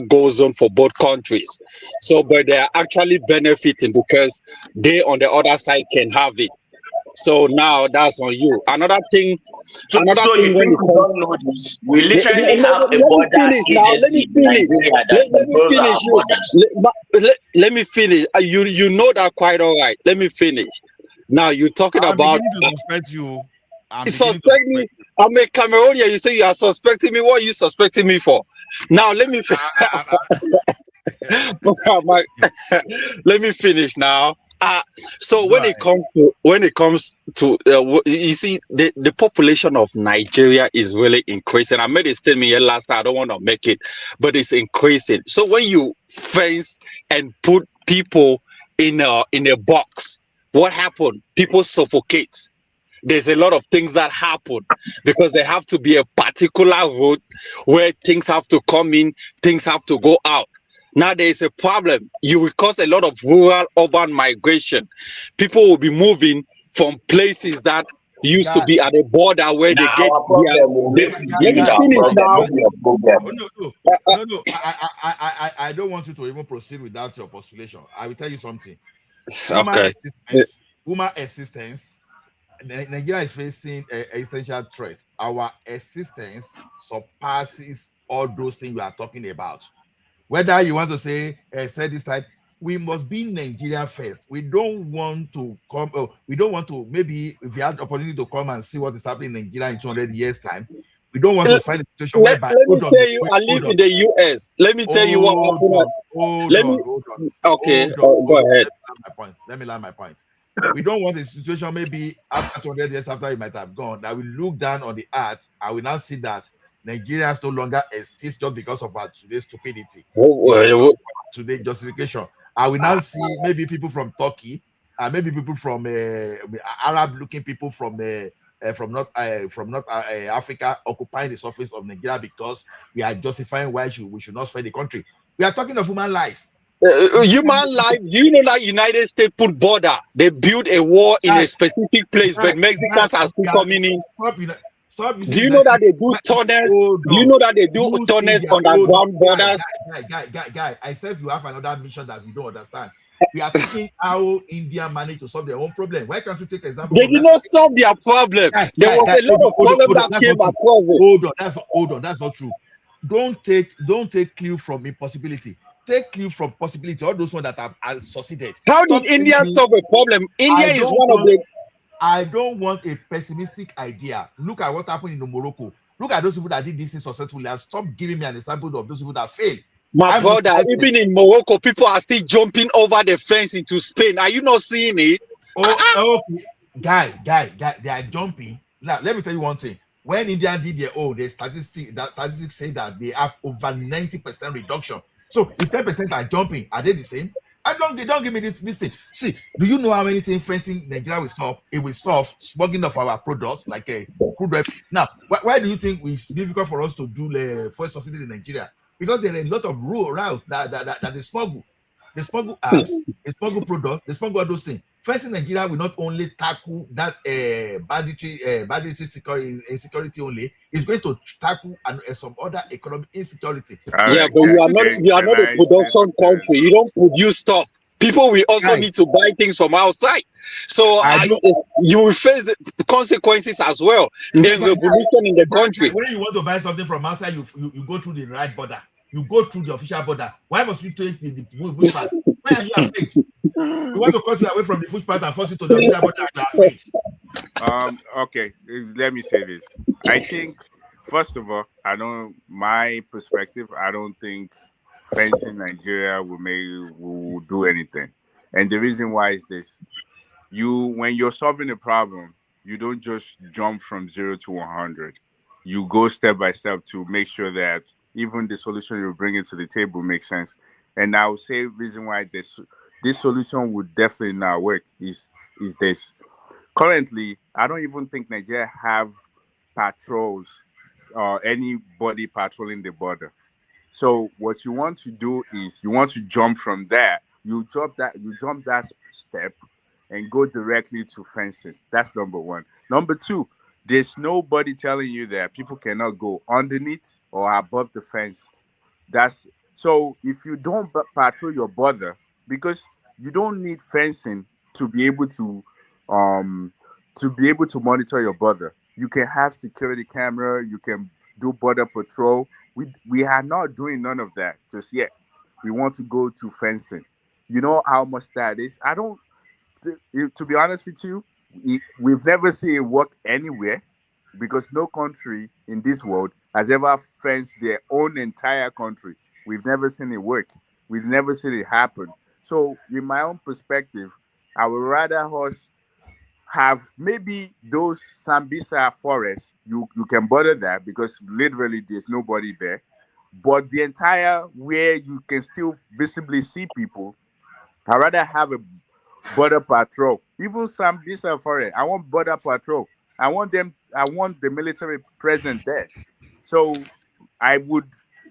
go zone for both countries. So, but they are actually benefiting because they on the other side can have it. So now that's on you. So you When think it we comes, don't know this? We literally have a let me border finish now. Let me agency in finish. Nigeria that Let me controls finish our you. borders. Let me finish. You know that quite all right. Let me finish. Now you're talking I'm about beginning to suspect you. I'm beginning to suspect me. suspect you. I'm a Cameroonian. You say you are suspecting me. What are you suspecting me for? Now let me. My- let me finish now. So Go ahead. when it comes to you see the population of Nigeria is really increasing. I made a statement here last time. I don't want to make it, but it's increasing. So when you fence and put people in a box, what happened? People suffocate. There's a lot of things that happen because there have to be a particular route where things have to come in, things have to go out. Now there is a problem. You will cause a lot of rural urban migration. People will be moving from places that used to Guy, be at the border where they Now get our their. problem, we They, make we guy, deal let me with guy, our finish guy, problem, now. not your problem. oh, no. I don't want you to even proceed without your postulation. I will tell you something. Okay. Human existence. Nigeria is facing an existential threat. Our existence surpasses all those things we are talking about. Whether you want to say this side, we must be Nigeria first. We don't want to come. Oh, we don't want to. Maybe if you had the opportunity to come and see what is happening in Nigeria in 200 years time, we don't want to find a situation whereby. Let me Hold on, tell you, I live hold on, in the US. Let me tell you what hold happened. on, hold Let me, on, hold on, okay, hold on, hold go on. ahead. Let me land my point. We don't want a situation maybe after 200 years after it might have gone that we look down on the earth and we now see that Nigerians no longer exist just because of our today's stupidity. Today justification. I will now see maybe people from Turkey and maybe people from Arab-looking people from North Africa occupying the surface of Nigeria because we are justifying why we should not spend the country. We are talking of human life. Human life. Do you know that United States put border? They built a wall in a specific place, but Mexicans are still coming in. Stop using Do you know United that they do tunnels? Hold Do you on. know that they do You tunnels stay there. Hold on. underground borders? Guy. I said you have another mission that we don't understand. We are talking how India managed to solve their own problem. Why can't you take example They from did that? not solve their problem. There was a lot of problems that That's came not true. across it. Hold on. That's not true. Don't take clue from impossibility. Take clue from possibility. All those ones that have succeeded. How Stop did India telling me solve a problem? India is one of the. I don't want a pessimistic idea. Look at what happened in Morocco. Look at those people that did this thing successfully and stop giving me an example of those people that failed. My brother, even in Morocco, people are still jumping over the fence into Spain. Are you not seeing it? Guy, they are jumping. Now, let me tell you one thing. When India did their own, the statistics say that they have over 90% reduction. So if 10% are jumping, are they the same? They don't give me this thing. See, do you know how many things fencing Nigeria will stop? It will stop smuggling of our products like a crude oil. Now, why do you think it's difficult for us to do the first subsidy in Nigeria? Because there are a lot of rural routes that they smuggle. They smuggle arms, they smuggle products, they smuggle all those things. Fencing Nigeria will not only tackle that banditry insecurity only, it's going to tackle some other economic insecurity. Yeah, but you are not a production country. You don't produce stuff. People will also need to buy things from outside. So you will face the consequences as well. There's revolution in the country. When you want to buy something from outside, you go through the right border. You go through the official border. Why must you take the bush path? Why are you afraid? You want to cut you away from the bush path and force you to the official border and you're afraid. Okay, let me say this. I think, first of all, my perspective, I don't think fencing Nigeria will do anything. And the reason why is this. When you're solving a problem, you don't just jump from 0 to 100. You go step by step to make sure that even the solution you bring to the table makes sense. And I would say reason why this solution would definitely not work is this. currently, I don't even think Nigeria have patrols or anybody patrolling the border. So what you want to do is you want to jump from there. You jump that step and go directly to fencing. That's number one. Number two, there's nobody telling you that people cannot go underneath or above the fence. That's so if you don't patrol your border, because you don't need fencing to be able to monitor your border. You can have security camera, you can do border patrol. We are not doing none of that just yet. We want to go to fencing. You know how much that is? I don't to be honest with you, we've never seen it work anywhere because no country in this world has ever fenced their own entire country. We've never seen it work. We've never seen it happen. So, in my own perspective, I would rather us have maybe those Sambisa forests. You can border that because literally there's nobody there. But the entire where you can still visibly see people, I'd rather have a border patrol. Even Sambisa forest, I want border patrol. I want the military present there. So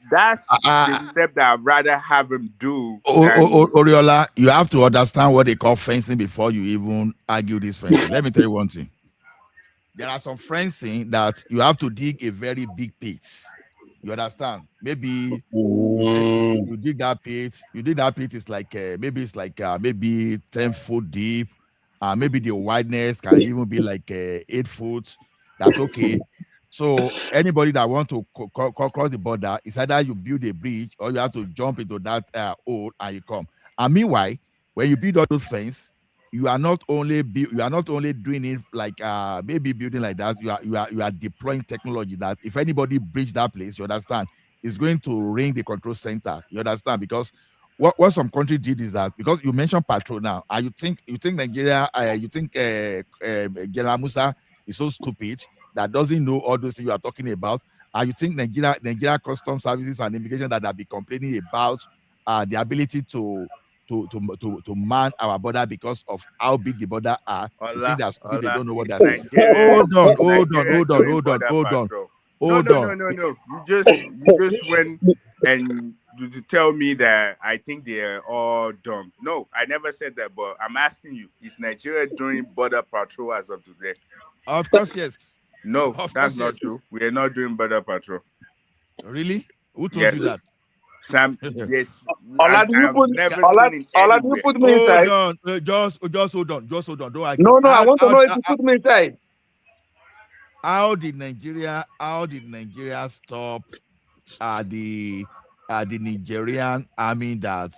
that's the step that I'd rather have him do than Oriola, you have to understand what they call fencing before you even argue this fencing. Let me tell you one thing. There are some fencing that you have to dig a very big pit. You understand? Maybe you dig that pit. You dig that pit. It's like maybe 10 foot deep. Maybe the wideness can even be like 8 foot. That's okay. So anybody that want to cross the border, it's either you build a bridge or you have to jump into that hole and you come. And meanwhile, when you build all those fence, you are not only doing it like maybe building like that. You are deploying technology that if anybody breach that place, you understand, it's going to ring the control center. You understand? Because what some country did is that, because you mentioned patrol now, and you think Nigeria, General Musa is so stupid that doesn't know all those things you are talking about, and you think Nigeria Customs Services and Immigration that have been complaining about the ability to man our border because of how big the border are. You think they're stupid, they don't know what they're saying. Hold on. No. You just went and to tell me that I think they're all dumb. No, I never said that, but I'm asking you, is Nigeria doing border patrol as of today? Of course, yes. No, that's not true. We are not doing border patrol. Really? Who told you that? Sam, yes. I've never seen it anywhere. put me inside. Hold on. Just hold on. Don't argue. No, I want to know if you put me inside. How did Nigeria stop the Nigerian army that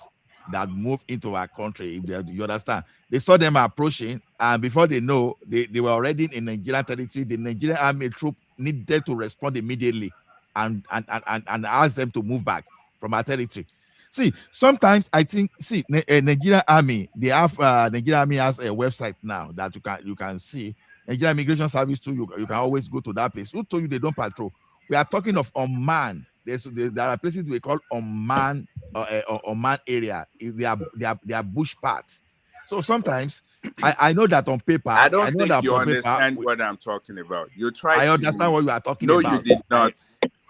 moved into our country? You understand? They saw them approaching, and before they know, they were already in Nigerian territory. The Nigerian army troop needed to respond immediately and ask them to move back from our territory. See, sometimes I think, Nigerian army, they have Nigerian army has a website now that you can see. Nigerian Immigration Service too. You can always go to that place. Who told you they don't patrol? We are talking of unmanned. There are places we call unmanned unmanned area. They are bush parts. So sometimes I know that on paper. I don't think you understand what I'm talking about. You try. I understand what you are talking about. No, you did not.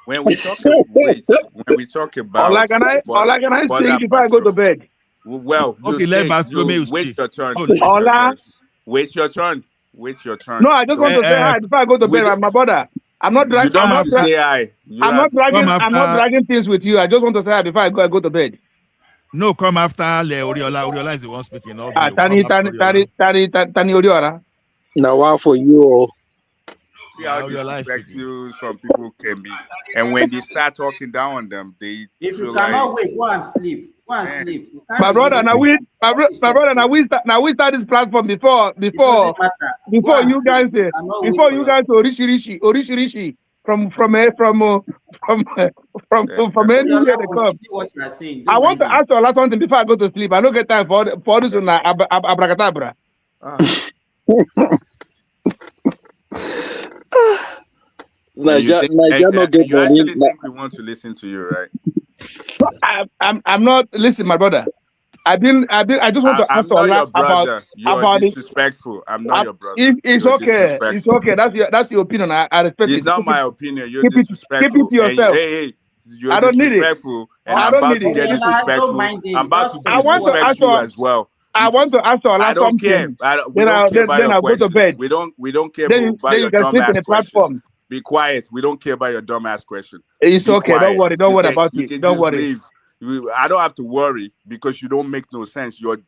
When we talk about Ola, can I speak before I go to bed? Well, okay, let me wait your turn. Ola, wait your turn. No, I just want to say hi before I go to bed, my brother. I'm not dragging. I'm not dragging things with you. I just want to say hi before I go to bed. No, come after Oriola. Oriola is the one speaking. Tani Oriola. Now, wow for you. See how disrespectful some people can be, and when they start talking down on them, they. If you cannot wait, go and sleep. My brother, now we start this platform before you guys Orishi from anywhere they come. I want to ask you last one thing before I go to sleep. I don't get time for this one abracadabra. You actually think we want to listen to you, right? I'm not. Listen, my brother. I just want to I'm answer not your Ola brother. You're about it. disrespectful. I'm not your brother. It's You're okay. It's disrespectful. okay. That's your opinion. I respect It's it. not my opinion. You're Keep it to disrespectful. And yourself. hey, you're I don't need it. disrespectful, and I I'm don't about need to it. get disrespectful. I'm about to I want to disrespect you as well. I want to answer I Ola don't care. something. We don't care about Then your I'll go to questions. bed. We don't care Then about you your can dumb sleep in ass the questions. platform. Be quiet. We don't care about your dumb ass question. It's Be okay. Don't quiet. worry. Don't worry about You it. can Don't just worry. leave. I don't have to worry because you don't make no sense. Don't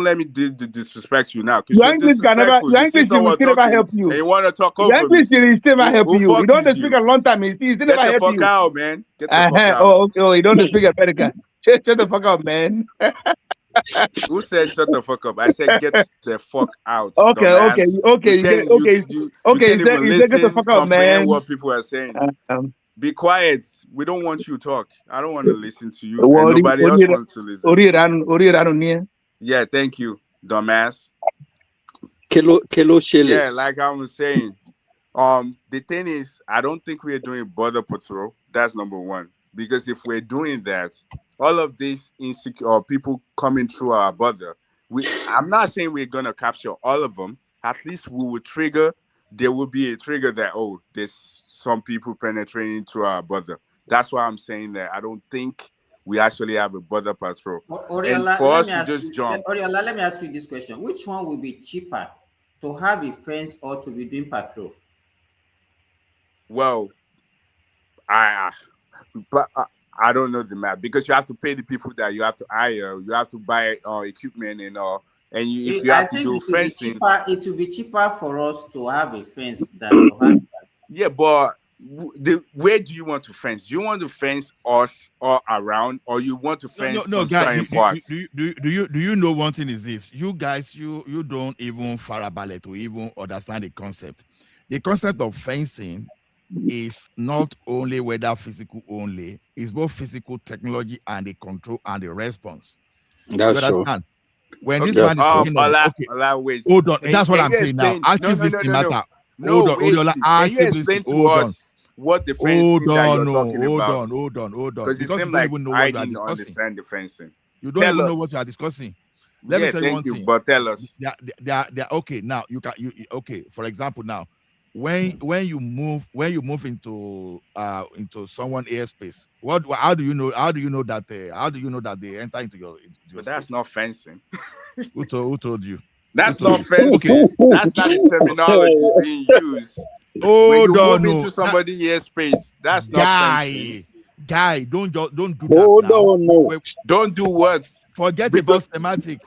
let me disrespect you now because Your you're English can never. disrespectful. Your You see English will someone still never talking help and you. you want to talk Your over me. English will still never help Who you. You fuck don't is speak you? a long time. He still Get never the help fuck you. out, man. Get the fuck out. Oh, you don't speak American. Shut the fuck up, man. Who said shut the fuck up? I said get the fuck out, Okay. dumbass. You get You can't You even say get the listen, fuck up, comprehend man. what people are saying. Be quiet. We don't want you to talk. I don't want to listen to you, and Ori nobody else wants to listen. Yeah, thank you, dumbass. Kelo Shele. Yeah, like I was saying, the thing is, I don't think we're doing border patrol. That's number one. Because if we're doing that, all of these insecure people coming through our border, I'm not saying we're gonna capture all of them. At least we will trigger. There will be a trigger that there's some people penetrating into our border. That's why I'm saying that I don't think we actually have a border patrol. And for us to just jump. Oriola, let me ask you this question: which one will be cheaper, to have a fence or to be doing patrol? Well, I don't know the math because you have to pay the people that you have to hire. You have to buy equipment and all. And if you have to do fencing, it will be cheaper for us to have a fence than to have. Yeah, but where do you want to fence? Do you want to fence us all around, or you want to fence some certain parts? Do you know one thing is this? You guys, you don't even farabalẹ̀ to even understand the concept. The concept of fencing is not only weather physical only, it's both physical technology and the control and the response. That's you understand? True. When this man is talking wait. Hold on. That's what I'm saying now. Active listening matter. No, hold on, wait. Odiola, Can you explain to us what the fencing that you're talking about? Hold on. Because you you seem don't like even know I what you are didn't discussing. understand the fencing. You don't even know what you are discussing. Let me tell you one thing. But tell us. They're okay. Now okay. For example, now when you move into someone airspace, how do you know that they enter into your But space? that's not fencing. Who told you? That's not fencing. That's not the terminology being used. When you move into somebody's airspace, that's not fencing. Guy, don't do that. Hold on, no. Don't do what? Forget about semantic.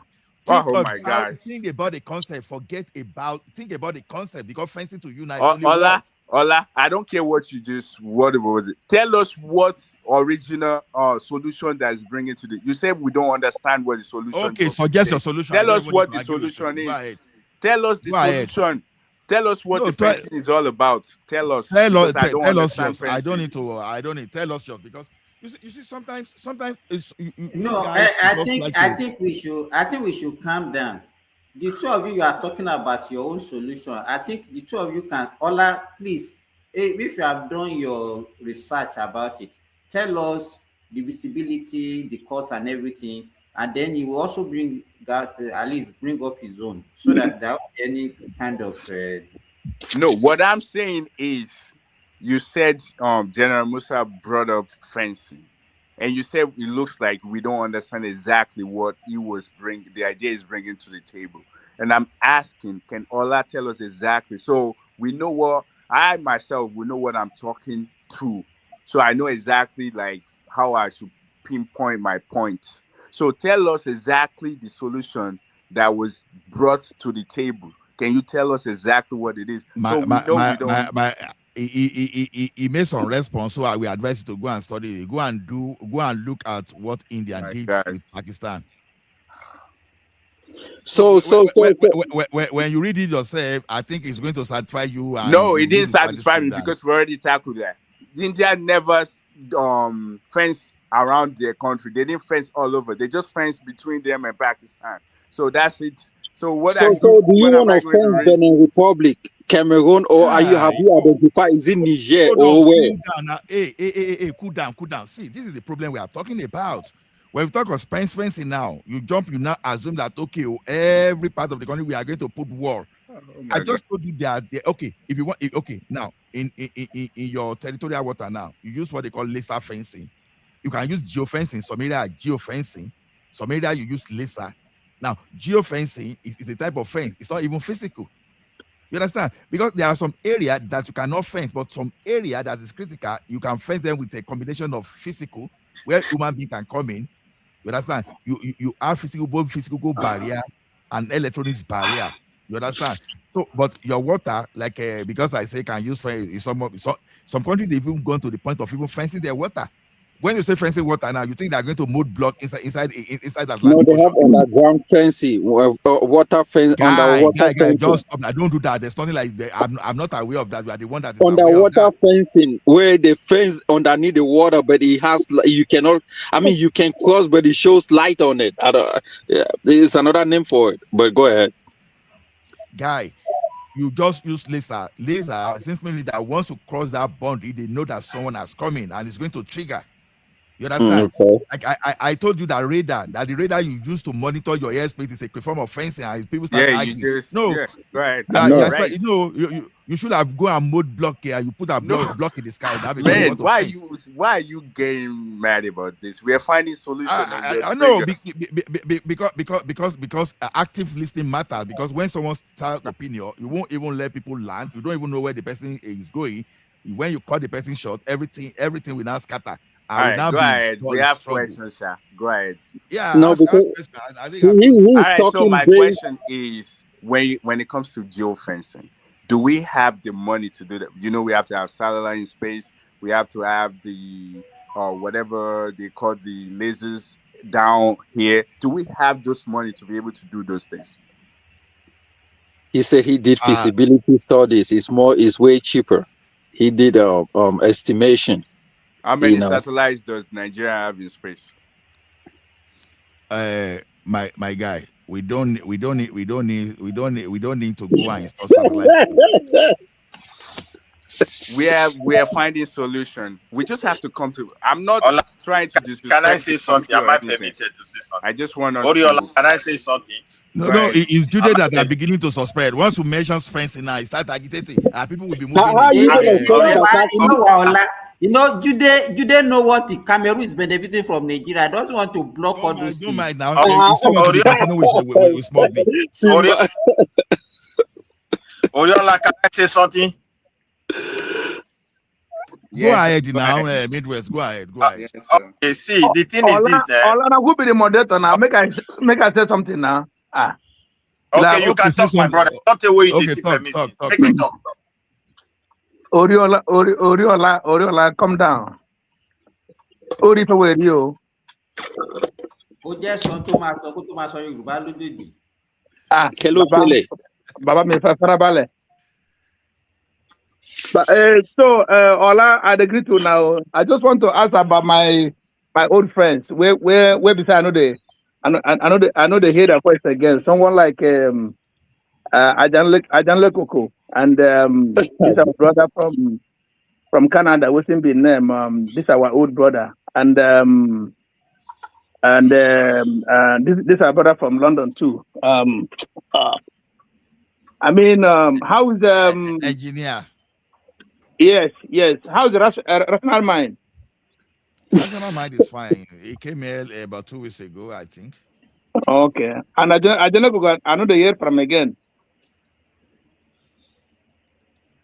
My God! Think about the concept. Think about the concept. Because fencing to you now. Ola, I don't care what you just. What was it? Tell us what original solution that is bringing to the. You said we don't understand what the solution. Okay, suggest your solution. Tell us what the solution is. Tell us the solution. Tell us what the fencing is all about. Tell us. Tell us yours. I don't need. Tell us yours because you see sometimes it's I think we should calm down. The two of you are talking about your own solution. I think the two of you can. Ola, please, if you have done your research about it, tell us the visibility, the cost, and everything, and then he will also bring that at least bring up his own, so that there won't be any kind of. No, what I'm saying is, you said General Musa brought up fencing, and you said it looks like we don't understand exactly what the idea is bringing to the table. And I'm asking, can Ola tell us exactly? So we know what I myself will know what I'm talking to. So I know exactly like how I should pinpoint my points. So tell us exactly the solution that was brought to the table. Can you tell us exactly what it is? He made some response, so I will advise you to go and study it. Go and look at what India did with Pakistan. So when you read it yourself, I think it's going to satisfy you. No, it didn't satisfy me because we already tackled that. India never fenced around their country. They didn't fence all over. They just fenced between them and Pakistan. So that's it. So do you want to fence Benin Republic, Cameroon, or have you identified is it Niger or where? Cool down. Hey, cool down. See, this is the problem we are talking about. when we talk of fencing now, you now assume that okay, every part of the country we are going to put wall. I just told you that okay, if you want, okay, now in your territorial water now, you use what they call laser fencing. You can use geofencing. Some area geofencing. Some area you use laser. Now, geofencing is a type of fence. It's not even physical. You understand? Because there are some area that you cannot fence, but some area that is critical, you can fence them with a combination of physical, where human being can come in. You understand? You have both physical barrier and electronics barrier. You understand? So, but your water, like because I say can use some countries they've even gone to the point of even fencing their water. When you say fencing water now, you think they're going to mold block inside Atlantic No, they Ocean. have underground fencing, water fence, underwater fencing. Just stop. I don't do that. There's nothing like that. I'm not aware of that. We are the one that is Underwater fencing, where the fence underneath the water, but it has you cannot. I mean, you can cross, but it shows light on it. I don't. Yeah, there's another name for it. But go ahead, guy. You just use laser. Laser simply that once you cross that boundary, they know that someone has come in and it's going to trigger. You understand? Okay. Like I told you that the radar you use to monitor your airspace is a form of fencing, and people start arguing. You should have gone and mode block here. You put a block in the sky. Man, why are you getting mad about this? We are finding solutions. I know because active listening matters. Because when someone starts opinion, you won't even let people land. You don't even know where the person is going. When you cut the person short, everything will now scatter. All right, go ahead. We have questions, sir. Go ahead. Yeah. No, because so my question is, when it comes to geofencing, do we have the money to do that? You know, we have to have satellite in space. We have to have the whatever they call the lasers down here. Do we have those money to be able to do those things? He said he did feasibility studies. It's way cheaper. He did estimation. How many satellites does Nigeria have in space? My guy, we don't need to go and install satellites. We are finding solution. We just have to come to. I'm not trying to disrespect. Can I say something? Am I permitted to say something? I just want to. Oriola, can I say something? No, it's Jude that are beginning to suspect. Once you mention fencing now, it start agitating. People will be moving. How you gonna You know, Jude know what the Cameroon is benefiting from Nigeria. I don't want to block all those things. Don't mind now. Oriola, can I say something? Go ahead now, Midwest. Go ahead. Yes, okay, see, the thing is this. Olana, who be the moderator now? Make I say something now. Okay, you can talk, my brother. Not the way you talk. Make me talk. Oriola, come down. Ori for where you? Baba me farabale. But so Ola, I agree to now. I just want to ask about my old friends. Where beside I know they hear that question again. Someone like Ajanle Koko and this our brother from Canada, what's him been name? This our old brother and this our brother from London too. I mean, how is engineer? Yes. How's the rational mind? Rational mind is fine. He came here about 2 weeks ago, I think. Okay. And I don't know another year from again.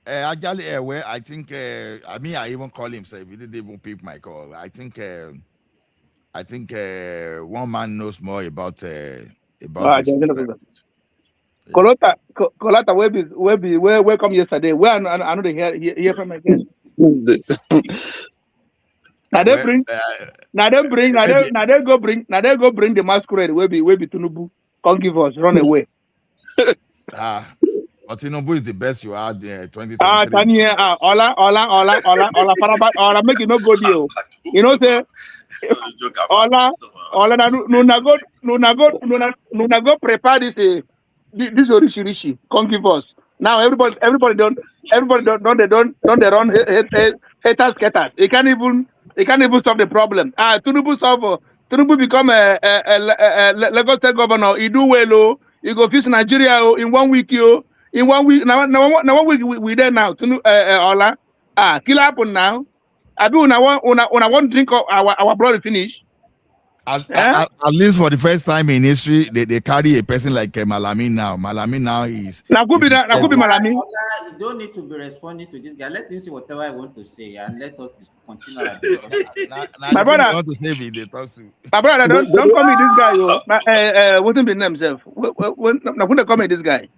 I think I even call him, so if he didn't even pick my call. I think one man knows more about Colata, where come yesterday? Where I know they hear from again. Now they go bring the masquerade. We be Tinubu. Can't give us run away. But Tinubu is the best you had 2023. Tanya, Ola, make it no good deal. You know, say Ola, no go prepare this Rishi. Can't give us. Now everybody don't they run haters getters. It can't even solve the problem. Tinubu solve Tinubu become a Lagos State governor, he do well, oh, he go fix Nigeria in 1 week, yo. In 1 week, now 1 week we there now. Ola, kill happen now. I do una want drink our blood finish. At least for the first time in history, they carry a person like Malami now. Malami now is. Now could be Malami. You don't need to be responding to this guy. Let him say whatever I want to say, and let us continue our discussion. My brother, want to say they talk to. My brother, don't call me this guy, yo. What's his name, himself? Now who call me this guy?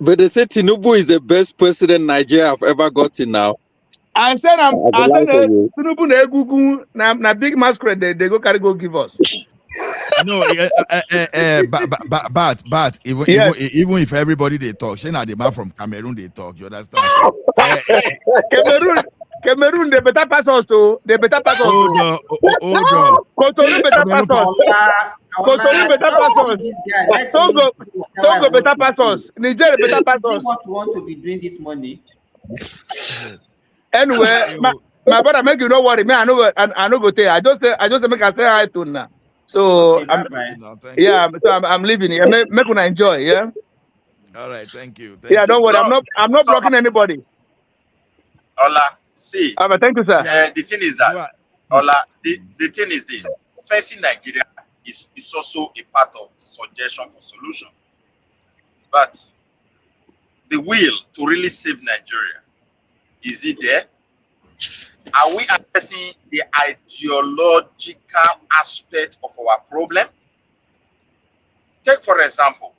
But they say Tinubu is the best president Nigeria have ever gotten now. I said Tinubu na egugu na big masquerade they go carry go give us. No, but even if everybody they talk, say now the man from Cameroon they talk. You understand? Cameroon they better pass us to. They better pass us. Hold on. Cotonou better pass us. Cotonou better pass us. Togo better pass us. Nigeria better pass us. What you want to be doing this morning? Anyway, my brother, make you don't worry. Me, I know go tell. I just make I say hi to now. So okay, I'm leaving here. Make una enjoy. Yeah. All right. Thank you. Don't worry. I'm not blocking anybody. Ola, see. Thank you, sir. The thing is that Ola, the thing is this: facing Nigeria is also a part of suggestion for solution, but the will to really save Nigeria. Is it there? Are we addressing the ideological aspect of our problem? Take, for example,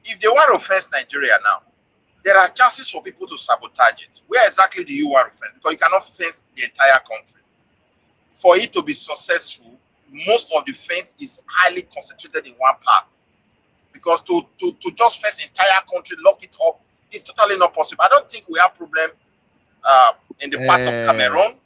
if they want to fence Nigeria now, there are chances for people to sabotage it. Where exactly do you want to fence? Because you cannot fence the entire country. For it to be successful, most of the fence is highly concentrated in one part. Because to just fence the entire country, lock it up, is totally not possible. I don't think we have problem in the part of Cameroon.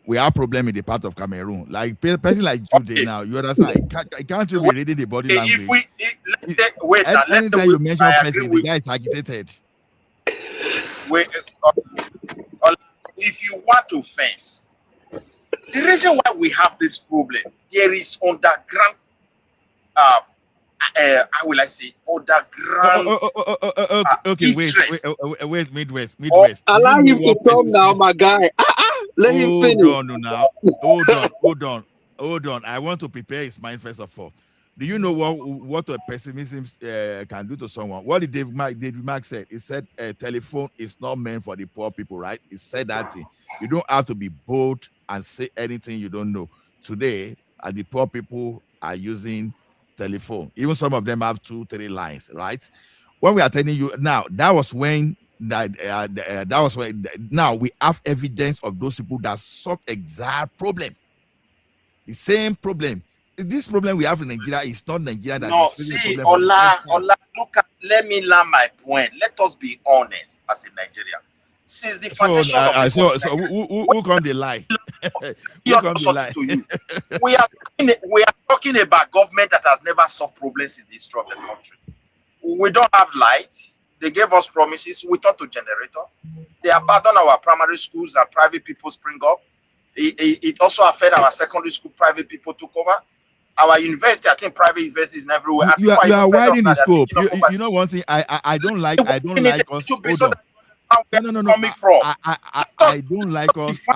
We have problem in the part of Cameroon. Like person like Jude now, you understand? Can't you be reading the body language? Anytime you mention person, the guy is agitated. If you want to fence, the reason why we have this problem, there is underground how will I say underground? Okay, wait, Midwest. Allow him to talk now, my guy. Let him finish. Hold on. I want to prepare his mind first of all. Do you know what a pessimism can do to someone? What did David Mark said? He said telephone is not meant for the poor people, right? He said that thing. You don't have to be bold and say anything you don't know. Today, the poor people are using telephone. Even some of them have 2-3 lines, right? When we are telling you now, that was when now we have evidence of those people that solve exact problem. The same problem. This problem we have in Nigeria is not Nigeria that no, is see, Ola, let me land my point. Let us be honest as in Nigeria. Since the foundation of the who can they lie? We are talking about government that has never solved problems in the history of the country. We don't have lights. They gave us promises. We turned to generator. They abandoned our primary schools and private people spring up. It also affected our secondary school. Private people took over. Our university, I think private universities in everywhere. You are widening the scope. You know one thing. I don't like us. No. I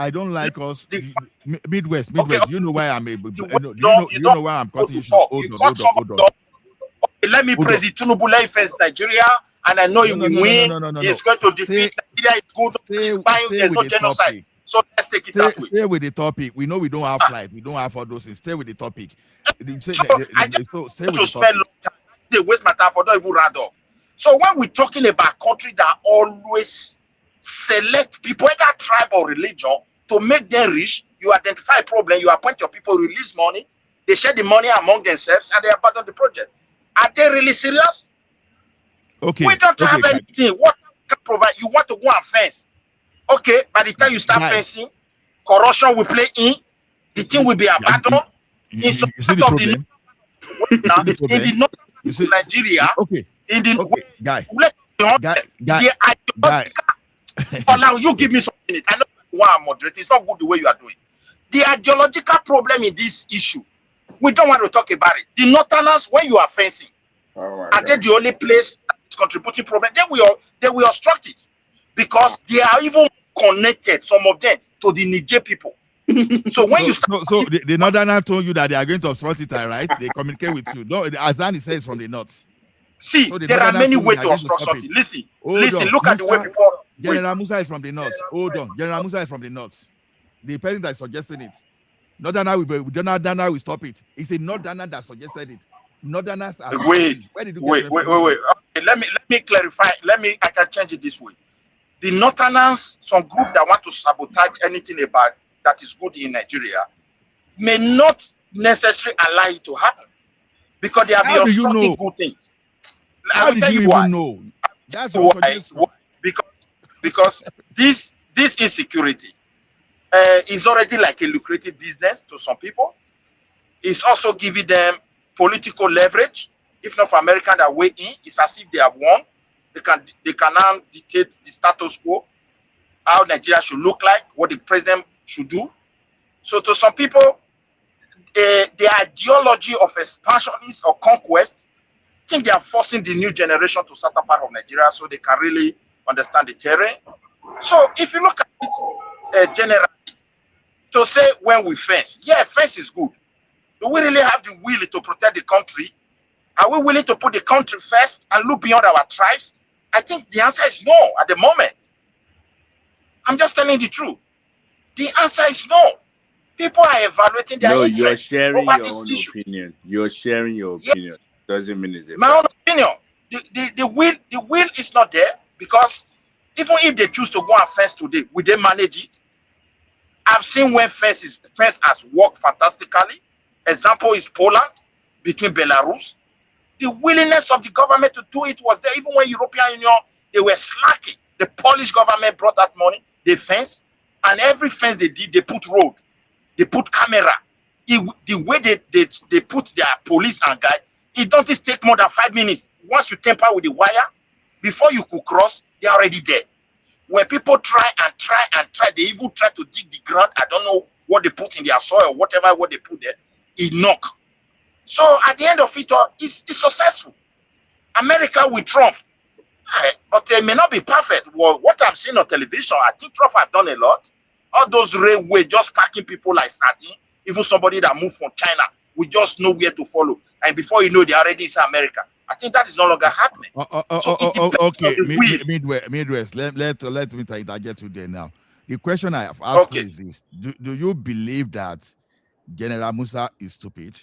don't like us. Midwest. Okay. You know why I'm able. You know why I'm cutting you short. Hold on. Let me praise Tinubu. Let first Nigeria, and I know he will win. He's going to defeat Nigeria. It's good. There's no genocide. So let's take it that way. Stay with the topic. We know we don't have flight. We don't have all those things. Stay with the topic. I just spend long time. They waste my time for not even round up. So when we're talking about a country that always select people, either tribe or religion, to make them rich, you identify a problem, you appoint your people, release money, they share the money among themselves, and they abandon the project. Are they really serious? Okay. We don't have anything. What can provide? You want to go and fence. Okay, by the time you start fencing, corruption will play in, the thing will be abandoned. You see the problem? In the north of Nigeria, okay. In the guy. But now you give me some minute. I know why I'm moderating. It's not good the way you are doing. The ideological problem in this issue, we don't want to talk about it. The Northerners, when you are fencing, are they the only place that is contributing problem? Then we will obstruct it because they are even connected, some of them, to the Niger people. So when you start, so the Northerners told you that they are going to obstruct it, right? They communicate with you. No, Azani says from the north. See, So there are many ways to obstruct something. Listen, look at the way people. General Musa is from the north. Hold on. General Musa is from the north. The person that is suggesting it. Northerner will stop it. It's a Northerner that suggested it. Northerners are. Wait. Okay, let me clarify. I can change it this way. The Northerners, some group that want to sabotage anything about that is good in Nigeria, may not necessarily allow it to happen because they have been obstructing good things. How did you even know? That's your suggestion. Because this insecurity is already like a lucrative business to some people. It's also giving them political leverage. If not for Americans that weigh in, it's as if they have won. They can now dictate the status quo, how Nigeria should look like, what the president should do. So to some people, the ideology of expansionist or conquest, I think they are forcing the new generation to certain part of Nigeria so they can really understand the terrain. So if you look at it generally, to say when we fence, yeah, fence is good. Do we really have the will to protect the country? Are we willing to put the country first and look beyond our tribes? I think the answer is no at the moment. I'm just telling the truth. The answer is no. People are evaluating their No, interests. you're sharing over your this own issue. opinion. You're sharing your opinion. Doesn't mean it's a My own opinion. The will is not there because even if they choose to go and fence today, will they manage it? I've seen when fence has worked fantastically. Example is Poland between Belarus. The willingness of the government to do it was there. Even when European Union, they were slacking. The Polish government brought that money, they fence, and every fence they did, they put road, they put camera. The way they put their police and guide, it doesn't take more than 5 minutes. Once you tamper with the wire, before you could cross, they're already there. When people try, they even try to dig the ground. I don't know what they put in their soil, what they put there, it knock. So at the end of it all, it's successful. America will Trump, but they may not be perfect. Well, what I'm seeing on television, I think Trump have done a lot. All those railway just packing people like sardine. Even somebody that moved from China, we just know where to follow. And before you know, they already in America. I think that is no longer happening. Okay, Midwest. Let me get you there now. The question I have asked you is this: Do you believe that General Musa is stupid?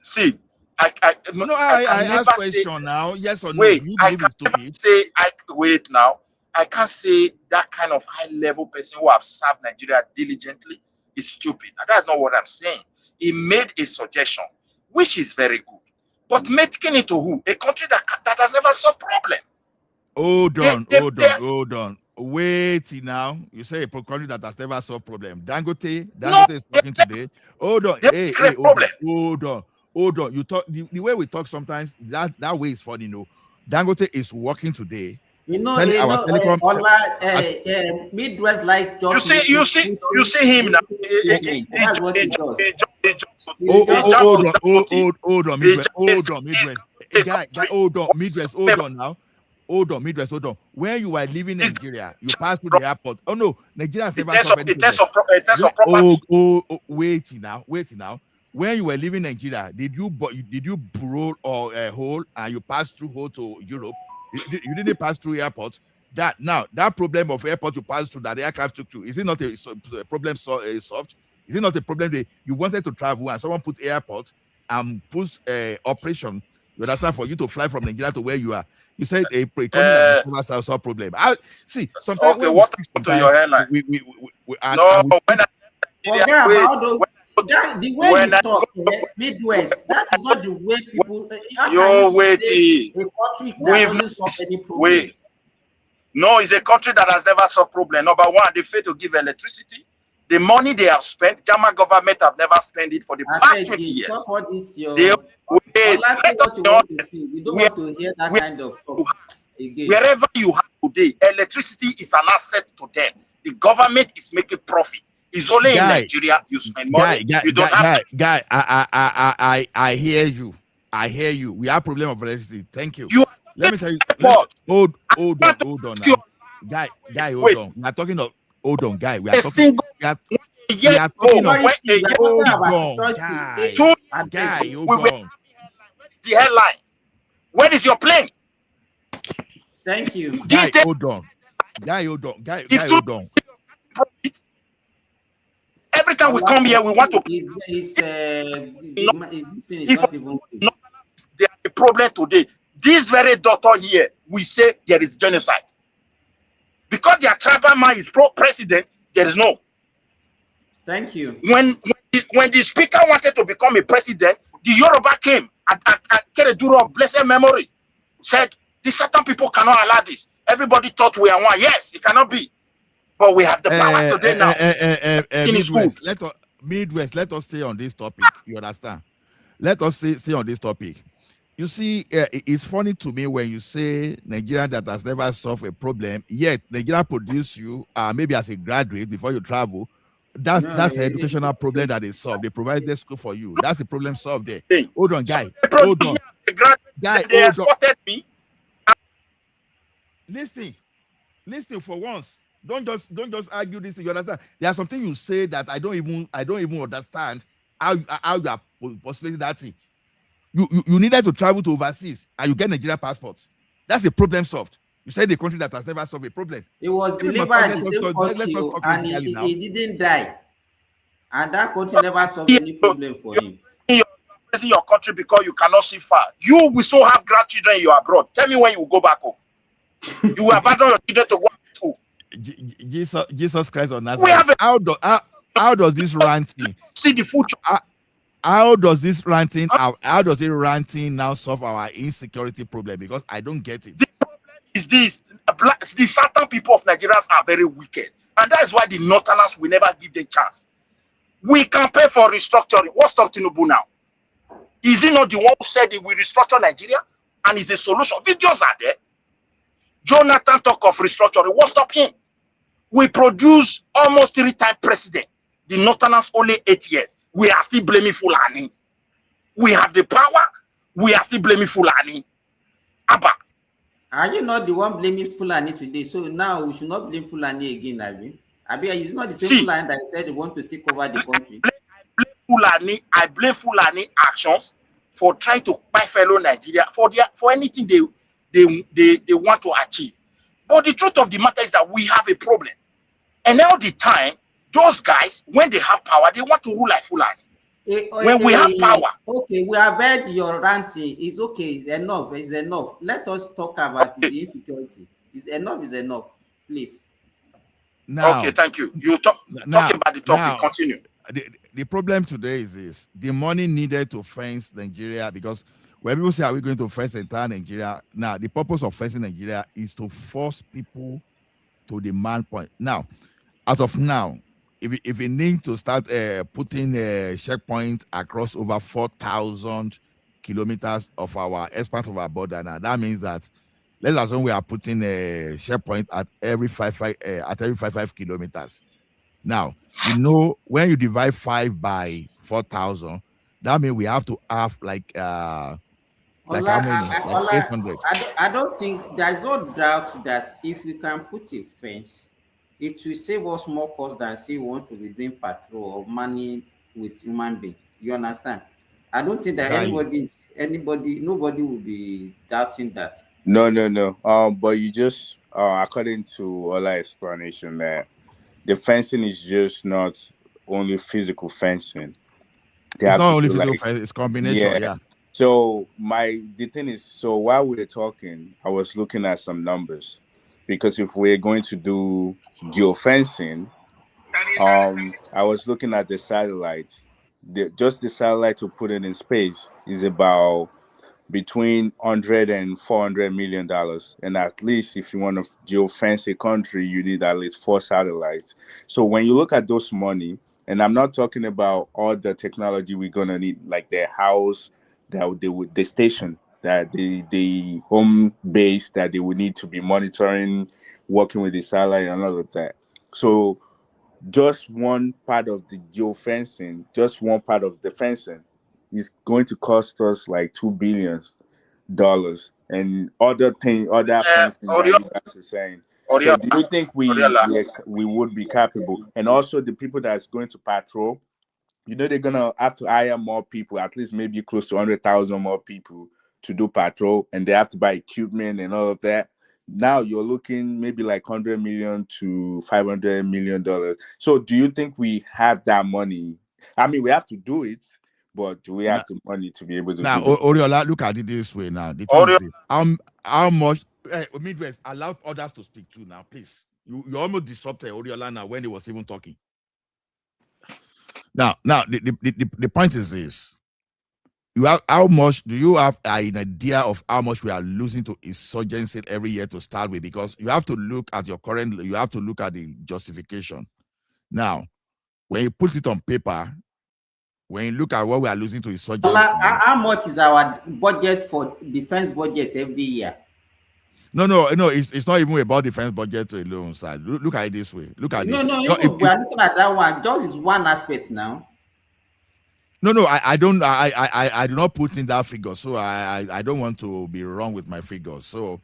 See, I ask question now. Yes or no? Wait, You believe he's stupid? Wait now. I can't say that kind of high-level person who have served Nigeria diligently is stupid. That's not what I'm saying. He made a suggestion, which is very good. But making it to who? A country that has never solved problem. Hold on. Wait now. You say a country that has never solved problem. Dangote is talking today. Hold on. Hold on. You talk the way we talk sometimes. That way is funny. No, Dangote is working today. Midwest like just you see him now. Hold on, Midwest. Hold on now. Hold on. When you are leaving Nigeria, you pass through the airport. Oh no, Nigeria has never solved anything. Wait now. When you were leaving Nigeria, did you roll or a hole and you passed through hole to Europe? You didn't pass through airport. That problem of airport you passed through that the aircraft took you, is it not a problem solved? Is it not a problem that you wanted to travel and someone put airport and put operation? You understand, for you to fly from Nigeria to where you are. You said a solve problem. See, sometimes okay, what to your airline? The way you talk, Midwest, that is not the way people. Wait. No, it's a country that has never solved problem. Number one, they fail to give electricity. The money they have spent, German government have never spent it for the past 20 years. We don't want to hear that kind of talk again. Wherever you have today, electricity is an asset to them. The government is making profit. It's only in Nigeria you spend money. You don't have. I hear you. I hear you. We have problem of electricity. Thank you. Let me tell you. Hold on now. Guy, hold on. We are talking of hold on, guy. We are talking. We are talking of. Hold on, guy. Guy, hold on. The headline. Where is your plane? Thank you. Guy, hold on. Guy, hold on. Guy, hold on. Every time we come here, we want to. This thing is not even good. There is a problem today. This very doctor here, we say there is genocide. Because their tribal man is president, there is no. Thank you. When the speaker wanted to become a president, the Yoruba came at Kereduro of blessed memory, said, these certain people cannot allow this. Everybody thought we are one. Yes, it cannot be. But we have the power today now. Midwest, let us stay on this topic. You understand? Let us stay on this topic. You see, it's funny to me when you say Nigeria that has never solved a problem, yet Nigeria produce you maybe as a graduate before you travel. That's the educational problem that they solve. They provide the school for you. That's the problem solved there. Hold on, guy. Hold on. Guy, they exported me. Listen for once. Don't just argue this. You understand? There's something you say that I don't even understand how you are postulating that thing. You needed to travel to overseas and you get Nigeria passport. That's the problem solved. You said the country that has never solved a problem. It was delivered in the same country and he didn't die. And that country never solved any problem for him. You're praising your country because you cannot see far. You will so have grandchildren in your abroad. Tell me when you will go back home. You will abandon your children to go to school. Jesus Christ on Nazareth. How does this ranting see the future? How does this ranting now solve our insecurity problem? Because I don't get it. The problem is this: the certain people of Nigeria are very wicked, and that is why the Northerners will never give them chance. We can pay for restructuring. What's up Tinubu now? Is he not the one who said he will restructure Nigeria and is a solution? Videos are there. Jonathan talk of restructuring. What stop him? We produce almost 3 times president. The Northerners only 8 years. We are still blaming Fulani. We have the power. We are still blaming Fulani. Abba. Are you not the one blaming Fulani today? So now we should not blame Fulani again, Abi. Abi, it's not the same Fulani that said they want to take over the country. I blame Fulani actions for trying to buy fellow Nigeria for anything they want to achieve. But the truth of the matter is that we have a problem. And all the time, those guys, when they have power, they want to rule like Fulani. When we have power. Okay, we have heard your ranting. It's okay. It's enough. It's enough. Let us talk about the insecurity. It's enough, please. Now, okay, thank you. You talking about the topic. Continue. The problem today is this: the money needed to fence Nigeria, because when people say, are we going to fence the entire Nigeria? Now, the purpose of fencing Nigeria is to force people to the man point. Now, as of now, if we need to start putting a checkpoint across over 4,000 kilometers of our expanse of our border, now that means that let's assume we are putting a checkpoint at every 5 kilometers. Now, you know, when you divide 5 by 4,000, that means we have to have like how many? Like 800. I don't think there's no doubt that if we can put a fence, it will save us more cost than say we want to be doing patrol or money with human being. You understand? I don't think that nobody will be doubting that. No. But you just according to Ola's explanation that the fencing is just not only physical fencing. It's not only physical fencing, it's combination, yeah. So the thing is, so while we were talking, I was looking at some numbers, because if we're going to do geofencing, I was looking at the satellites. Just the satellite to put it in space is about between $100 and $400 million. And at least if you want to geofence a country, you need at least 4 satellites. So when you look at those money, and I'm not talking about all the technology we're gonna need, like the house, the station. that the home base that they will need to be monitoring, working with the satellite and all of that. So just one part of the geofencing, just one part of the fencing is going to cost us like $2 billion, and other fencing that you guys are saying. So do you think we would be capable? And also the people that's going to patrol, they're gonna have to hire more people, at least maybe close to 100,000 more people to do patrol, and they have to buy equipment and all of that. Now you're looking maybe like $100 million to $500 million. So do you think we have that money? I mean, we have to do it, but do we have the money to be able to Now, do it? Oriola, look at it this way. Now, the thing is, this, how much? Midwest, allow others to speak too. Now, please, you almost disrupted Oriola now when he was even talking. Now, the point is this: you have how much? Do you have an idea of how much we are losing to insurgency every year to start with? Because you have to look at your current. You have to look at the justification. Now, when you put it on paper, when you look at what we are losing to insurgency, how much is our budget for defense budget every year? No. It's not even about defense budget alone, sir. Look at it this way. Look at No, it. we are looking at that one. Just is one aspect now. No. I don't. I do not put in that figure, so I don't want to be wrong with my figures. So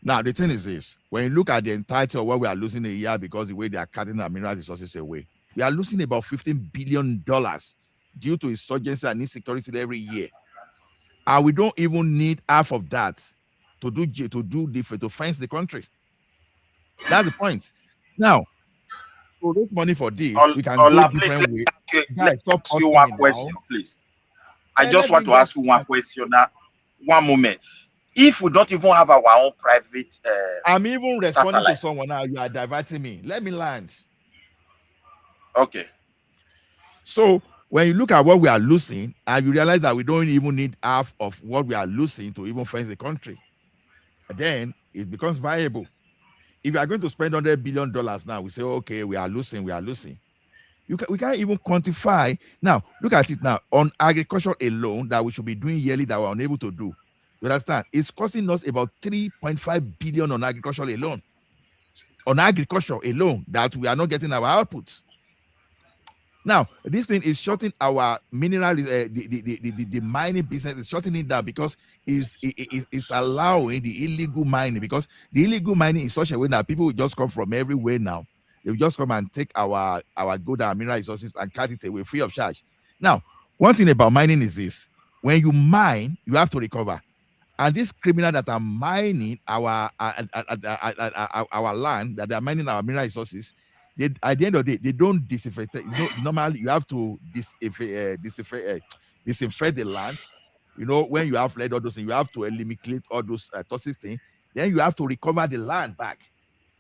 now the thing is this: when you look at the entirety of what we are losing a year because the way they are cutting our mineral resources away, we are losing about $15 billion due to insurgency and insecurity every year, and we don't even need half of that to fence the country. That's the point. Now, to raise money for this, we can go different ways. Guys, stop ask you one question, please. I just want to ask you one question now. One moment. If we don't even have our own private I'm even responding satellite. to someone now. You are diverting me. Let me land. Okay. So when you look at what we are losing, and you realize that we don't even need half of what we are losing to even fence the country, then it becomes viable. If you are going to spend $100 billion now, we say, okay, we are losing. We can't even quantify. Now, look at it now. On agriculture alone, that we should be doing yearly that we're unable to do. You understand? It's costing us about $3.5 billion on agriculture alone. On agriculture alone, that we are not getting our output. Now, this thing is shutting our mineral, the mining business is shutting it down because it's allowing the illegal mining, because the illegal mining is such a way that people will just come from everywhere now. They will just come and take our good, our mineral resources and cut it away free of charge. Now, one thing about mining is this: when you mine, you have to recover. And these criminals that are mining our land, that they are mining our mineral resources, at the end of the day, they don't disinfect. Normally, you have to disinfect the land. When you have lead, all those things, you have to eliminate all those toxic things. Then you have to recover the land back.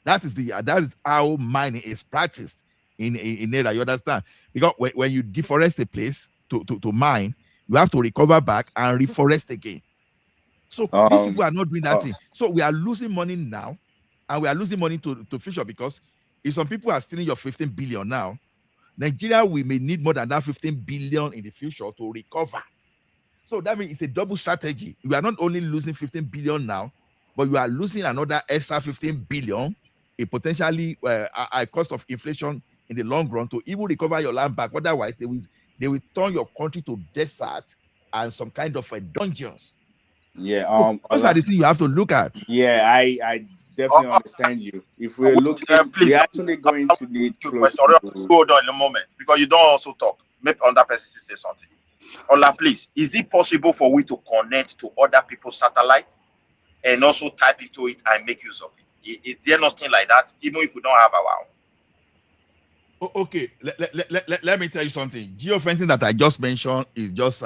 That is how mining is practiced in area. You understand? Because when you deforest a place to mine, you have to recover back and reforest again. So these people are not doing that thing. So we are losing money now, and we are losing money to future, because if some people are stealing your 15 billion now, Nigeria, we may need more than that 15 billion in the future to recover. So that means it's a double strategy. We are not only losing 15 billion now, but you are losing another extra 15 billion, a potentially a cost of inflation in the long run, to even recover your land back. Otherwise, they will turn your country to desert and some kind of dungeons. Yeah, those are the things you have to look at. Yeah, I definitely understand you. If we're looking, please, we're actually going to need close hold on a moment, because you don't also talk. Maybe another person say something. Ola, please, is it possible for we to connect to other people's satellites and also type into it and make use of it? Is there nothing like that, even if we don't have our own? Okay, let me tell you something. Geofencing that I just mentioned is just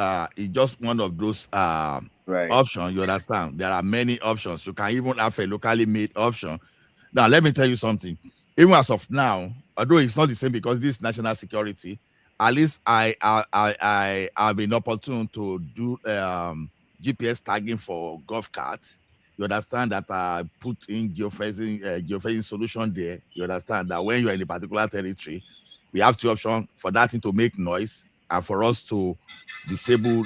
one of those options. You understand? There are many options. You can even have a locally made option. Now, let me tell you something. Even as of now, although it's not the same because this is national security, at least I have been opportune to do GPS tagging for golf carts. You understand that I put in geofencing solution there. You understand that when you're in a particular territory, we have two options: for that thing to make noise, and for us to disable,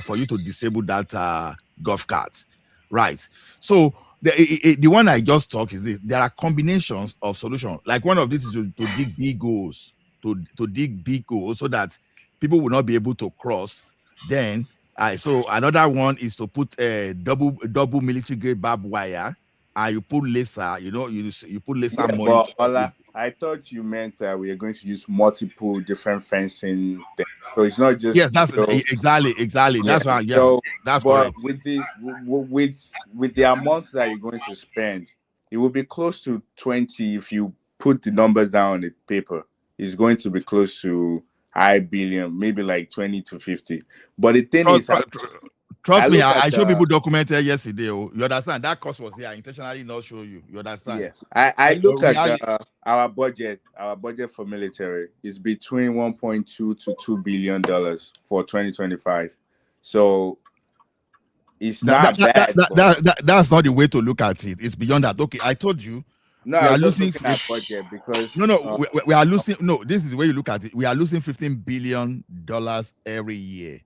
for you to disable that golf carts, right? So the one I just talked is this: there are combinations of solutions. Like one of these is to dig big holes, to dig big holes so that people will not be able to cross. Then, so another one is to put a double military grade barbed wire, and you put laser. You put laser Yeah, money. but Ola, I thought you meant that we are going to use multiple different fencing things. So it's not just Yes, that's exactly. Yeah. That's why. Yeah, So, that's but correct. with the amount that you're going to spend, it will be close to 20 if you put the numbers down on the paper. It's going to be close to high billion, maybe like 20 to 50. But the thing is, Trust me, look at I showed people documented yesterday. Oh, you understand? That cost was here. I intentionally not show you. You understand? Yeah, I look at our budget. Our budget for military is between 1.2 to $2 billion for 2025. So it's not bad. That's not the way to look at it. It's beyond that. Okay, I told you. No, we I are was just losing. looking at budget because We are losing. No, this is the way you look at it. We are losing $15 billion every year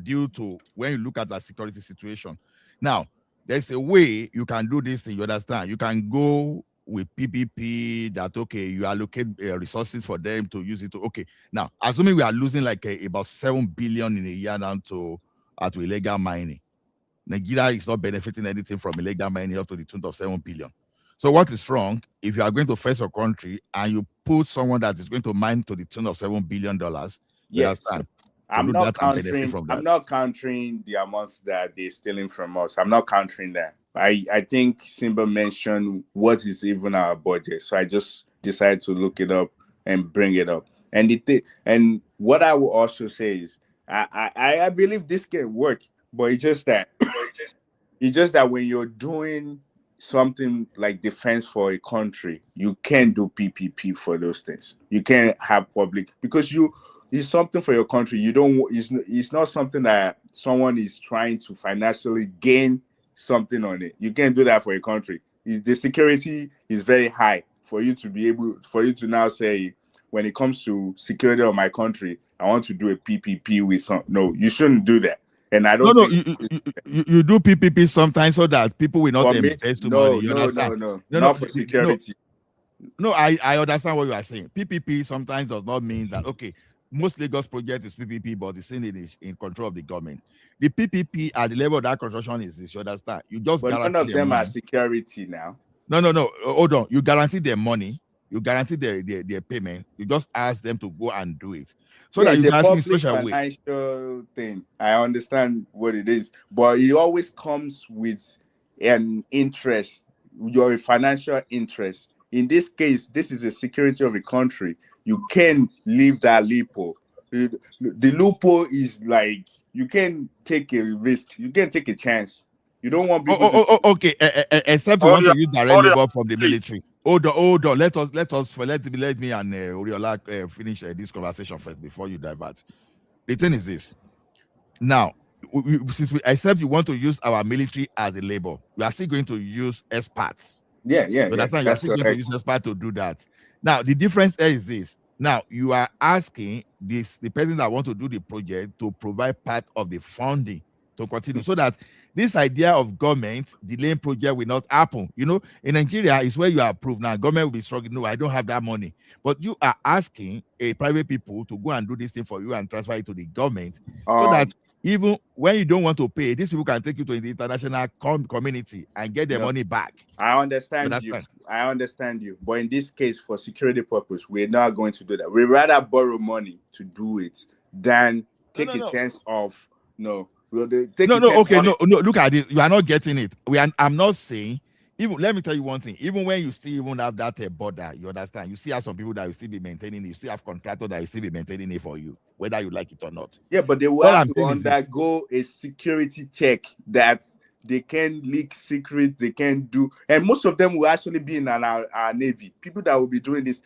due to when you look at the security situation. Now, there's a way you can do this thing. You understand? You can go with PPP that, okay, you allocate resources for them to use it to, okay. Now, assuming we are losing like about 7 billion in a year down to illegal mining. Nigeria is not benefiting anything from illegal mining up to the tune of 7 billion. So what is wrong if you are going to face your country and you put someone that is going to mine to the tune of $7 billion? yes, understand? I'm not countering the amounts that they're stealing from us. I'm not countering that. I think Simba mentioned what is even our budget, so I just decided to look it up and bring it up. And what I will also say is I believe this can work, but it's just that when you're doing something like defense for a country, you can't do PPP for those things. You can't have public because it's something for your country. You don't. It's not something that someone is trying to financially gain something on it. You can't do that for a country. The security is very high for you to now say, when it comes to security of my country, I want to do a PPP with some. No, you shouldn't do that. And I don't think you do PPP sometimes so that people will not invest money. You understand? No, not for security. No, I understand what you are saying. PPP sometimes does not mean that, okay, most Lagos project is PPP, but the Senate is in control of the government. The PPP at the level of that construction is this, you understand? You just but guarantee none of them money. are security now. No. Hold on. You guarantee their money. You guarantee their payment. You just ask them to go and do it. So that you it's a guarantee public special way. financial thing. I understand what it is, but it always comes with an interest, your financial interest. In this case, this is a security of a country. You can't leave that loophole. The loophole is like you can take a risk. You can take a chance. You don't want people to. Okay. Except you want to use direct labor from the military. Hold on. Let me and Oriola finish this conversation first before you divert. The thing is this. Now, except you want to use our military as a labor, we are still going to use experts. Yeah. That's not. You're still going to use experts to do that. Now, the difference is this. Now, you are asking the person that want to do the project to provide part of the funding to continue, so that this idea of government delaying project will not happen. You know, in Nigeria, is where you are approved. Now, government will be struggling. No, I don't have that money. But you are asking a private people to go and do this thing for you and transfer it to the government, so that even when you don't want to pay, these people can take you to the international community and get their money back. I understand you. But in this case, for security purpose, we're not going to do that. We'd rather borrow money to do it than take a chance of Look at it. You are not getting it. I'm not saying, even let me tell you one thing, even when you still even have that border, you understand, you still have some people that will still be maintaining it, you still have contractors that will still be maintaining it for you, whether you like it or not. Yeah, but they will have to undergo a security check that they can leak secrets, they can do, and most of them will actually be in our Navy. People that will be doing this.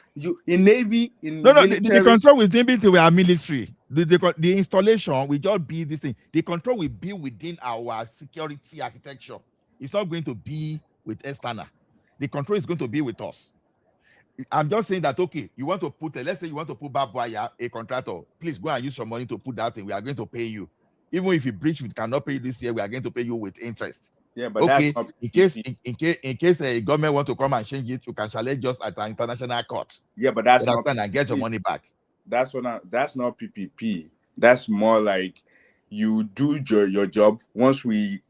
In Navy, military, the control will still be to our military. The installation will just be this thing. The control will be within our security architecture. It's not going to be with external. The control is going to be with us. I'm just saying that, okay, you want to put, let's say you want to put barbed wire, a contractor, please go and use some money to put that in. We are going to pay you. even if you breach, we cannot pay you this year, we are going to pay you with interest. Yeah, but Okay, that's not in case a government want to come and change it, you can challenge just at an international court. Yeah, but that's not and get your money back. That's not PPP. That's more like you do your job. Once we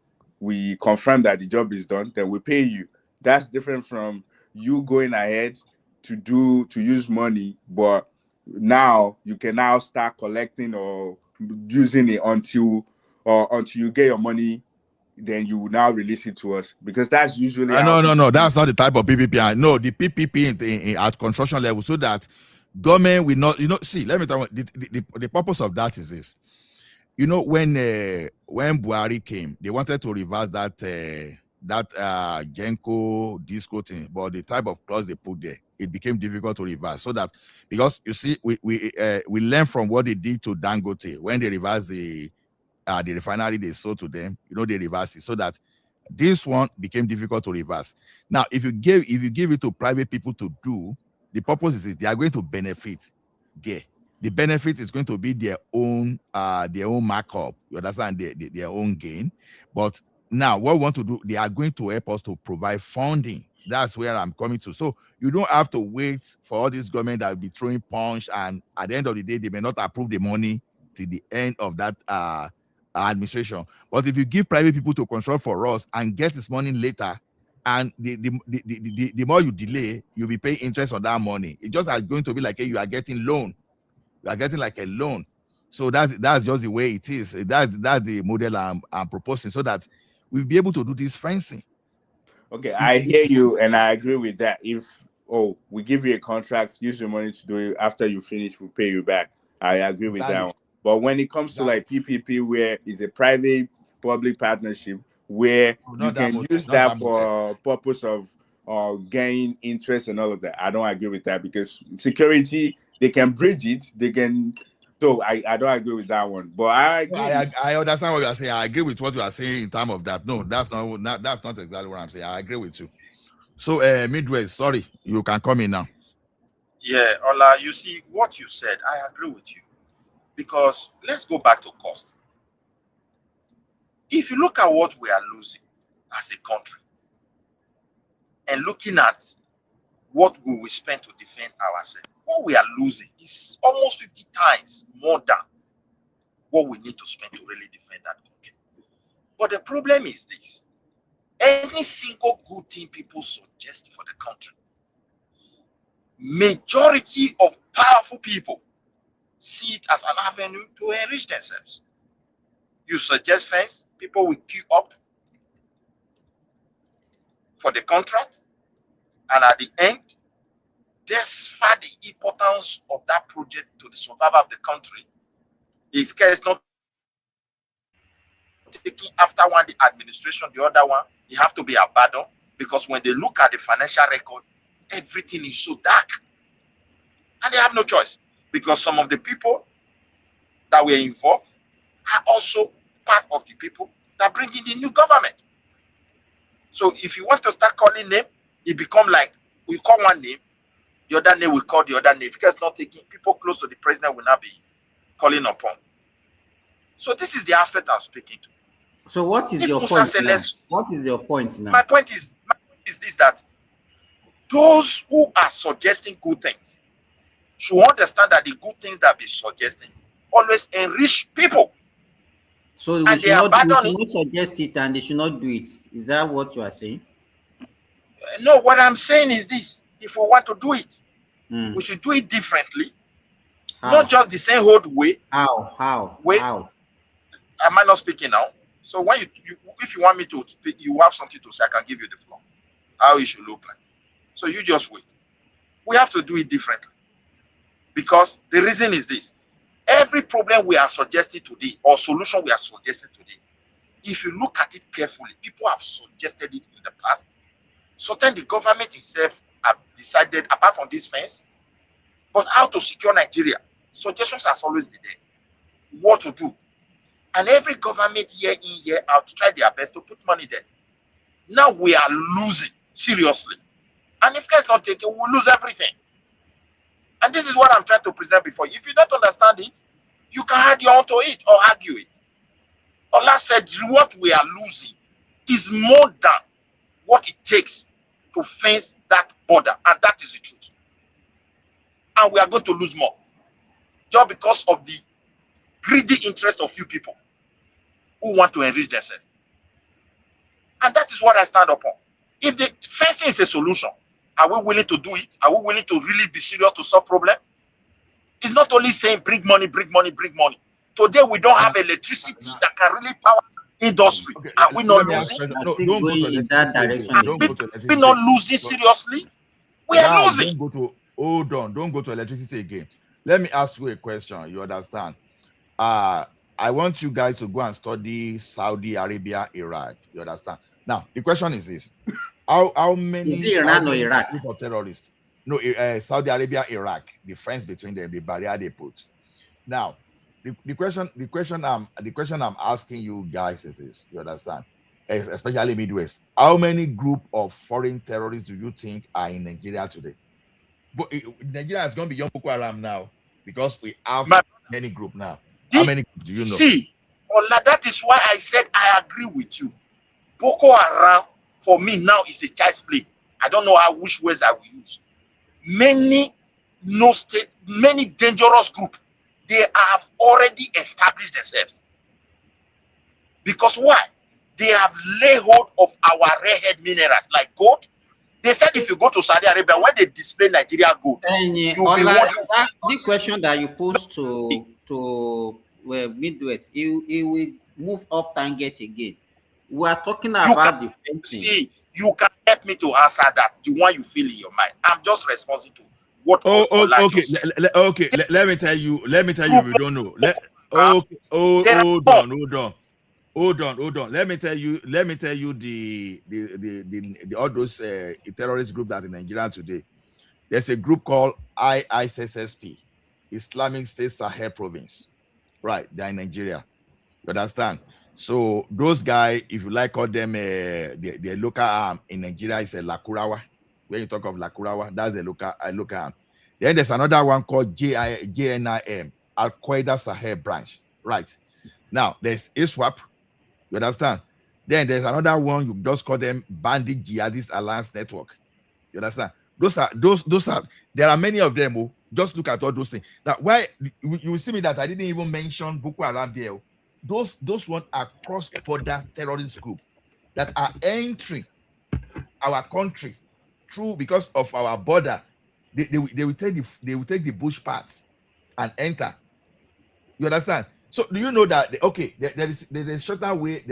confirm that the job is done, then we pay you. That's different from you going ahead to use money, but now you can now start collecting or using it until you get your money. Then you will now release it to us, because that's usually no, that's not the type of PPP. No, the PPP at construction level, so that government will not, see, let me tell you, the purpose of that is this. When Buhari came, they wanted to reverse that Genco disco thing, but the type of clause they put there, it became difficult to reverse. So that, because you see, we learned from what they did to Dangote when they reversed the refinery they sold to them, they reversed it, so that this one became difficult to reverse. Now, if you give it to private people to do, the purpose is they are going to benefit there. The benefit is going to be their own markup. You understand? Their own gain. But now, what we want to do, they are going to help us to provide funding. That's where I'm coming to. So you don't have to wait for all this government that will be throwing punch, and at the end of the day, they may not approve the money till the end of that administration. But if you give private people to control for us and get this money later, and the more you delay, you'll be paying interest on that money. It just is going to be like you are getting loan. You are getting like a loan. So that's just the way it is. That's the model I'm proposing, so that we'll be able to do this fencing. Okay, I hear you, and I agree with that. If we give you a contract, use your money to do it, after you finish, we'll pay you back. I agree with that one. But when it comes to like PPP, where it's a private public partnership, where you can use that for purpose of gain interest and all of that, I don't agree with that, because security, they can bridge it, they can. So I don't agree with that one. But I agree. I understand what you are saying. I agree with what you are saying in terms of that. No, that's not exactly what I'm saying. I agree with you. So Midwest, sorry, you can come in now. Yeah, Ola, you see what you said, I agree with you. Because let's go back to cost. If you look at what we are losing as a country, and looking at what we will spend to defend ourselves, what we are losing is almost 50 times more than what we need to spend to really defend that country. But the problem is this: any single good thing people suggest for the country, majority of powerful people see it as an avenue to enrich themselves. You suggest fence, people will queue up for the contract, and at the end, despite the importance of that project to the survival of the country, if care is not taking after one the administration, the other one, it have to be abandoned, because when they look at the financial record, everything is so dark, and they have no choice, because some of the people that were involved are also part of the people that bring in the new government. So if you want to start calling name, it become like we call one name, the other name will call the other name. Because not taking, people close to the president will not be calling upon. So this is the aspect I'm speaking to. So what is your point now? What is your point now? My point is this, that those who are suggesting good things should understand that the good things that be suggesting always enrich people. So we should not suggest it, and they should not do it. Is that what you are saying? No, what I'm saying is this: if we want to do it, we should do it differently. How? Not just the same old way. How? Wait, am I not speaking now? So when if you want me to speak, you have something to say, I can give you the floor. How it should look like. So you just wait. We have to do it differently. Because the reason is this: every problem we are suggesting today, or solution we are suggesting today, if you look at it carefully, people have suggested it in the past. Sometimes the government itself have decided, apart from this fence, but how to secure Nigeria. Suggestions has always been there. What to do. And every government year in, year out try their best to put money there. Now we are losing, seriously. And if care is not taken, we'll lose everything. And this is what I'm trying to present before you. If you don't understand it, you can add your own to it or argue it. Ola said what we are losing is more than what it takes to fence that border, and that is the truth. And we are going to lose more just because of the greedy interest of few people who want to enrich themselves. And that is what I stand upon. If the fencing is a solution, are we willing to do it? Are we willing to really be serious to solve problem? It's not only saying bring money, bring money, bring money. Today we don't have electricity that can really power industry. Okay, Are we not let me ask losing? question. No, don't go to electricity. Don't go to Are we electricity. not losing seriously? We are Now, losing. don't go to hold on. Don't go to electricity again. Let me ask you a question. You understand? I want you guys to go and study Saudi Arabia, Iraq. You understand? Now, the question is this: how many? Is it Iran or many Iraq? group of terrorists? No, Saudi Arabia, Iraq. The friends between them, the barrier they put. Now, the question I'm asking you guys is this: you understand? Especially Midwest. How many group of foreign terrorists do you think are in Nigeria today? But Nigeria is going to be young Boko Haram now because we have many groups now. How many do you know? See, Ola, that is why I said I agree with you. Boko Haram, for me now, is a child's play. I don't know which words I will use. Many many dangerous groups, they have already established themselves. Because why? They have laid hold of our rare earth minerals like gold. They said if you go to Saudi Arabia, when they display Nigeria gold, you'll be wondering. The question that you posed to Midwest, it will move off target again. We are talking about the fencing. See, you can help me to answer that, the one you feel in your mind. I'm just responding to what. Okay. Let me tell you. Let me tell you. We don't know. Hold on. Let me tell you. The all those terrorist group that in Nigeria today. There's a group called ISSP, Islamic State Sahel Province. Right, they're in Nigeria. You understand? So those guys, if you like, call them the local arm in Nigeria is a Lakurawa. When you talk of Lakurawa, that's a local arm. Then there's another one called JNIM, Al Qaeda Sahel branch. Right. Now there's ISWAP. You understand? Then there's another one, you just call them Bandit Jihadist Alliance Network. You understand? Those are there are many of them. Oh, just look at all those things. Now, why you see me that I didn't even mention Boko Haram there. Those ones are cross-border terrorist group that are entering our country through because of our border. They will take the bush paths and enter. You understand? So do you know that there is a shorter way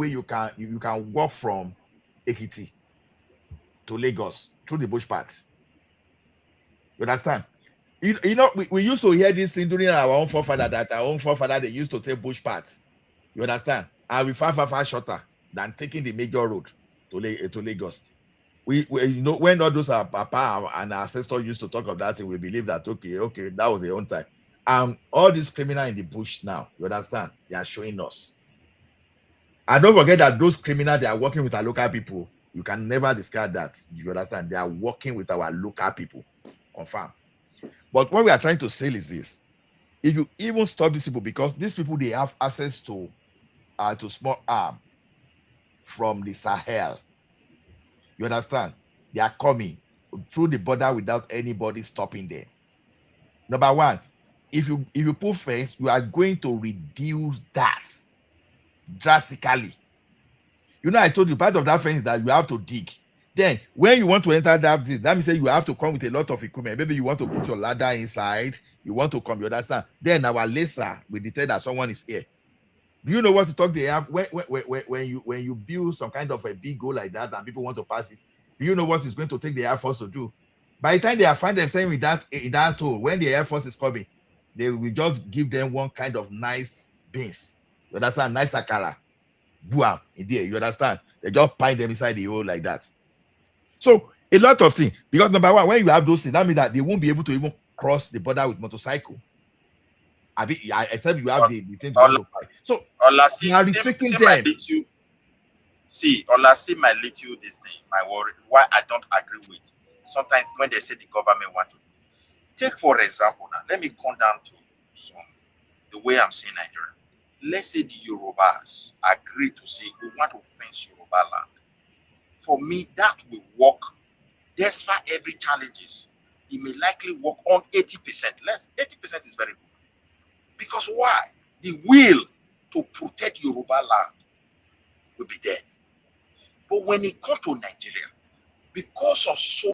you can walk from Ekiti to Lagos through the bush path. You understand? You know, we used to hear this thing during our own forefather they used to take bush paths. You understand? And we far shorter than taking the major road to Lagos. We you know, when all those our papa and our ancestors used to talk of that thing, we believe that okay, that was their own time. All these criminals in the bush now, you understand? They are showing us. And don't forget that those criminals, they are working with our local people. You can never discard that. You understand? They are working with our local people. Confirm. But what we are trying to say is this: if you even stop these people, because these people, they have access to small arm from the Sahel. You understand? They are coming through the border without anybody stopping them. Number one, if you put fence, you are going to reduce that drastically. You know, I told you part of that fence is that you have to dig. Then when you want to enter that means you have to come with a lot of equipment. Maybe you want to put your ladder inside, you want to come, you understand? Then our laser will detect that someone is here. Do you know what to talk they have when you build some kind of a big goal like that and people want to pass it? Do you know what it's going to take the Air Force to do? By the time they find themselves in that tool, when the Air Force is coming, they will just give them one kind of nice beans. You understand? Nice akara. Buam in there. You understand? They just pine them inside the hole like that. So a lot of things. Because number one, when you have those things, that means that they won't be able to even cross the border with motorcycle. Except you have the thing to fight. So see my little this thing, my worry, why I don't agree with sometimes when they say the government want to do. Take for example now, let me come down to the way I'm seeing Nigeria. let's say the Yorubas agree to say we want to fence Yoruba land. For me, that will work. Despite every challenges, it may likely work on 80%. Less 80% is very good. Because why? The will to protect Yoruba land will be there. But when it comes to Nigeria, because of so